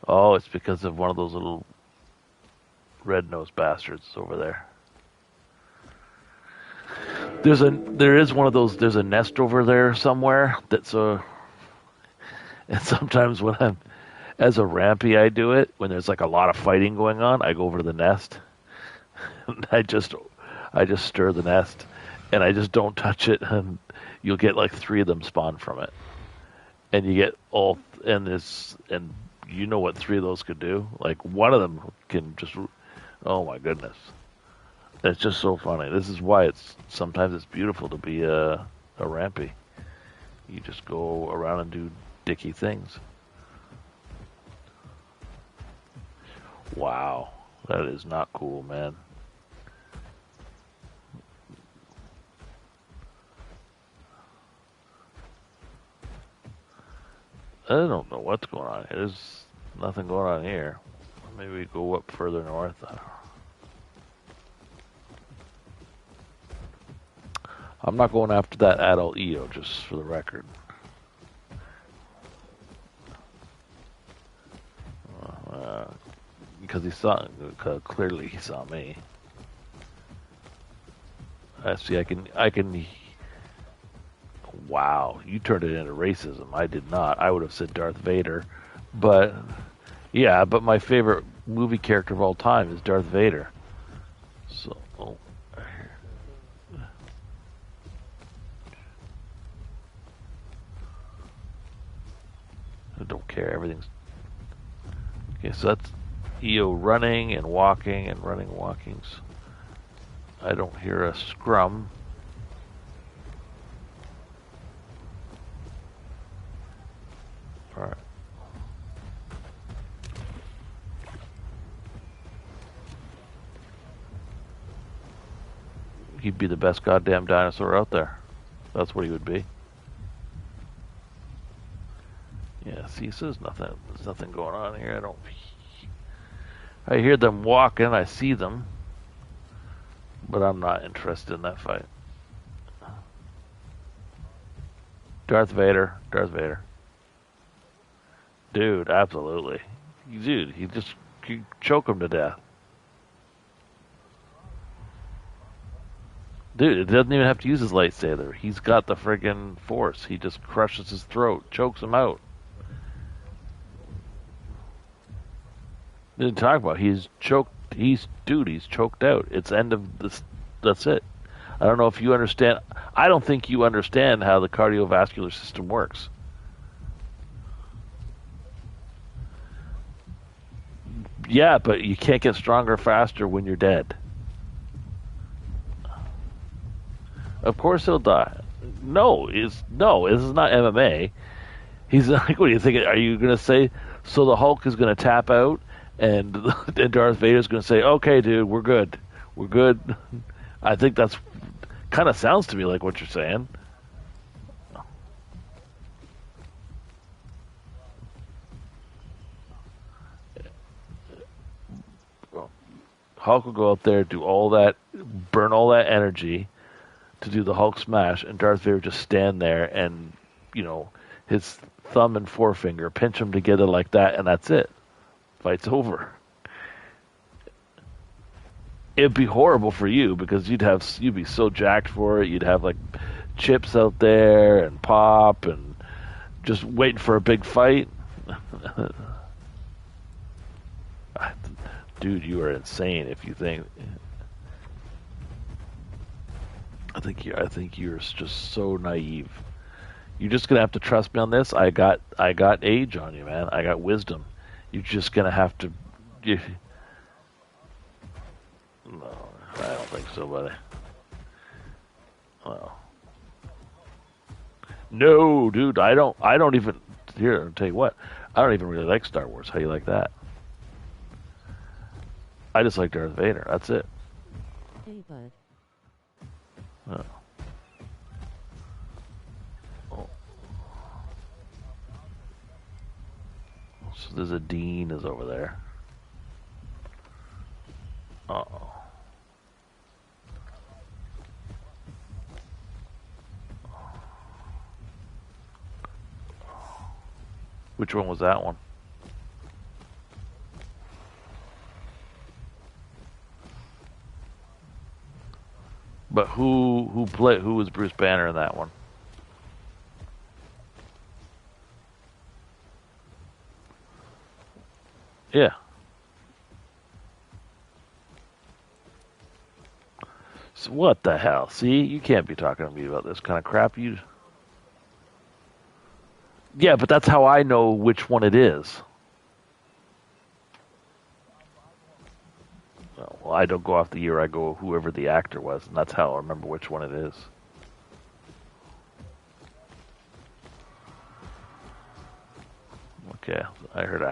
Oh, it's because of one of those little red-nosed bastards over there. There is one of those. There's a nest over there somewhere. And sometimes when I'm as a rampy, I do it when there's like a lot of fighting going on. I go over to the nest. And I just stir the nest, and I just don't touch it, and you'll get like 3 of them spawn from it, and you get all and you know what 3 of those could do? Like one of them can just, oh my goodness. It's just so funny. This is why sometimes it's beautiful to be a rampy. You just go around and do dicky things. Wow, that is not cool, man. I don't know what's going on here. There's nothing going on here. Maybe we go up further north. I don't know. I'm not going after that adult EO, just for the record. Because clearly he saw me. See, I can. Wow, you turned it into racism. I did not. I would have said Darth Vader, but yeah, but my favorite movie character of all time is Darth Vader. So, I don't care. Everything's okay. So that's EO running and walking and running walkings. I don't hear a scrum. All right. He'd be the best goddamn dinosaur out there. That's what he would be. Yeah, see, so there's nothing going on here. I hear them walking, I see them, but I'm not interested in that fight. Darth Vader. Dude, absolutely. Dude, you choke him to death. Dude, it doesn't even have to use his lightsaber. He's got the friggin' force. He just crushes his throat, chokes him out. Didn't talk about. He's choked. He's choked out. It's end of this. That's it. I don't know if you understand. I don't think you understand how the cardiovascular system works. Yeah, but you can't get stronger faster when you're dead. Of course he'll die. No, this is not MMA. He's like, what do you think? Are you going to say, so the Hulk is going to tap out and Darth Vader's going to say, okay, dude, we're good. We're good. I think that's kind of sounds to me like what you're saying. Hulk will go out there, do all that, burn all that energy to do the Hulk smash, and Darth Vader just stand there and, his thumb and forefinger pinch them together like that, and that's it. Fight's over. It'd be horrible for you because you'd be so jacked for it. You'd have like chips out there and pop and just waiting for a big fight. Dude, you are insane if you think. I think you're just so naive. You're just gonna have to trust me on this. I got age on you, man. I got wisdom. You're just gonna have to. No, I don't think so, buddy. Well, no, dude. I don't even. Here, I'll tell you what. I don't even really like Star Wars. How you like that? I just like Darth Vader. That's it. Hey, bud. Oh. Oh. So there's a Dean is over there. Uh-oh. Which one was that one? But who was Bruce Banner in that one? Yeah. So what the hell? See, you can't be talking to me about this kind of crap. Yeah, but that's how I know which one it is. Well, I don't go off the year. I go whoever the actor was, and that's how I remember which one it is. Okay, I heard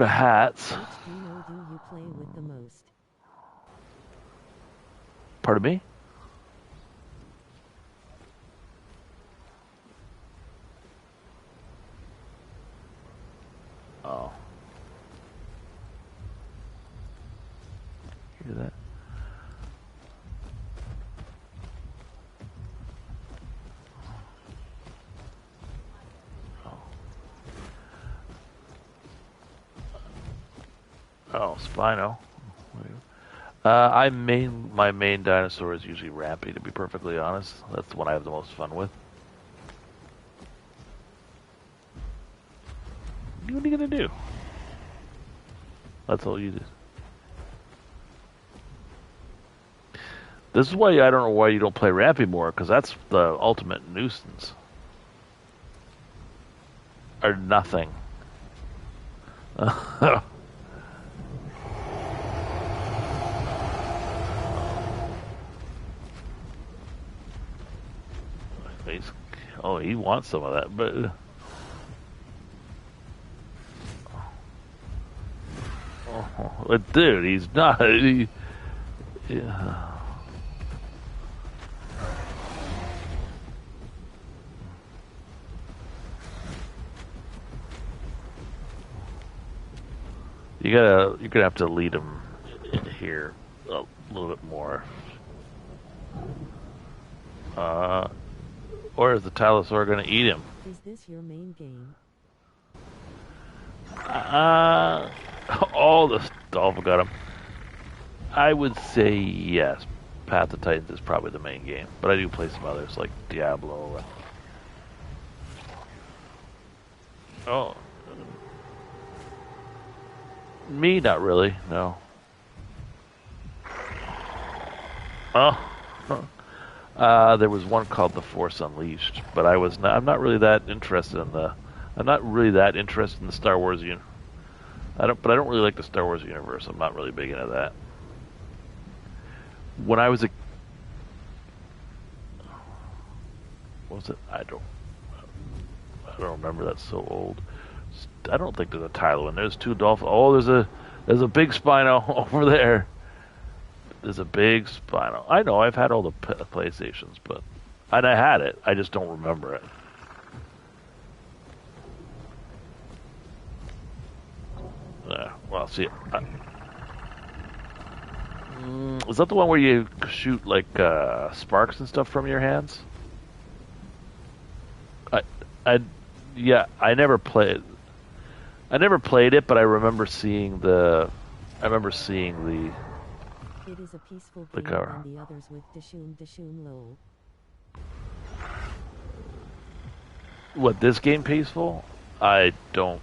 a hats. Which hero do you play with the most? Pardon me? Oh. Hear that? Oh, Spino. My main dinosaur is usually Rampy, to be perfectly honest. That's the one I have the most fun with. What are you gonna do? That's all you do. This is why I don't know why you don't play Rampy more, because that's the ultimate nuisance. Or nothing. Oh, he wants some of that, but... Oh, dude, he's not... Yeah. You're gonna have to lead him in here a little bit more. Or is the Tylosaur gonna eat him? Is this your main game? Oh, the Dolphin got him. I would say yes. Path of Titans is probably the main game, but I do play some others like Diablo. Oh. Me, not really, no. Oh. There was one called The Force Unleashed, but I'm not really that interested in the. I'm not really that interested in the Star Wars but I don't really like the Star Wars universe. I'm not really big into that. When I was a, what was it? I don't remember. That's so old. I don't think there's a Tylo in there. There's two dolphins. Oh, there's a big Spino over there. There's a big Spino. I know. I've had all the PlayStations, and I had it. I just don't remember it. Well, see, is that the one where you shoot like sparks and stuff from your hands? Yeah, I never played it, but I remember seeing the. It is a peaceful The game cover. and the others with Dishum lol. What, this game peaceful? I don't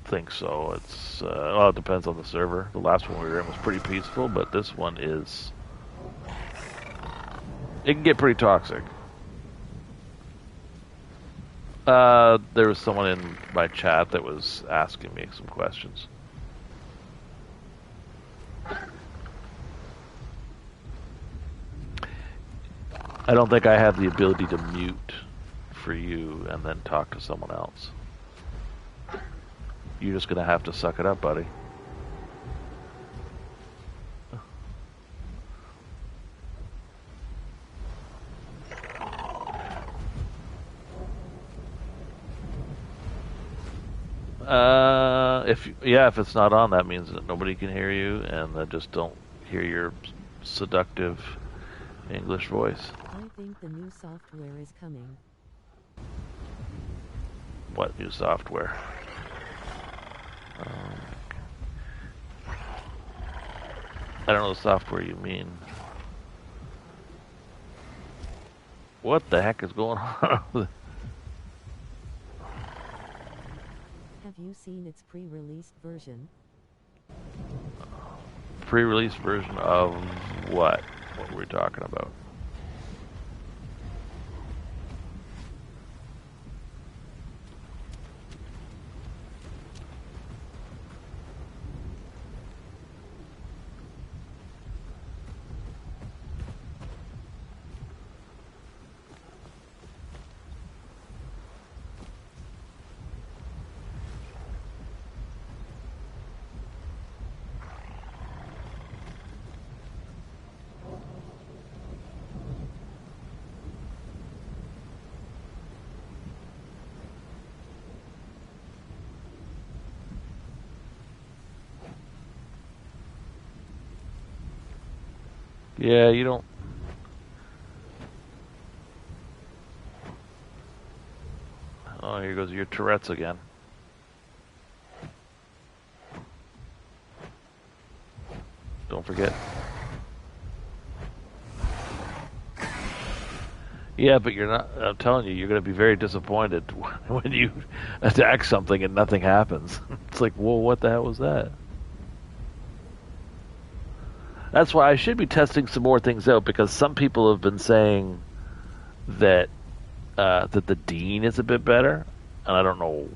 think so. It's well, it depends on the server. The last one we were in was pretty peaceful, but this one is. It can get pretty toxic. There was someone in my chat that was asking me some questions. I don't think I have the ability to mute for you and then talk to someone else. You're just gonna have to suck it up, buddy. If it's not on, that means that nobody can hear you, and then just don't hear your seductive English voice. I think the new software is coming. What new software? I don't know the software you mean. What the heck is going on? Have you seen its pre-released version? Pre-release version of what? What were we talking about? Yeah, you don't. Oh, here goes your Tourette's again. Don't forget. Yeah, but you're not. I'm telling you, you're going to be very disappointed when you attack something and nothing happens. It's like, whoa, what the hell was that? That's why I should be testing some more things out, because some people have been saying that that the Dean is a bit better, and I don't know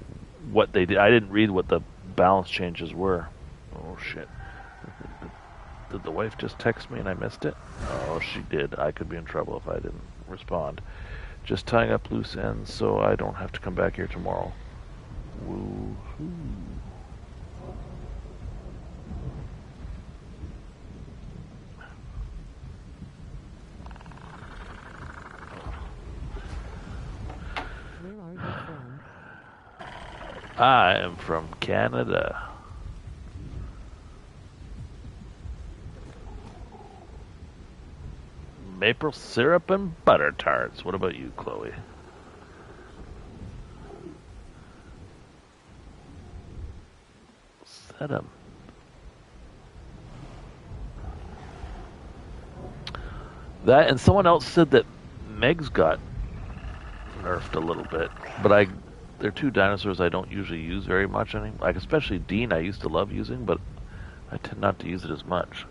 what they did. I didn't read what the balance changes were. Oh shit! Did the wife just text me and I missed it? Oh, she did. I could be in trouble if I didn't respond. Just tying up loose ends so I don't have to come back here tomorrow. Woo-hoo. Where are you from? I am from Canada. Maple syrup and butter tarts. What about you, Chloe? Set 'em. That, and someone else said that Meg's got nerfed a little bit, but they're two dinosaurs I don't usually use very much anymore. Like especially Dean, I used to love using, but I tend not to use it as much.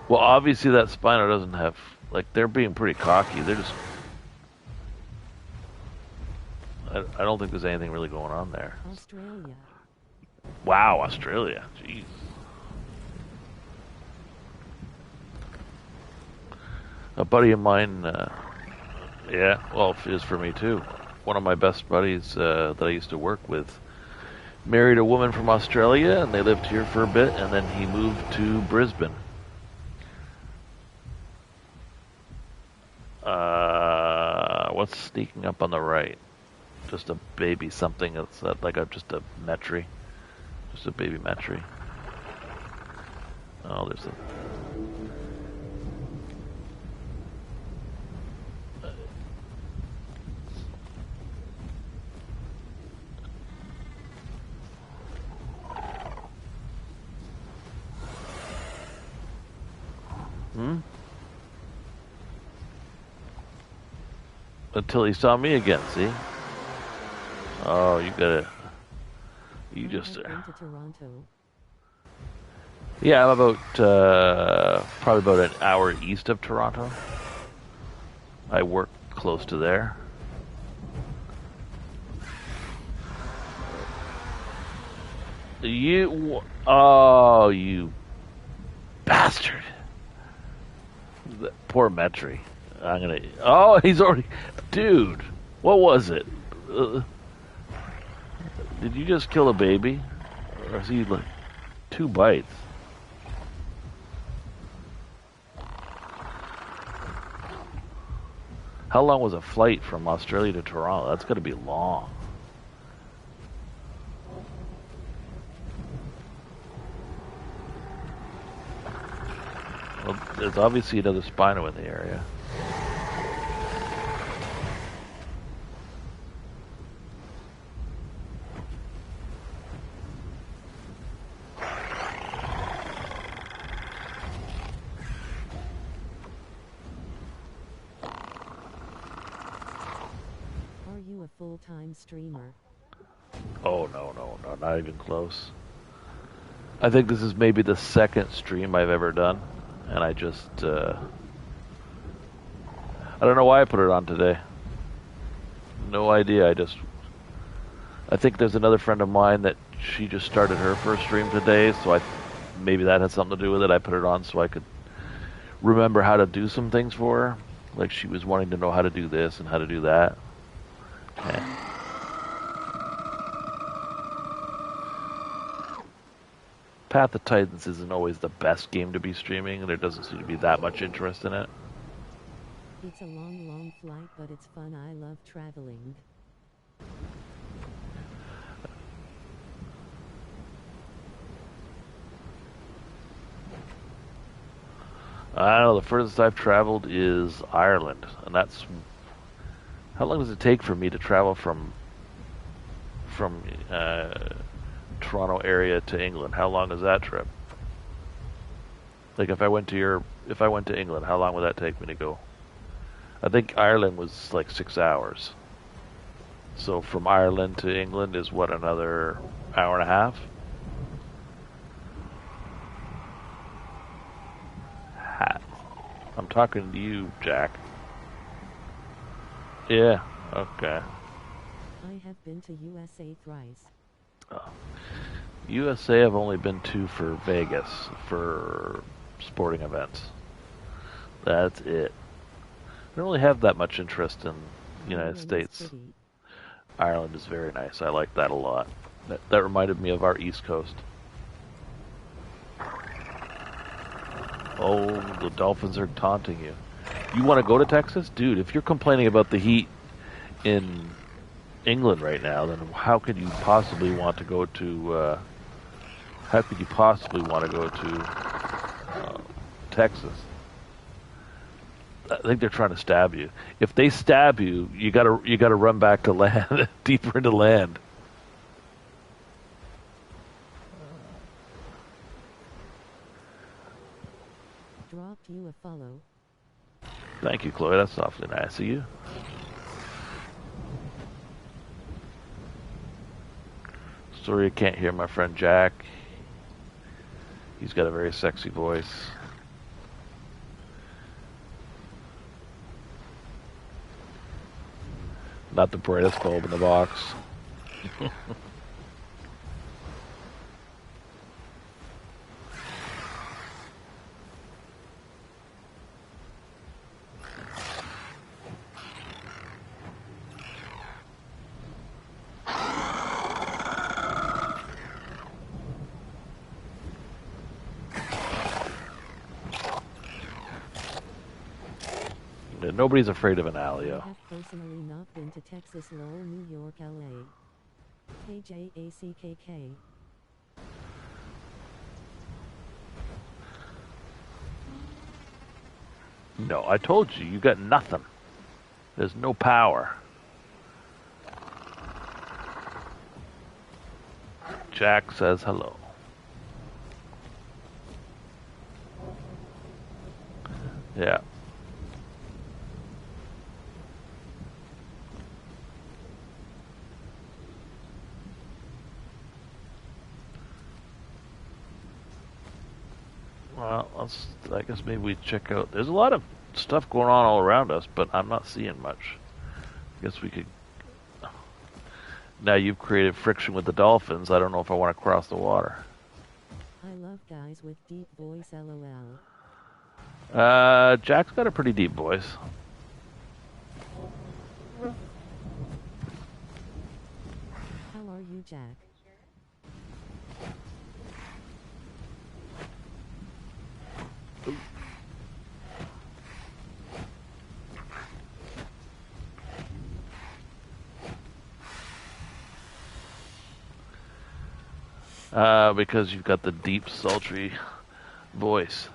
Well, obviously that Spino doesn't have, like, they're being pretty cocky. They're just, I don't think there's anything really going on there. Australia. Wow, Australia. Jeez. A buddy of mine, yeah, well, it is for me too. One of my best buddies that I used to work with married a woman from Australia, and they lived here for a bit, and then he moved to Brisbane. What's sneaking up on the right? Just a baby something that's like just a metry. Just a baby metry. Oh, there's a... Until he saw me again, see? Oh, you gotta... You I just... have been to Toronto. Yeah, I'm about, probably about an hour east of Toronto. I work close to there. Oh, you bastard. Poor Metri. Oh, he's already... Dude, what was it? Did you just kill a baby? Or is he like 2 bites? How long was a flight from Australia to Toronto? That's gotta be long. Well, there's obviously another Spino in the area. Are you a full-time streamer? Oh, no, not even close. I think this is maybe the second stream I've ever done, and I just, I don't know why I put it on today. No idea, I think there's another friend of mine that she just started her first stream today, so maybe that had something to do with it. I put it on so I could remember how to do some things for her. Like she was wanting to know how to do this and how to do that. Yeah. Path of Titans isn't always the best game to be streaming. There doesn't seem to be that much interest in it. It's a long flight, but it's fun. I love traveling. I don't know, the furthest I've traveled is Ireland, and that's... How long does it take for me to travel from Toronto area to England? How long is that trip? Like if I went to England, how long would that take me to go? I think Ireland was like 6 hours. So from Ireland to England is what, another hour and a half? I'm talking to you, Jack. Yeah, okay. I have been to USA thrice. USA I've only been to for Vegas, for sporting events. That's it. I don't really have that much interest in the United States. Ireland is very nice. I like that a lot. That reminded me of our East Coast. Oh, the Dolphins are taunting you. You want to go to Texas? Dude, if you're complaining about the heat in England right now, then how could you possibly want to go to, Texas? I think they're trying to stab you. If they stab you, you gotta run back to land, deeper into land. Dropped you a follow. Thank you, Chloe. That's awfully nice of you. Sorry I can't hear my friend Jack. He's got a very sexy voice. Not the brightest bulb in the box. Nobody's afraid of an I Alio. have personally not been to Texas, Lowell, New York, LA. KJACKK. No, I told you, you got nothing. There's no power. Jack says hello. Yeah. Well, I guess maybe we check out. There's a lot of stuff going on all around us, but I'm not seeing much. I guess we could. Now you've created friction with the dolphins. I don't know if I want to cross the water. I love guys with deep voice, LOL. Jack's got a pretty deep voice. How are you, Jack? Because you've got the deep, sultry voice.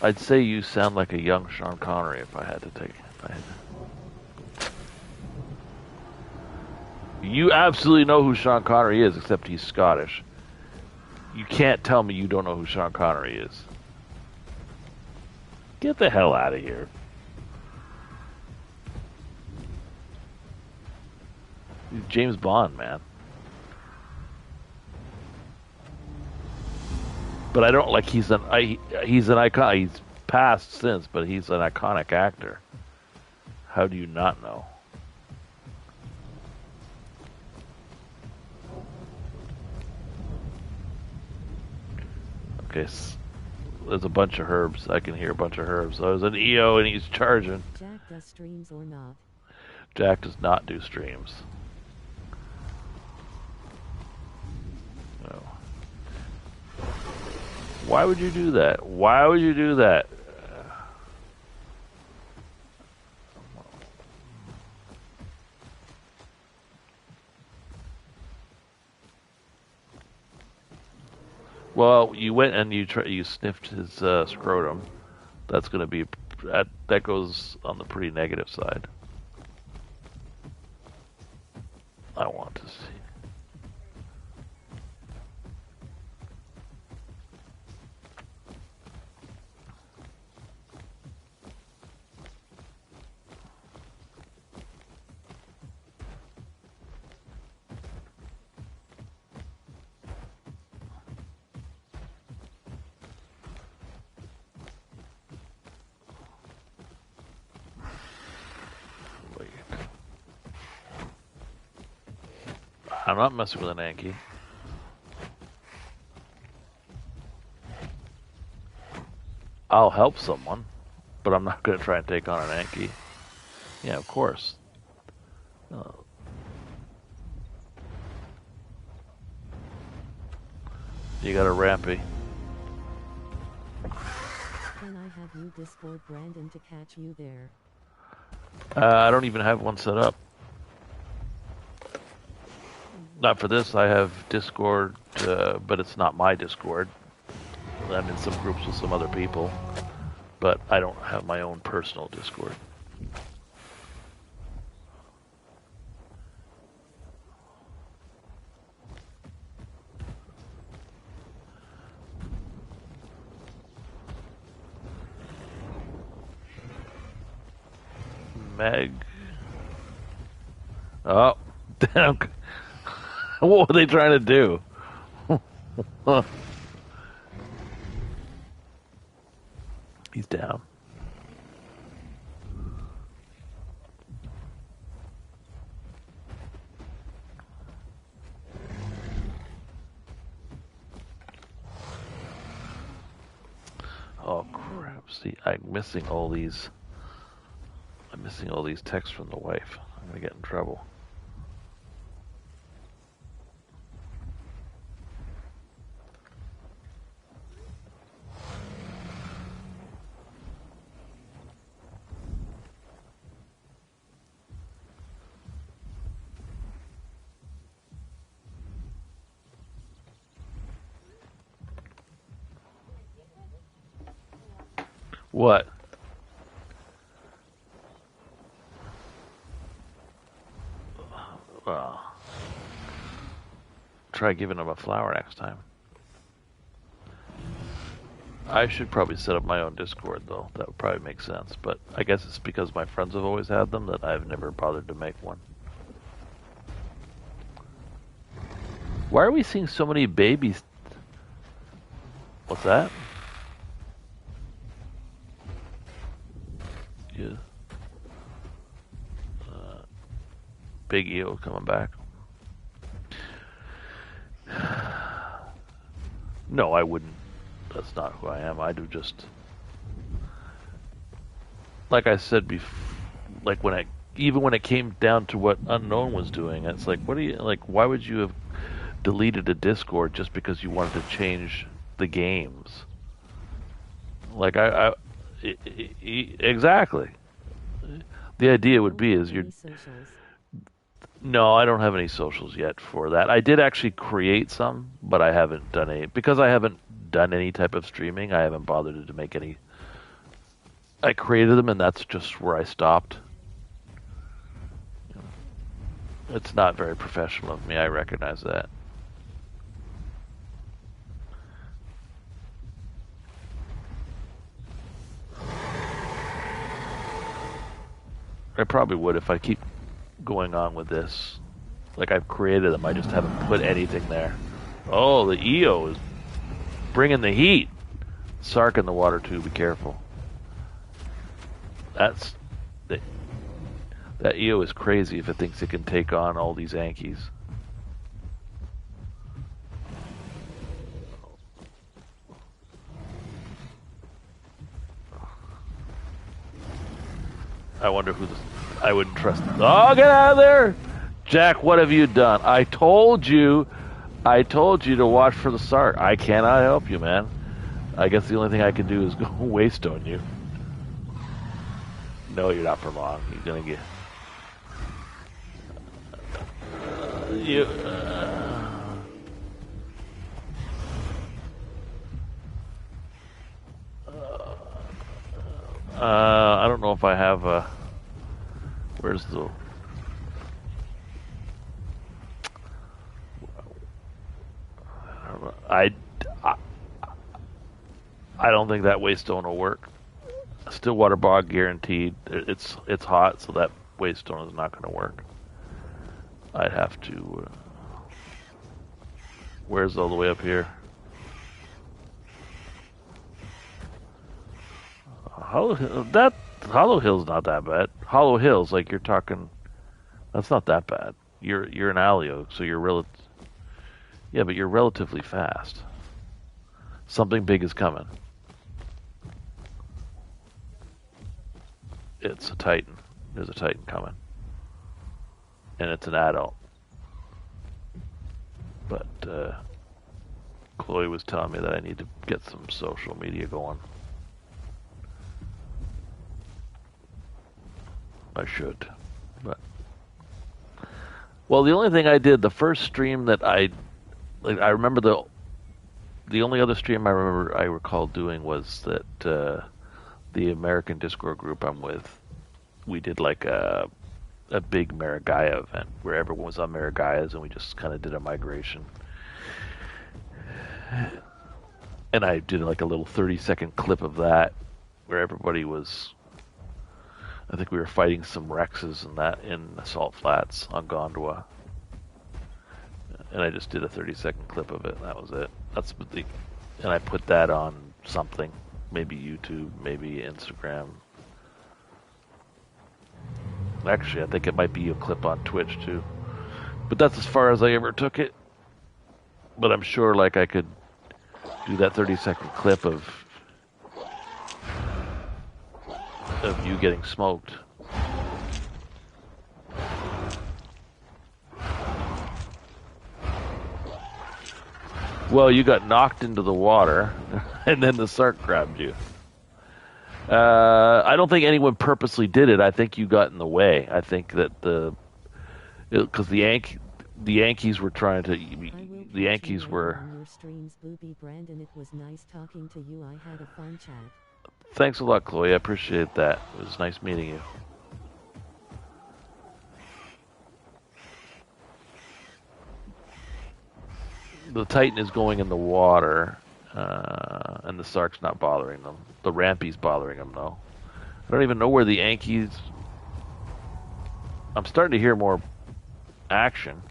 I'd say you sound like a young Sean Connery if I had to take. You absolutely know who Sean Connery is, except he's Scottish. You can't tell me you don't know who Sean Connery is. Get the hell out of here. He's James Bond, man. But I don't like he's an icon. He's passed since, but he's an iconic actor. How do you not know? Okay, there's a bunch of herbs. I can hear a bunch of herbs. So there's an EO and he's charging. Jack does streams or not? Jack does not do streams. No. Why would you do that? Why would you do that? Well, you went and you sniffed his scrotum. That's going to be that goes on the pretty negative side. I want to see. I'm not messing with an Anki. I'll help someone, but I'm not going to try and take on an Anki. Yeah, of course. You got a Rampy. Can I have you Discord Brandon to catch you there? I don't even have one set up. Not for this. I have Discord, but it's not my Discord. I'm in some groups with some other people, but I don't have my own personal Discord. Meg. Oh, damn. What were they trying to do? He's down. Oh crap! See, I'm missing all these texts from the wife. I'm gonna get in trouble. What? Well, try giving him a flower next time. I should probably set up my own Discord, though. That would probably make sense. But I guess it's because my friends have always had them that I've never bothered to make one. Why are we seeing so many babies? What's that? Yeah. Big EO coming back. No, I wouldn't. That's not who I am. I do just, like I said before, like even when it came down to what Unknown was doing, it's like, what do you, like, why would you have deleted a Discord just because you wanted to change the games? Like, exactly. The idea would be is you're, no, I don't have any socials yet for that. I did actually create some, but I haven't done any, because I haven't done any type of streaming. I haven't bothered to make any. I created them, and that's just where I stopped. It's not very professional of me. I recognize that. I probably would if I keep going on with this. Like, I've created them, I just haven't put anything there. Oh, the EO is bringing the heat. Sark in the water too, be careful. That EO is crazy if it thinks it can take on all these Yankees. I wonder who this. I wouldn't trust. Oh, get out of there! Jack, what have you done? I told you to watch for the Sark. I cannot help you, man. I guess the only thing I can do is go waste on you. No, you're not for long. You're gonna get... you... I don't know if I have a... Where's the... I don't think that waystone will work. Stillwater bog guaranteed. It's hot, so that waystone is not going to work. I'd have to. Where's all the way up here? Hollow Hill's not that bad. Hollow Hills, like you're talking, that's not that bad. You're an Alio, so you're yeah, but you're relatively fast. Something big is coming. It's a Titan. There's a Titan coming. And it's an adult. But Chloe was telling me that I need to get some social media going. I should. But well, the only thing I did, the first stream that I remember the only other stream I recall doing was that the American Discord group I'm with, we did like a big Maragaya event where everyone was on Maragayas and we just kind of did a migration. And I did like a little 30-second clip of that where everybody was, I think we were fighting some Rexes and that in the Salt Flats on Gondwa. And I just did a 30-second clip of it, and that was it. And I put that on something. maybe YouTube, maybe Instagram. Actually, I think it might be a clip on Twitch too. But that's as far as I ever took it. But I'm sure like I could do that 30-second clip of you getting smoked. Well, you got knocked into the water, and then the shark grabbed you. I don't think anyone purposely did it. I think you got in the way. I think that because the Yankees were trying to. The Yankees were. On your streams, Booby Brandon. It was nice talking to you. I had a fun chat. Thanks a lot, Chloe. I appreciate that. It was nice meeting you. The Titan is going in the water, and the Sark's not bothering them. The Rampy's bothering them, though. I don't even know where the Yankees... I'm starting to hear more action.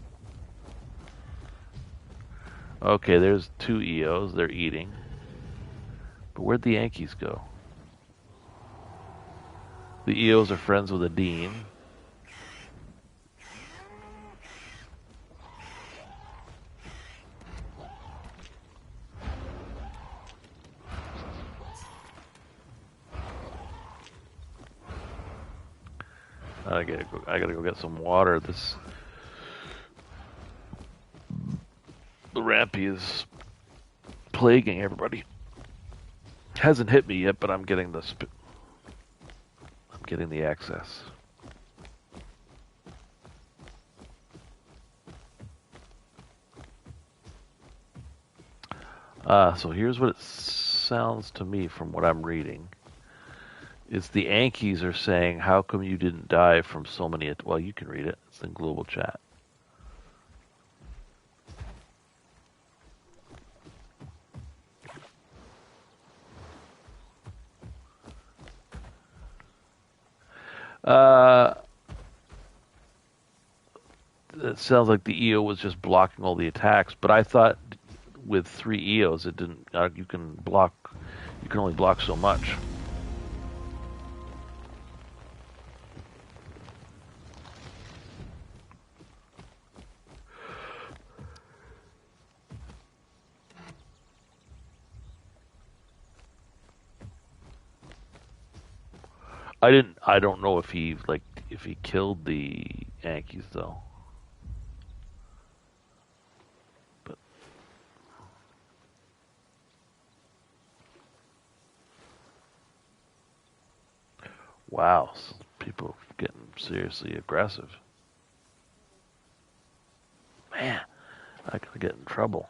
Okay, there's 2 EOs. They're eating. But where'd the Yankees go? The EOs are friends with a Dean. I gotta go get some water. The Rampy is plaguing everybody. Hasn't hit me yet, but I'm getting the access. So here's what it sounds to me from what I'm reading. Is the Yankees are saying, how come you didn't die from so many... Well, you can read it. It's in global chat. It sounds like the EO was just blocking all the attacks, but I thought with 3 EOs, it didn't... you can only block so much. I don't know if he killed the Yankees though. But wow, people are getting seriously aggressive. Man, I could get in trouble.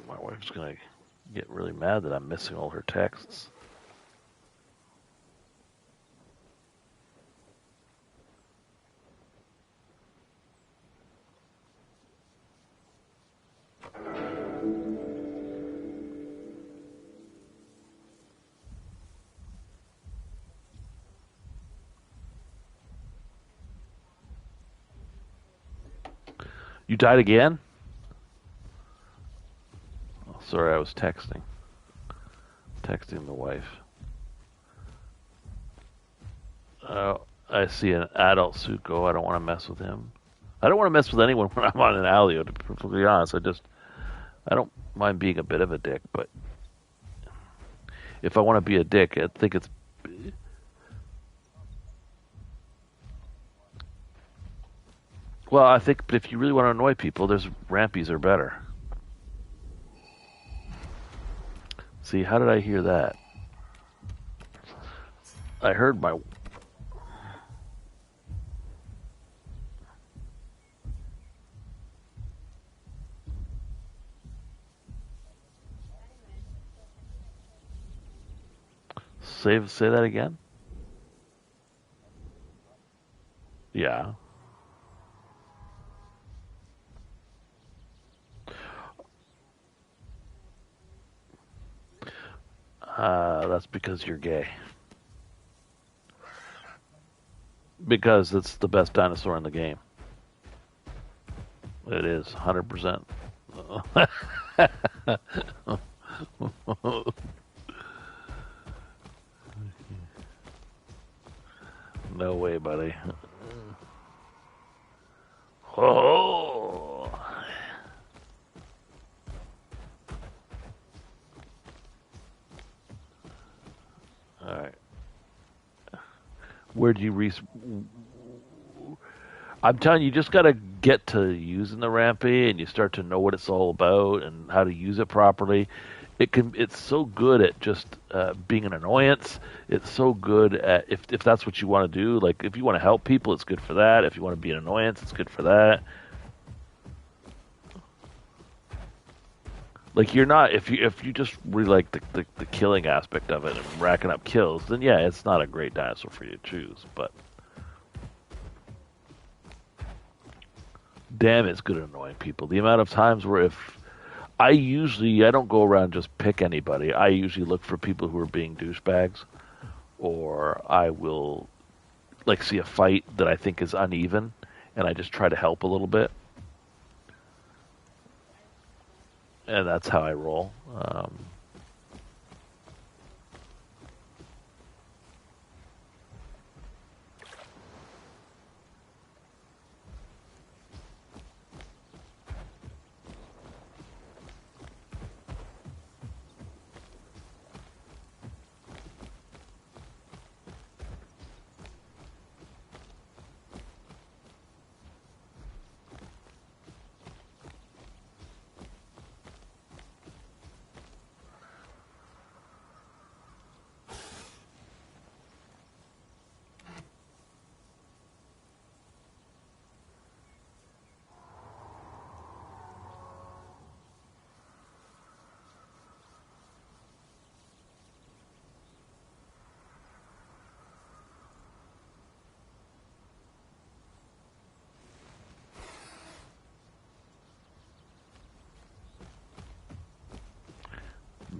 My wife's gonna get really mad that I'm missing all her texts. You died again? Oh, sorry, I was texting the wife. I see an adult Suko. I don't want to mess with him. I don't want to mess with anyone when I'm on an Alio, to be perfectly honest. I don't mind being a bit of a dick, but if I want to be a dick, I think it's... Well, I think if you really want to annoy people, there's Rampies are better. See, how did I hear that? I heard my... Say that again? Yeah. That's because you're gay. Because it's the best dinosaur in the game. It is, 100%. No way, buddy. Oh. All right. Where'd you I'm telling you, you just got to get to using the rampy, and you start to know what it's all about and how to use it properly. It's so good at just being an annoyance. It's so good at if that's what you want to do. Like if you want to help people, it's good for that. If you want to be an annoyance, it's good for that. Like you're not if you just really like the killing aspect of it and racking up kills, then yeah, it's not a great dinosaur for you to choose. But damn, it's good at annoying people. The amount of times where if I don't go around and just pick anybody. I usually look for people who are being douchebags, or I will like see a fight that I think is uneven, and I just try to help a little bit, and that's how I roll.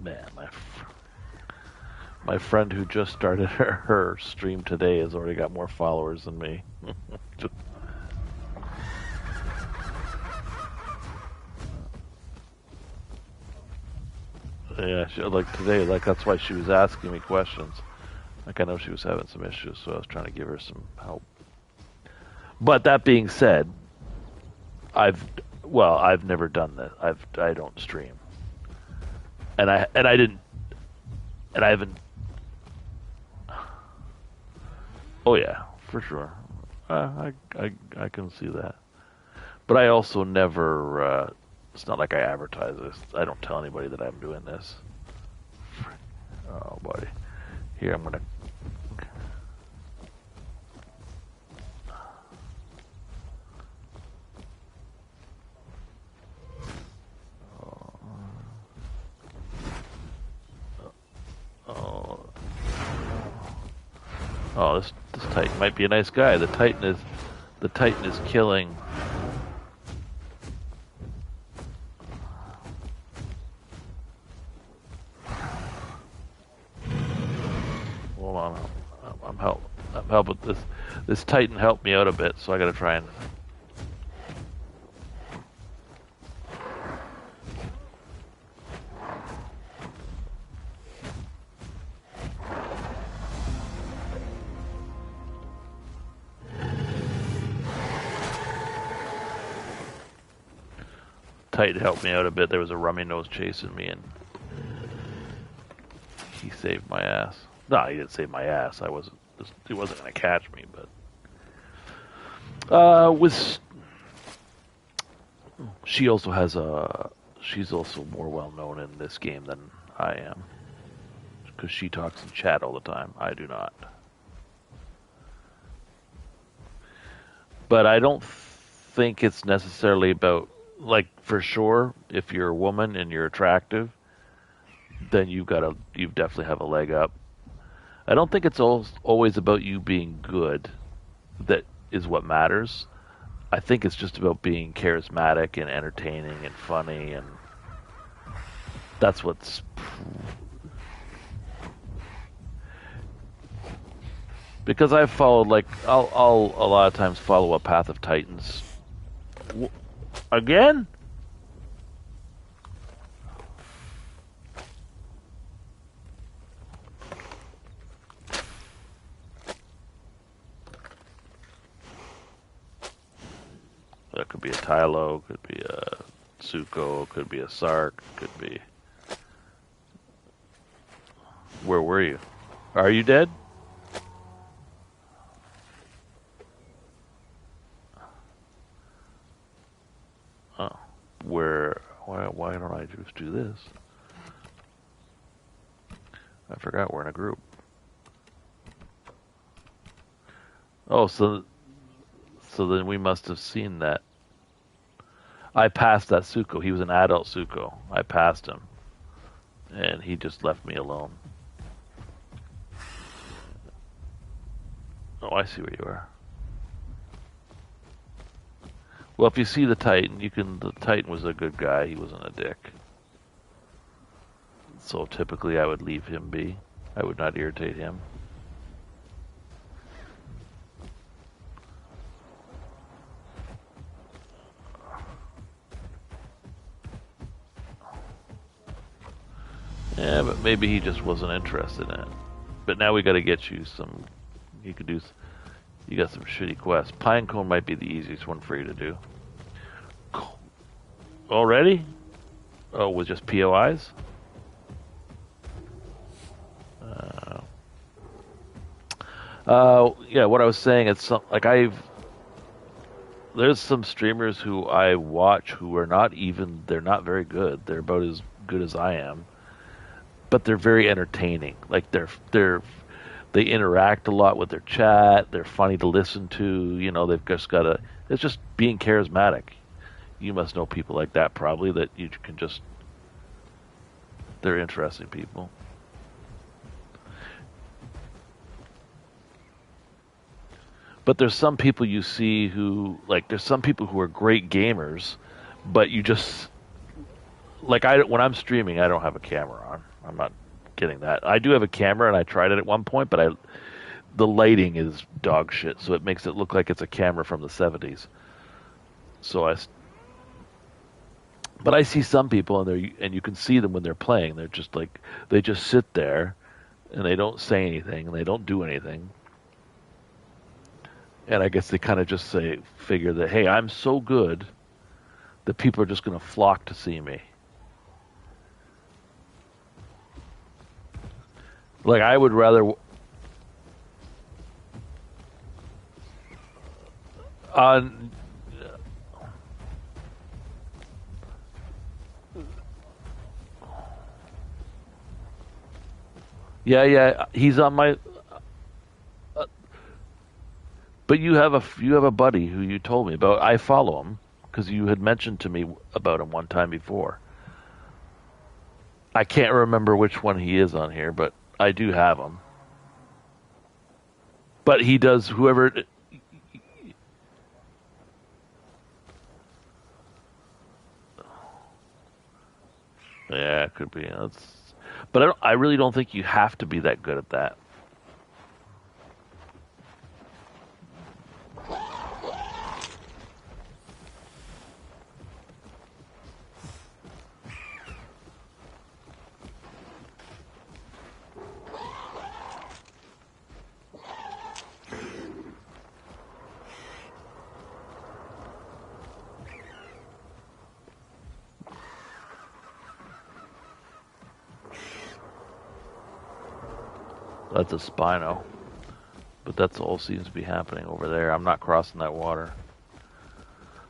Man, my friend who just started her stream today has already got more followers than me. Yeah, like today, like that's why she was asking me questions. Like I know she was having some issues, so I was trying to give her some help. But that being said, I've never done this. I don't stream, and I didn't, and I haven't. Oh yeah, for sure. I can see that. But I also never. It's not like I advertise this. I don't tell anybody that I'm doing this. Oh boy. Here I'm gonna. Oh, this Titan might be a nice guy. The Titan is killing. Hold on, I'm helping this Titan helped me out a bit, so I gotta try and. Titan helped me out a bit. There was a rummy nose chasing me, and he saved my ass. No, he didn't save my ass. He wasn't gonna catch me, but she also has she's also more well known in this game than I am, because she talks in chat all the time. I do not. But I don't think it's necessarily about, like, for sure, if you're a woman and you're attractive, then you definitely have a leg up. I don't think it's always about you being good that is what matters. I think it's just about being charismatic and entertaining and funny, and that's what's. Because I've followed, like, I'll a lot of times follow a path of Titans. Again? could be a Tylo, could be a Tsuko, could be a Sark, could be. Where were you? Are you dead? Oh, where? Why don't I just do this? I forgot we're in a group. Oh, so then we must have seen that. I passed that Tsuko. He was an adult Tsuko. I passed him, and he just left me alone. Oh, I see where you are. Well, if you see the Titan, the Titan was a good guy. He wasn't a dick. So typically I would leave him be. I would not irritate him. Yeah, but maybe he just wasn't interested in it. But now we got to get you some. You could do. You got some shitty quests. Pinecone might be the easiest one for you to do. Already? Oh, with just POIs? Yeah. What I was saying, it's like there's some streamers who I watch who are they're not very good. They're about as good as I am, but they're very entertaining. Like they interact a lot with their chat. They're funny to listen to. You know, it's just being charismatic. You must know people like that probably that you can just, they're interesting people. But there's some people you see there's some people who are great gamers, but you just, when I'm streaming, I don't have a camera on. I'm not getting that. I do have a camera, and I tried it at one point, but the lighting is dog shit, so it makes it look like it's a camera from the 70s. But I see some people, and you can see them when they're playing. They're just they just sit there, and they don't say anything, and they don't do anything. And I guess they kind of just figure that, hey, I'm so good that people are just going to flock to see me. Like, I would rather... Yeah, he's on my... But you have a buddy who you told me about. I follow him because you had mentioned to me about him one time before. I can't remember which one he is on here, but I do have him. But he does whoever. Yeah, it could be. But I really don't think you have to be that good at that. That's a Spino. But that's all seems to be happening over there. I'm not crossing that water.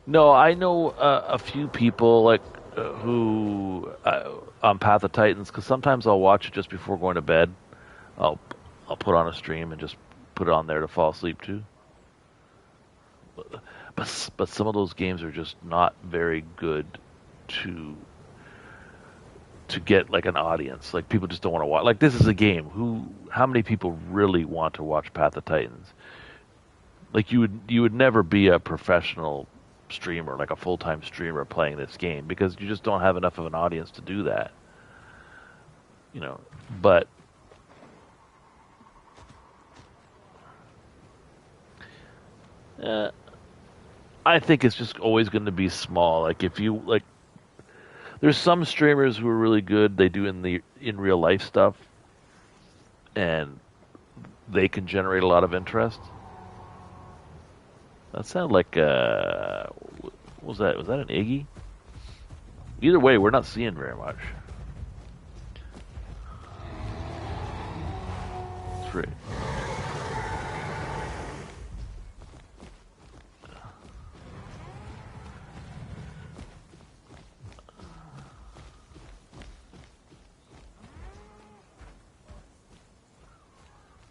No, I know a few people who on Path of Titans, because sometimes I'll watch it just before going to bed. I'll put on a stream and just put it on there to fall asleep to. But some of those games are just not very good to get like an audience. Like, people just don't want to watch. Like, this is a game. How many people really want to watch Path of Titans? Like, you would never be a professional streamer, like a full-time streamer playing this game, because you just don't have enough of an audience to do that. You know, but I think it's just always going to be small. Like, if you like, there's some streamers who are really good. They do in real life stuff, and they can generate a lot of interest. That sounded like What was that? Was that an Iggy? Either way, we're not seeing very much. That's right.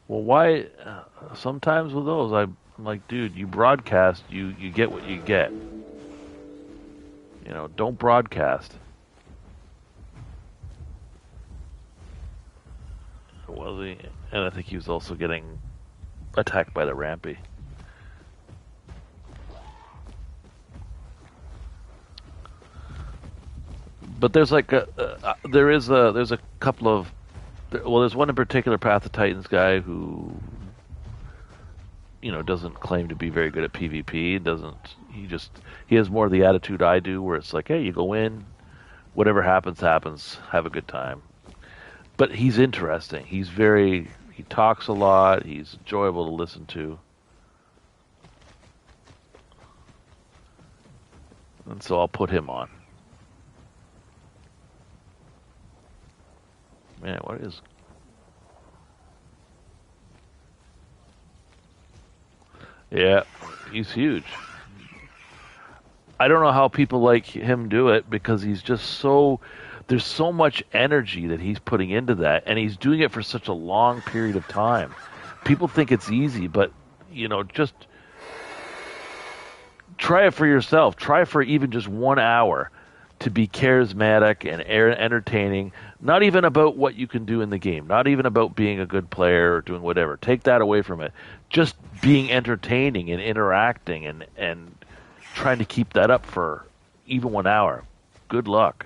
Well, why? Sometimes with those, I'm like, dude, you broadcast, you get what you get. You know, don't broadcast. Was he? And I think he was also getting attacked by the Rampy. But there's like there's a couple of there's one in particular, Path of Titans guy who doesn't claim to be very good at PvP. He has more of the attitude I do, where it's like, hey, you go in, whatever happens, have a good time. But he's interesting. He talks a lot. He's enjoyable to listen to. And so I'll put him on. Man, what is... Yeah, he's huge. I don't know how people like him do it, because he's just so... There's so much energy that he's putting into that, and he's doing it for such a long period of time. People think it's easy, but, just try it for yourself. Try for even just 1 hour to be charismatic and entertaining. Not even about what you can do in the game. Not even about being a good player or doing whatever. Take that away from it. Just being entertaining and interacting and trying to keep that up for even 1 hour. Good luck.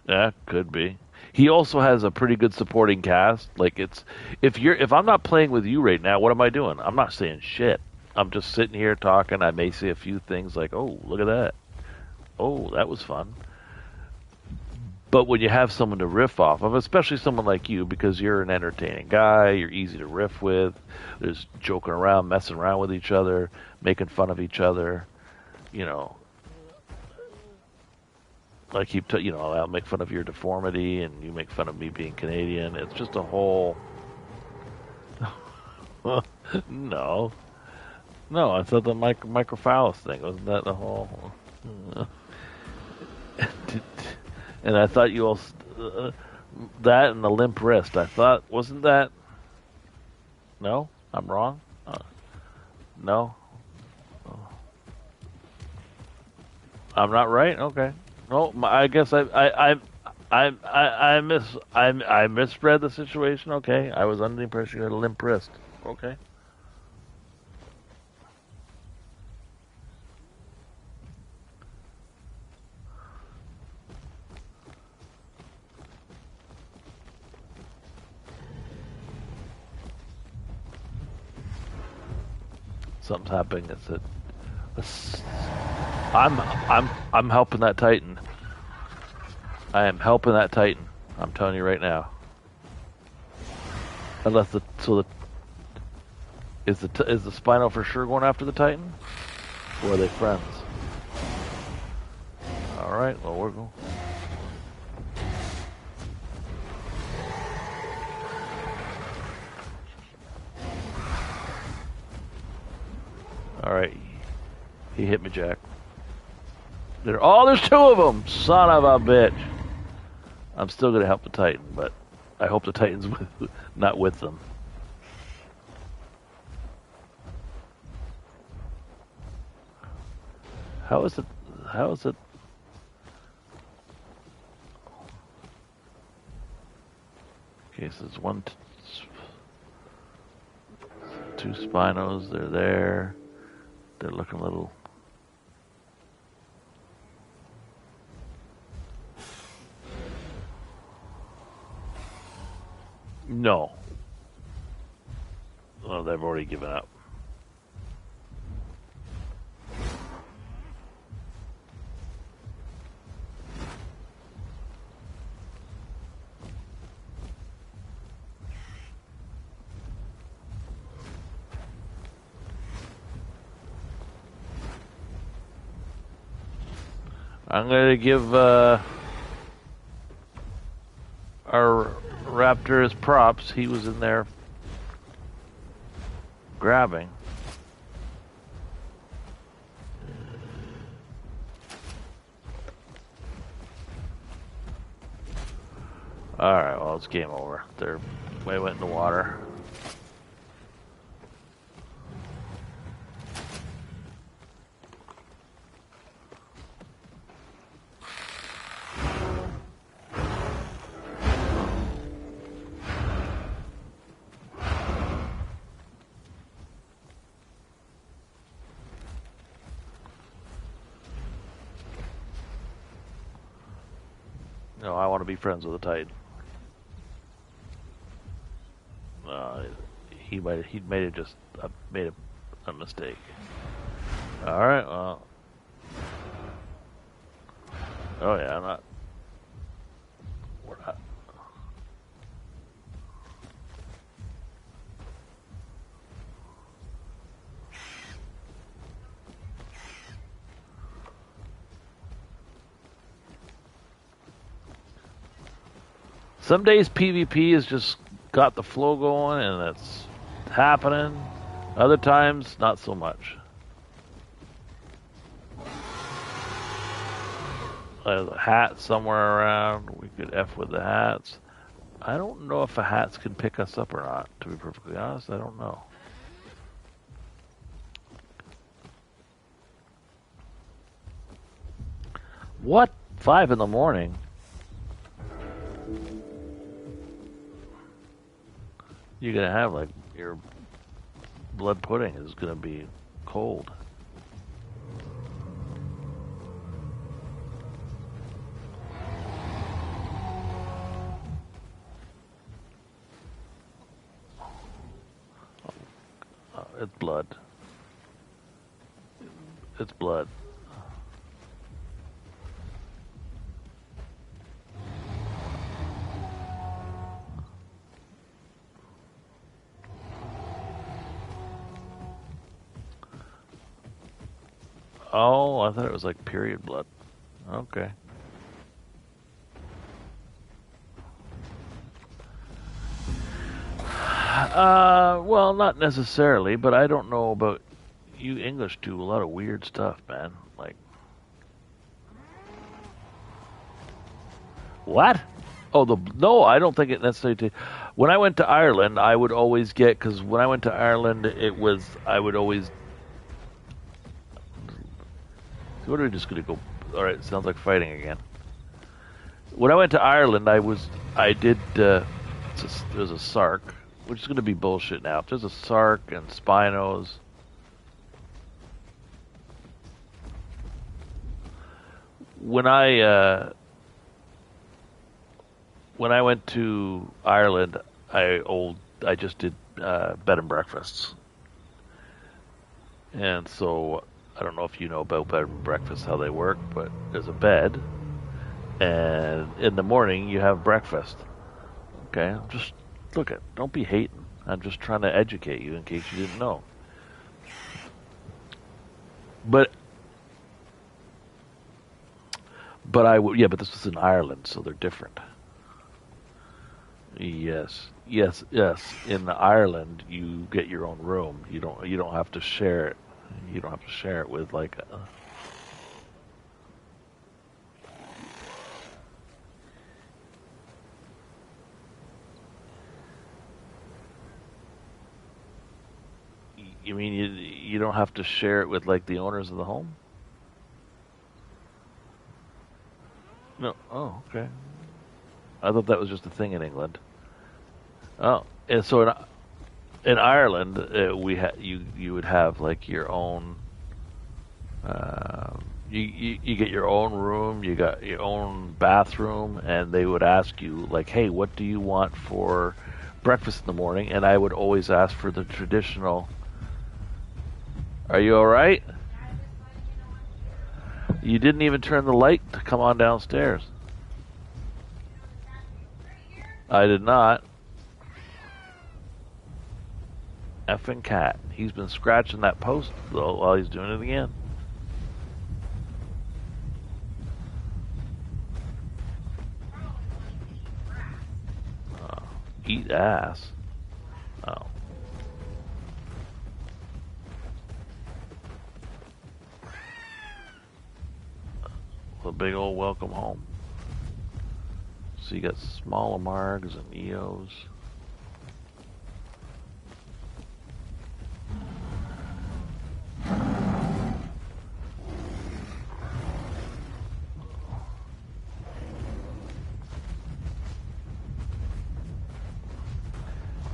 Yeah, could be. He also has a pretty good supporting cast. Like, if I'm not playing with you right now, what am I doing? I'm not saying shit. I'm just sitting here talking. I may say a few things like, "Oh, look at that. Oh, that was fun." But when you have someone to riff off of, especially someone like you, because you're an entertaining guy, you're easy to riff with. There's joking around, messing around with each other, making fun of each other. I keep, I'll make fun of your deformity, and you make fun of me being Canadian. It's just a whole. No, I thought the microphallus thing, wasn't that the whole? And I thought you also that and the limp wrist. I thought, wasn't that? No, I'm wrong. No, I'm not right. Okay. No, I guess I misread the situation. Okay, I was under the impression you had a limp wrist. Okay. Something's happening. I'm helping that Titan. I am helping that Titan. I'm telling you right now. Unless is the Spino for sure going after the Titan, or are they friends? All right. Well, we're going. All right. He hit me, Jack. There's two of them! Son of a bitch! I'm still going to help the Titan, but I hope the Titan's not with them. How is it? Okay, so there's two Spinos. They're there. They're looking a little... No. Well, they've already given up. I'm gonna give our raptor his props. He was in there grabbing. Alright, well, it's game over. They went in the water. No, I want to be friends with a Titan. He made it just made a mistake. All right, well. Oh yeah, I'm not. We're not. Some days PvP has just got the flow going and it's happening. Other times, not so much. There's a hat somewhere around. We could F with the hats. I don't know if the hats can pick us up or not, to be perfectly honest. I don't know. What? 5 in the morning? You're gonna have like your blood pudding is gonna be cold. It's blood. It's blood. Oh, I thought it was like period blood. Okay. Well, not necessarily, but I don't know about you English do a lot of weird stuff, man. Like, what? Oh, no, I don't think it necessarily. When I went to Ireland, I would always get, because when I went to Ireland, I would always. What are we just gonna go? All right, sounds like fighting again. When I went to Ireland, there's a Sark, which is gonna be bullshit now. There's a Sark and Spinos. When I went to Ireland, I just did bed and breakfasts, and so I don't know if you know about bed and breakfast, how they work, but there's a bed, and in the morning you have breakfast. Okay, just don't be hating. I'm just trying to educate you in case you didn't know. But but this was in Ireland, so they're different. Yes. In Ireland, you get your own room. You don't have to share it. You don't have to share it with like. You mean you don't have to share it with like the owners of the home? No. Oh, okay. I thought that was just a thing in England. Oh, and so in Ireland, you would have like your own. You get your own room, you got your own bathroom, and they would ask you like, "Hey, what do you want for breakfast in the morning?" And I would always ask for the traditional. Are you all right? You didn't even turn the light to come on downstairs. I did not. Effing cat. He's been scratching that post though while he's doing it again. Eat ass. Oh. A big old welcome home. So you got smaller margs and EOs.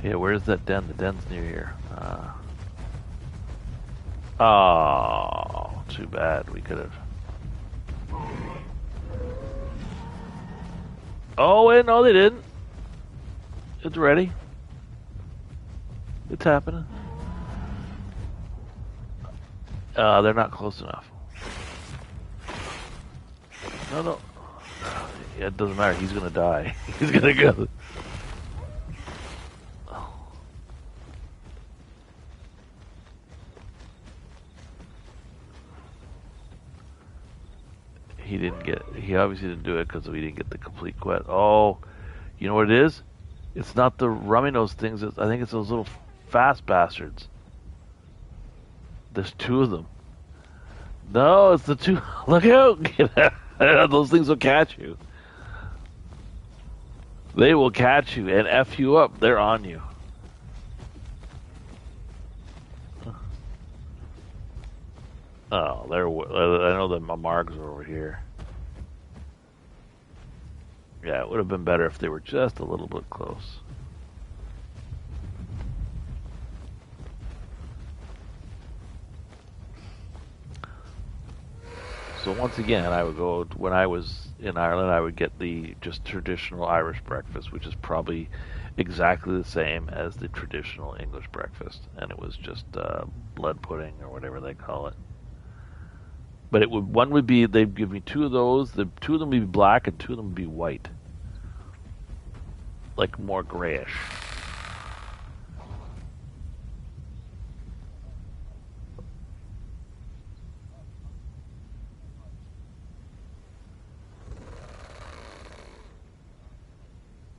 Yeah, where's that den? The den's near here. Oh, too bad. We could have. Oh, wait, no, they didn't. It's ready. It's happening. They're not close enough. No. Yeah, it doesn't matter. He's gonna die. He's gonna go. He obviously didn't do it because we didn't get the complete quest. Oh, you know what it is? It's not the rummy nose things. I think it's those little fast bastards. There's two of them. No, it's the two. Look out! Those things will catch you. They will catch you and F you up. They're on you. Oh, I know that my margs are over here. Yeah, it would have been better if they were just a little bit close. So once again, I would go, when I was in Ireland, I would get the just traditional Irish breakfast, which is probably exactly the same as the traditional English breakfast. And it was just blood pudding or whatever they call it. But they'd give me two of those. The two of them would be black and two of them would be white. Like more grayish.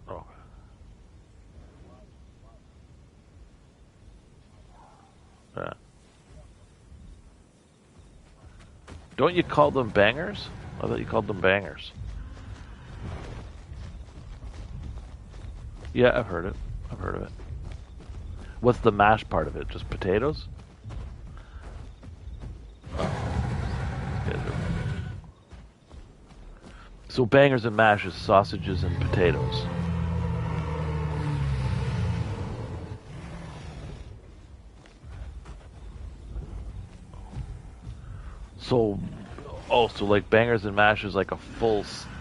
Oh. Yeah. Don't you call them bangers? I thought you called them bangers. Yeah, I've heard it. I've heard of it. What's the mash part of it? Just potatoes? So bangers and mash is sausages and potatoes. So like bangers and mash is like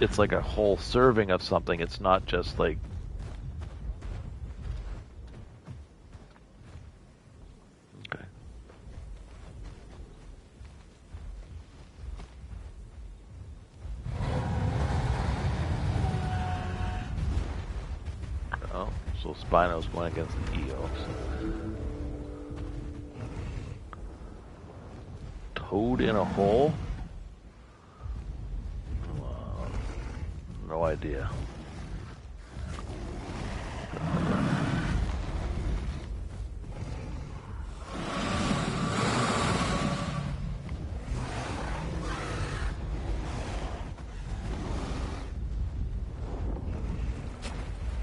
it's like a whole serving of something. It's not just like. Okay. Oh, so Spino's going against the EOs. Toad in a hole? No idea.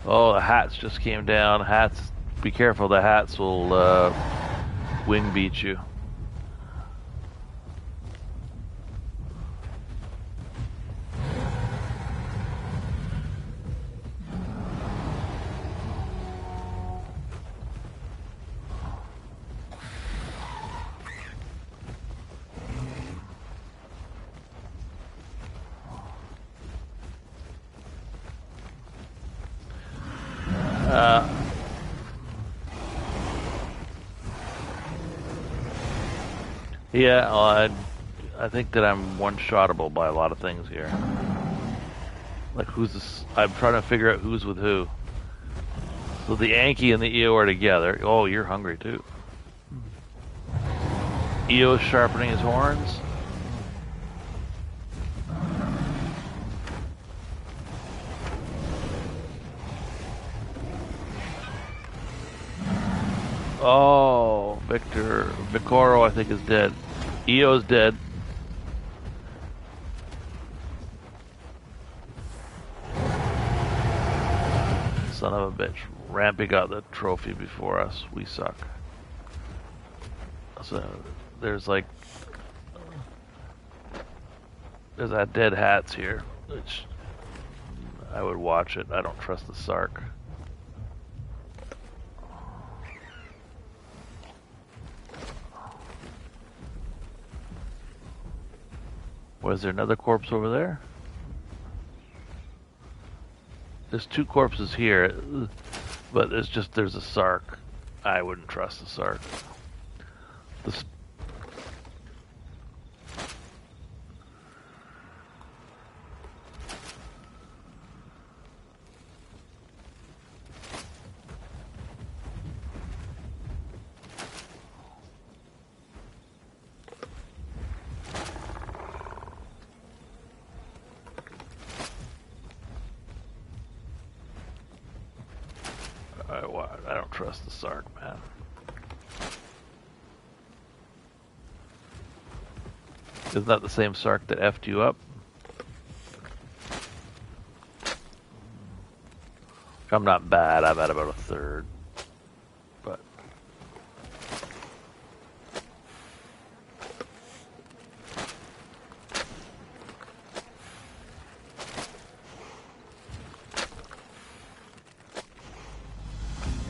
Oh, the hats just came down. Hats, be careful, the hats will wing beat you. Yeah, well, I think that I'm one-shottable by a lot of things here. Like, who's this? I'm trying to figure out who's with who. So the Anki and the EO are together. Oh, you're hungry too. EO's sharpening his horns. Oh, Vicoro, I think, is dead. Io's dead. Son of a bitch. Rampy got the trophy before us. We suck. So, there's like... There's that dead hats here, which... I would watch it. I don't trust the Sark. Was there another corpse over there? There's two corpses here, but there's a Sark. I wouldn't trust the Sark. The I don't trust the Sark, man. Isn't that the same Sark that effed you up? I'm not bad. I'm at about a third. But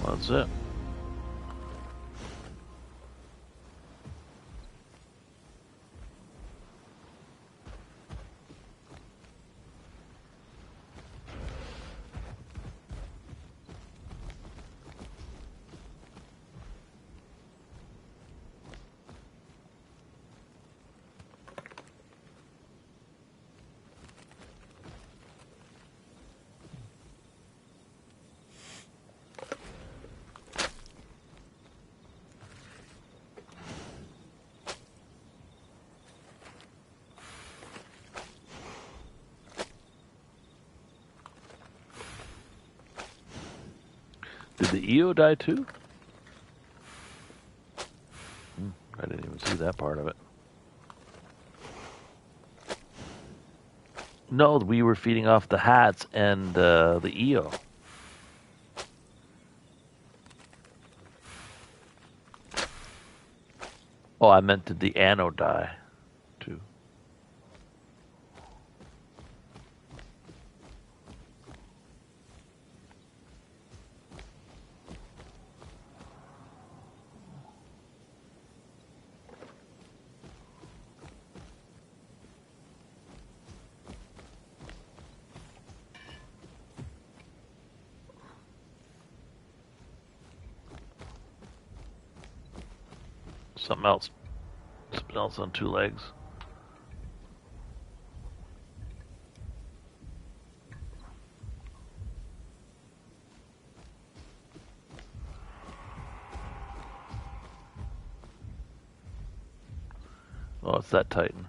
that's it. Did the EO die too? I didn't even see that part of it. No, we were feeding off the hats and the EO. Oh, I meant did the Anno die too? Something else. Something else on two legs. Oh, it's that Titan.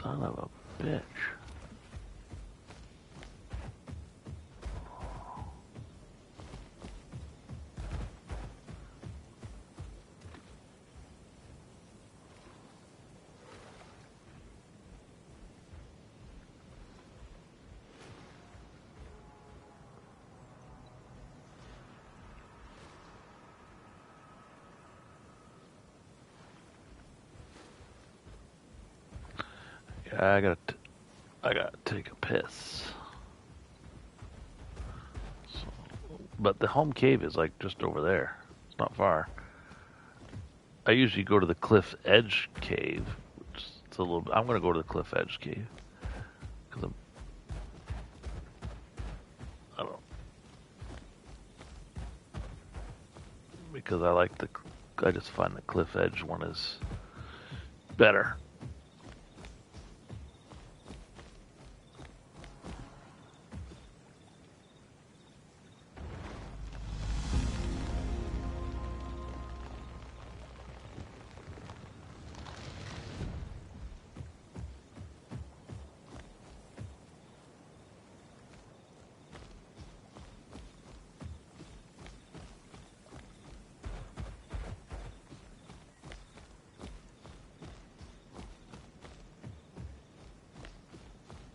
Son of a bitch. I gotta take a piss. So, but the home cave is like just over there. It's not far. I usually go to the cliff edge cave, which is a little. I'm gonna go to the cliff edge cave because I don't because I like the. I just find the cliff edge one is better.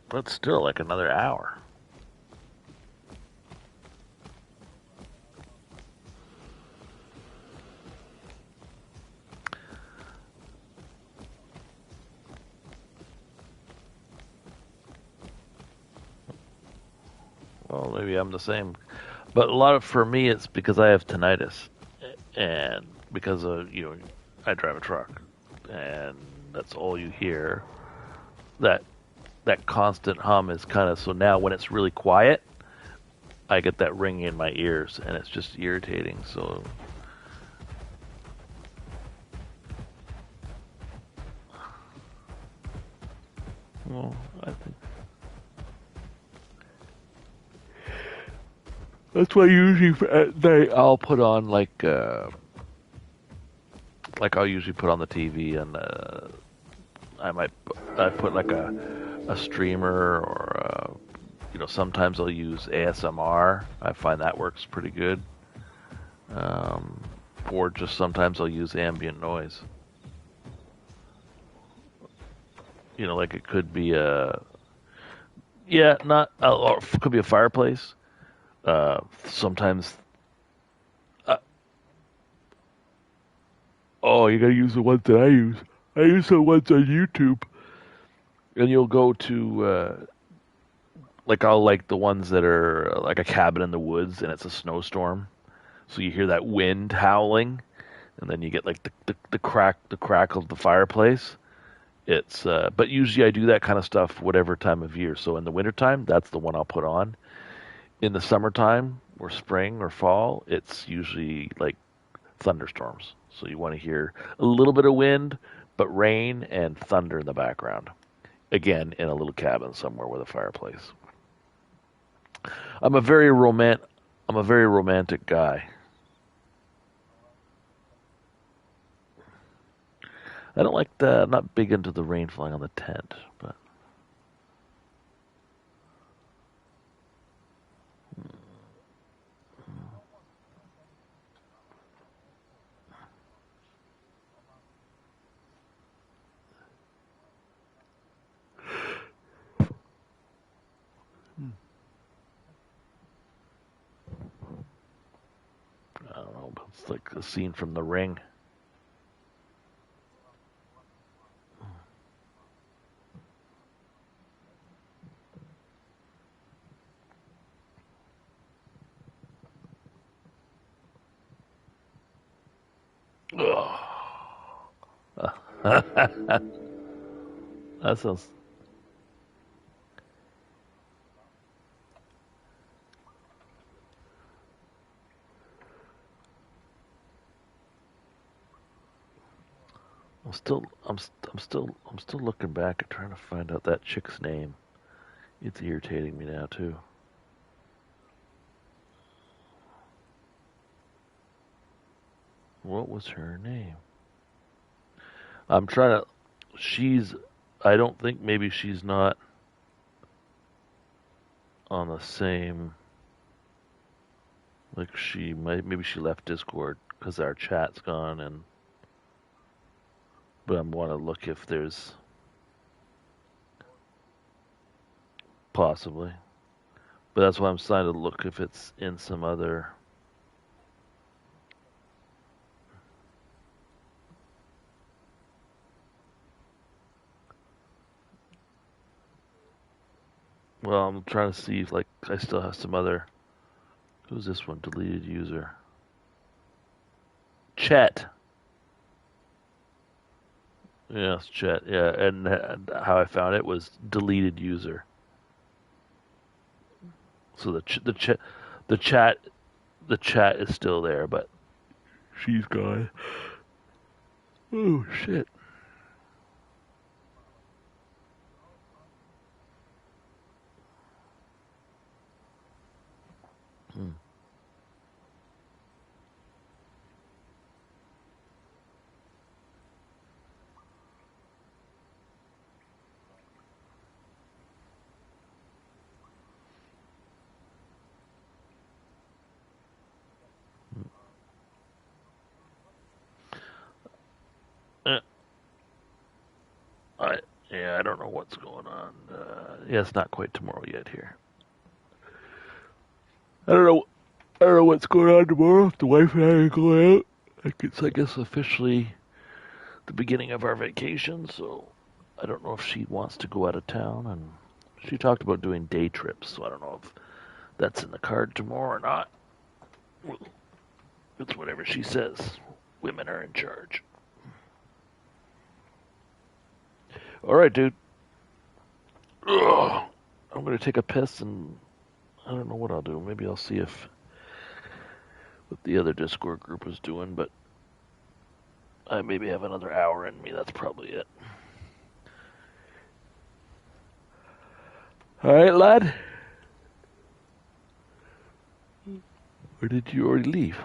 But still, like another hour. Well, maybe I'm the same. But a lot of for me, it's because I have tinnitus, and because of I drive a truck, and that's all you hear. That that constant hum is kind of so now when it's really quiet, I get that ringing in my ears, and it's just irritating. So. Well, I think that's why usually at night I'll put on like I'll usually put on the TV and I put like a streamer or sometimes I'll use ASMR. I find that works pretty good. Or just sometimes I'll use ambient noise. Like it could be not or it could be a fireplace. Sometimes. Oh, you gotta use the ones that I use. I use the ones on YouTube. And you'll go to, I'll like the ones that are like a cabin in the woods and it's a snowstorm. So you hear that wind howling, and then you get like the crackle of the fireplace. But usually I do that kind of stuff whatever time of year. So in the wintertime, that's the one I'll put on. In the summertime or spring or fall, it's usually like thunderstorms. So you want to hear a little bit of wind, but rain and thunder in the background. Again, in a little cabin somewhere with a fireplace. I'm a very romantic guy. I don't like I'm not big into the rain falling on the tent, but I don't know. It's like a scene from The Ring. That sounds. I'm still looking back and trying to find out that chick's name. It's irritating me now too. What was her name? I'm trying to. She's. I don't think maybe she's not on the same. Like she might. Maybe she left Discord because our chat's gone, and. But I want to look if there's. Possibly. But that's why I'm trying to look if it's in some other. Well, I'm trying to see if like I still have some other. Who's this one? Deleted user. Chet. Yes, Chet. Yeah, and how I found it was deleted user. So the chat the chat is still there, but she's gone. Oh shit. Hmm. Uh, I yeah, I don't know what's going on. Yeah, it's not quite tomorrow yet here. I don't know. I don't know what's going on tomorrow. If the wife and I are going out, it's I guess officially the beginning of our vacation. So I don't know if she wants to go out of town, and she talked about doing day trips. So I don't know if that's in the card tomorrow or not. Well, it's whatever she says. Women are in charge. All right, dude. Ugh. I'm gonna take a piss, and I don't know what I'll do. Maybe I'll see if what the other Discord group is doing, but I maybe have another hour in me. That's probably it. All right, lad. Or did you already leave?